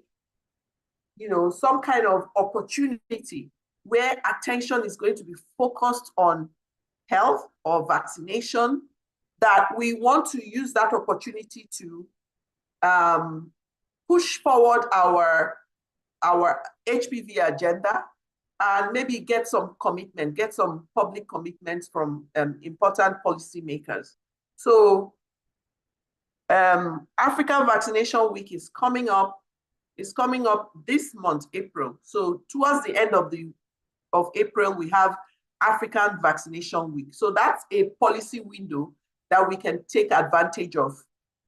some kind of opportunity where attention is going to be focused on health or vaccination, that we want to use that opportunity to push forward our HPV agenda and maybe get some commitment, get some public commitments from important policymakers. So African Vaccination Week is coming up. It's coming up this month, April. So towards the end of April, we have African Vaccination Week. So that's a policy window that we can take advantage of.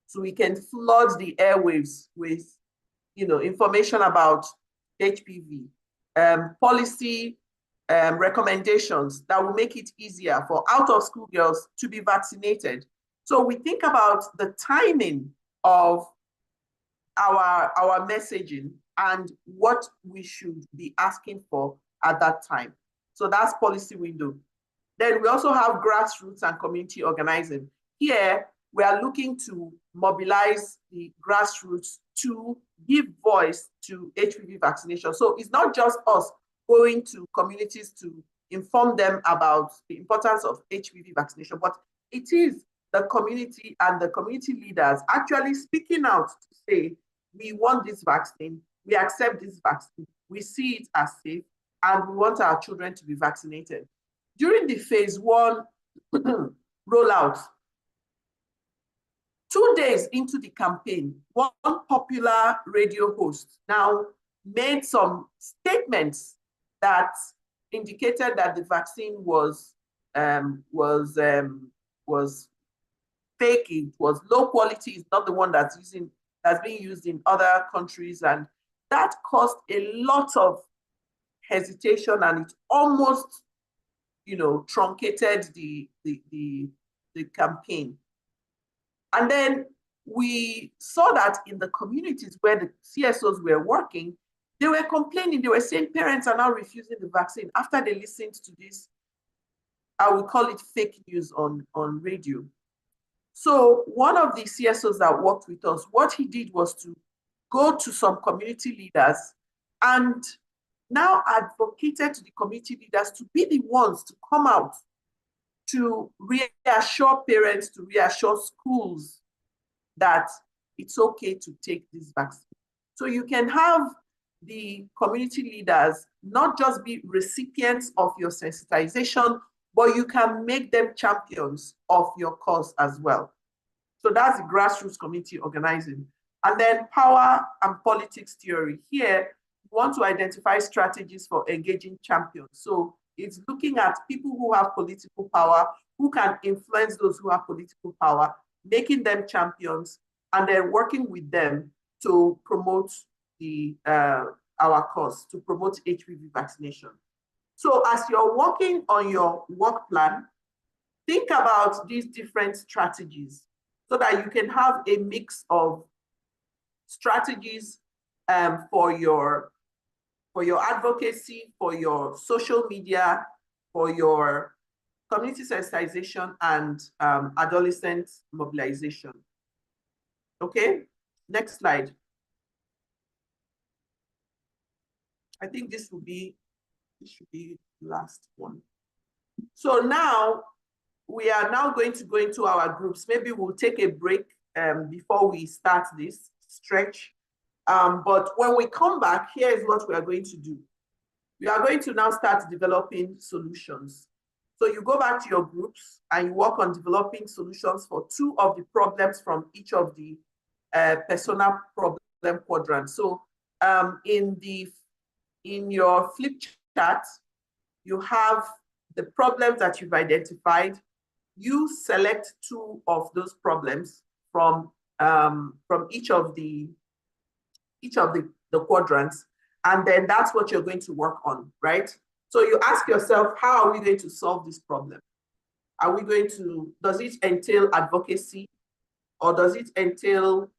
So we can flood the airwaves with, information about HPV, policy recommendations that will make it easier for out-of-school girls to be vaccinated. So we think about the timing of our messaging and what we should be asking for at that time. So that's policy window. Then we also have grassroots and community organizing. Here, we are looking to mobilize the grassroots to give voice to HPV vaccination. So it's not just us going to communities to inform them about the importance of HPV vaccination, but it is the community and the community leaders actually speaking out to say, we want this vaccine, we accept this vaccine, we see it as safe, and we want our children to be vaccinated. During the phase 1 rollout, 2 days into the campaign, one popular radio host now made some statements that indicated that the vaccine was fake, it was low quality, it's not the one that's being used in other countries, and that caused a lot of hesitation, and it almost, truncated the campaign. And then we saw that in the communities where the CSOs were working, they were complaining, they were saying parents are now refusing the vaccine after they listened to this, I would call it fake news on radio. So one of the CSOs that worked with us, what he did was to go to some community leaders and now advocated to the community leaders to be the ones to come out to reassure parents, to reassure schools that it's okay to take this vaccine. So you can have the community leaders not just be recipients of your sensitization, but you can make them champions of your cause as well. So that's the grassroots community organizing. And then power and politics theory. Here, we want to identify strategies for engaging champions. So it's looking at people who have political power, who can influence those who have political power, making them champions, and then working with them to promote our cause, to promote HPV vaccination. So as you're working on your work plan, think about these different strategies so that you can have a mix of strategies for your advocacy, for your social media, for your community sensitization and adolescent mobilization. Okay, next slide. I think this should be the last one. So now we are now going to go into our groups. Maybe we'll take a break before we start this stretch. But when we come back, here is what we are going to do. We are going to now start developing solutions. So you go back to your groups and you work on developing solutions for 2 of the problems from each of the persona problem quadrants. So in your flip chart, you have the problems that you've identified. You select 2 of those problems from each of the quadrants, and then that's what you're going to work on, right? So you ask yourself, how are we going to solve this problem? Are we going to, does it entail advocacy, or does it entail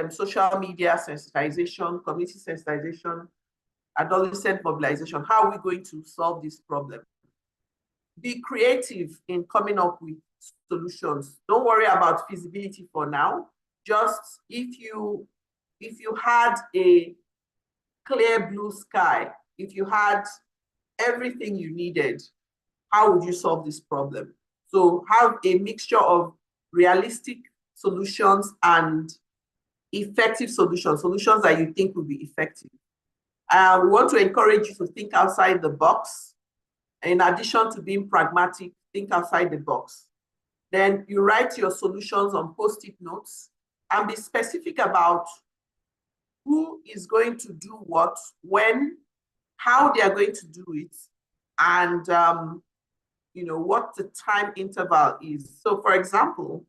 social media sensitization, community sensitization, adolescent mobilization? How are we going to solve this problem? Be creative in coming up with solutions. Don't worry about feasibility for now. Just if you had a clear blue sky, if you had everything you needed, how would you solve this problem? So have a mixture of realistic solutions and effective solutions that you think will be effective. We want to encourage you to think outside the box. In addition to being pragmatic, think outside the box. Then you write your solutions on Post-it notes and be specific about who is going to do what, when, how they are going to do it, and what the time interval is. So for example,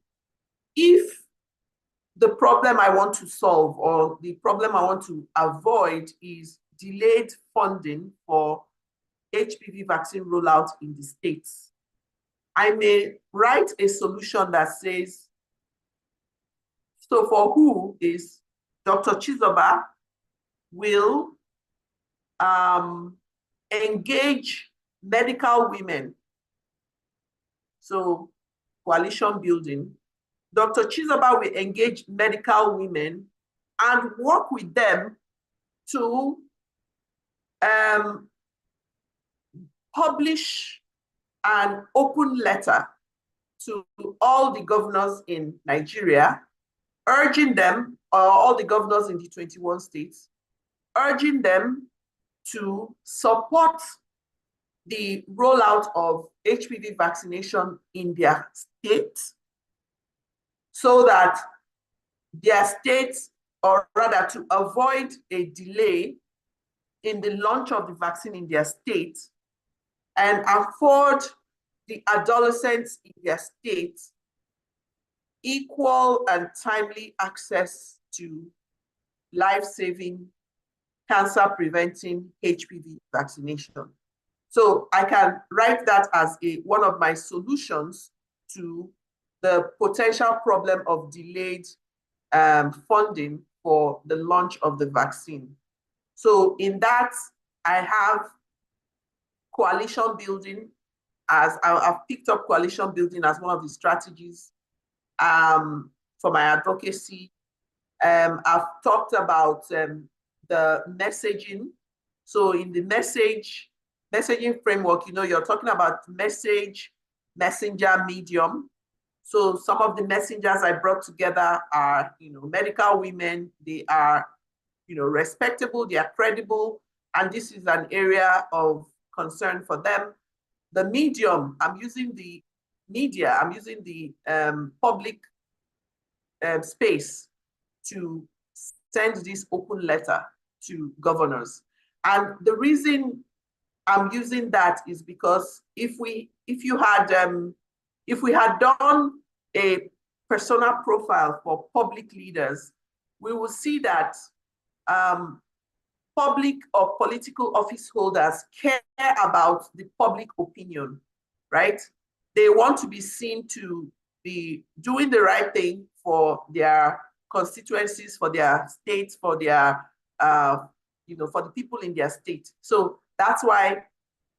if the problem I want to solve or the problem I want to avoid is delayed funding for HPV vaccine rollout in the States, I may write a solution that says, so for who is Dr. Chizoba will engage medical women. So coalition building. Dr. Chizoba will engage medical women and work with them to publish an open letter to all the governors in Nigeria, urging them, all the governors in the 21 states, urging them to support the rollout of HPV vaccination in their state, so that their states, or rather to avoid a delay in the launch of the vaccine in their state, and afford the adolescents in their state equal and timely access to life-saving, cancer-preventing HPV vaccination. So I can write that as one of my solutions to the potential problem of delayed funding for the launch of the vaccine. So in that, I have coalition building, as I've picked up coalition building as one of the strategies for my advocacy. I've talked about the messaging. So in the messaging framework, you're talking about messenger, medium. So some of the messengers I brought together are, medical women. They are, respectable, they are credible, and this is an area of concern for them. The medium, I'm using the media, I'm using the public space to send this open letter to governors. And the reason I'm using that is because if we had done a persona profile for public leaders, we will see that public or political office holders care about the public opinion, right? They want to be seen to be doing the right thing for their constituencies, for their states, for their, for the people in their state. So that's why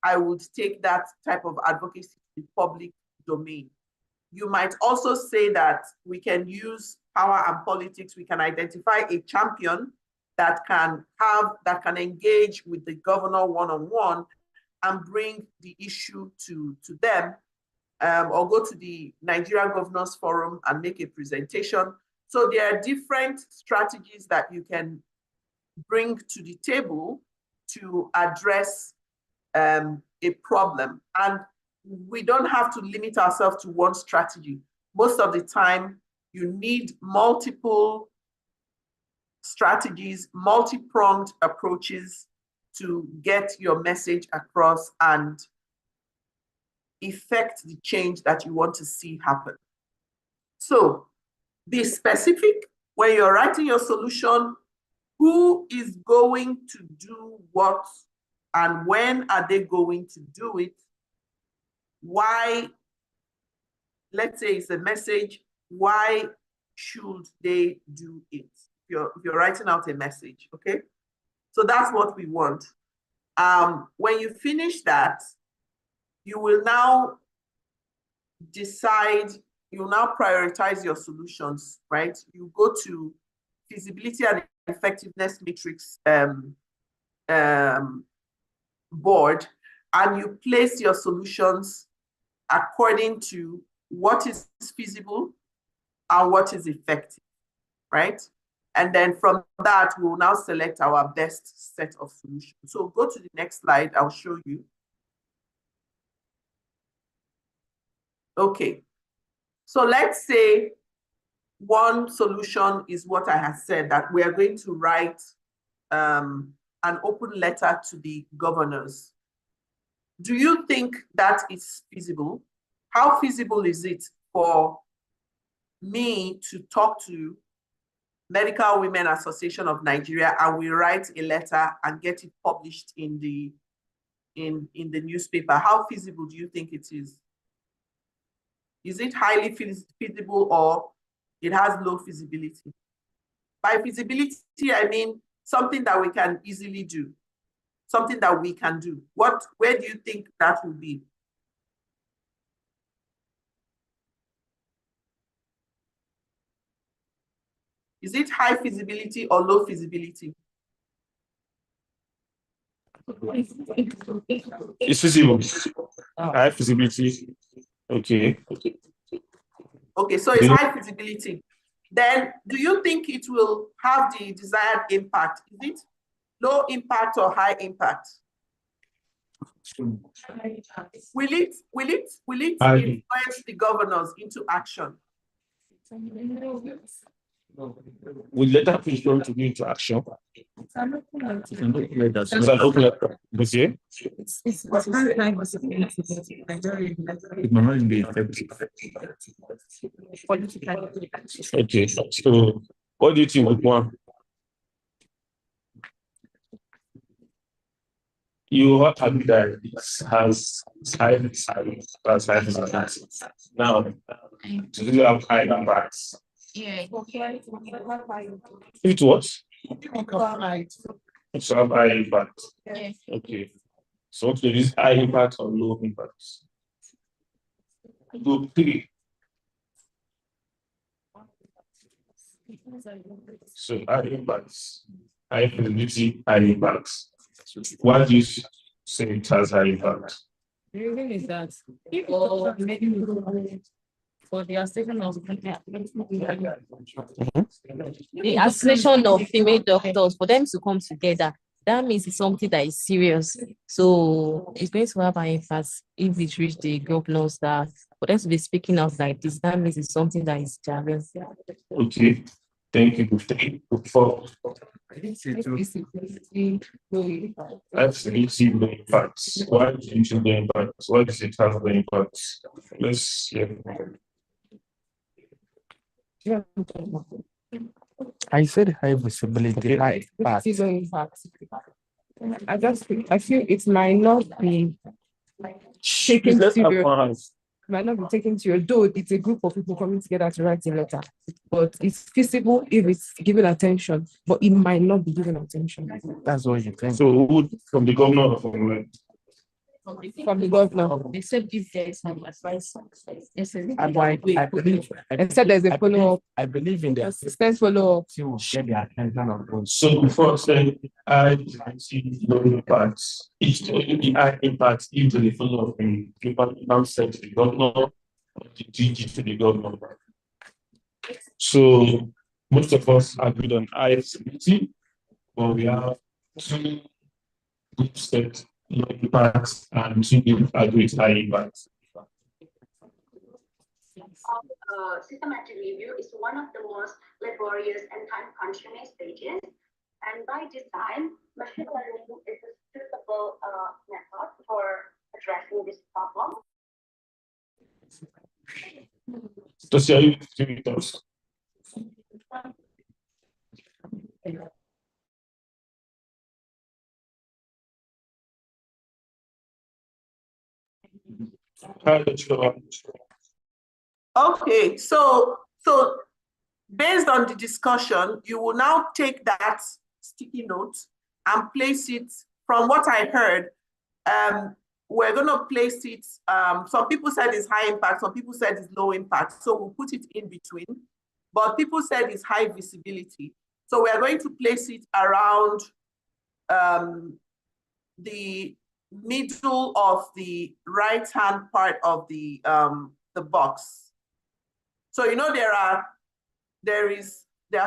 I would take that type of advocacy in the public domain. You might also say that we can use power and politics. We can identify a champion that can engage with the governor one-on-one and bring the issue to them. or go to the Nigeria Governors Forum and make a presentation. So there are different strategies that you can bring to the table to address a problem. And we don't have to limit ourselves to one strategy. Most of the time, you need multiple strategies, multi-pronged approaches to get your message across and effect the change that you want to see happen. So be specific when you're writing your solution. Who is going to do what and when are they going to do it? Why? Let's say it's a message. Why should they do it? If you're writing out a message, okay? So that's what we want. When you finish that, you will now decide, you will now prioritize your solutions, right? You go to feasibility and effectiveness matrix board, and you place your solutions according to what is feasible and what is effective, right? And then from that, we'll now select our best set of solutions. So go to the next slide, I'll show you. Okay, so let's say one solution is what I have said, that we are going to write an open letter to the governors. Do you think that is feasible? How feasible is it for me to talk to Medical Women Association of Nigeria and we write a letter and get it published in the newspaper? How feasible do you think it is? Is it highly feasible or it has low feasibility? By feasibility, I mean something that we can easily do, something that we can do. Where do you think that will be? Is it high feasibility or low feasibility? It's feasible. High feasibility. Okay. Okay, so it's high feasibility. Then do you think it will have the desired impact? Is it low impact or high impact? Will it influence the governors into action? Will letter push them to go into action? It's an open letter. Okay. It might not be effective. Okay. So what do you think would want? You have to that it has high feasibility. Now, do you have high impacts? Yeah. It what? So have high impact. Yeah. Okay. So there is high impact or low impact. Go 3. So high impacts, high feasibility, high impacts. Why do you say it has high impact? The reason is that for the association of the association of female doctors, for them to come together, that means it's something that is serious. So it's going to have an impact if it reach the governors, that for them to be speaking out like this, that means it's something that is serious. Okay. Thank you. 4. Absolutely no impacts. Why do you choose the impacts? Why does it have the impacts? Let's hear. I said high visibility, high impact. I feel it might not be taken serious. Might not be taken serious, though it's a group of people coming together to write a letter. But it's feasible if it's given attention, but it might not be given attention. That's what you think. So who from the governor or from where? from the governor, except if there is some advice. Except there's a follow-up. I believe in the Assistance follow-up. will share the attention of those. So before saying I see low impact, it's only high impact into the follow of the people now sent to the governor or the DG to the governor. So most of us agreed on ISBT, but we have two groups that low impact and two groups agreed high impact. Systematic review is one of the most laborious and time-consuming stages. And by design, machine learning is a suitable method for addressing this problem. Does your thoughts? Okay, so based on the discussion, you will now take that sticky note and place it. From what I heard, we're going to place it. Some people said it's high impact, some people said it's low impact. So we'll put it in between. But people said it's high visibility. So we are going to place it around the middle of the right-hand part of the box. So you know there are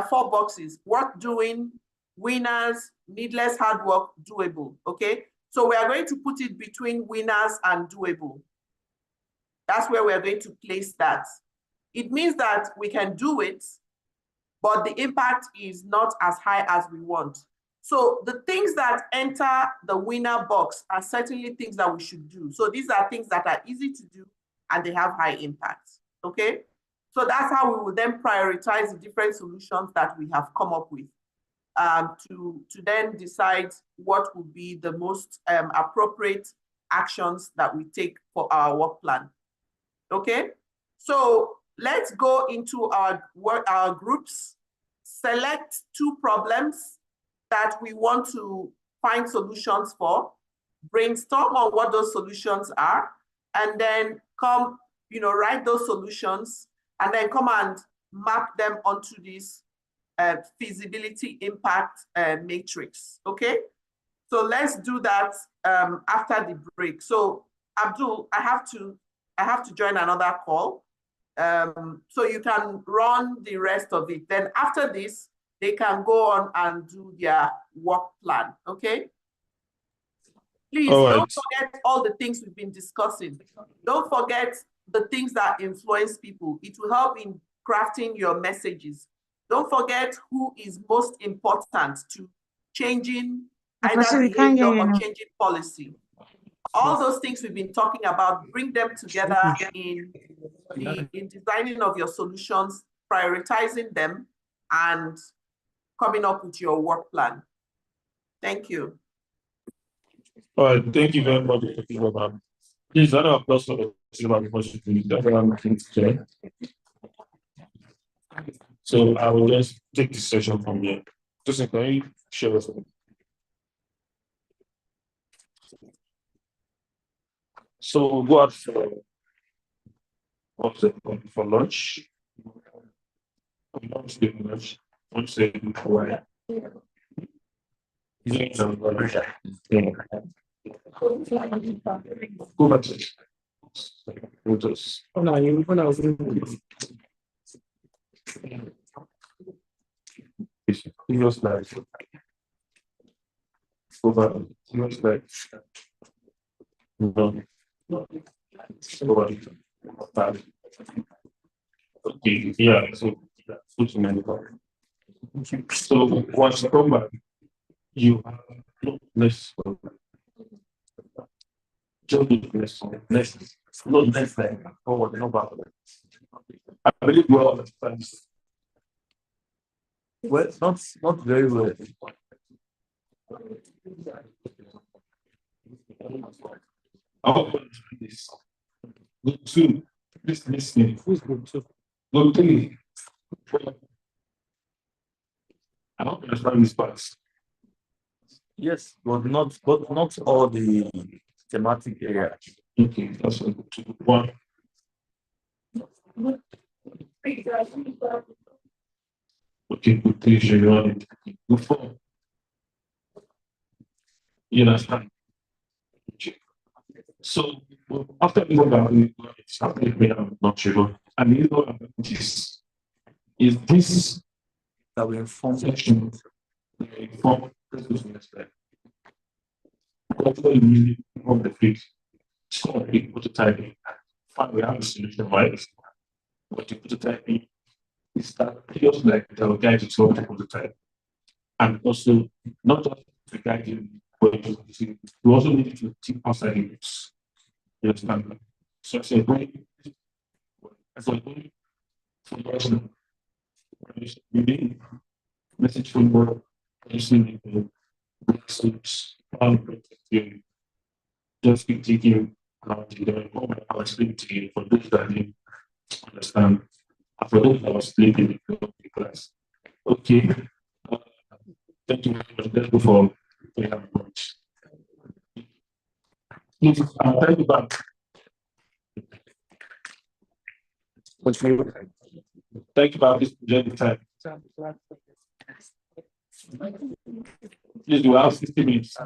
4 boxes: worth doing, winners, needless hard work, doable. Okay, so we are going to put it between winners and doable. That's where we are going to place that. It means that we can do it, but the impact is not as high as we want. So the things that enter the winner box are certainly things that we should do. So these are things that are easy to do and they have high impact. Okay, so that's how we will then prioritize the different solutions that we have come up with to then decide what would be the most appropriate actions that we take for our work plan. Okay, so let's go into our groups, select 2 problems that we want to find solutions for, brainstorm on what those solutions are, and then come, write those solutions, and then come and map them onto this feasibility impact matrix, okay? So let's do that after the break. So Abdul, I have to join another call. So you can run the rest of it. Then after this, they can go on and do their work plan, okay? Please don't forget all the things we've been discussing. Don't forget the things that influence people. It will help in crafting your messages. Don't forget who is most important to changing either behavior or changing policy. All those things we've been talking about, bring them together in designing of your solutions, prioritizing them, and coming up with your work plan. Thank you. All right, thank you very much. Please, round of applause for the So I will just take this session from here. Just can you share with me? So we'll go out for lunch. Lunch. Go back to your slides. Go back to your slides. Okay, yeah, so once you come back, you have less. Not less than forward, no back. I believe we all understand. Well, not very well. This. Good two. Please listen. Who's good two? Good three. I don't understand this part. Yes, but not all the thematic area. Okay, that's a good one. Okay, good picture, you want it. Good form. You understand? So after we go back, we started with not sure. And you know is this That will inform section inform business like what you really on the fix. It's not a prototyping. Fine, we have a solution, right? But the prototyping is that just like the guys to solve the prototype. And also not just the guide you, but you also need to think outside the box. You understand? So I said, going for you need message framework, using the message, just keep thinking about the I'll explain to you for those that didn't understand. And for those that was sleeping in the class. Okay. Thank you very much. Let's go for prayer much. Please, thank you back. Thank you for this journey time. Please, you have 60 minutes.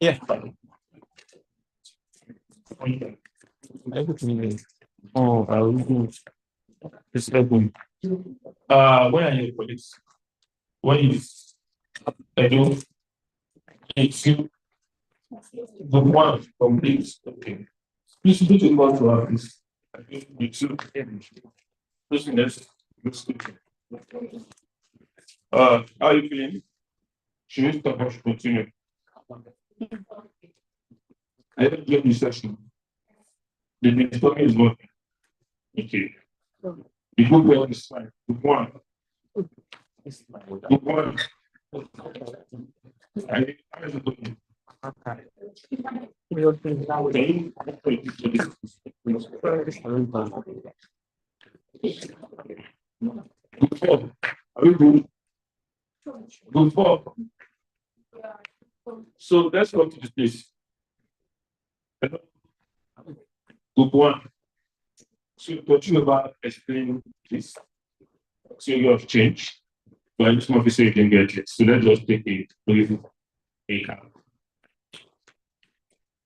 Yeah. Everything is. Oh, I will do. It's open. Where are your colleagues? What is I do? It's you. The one complete. Okay. Please do to go to office. I think you two. Listen, let's how are you feeling? Should we stop or should we continue? I haven't get the session. The next topic is working. Okay. The good one is fine. Good one. Good one. How is it looking? Good for. Are we good? Good for. So let's go to this place. Good one. So what you about explain this? So you have changed. But I just want to say you can get it. So let's just take it. A cap.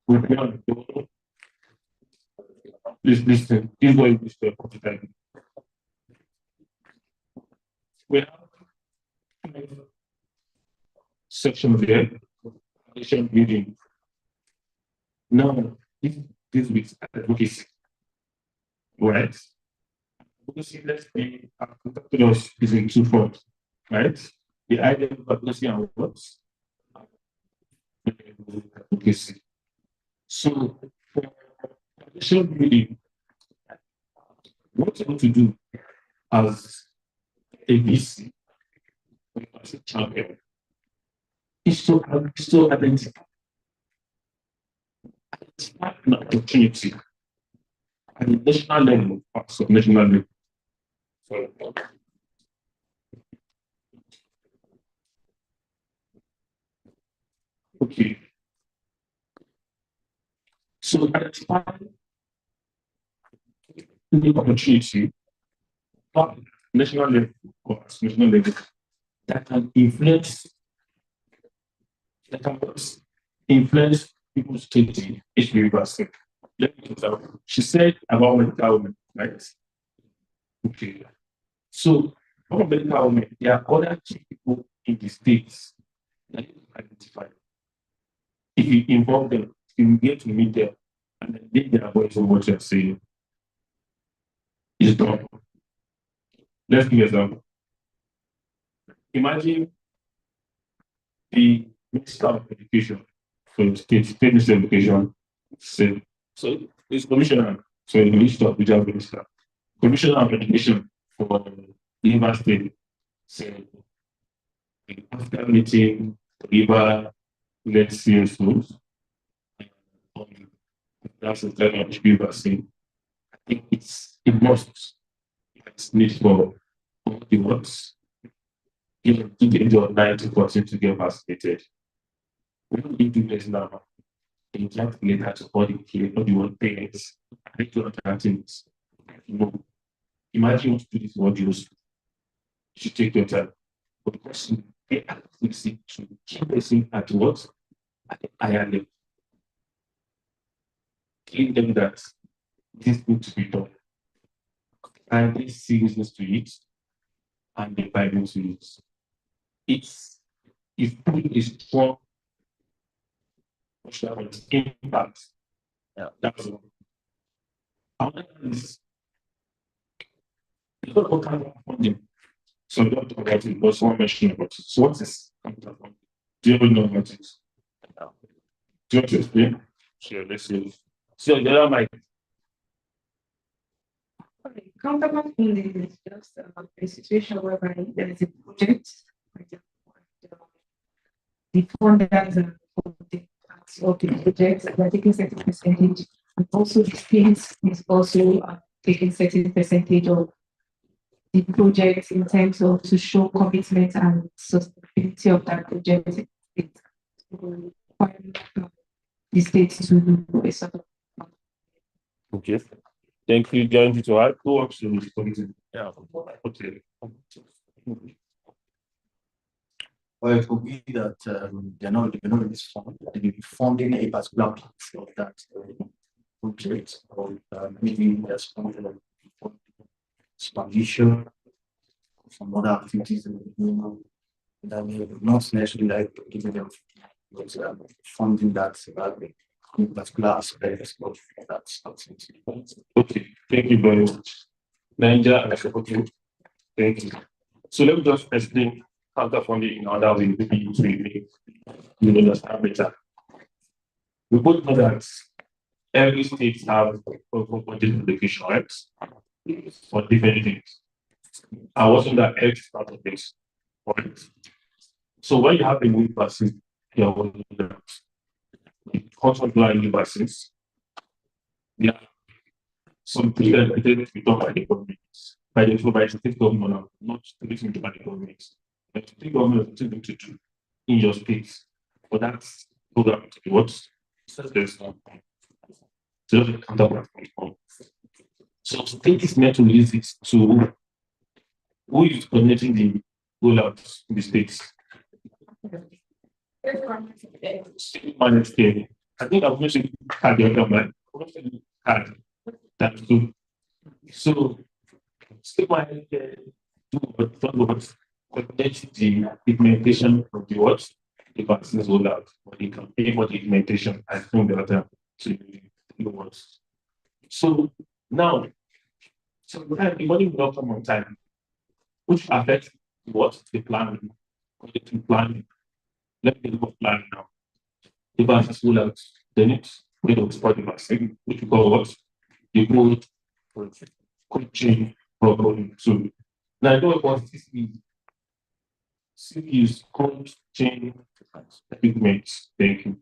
Good one. Please listen. This is what you wish to computer. We have section there. Section building. Now, this week's advocacy. Right? Advocacy, let's be us is in two forms, right? The idea of advocacy and what? Advocacy. So, for additional building, what you want to do as a VC, as a champion, is to identify an opportunity at the national level, also national level. Okay. So identify the opportunity at national level or national level that can influence people's thinking HPV vaccine. Let me tell you. She said about medical women, right? Okay. So, about medical women, there are other key people in the states that you can identify. If you involve them, you get to meet them and then they their voice of what you're saying. It's done. Let's give an example. Imagine the Minister of Education for the state Minister of Education said, so it's commissioner, so the Minister of Minister, Commissioner of Education for the University said, after meeting River, let's see schools, that's the time of HPV vaccine. I think it's a must. It's need for all the works. To the age of 90% to get vaccinated. We don't need to do this now. You can't relate that to all the kids, all the old parents. I think you're things. You know, imagine you want to do this what you should take your time. But because you get accuracy to keep person at what? At the higher level. Give them that this is going to be done. And they seriousness to it and the Bible to it. It's putting a strong impact. Yeah, that's all. Another is a lot of kind of funding. So we don't talk about it, but someone mentioned about it. So what is counter funding? Do you know about it? Do you want to explain? Sure, let's see. So the other mic. Counterpart funding is just a situation whereby there is a project, for example, the funders are of the project, they are taking certain percentage, and also the state is also taking certain percentage of the project in terms of to show commitment and sustainability of that project. It will require the state to do a sort of. Okay. Thank you, Guarantee to add. Who works in this committee? Yeah. Okay. or it could be that they're not really fund, they're funding a particular platform that project, or maybe there's funding expansion, some other activities that that may not necessarily like giving them funding that particular aspect of that activity. Okay, thank you very much. Niger, I support you. Thank you. So let me just explain counterfunding in other way, maybe to make you understand better. We both know that every state have budget allocation, right? For different things. I wasn't that X part of this, right? So when you have a new vaccine, you are working that new vaccines. Yeah, something that it be done by the government, by the state government, not everything by the government. But the state government is going to do in your state for that program to be what? There's no so the counterpart. So state is meant to use it to who is coordinating the rollout in the states. Managed care. I think I've mentioned had the other man. Had that too. So state managed care do what coordinate the implementation of the what the vaccines rollout, but they can pay for the implementation. I think the other to the what. So now, so the money will not come on time, which affects what the planning, the planning. Let me look at planning now. The vaccines rollout, then it's way to export the vaccine, which we call what the cold chain problem. So now I know about CPU's cold chain equipment. Thank you.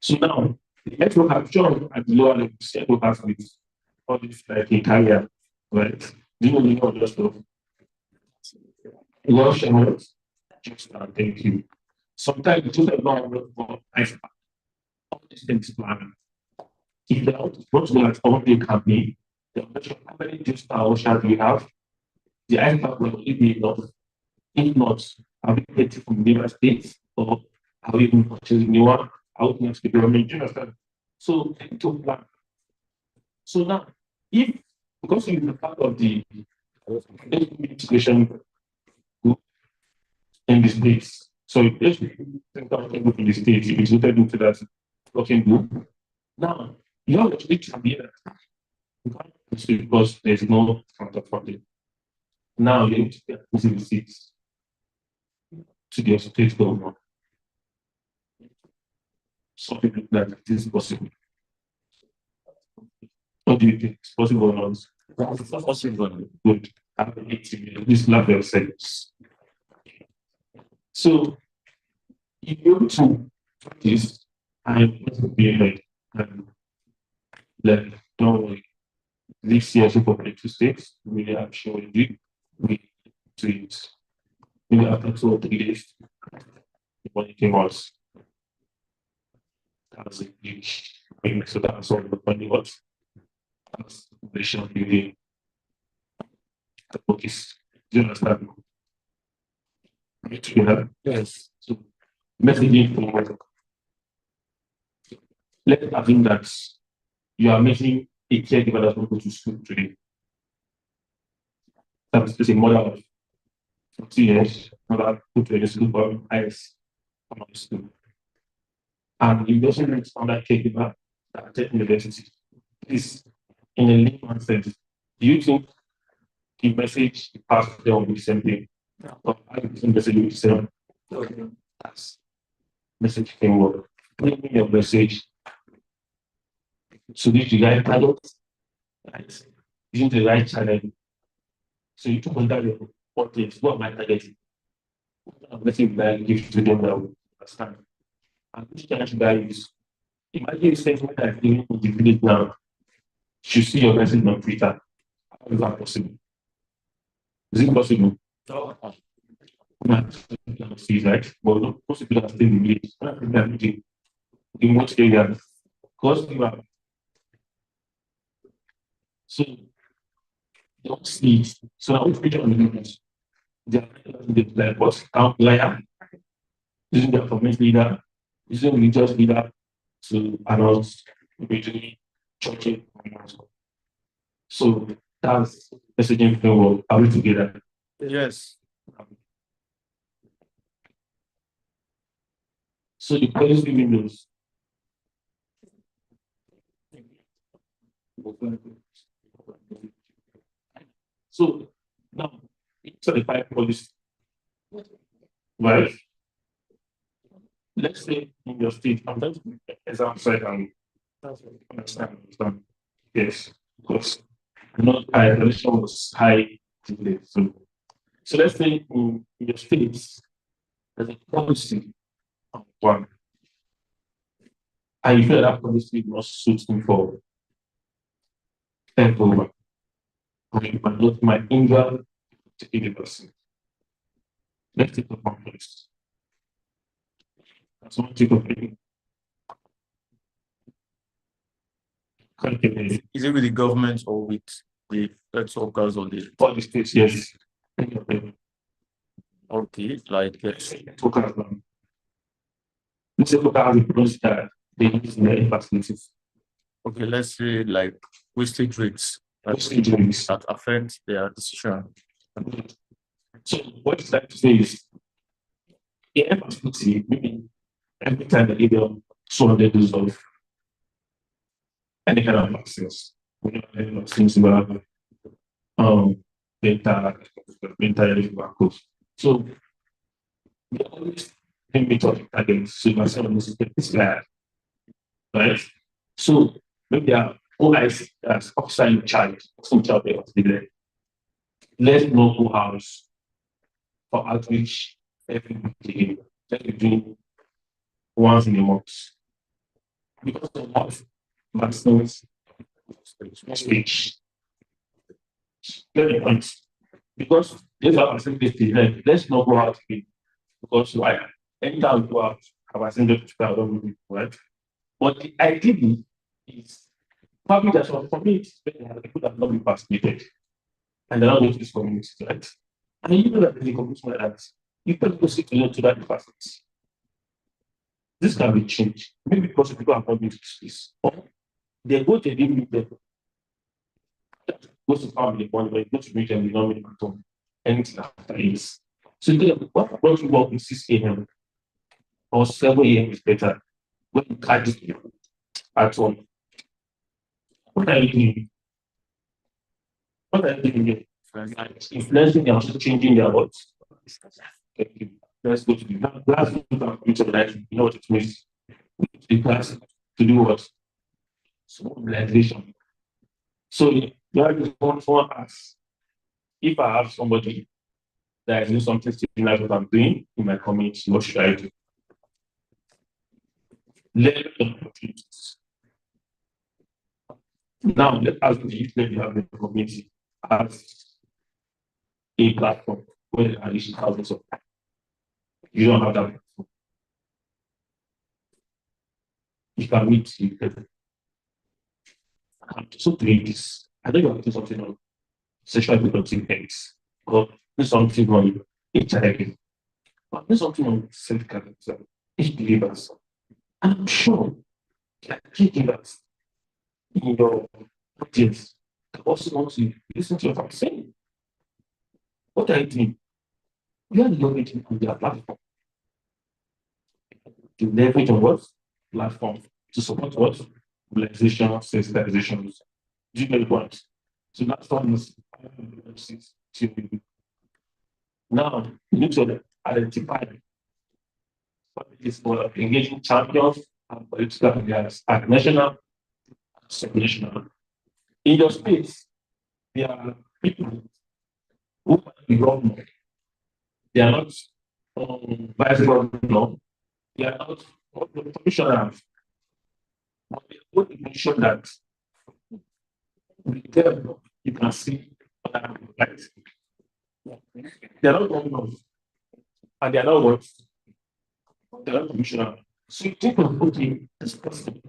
So now the network has joined at the lower level, the network has with all this like a carrier, right? Do you know the name of the stuff? Lush and what? Thank you. Sometimes you just don't know all these things planning. If they want to go at all the company, the how many just shall we have? The impact will only be enough. If not, are we getting from neighbor states or are we even purchasing new one? How can the government do you understand? So they to plan. So now, if because you're the part of the mitigation group in the states, so if you think of group in the states, if it's voted into that working group, now you have to be that because there's no counterfunding. Now you need to get the seats to the state government. Some people that it is possible. What do you think? It's possible or not? It's not possible. Good. This level sense. So if you to practice, I'm going to be ahead and let don't worry. This year for 2 states, we are showing you we do it. Maybe after 2 or 3 days, when it came out, that's a huge thing. So that's all the money was. That's the show the book is. Do you understand? Together. Yes. So messaging for let's assume that you are making a caregiver that will go to school today. That's a mother of 40 years, mother go to a school for IS from school. And you also need another caregiver that attend university. Please, in a layman sense, do you think the message passed there will be the same thing? Or how do you think message will be the same? That's message can work. Bring me your message. So this the right pilot, right? Using the right channel. So you took on that your portrait. What am I targeting? What message that I give to them that will understand? And which channel should I use? Imagine you saying what I'm doing in the village now. You see your message on Twitter. How is that possible? Is it possible? No. Right? But not possible to stay in the village. In what area? Because you are. So don't see it. So I will put it on the news. They are like what? Outlier. using their community leader, using religious leader to announce immediately churches. So that's messaging framework. Are we together? Yes. So the policy windows. So now it's a five policy. Right? Let's say in your state, I'm trying to make an example so I can understand. Yes, because isolation was high today. So let's say in your states, there's a policy on one. And you feel that policy must suit me for temple. My India to the person. Let's take a complex. That's one take of it. Is it with the government or with the health workers or the for the states? Yes. Okay, like yes. Let's say look at the products that they use in their facilities. Okay, let's say like wastage rates that affect their decision. So what it's like to say is the air facility, maybe every time they give them 200 doses of any kind of vaccines, vaccines about beta so they always limit of against so this guy, right? So maybe they are OIC as officer in charge, let's know who house for outreach every day. Let me do once in a month. Because of what vaccines stage. Let me point. Because these are vaccine let's not go out again. Because why? Anytime we go out, have vaccine right? But the idea is probably that's what for me it's better people that have not been vaccinated. And they're not going to this community, right? And you know that there's a community like that. You can go sit to that department. This can be changed. Maybe because people have not been to this place. Or they go to a different level. Go to family one way, go to meet them, you know, at home. Anything after is. So what about you work with 6 a.m. or 7 a.m. is better when you catch it at home? What are you doing? What are you doing here? Influencing and also changing their words. Let's go to the last life. You know what it means? The class to do what? So mobilization. So you have to one ask if I have somebody that is doing something similar to what I'm doing in my community, what should I do? Let opportunities. Now let us let you have the community as a platform where there are reaching thousands of people. You don't have that platform. You can meet people. I'm so doing this. I know you want to do something on sexual reproductive health, or do something on HIV, but do something on self-care, each believers. And I'm sure that caregivers in your audience also want to listen to what I'm saying. What are you doing? You are leveraging on their platform. To leverage on what? Platform to support what? Mobilization, sensitizations. Do you know what? So that's one to now you need to identify what is for engaging champions and political leaders at national and sub-national. In your space, there are people who are the government. They are not vice governor. They are not commissioners. But they want to make sure that with them you can see other people, right? They are not governors. And they are not what? They are not commissioners. So you think of okay, this person,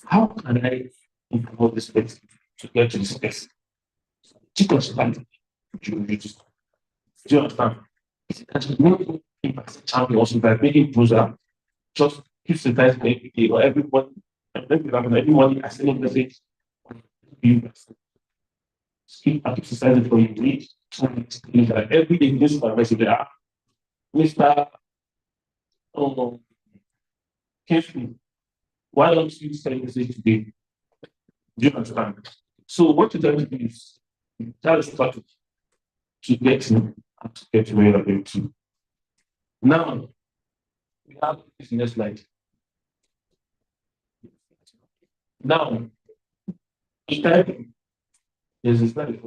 how can I involve this person to get to this person? Do you understand? Do you understand? champion also by making closer, just keep sensitizing every day or everyone, every morning I send a message. Keep exercising for you week. Like every day, this is my message. Mr. Carefully, why don't you send a message today? Do you understand? So what you tell me is that is strategy to get him and to get where you're going to. Now we have this next slide. Now, each time there's a slide.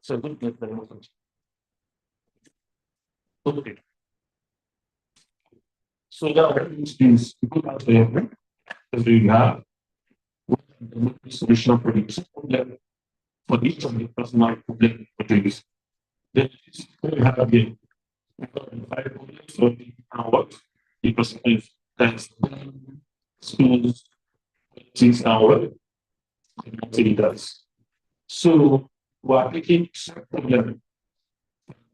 So don't get very much. Okay. So now which means you go out there because you have the solution for each problem for each of the personal problem categories. Then you have again five problems for the and what the person is that's schools, things and what it does. So we are taking problem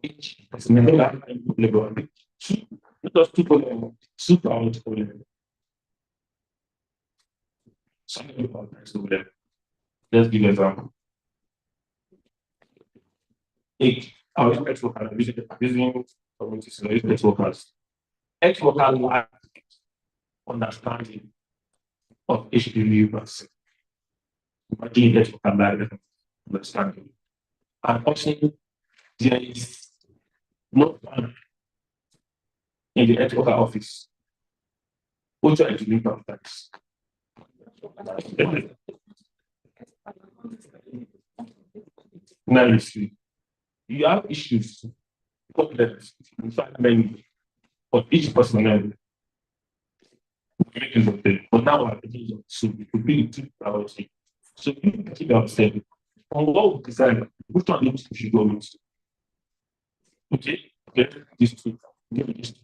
each person problem two, not just two problem, two problem. Something about next problem. Let's give an example. Eight, our X worker using community solution X workers. X workers understanding of HPV vaccine. Imagine X worker understanding. And also there is no plan in the X worker office. Which are the impact tax? Now you see, you have issues, problems, in fact, many, for each personnel. But now I'm thinking so it could be two priority. So you can keep yourself on what we decide, which one you should go with. Okay, get this two, give this two,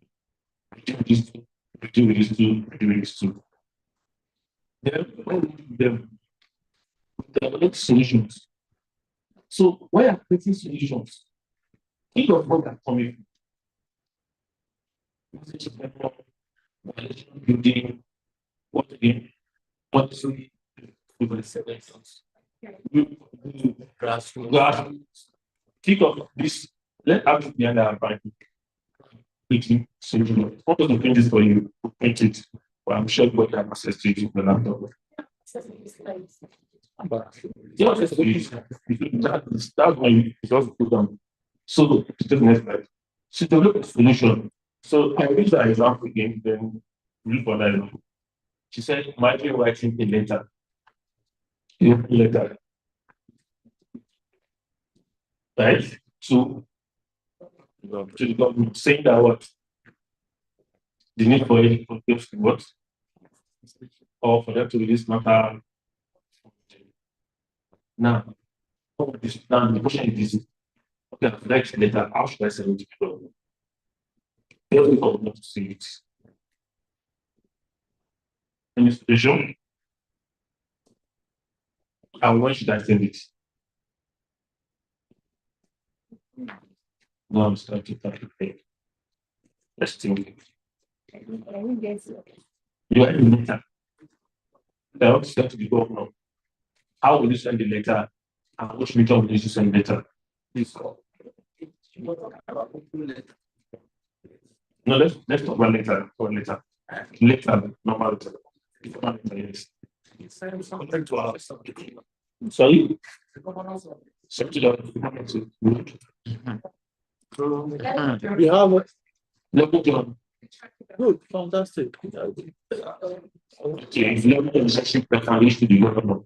do this two, do this two, do this two. Then when we do them, they are solutions. So why are creating solutions? Think of what are coming. Building, what again? What is the grassroots? Think of this. Let us be under our bank. Creating solutions. What does the print this for you? Print it. Well, I'm sure you have access to it in the laptop. That's when you just put on. So to the next slide. So to look at solution. So I use that example again, then look for that. She said, imagine writing a letter. Letter. Right? To the government saying that what? The need for it for what? Or for them to release matter. Now, the question is this. Okay, I've liked letter, how should I send it to people? Tell me how not to see it. Any situation? And when should I send it? No, I'm starting to think. Let's think. You are in letter. I want to send to the governor. How will you send the letter? And which medium will you send the letter? Please call. No, let's talk about letter. Letter. Letter, normal letter. Yes. Sorry? We have Level John. good, fantastic. Okay, if level relationship that can reach to the governor.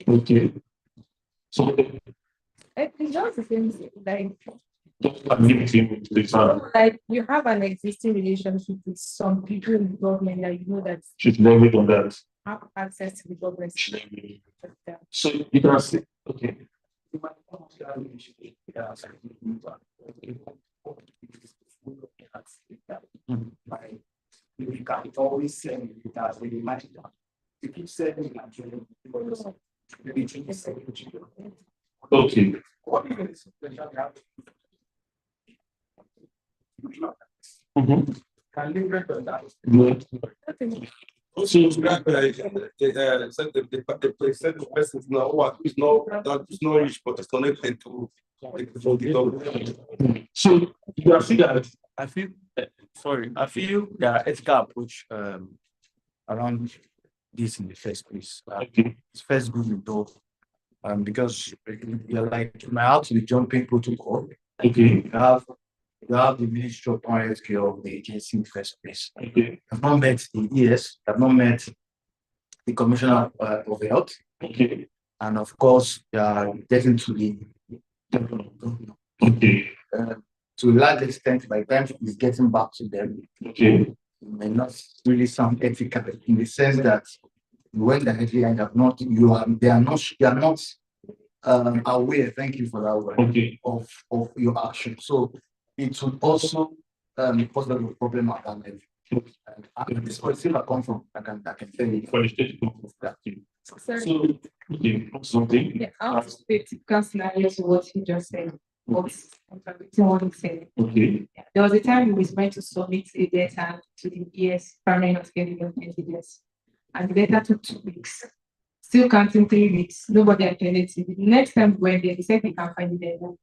Okay. So It's just the same thing. Like you have an existing relationship with some people in the government that you know that should leverage on that. have access to the government. So you can say, okay. You can always send it as a magic. You keep sending it to Okay. Can you record that? Also, the person is not what is not rich, but it's connected to the So you are seeing that I feel, I feel the ethical approach around this in the first place. It's first good with dog. Because you're like you might have to be jumping protocol. Okay. You have the Ministry of Health Care of the agency in the first place. Okay. I've not met the ES, I've not met the Commissioner of Health. Okay. And of course, they are getting to the Okay. To a large extent, by the time it's getting back to them, Okay. it may not really sound ethical in the sense that when the headline have not, they are not aware, thank you for that word, Okay. of your action. So it would also cause a problem at that level. And this person I come from, I can tell you. For the state to come that. Sorry. So, okay, something. Yeah, I'll speak to scenario to what you just said. What he said. Okay. Yeah. There was a time we were meant to submit a data to the ES primary health care development agency, and the data took 2 weeks. Still counting 3 weeks. Nobody attended to it. The next time we went there, they said they can find the data.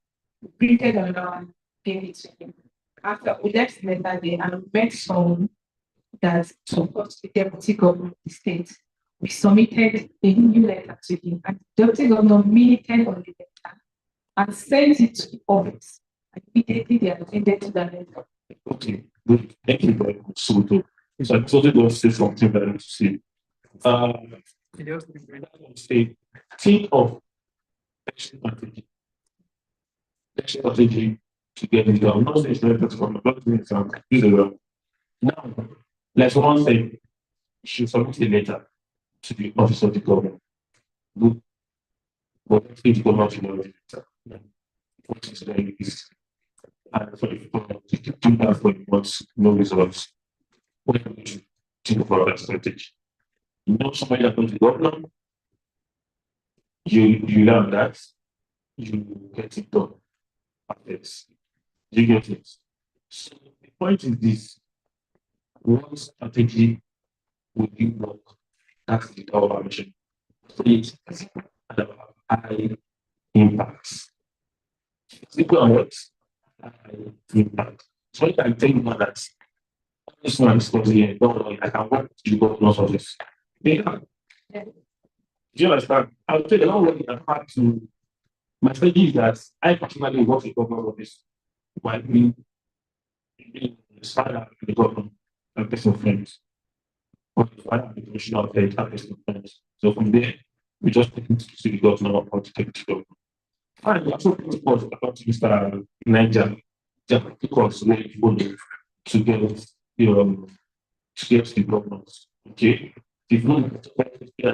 We printed another one, gave it to him. After we left the data there and we met someone that supports the deputy governor of the state, we submitted a new letter to him, and the deputy governor minuted on the letter and sent it to the office. And immediately they attended to the letter. Okay, good. Thank you very much. So I totally don't say something that I need to say. Say, think of action strategy. Action strategy to get it done. Not saying it's from the now, let's one say, you should submit a letter to the office of the government. Good. But it's going to know the letter. What is doing is, and for the do that for months, no results. What do you think about that strategy? You know somebody that goes to the government, you learn that, you get it done. Yes. You get it. So the point is this: one strategy will you work? That's the our mission. It have high impacts. Simple and what? High impact. So I can tell you now that this one is going here. Don't worry, I can work to the governor's office. Yeah. Do you understand? I'll tell you, don't worry, I have to. My strategy is that I personally work in government office while being started in the government and personal friends. Or the father of the commissioner of health and personal friends. So from there, we just take it to the governor or to take it to government. And we also put calls about Mr. Niger, just calls where you go to get the governors. Okay. If not,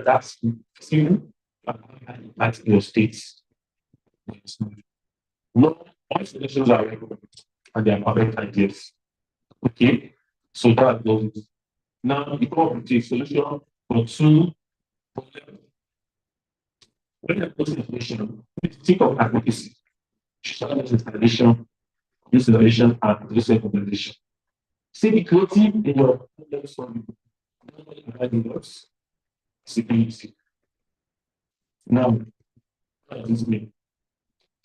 that's still at your states. No, all solutions are recommended and they are perfect ideas. Okay, so that goes. Now, the cooperative solution for two problems. When you're putting information, think of advocacy, social installation, installation, and research organization. See the creative in your problems from security. Now, what does this mean?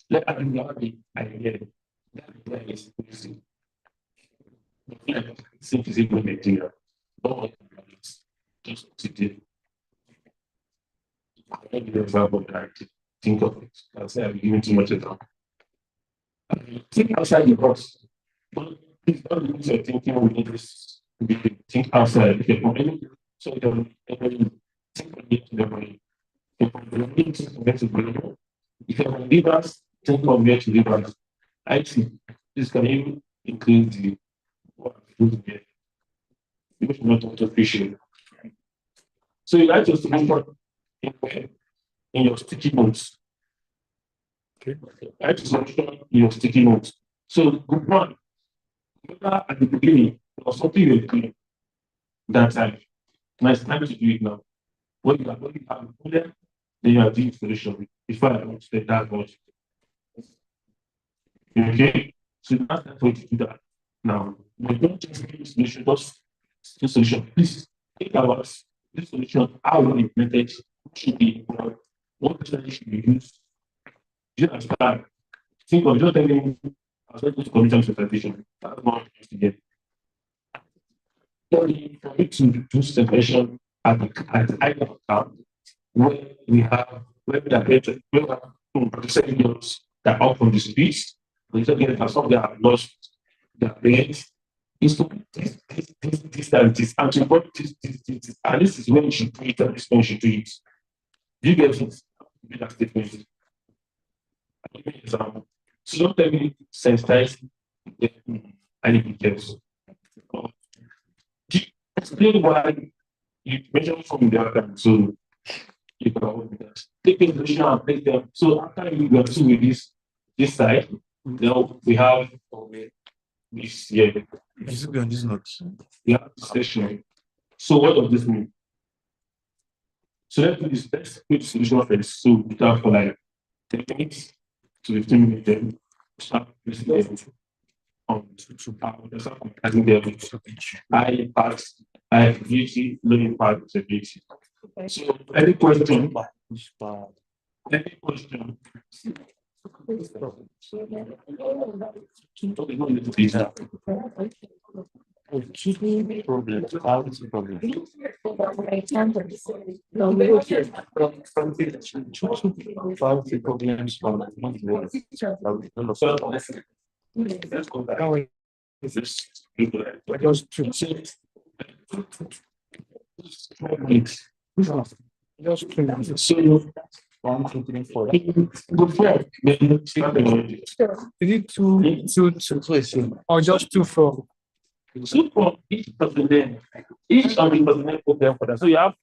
Let everyone have the idea that is easy. Since it's in Nigeria, just today. I don't give an example that I think of it. I'll say I'm giving too much example. Think outside the box. Please don't use your thinking with this. Think outside. Okay, from any so you can think of it to the brain. If you need to get to brain, if you have levers, think of where to levers. I see this can even increase the you should not want to appreciate. So you like to solution in your sticky notes. Okay. Write solution in your sticky notes. So group one, remember at the beginning, there was something you were doing that time. Now it's time to do it now. When you have a problem, then you are doing solution. Before I want to say that much. Okay? So that's the way to do that. Now, we don't just give solution, just do solution. Please think about this solution, how we implemented, should be, what percentage should be used. Do you understand? Think of just telling I was going to community presentation. That's what I used to get. So for me to do separation at the height of account, where we have where we are better, where we have producing girls that are out from the streets, we just get some of them have lost their parents. Is to this and to what this and this is when you should do it and this when you should do it. Do you get it? Make that statement. I'll give you an example. So don't tell me sensitize anything else. Explain why you mentioned from the other time. So you can hold that. Take information and place them. So after you go through with this side, now we have this here. This will be on this note. We have this section. So what does this mean? So let's do this. Let's put the solution first. So we have for like 10 minutes to 15 minutes. Then start placing them on I think they're high impact, high beauty, low impact beauty. So any question? Any question? Problem. How is the problem? From problems from let's go back. Just two. Just two. So 1, 2, 3, 4. Is it two, or just two from? Two from each person. Each of the person put them for them. So you have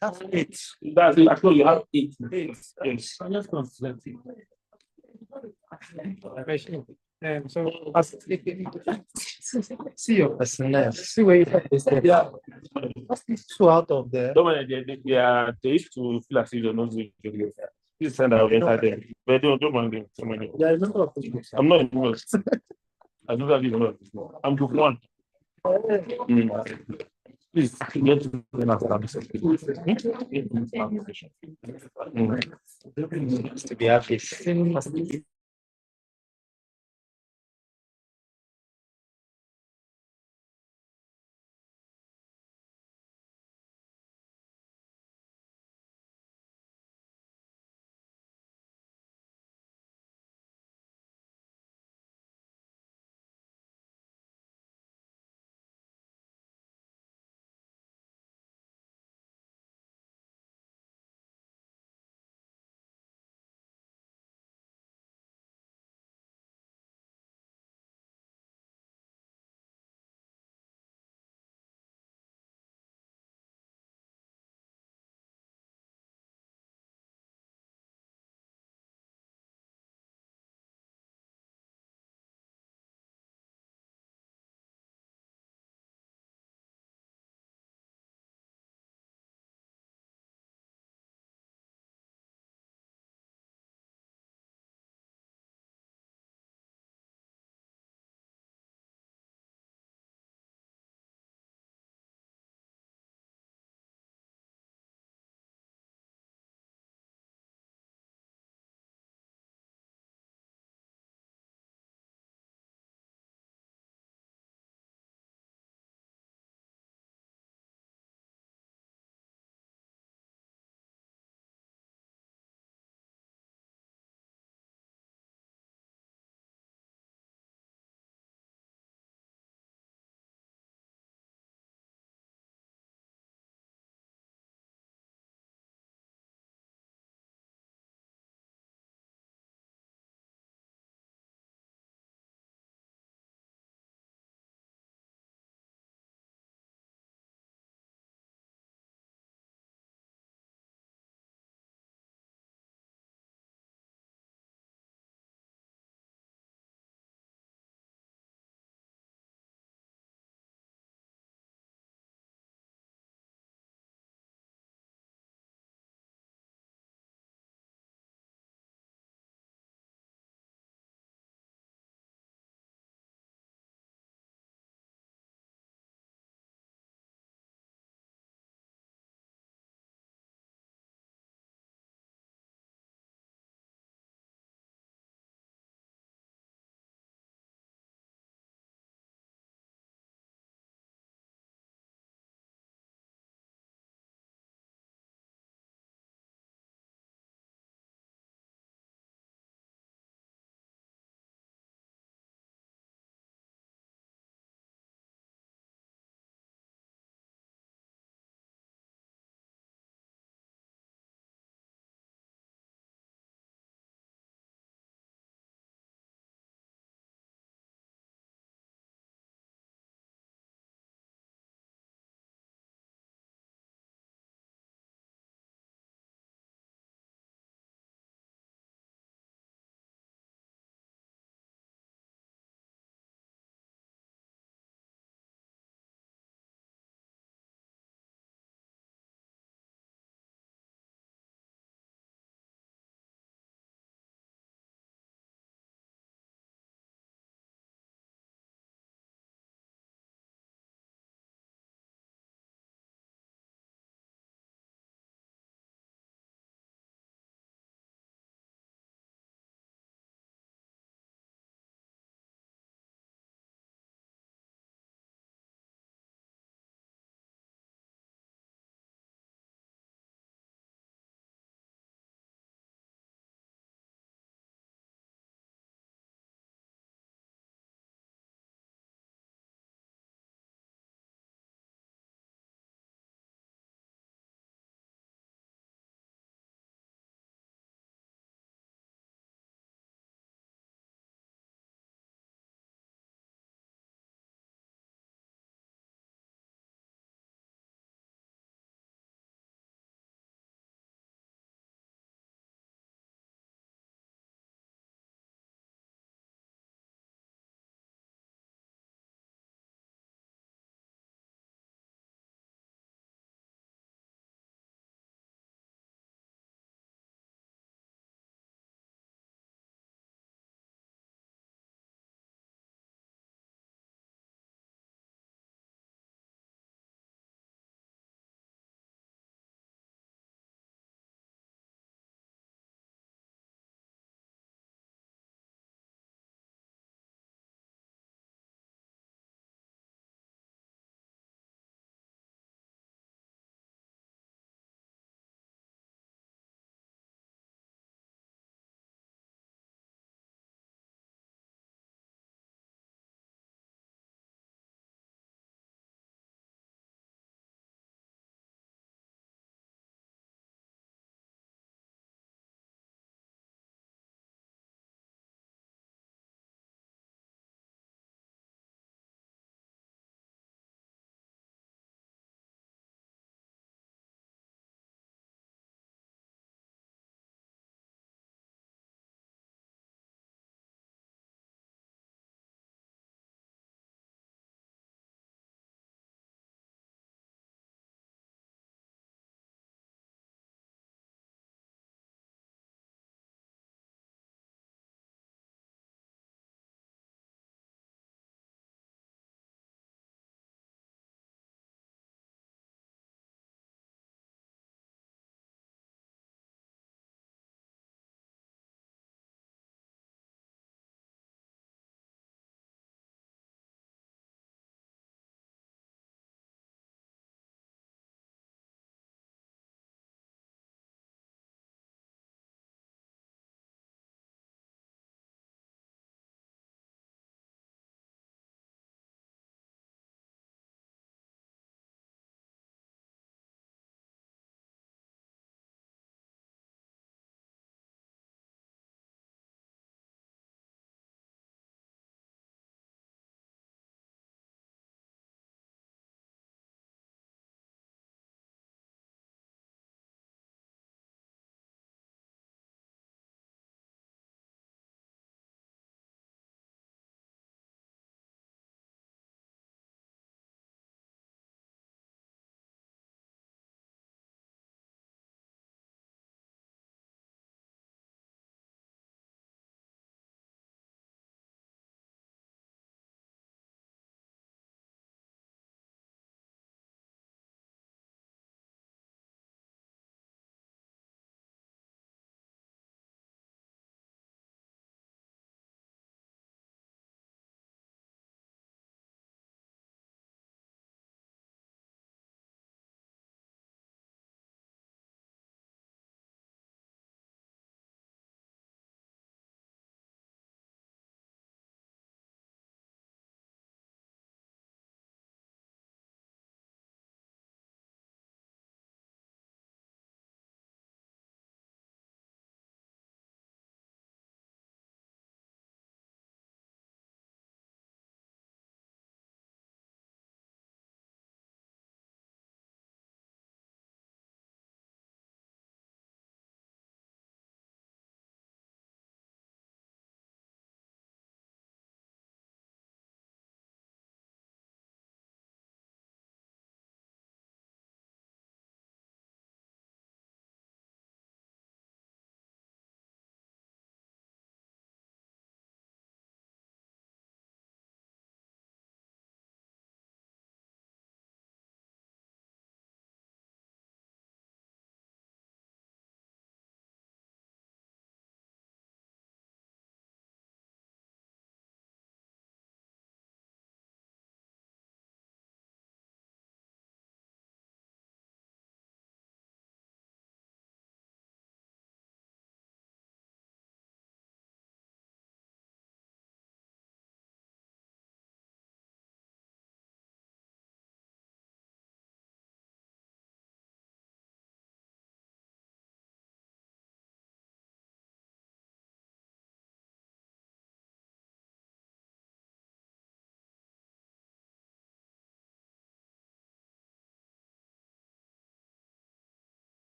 that's 8. That's it. Actually, you have 8. Yes. I just consider So see your personnel. See where you have this. Yeah. Two out of there. Don't worry, they used to feel as if they're not doing it. Please send out inside them. But don't mind them. Yeah, I remember. I'm not in I don't have even know. I'm group 1. Please get to the To be happy.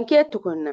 Ke tukunna.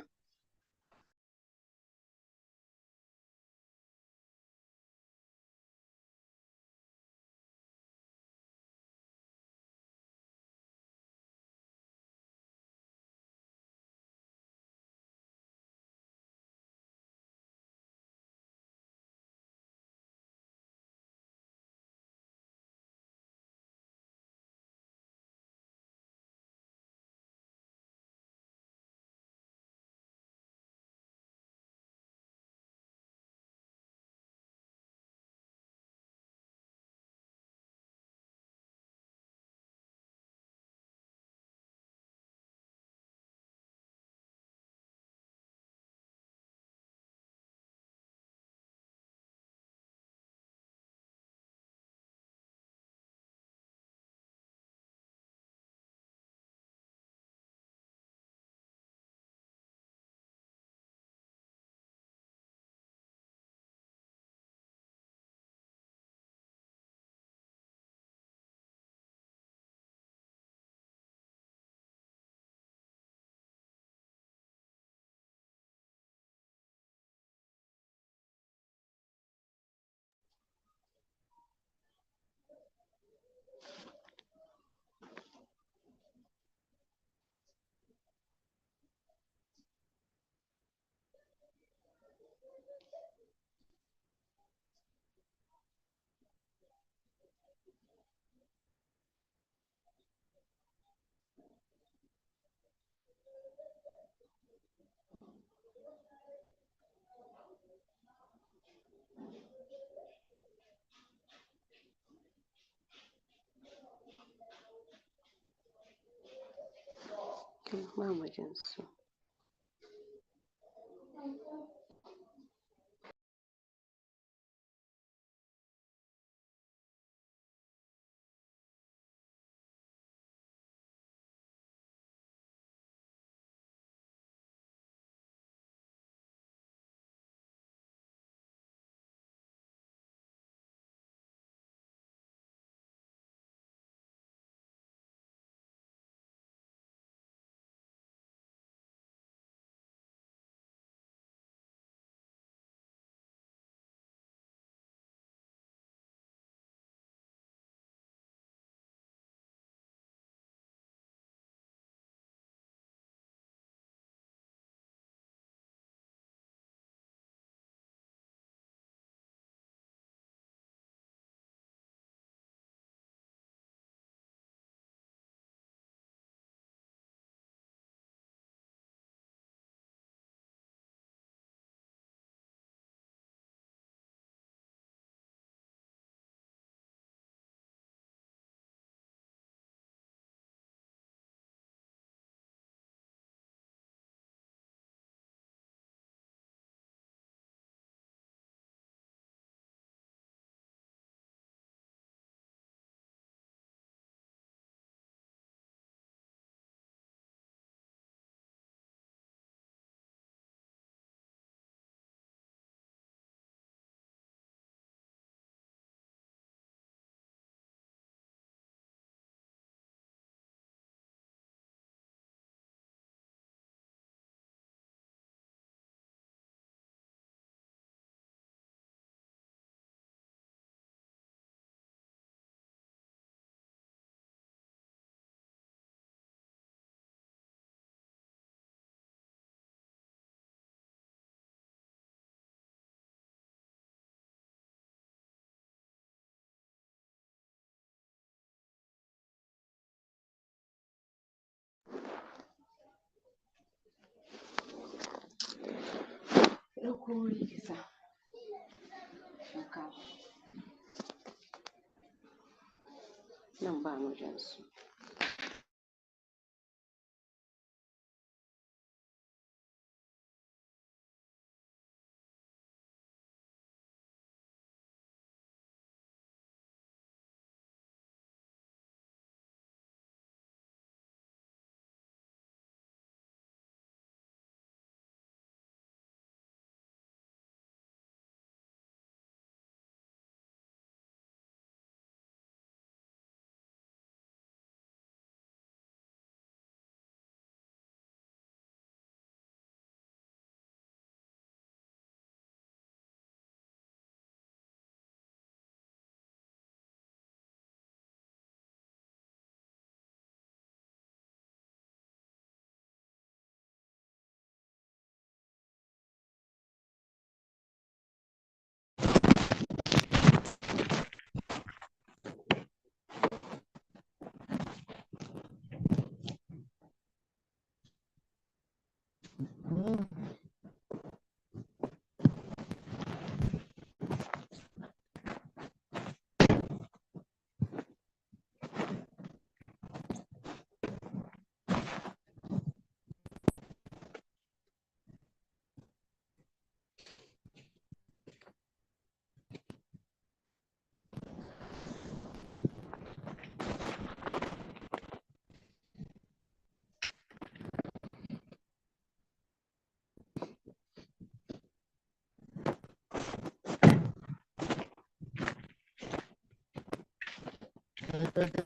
Ba mu jin su. Ɗauko wuri ki sa. Shinkafa. Nan ba mu jin su.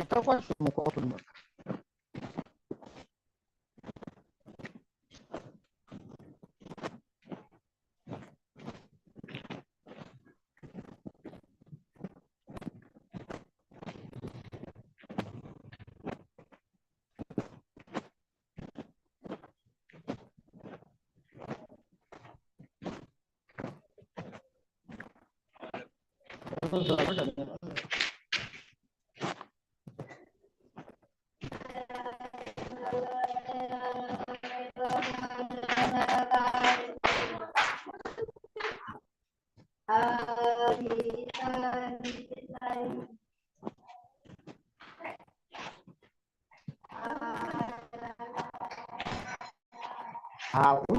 ta kwashe mu kofin mu.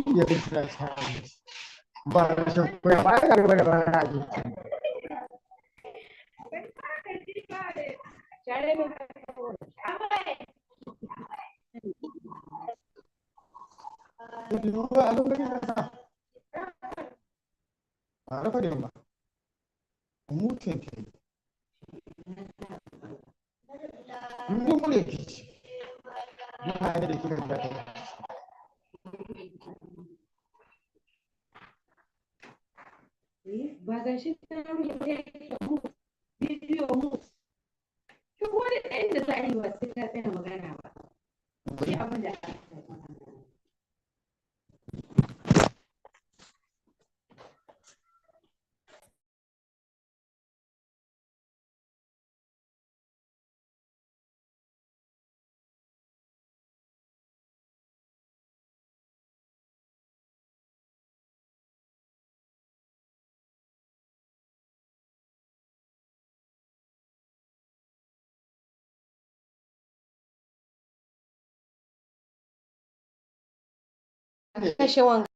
We are different times. But I got to Ba ga shi ta bidiyo mu. Duk wani ɗayan da za a yi wa sai ta tsaya magana ba. Shi abin da kashe wanga.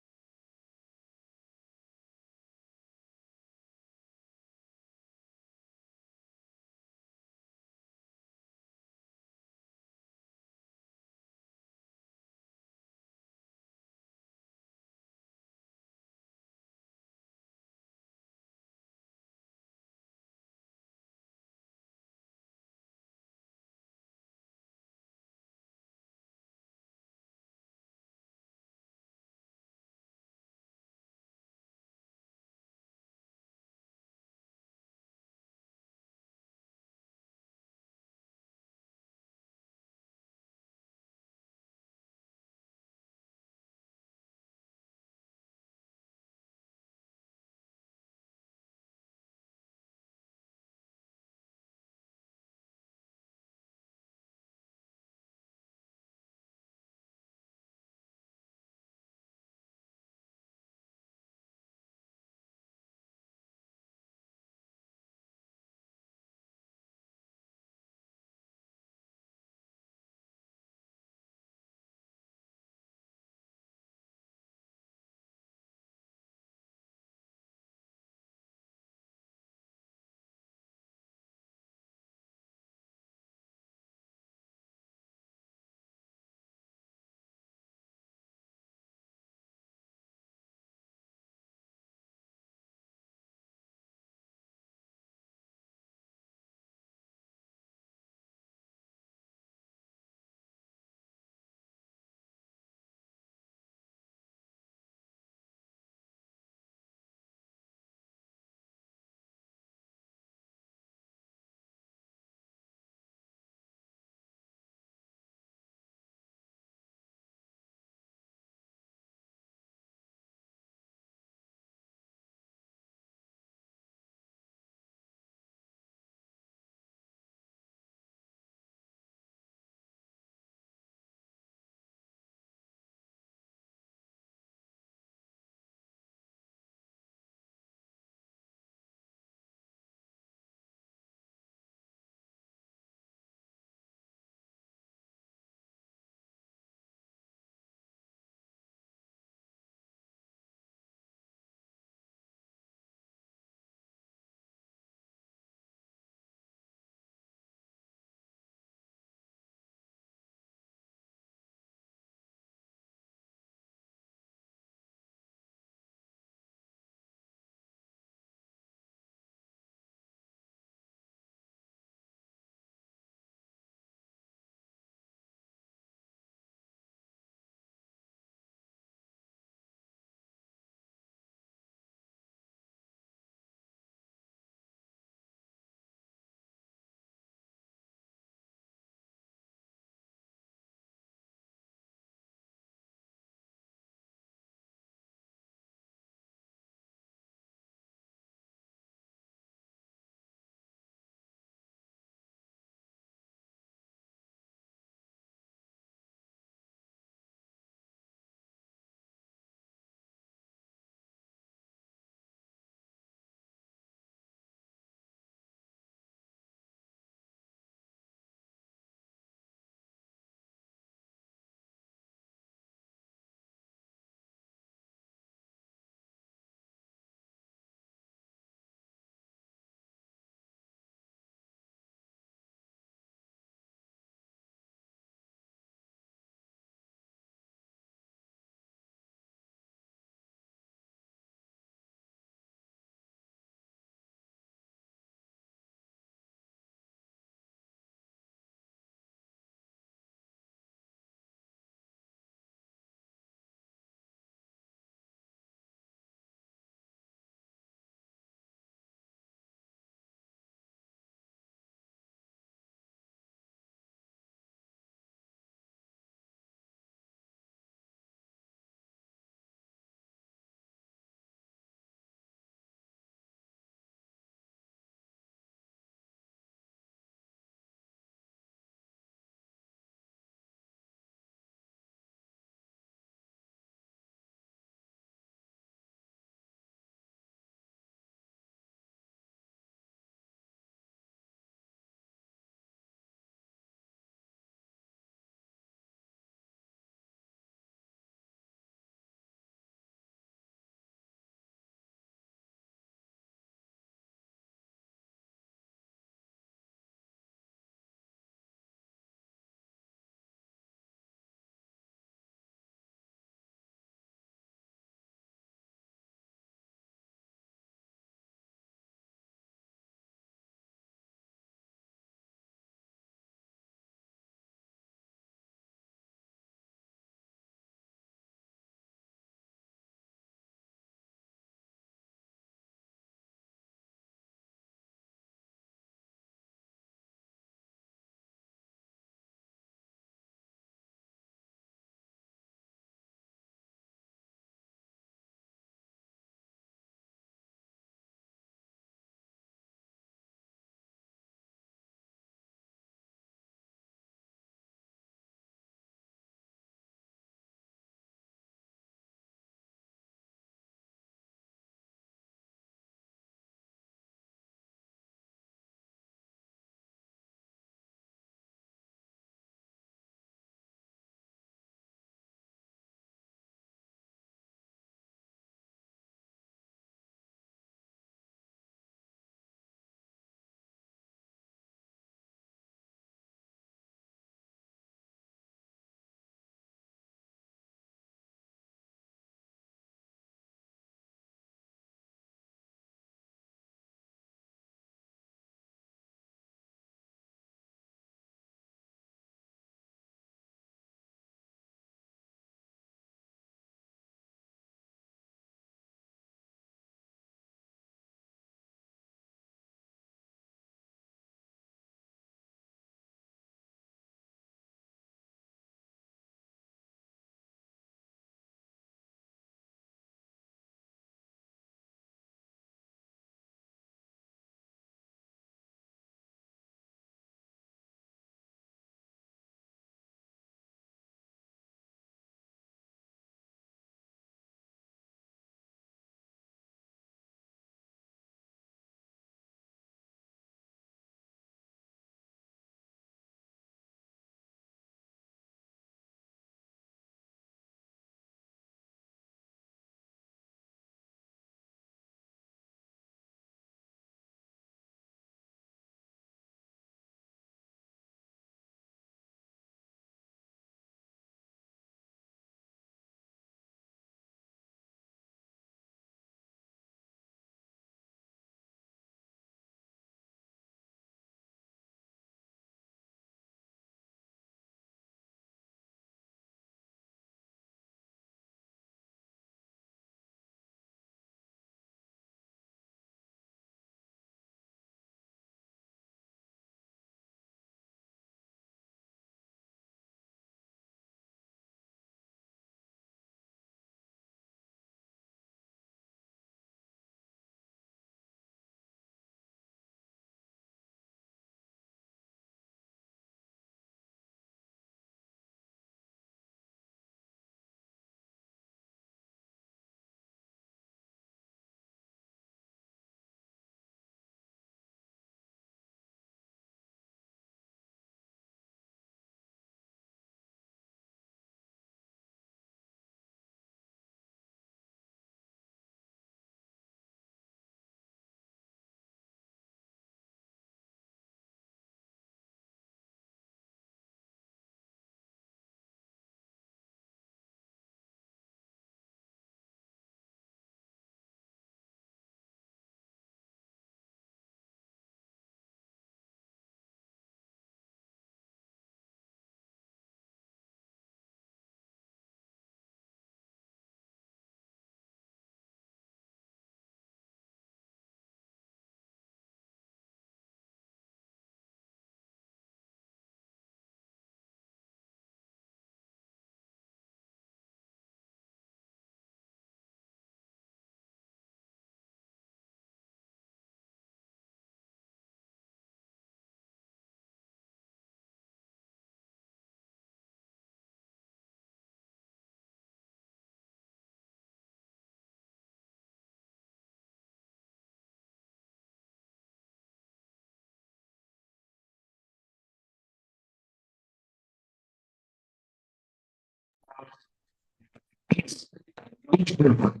Which group?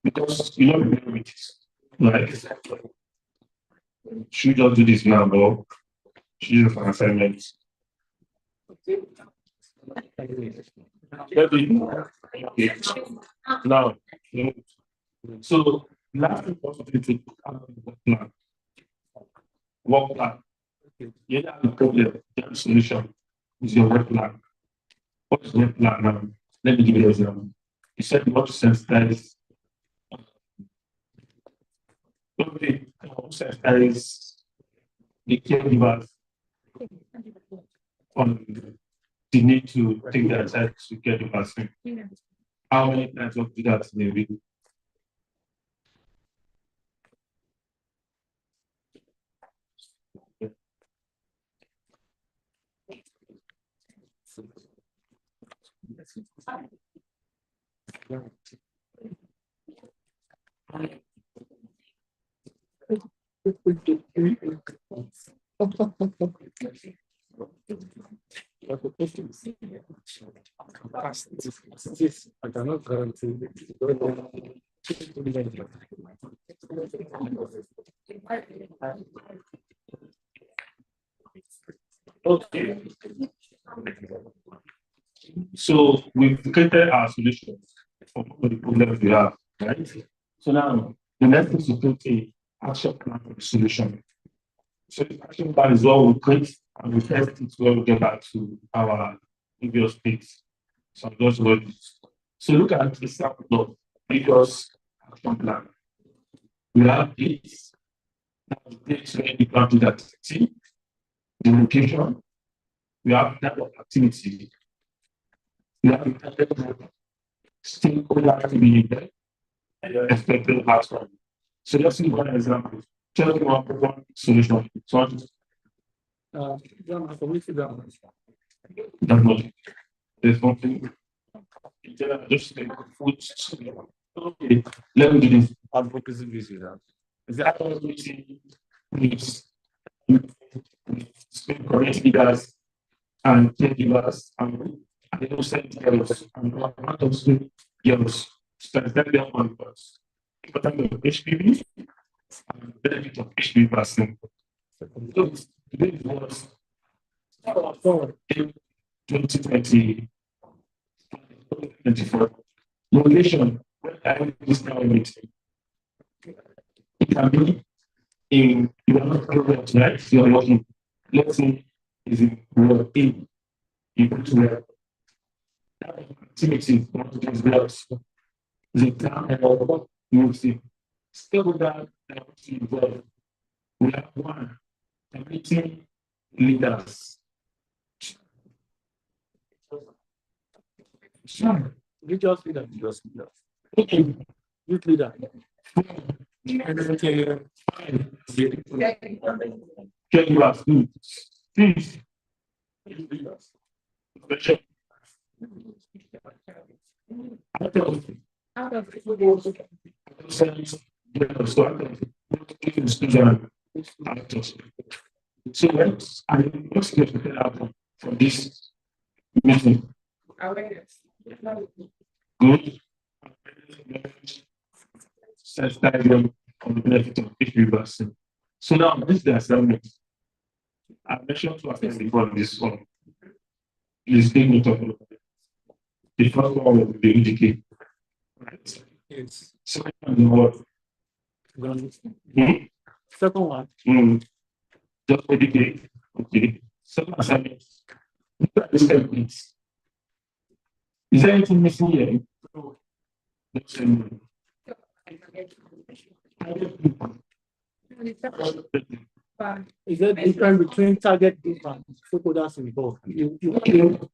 Because you don't remember with it. Like, should we just do this now, or should we do an assignment? Okay. Now, so last responsibility to plan. Work plan. You have the problem, you have the solution. Is your work plan. What is your plan now? Let me give you an example. You said you want to sensitize. Okay, sensitize the caregivers on the need to take their child to get the vaccine. How many times of that in a week? I cannot guarantee. Okay. So we've created our solutions for all the problems we have, right? So now the next thing is to create a action plan for the solution. So the action plan is what we create and we test it when we get back to our previous page. So I'm just going. So look at the sample of previous action plan. We have this. This where the plan to that activity, the location. We have type of activity. We have the target group, stakeholder activity, and your expected outcome. So let's see one example. Tell me one solution. So there's nothing. Just food. Okay, let me do this. Advocacy visit. Is that advocacy needs correct leaders and caregivers and innocent girls and not also girls. Spend them on us. Important of HPV and benefit of HPV vaccine. So today was 2020. 24. Location, where I this now meeting. It can be in your program, right? You're working. Let's say is in ward A. You go to where activity one of these blocks. The town or meeting. Still with that, we have one meeting leaders. Sure. Religious leader. Religious leader. Okay. Youth leader. Caregivers, please. So let's get from this meeting. Good. Sensitize them on the benefit of HPV vaccine. So now this is the assignment. I mentioned to attend before this one. Please take note of it. The first one will be indicate. Right? Yes. Second one what? Second one. Just indicate. Okay. Second assignment. Is there anything missing here? Is there a difference between target group and stakeholders involved? You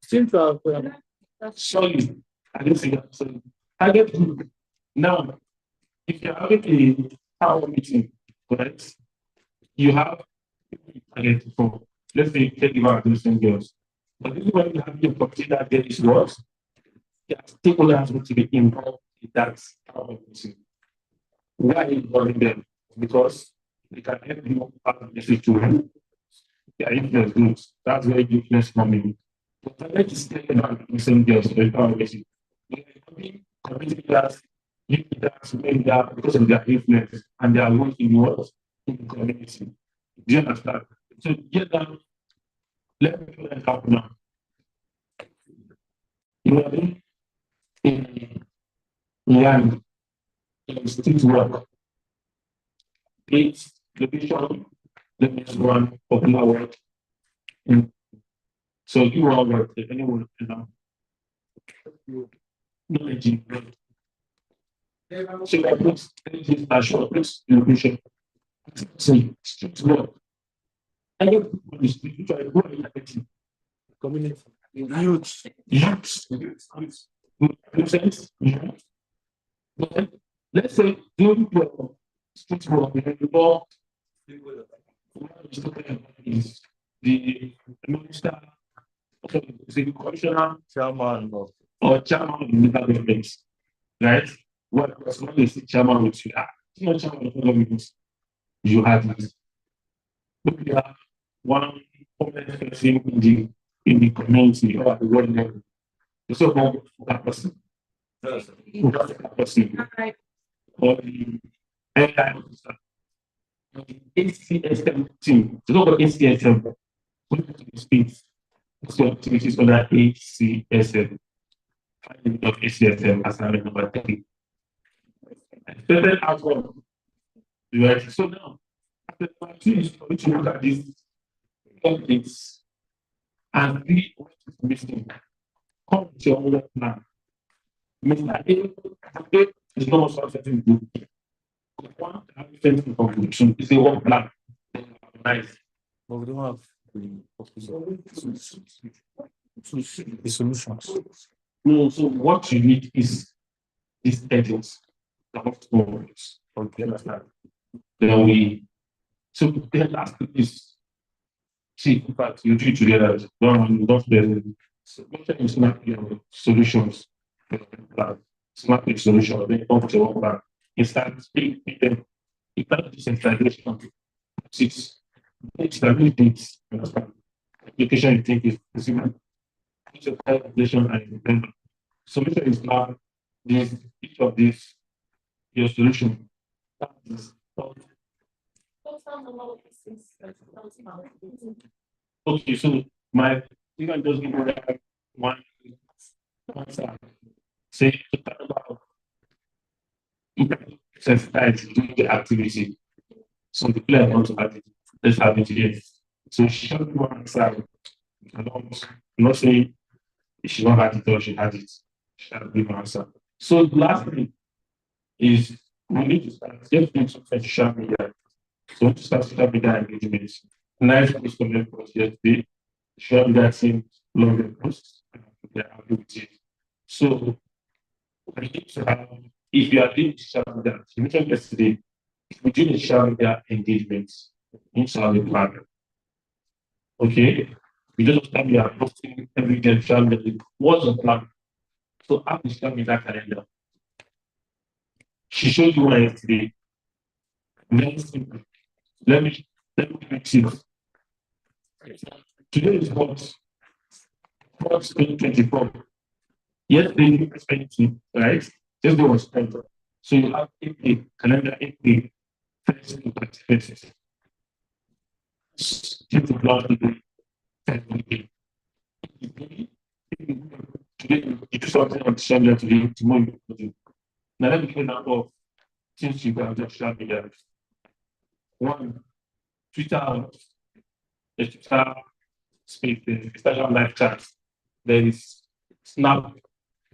seem to have. Sorry, I didn't see that. Sorry. Target group. Now, if you're having a town meeting, right? You have target for, let's say, caregiver adolescent girls. But this is when you have your consider there is what? Yeah, stakeholders need to be involved in that town meeting. Why involving them? Because they can help you have a message to them. Their influence groups. That's where influence coming. But target is taken out the same girls, the power message. community leaders, maybe that because of their influence and their role in what in the community. Do you understand? So get down, let me put that out now. You know what I mean? In land, in street work, it's location, the next one, popular work. So you all work, anyone, you know, knowledge. So I put energy, national, plus location. So street work. And you try to go in the community. Youth. Makes sense? But let's say doing your street work, is the minister, the commissioner, chairman, or chairman of the local government, right? What was not the chairman with you? Not chairman of the government, you have it. But you have one prominent person in the community or at the world level. So called that person. That person. Or the AI officer. ACSM team. So called ACSM. When you speak, so activities under ACSM. Finding of ACSM assignment number 3. Expected outcome. Right. So now, after part 2 is for you to look at these templates and see what is missing. Come to your own plan. Mr. A is not something to do. One different conclusion is a work plan. Nice. But we don't have the solutions. No, so what you need is these edits of stories. Okay, understand? Then we so the last is see, in fact, you do it together. Don't so make sure you snap your solutions. Snap your solution, then come to one plan. Instead, speak them. If that decentralization, it's dates. Application you think is possible. Each of the application and independent. Solution is now this each of these your solution. That is okay, so my you can just give me one side. Say to talk about sensitized to the activity. So the player wants to have it. Let's have it here. So she showed one side. I'm not saying she not had it or she had it. She had given answer. So the last thing is we need to start just doing some social media. So to start social media engagement. Nice post comment post yesterday. Social media team love the post. They're happy with it. So we need to have, if you are doing social media, you mentioned yesterday, if we do social media engagement, you need to have a plan. Okay? We just time you are posting every day social media. What's the plan? So have the social media calendar. She showed you one yesterday. Very simple. Let me fix it. Today is what? 2024. Yesterday you 20, right? Just go on spend. So you have 8 calendar 8 first to 31st. Keep the plan today. Today you do something on social media today, tomorrow you do. Now let me give you a number of things you can do on social media. 1, Twitter, Twitter space, Instagram live chats. There is Snap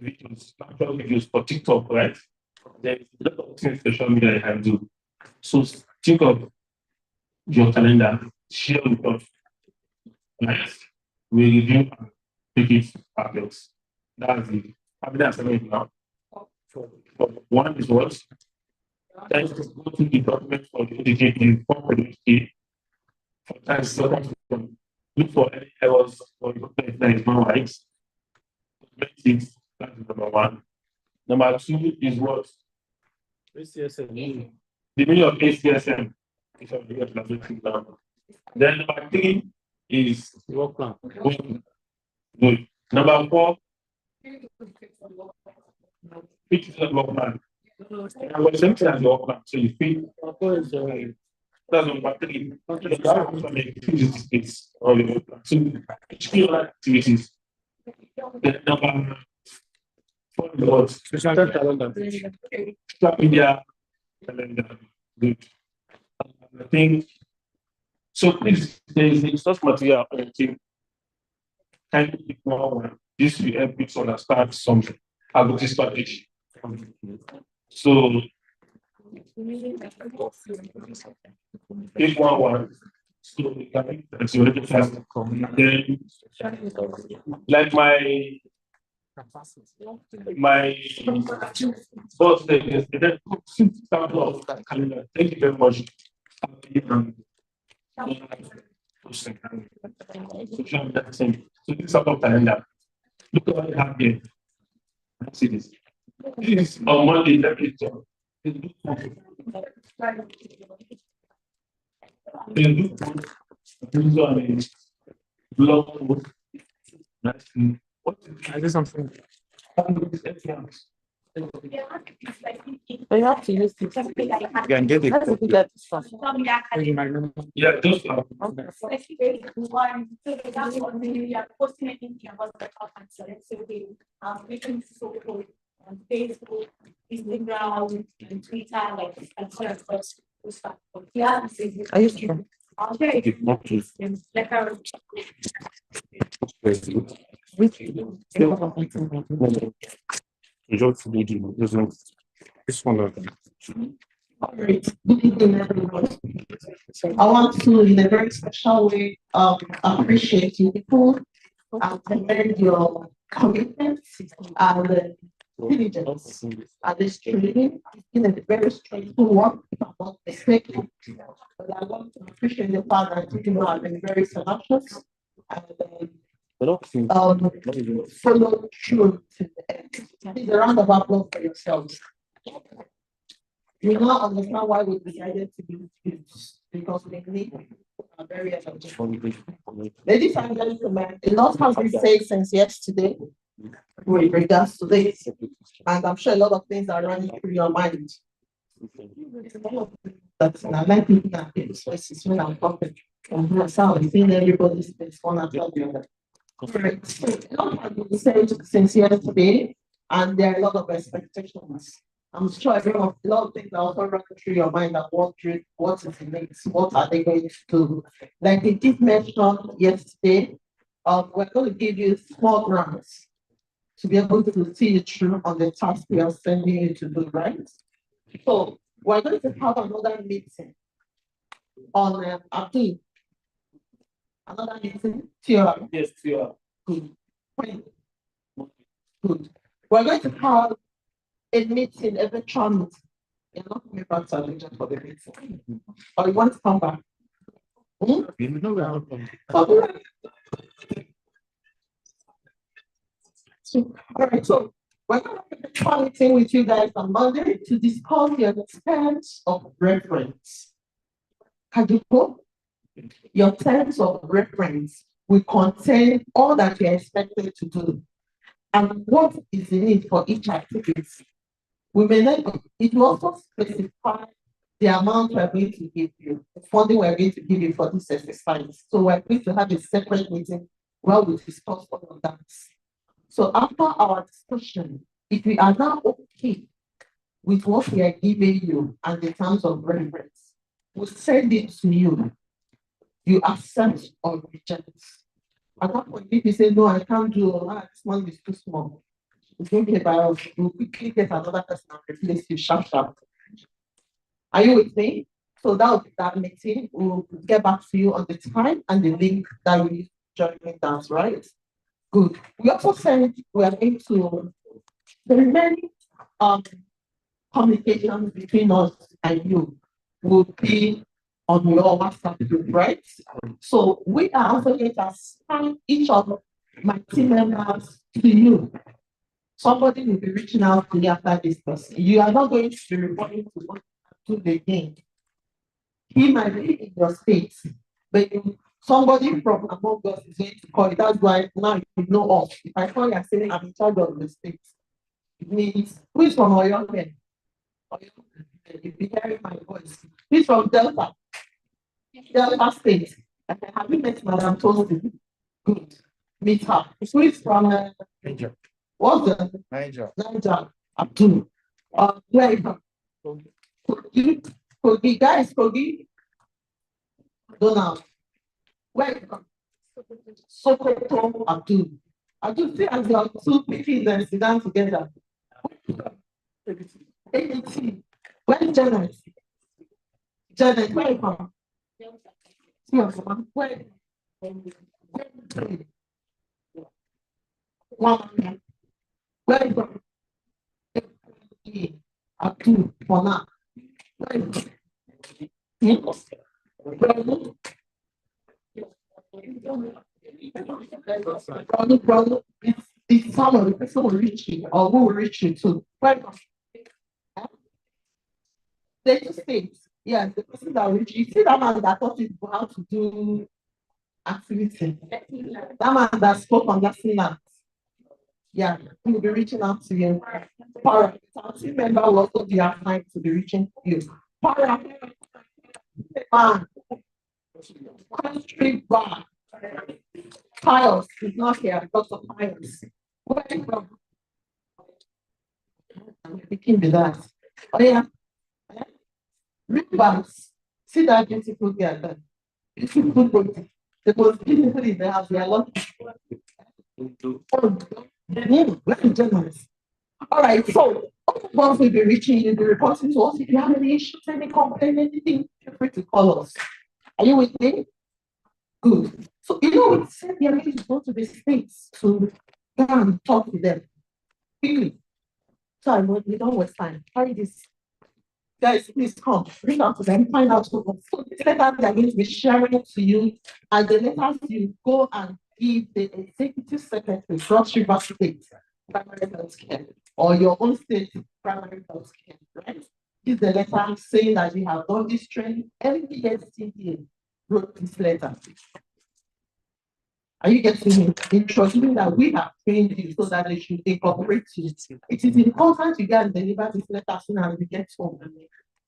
videos, Snapchat videos for TikTok, right? There is a lot of things social media you can do. So think of your calendar, share with us. Nice. We review and take it perfect. That's it. I'm going to now. One is what? That is to go to the document for the education for the for times so look for any errors or that is not right. That is number 1. Number 2 is what? ACSM. The meaning of ACSM is of the translation now. Then number 3 is work plan. Good. Number 4 Which is a block plan. And when something as your plan, so you feel that's number three. You have to make activity space or your plan. So each key activities. The number four was social calendar. Social media calendar. Good. I think so. Please, there is a source material on the team. Kindly pick one. This will help you to understand some advocacy strategy. So pick one. So we can accelerate fast. Then, like my boss said yesterday, thank you very much. So this is about calendar. Look at what I have here. See this. This is on Monday. That is I do something. You have to use this. You can get it. Let's look at this one. Yeah, just on Facebook, Instagram, and Twitter, like and so on. Yeah, Are you sure? I'll share it. Like Which this one. All right. Good evening, everyone. I want to, in a very special way, appreciate you people and commend your commitment and diligence at this training. It's been a very stressful one, if I'm not mistaken. But I want to appreciate the fact that you people have been very tenacious and follow through to the end. Please, a round of applause for yourselves. We now understand why we decided to do this because we need a very energetic. Ladies and gentlemen, a lot has been said since yesterday with regards to this, and I'm sure a lot of things are running through your mind. That's I like looking at people's faces when I'm talking. That's how I'm seeing everybody's face one after the other. Right. So a lot has been said since yesterday, and there are a lot of expectations. I'm sure everyone, a lot of things are also running through your mind and wondering what is next, what are they going to do? Like they did mention yesterday, we're going to give you small grants to be able to see you through on the task we are sending you to do, right? So we're going to have another meeting on I think another meeting. Yes, Tia. Good. When? Good. We're going to have a meeting, a virtual meeting. You're not coming back to Abuja for the meeting. Or you want to come back? You know where I'm from. All right, so we're going to have a virtual meeting with you guys on Monday to discuss your terms of reference. Can you go? Your terms of reference will contain all that you're expected to do and what is the need for each activity. We may not, it will also specify the amount we're going to give you, the funding we're going to give you for this exercise. So we're going to have a separate meeting where we discuss all of that. So after our discussion, if we are now okay with what we are giving you and the terms of reference, we'll send it to you. You accept or reject. At that point, if you say, no, I can't do that, this one is too small. It's going to be about us. We'll quickly get another person and replace you sharp. Are you with me? So that will be that meeting. We'll get back to you on the time and the link that you need to join with us, right? Good. We also said we are going to the remaining communications between us and you will be on your WhatsApp group, right? So we are also going to assign each of my team members to you. Somebody will be reaching out to you after this person. You are not going to be reporting to what to the game. He might be in your state, but somebody from among us is going to call you. That's why now you know us. If I call you and say I'm in charge of the state, It means who is from Oyo then? You'll be hearing my voice. Who is from Delta? Delta State. Have you met Madam Tosin? Good. Meet her. Who is from Niger. what's the Niger. Niger? Abdul. Where are you from? Kogi. Kogi. Guys, Kogi. Donald. Where are you from? Sokoto. Abdul. Abdul, see as your two people and sit down together. ABC. Where's Janet? Janet, where are you from? Where? One. Where are you from? Abdul, for now. Where are you from? Brother, it's someone, the person will reach you or who will reach you too. Where state. Yeah, the person that will reach you. See that man that taught you how to do activity. That man that spoke on that land. Yeah, he will be reaching out to you. Para, team member will also be assigned to be reaching you. Para, man, country bar. Piles is not here because of piles. Where are you from? I'm speaking with that. Oh yeah. Rivers. See that beautiful girl there. Beautiful body. The most beautiful in the house. We are lucky. Very generous. All right, so once we be reaching you, be reporting to us. If you have any issues, any complaint, anything, feel free to call us. Are you with me? Good. So you know we said we are ready to go to the states to go and talk to them. Quickly. So we don't waste time. Carry this. Guys, please come. Reach out to them, find out who. So these letters they are going to be sharing to you, and the letters you go and give the executive secretary, Cross River State Primary Health Care, or your own state primary health care, right? Give the letter saying that you have done this training. MPSTDA wrote this letter. Are you getting me? Introducing that we have trained you so that they should incorporate you. It is important you get deliver this letter as soon as we get home,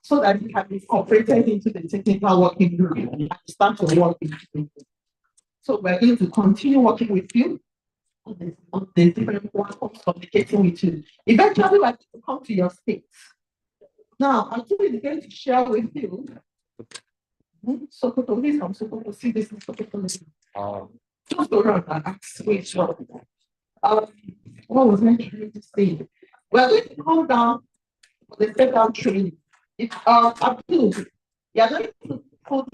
so that it can be incorporated into the technical working group and start to work with you. So we're going to continue working with you on the different platforms, communicating with you. Eventually, we're going to come to your state. Now, I'm going to share with you. Sokoto, please come Sokoto, see this in Sokoto. Just go around and ask which one. What was I trying to say? We're going to come down for the step down training. It's approved. You're going to put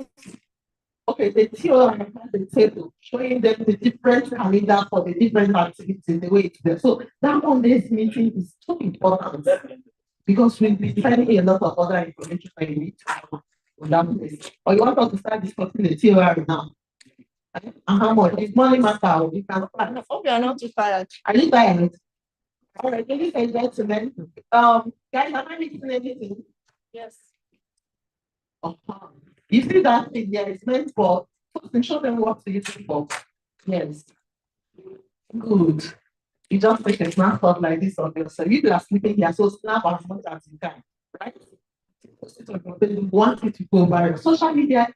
the theory on the table, showing them the different calendar for the different activities, the way it's there. So that one day's meeting is so important because we'll be finding a lot of other information that you need to have on that place. Or you want us to start discussing the theory now? And how much? If money matter, we can start. I hope you are not too tired. Are you tired? All right, ladies and gentlemen. Guys, am I missing anything? Yes. You see that thing there is meant for to show them what to use it for. Yes. Good. You just take a snapshot like this of yourself. You are sleeping here, so snap as much as you can, right? You want it to go viral. Social media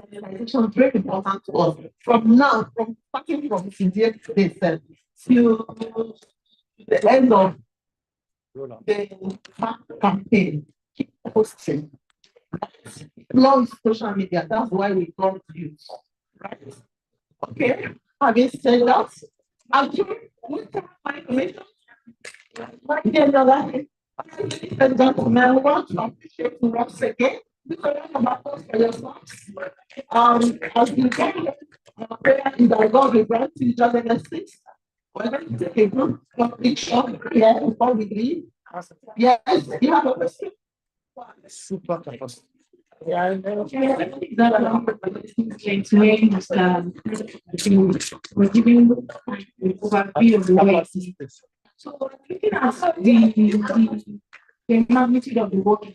sensitization very important to us. From now, from starting from today till the end of the campaign, keep posting. Long social media, that's why we come to you. Right? Okay. Having said that, I'm sure we can find information. Like the other day, ladies and gentlemen, I want to appreciate you once again. Because about us for yourselves. As you go, prayer is that God will grant you job in the six. We're going to take a group picture here before we leave. Yes, you have a question. Super capacity. Yeah, we're giving overview of the way. So looking at the magnitude of the work,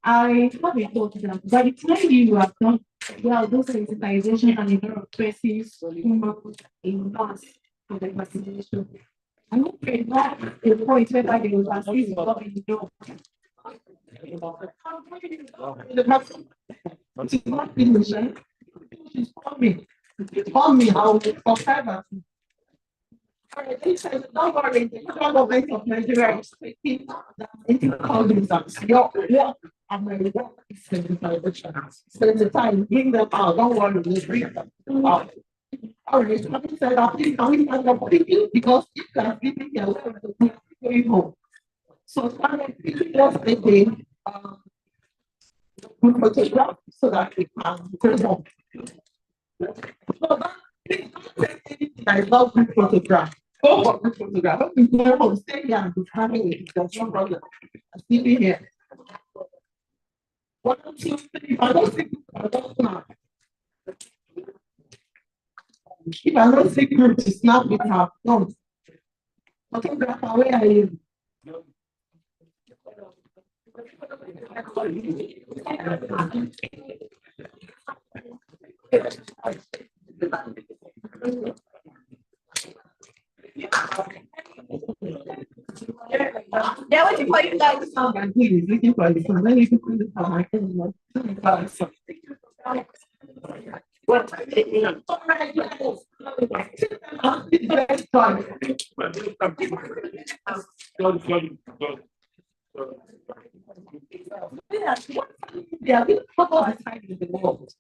I have a thought that by the time you have done those sensitization and a lot of persons in mass for the vaccination, I'm not very glad the point where I was asking what we do. She's not finished. She's coming. Call me, I'll subscribe. Don't worry, the government of Nigeria is taking that into cognizance. Your work and my work is spend the time, bring them out. Don't worry, we'll bring them out. All right, having said that, please can we stand up because if you are sleeping here, we're going home. So stand up, just again, group photograph so that we can go home. So that please don't take anything that is not group photograph. Go for group photograph. Don't be here home, stay here and be having it. There's no problem. I'm sleeping here. 1, 2, 3. I don't think I don't know. If I don't see group to snap with her, no. Photographer, where are you? Yeah, what you call you guys? He's looking for the phone. When you put the phone, I can what? Yeah, we couple of times in the world.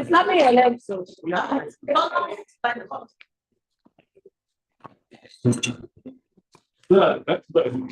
It's not me, Alex. Yeah, that's better.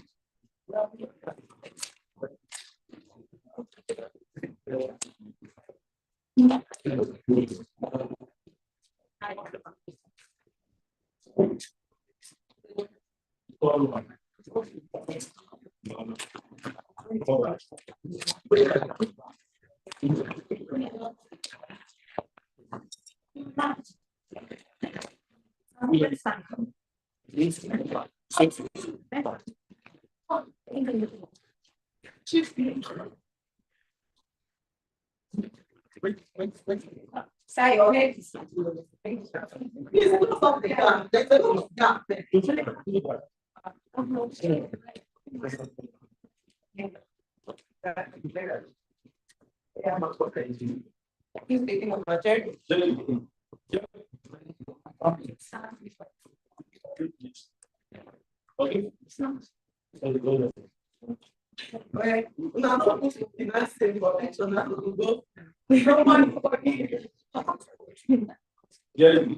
Say, okay. He's making a budget. Okay.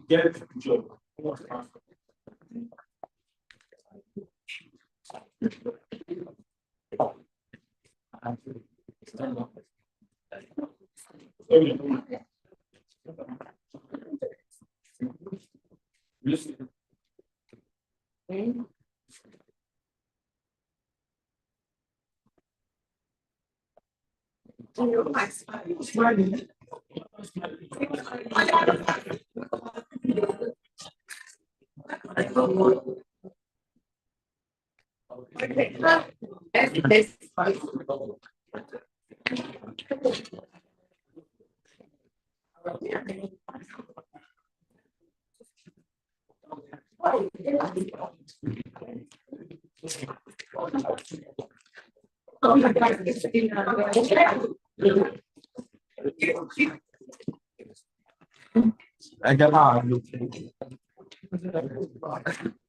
Get it. Listen. I got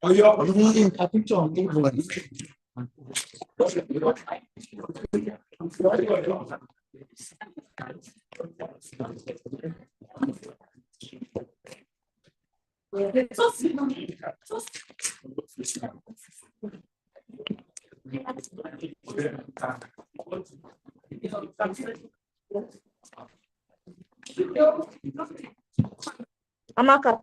oh, yeah, I'm reading a picture on Google. Amaka.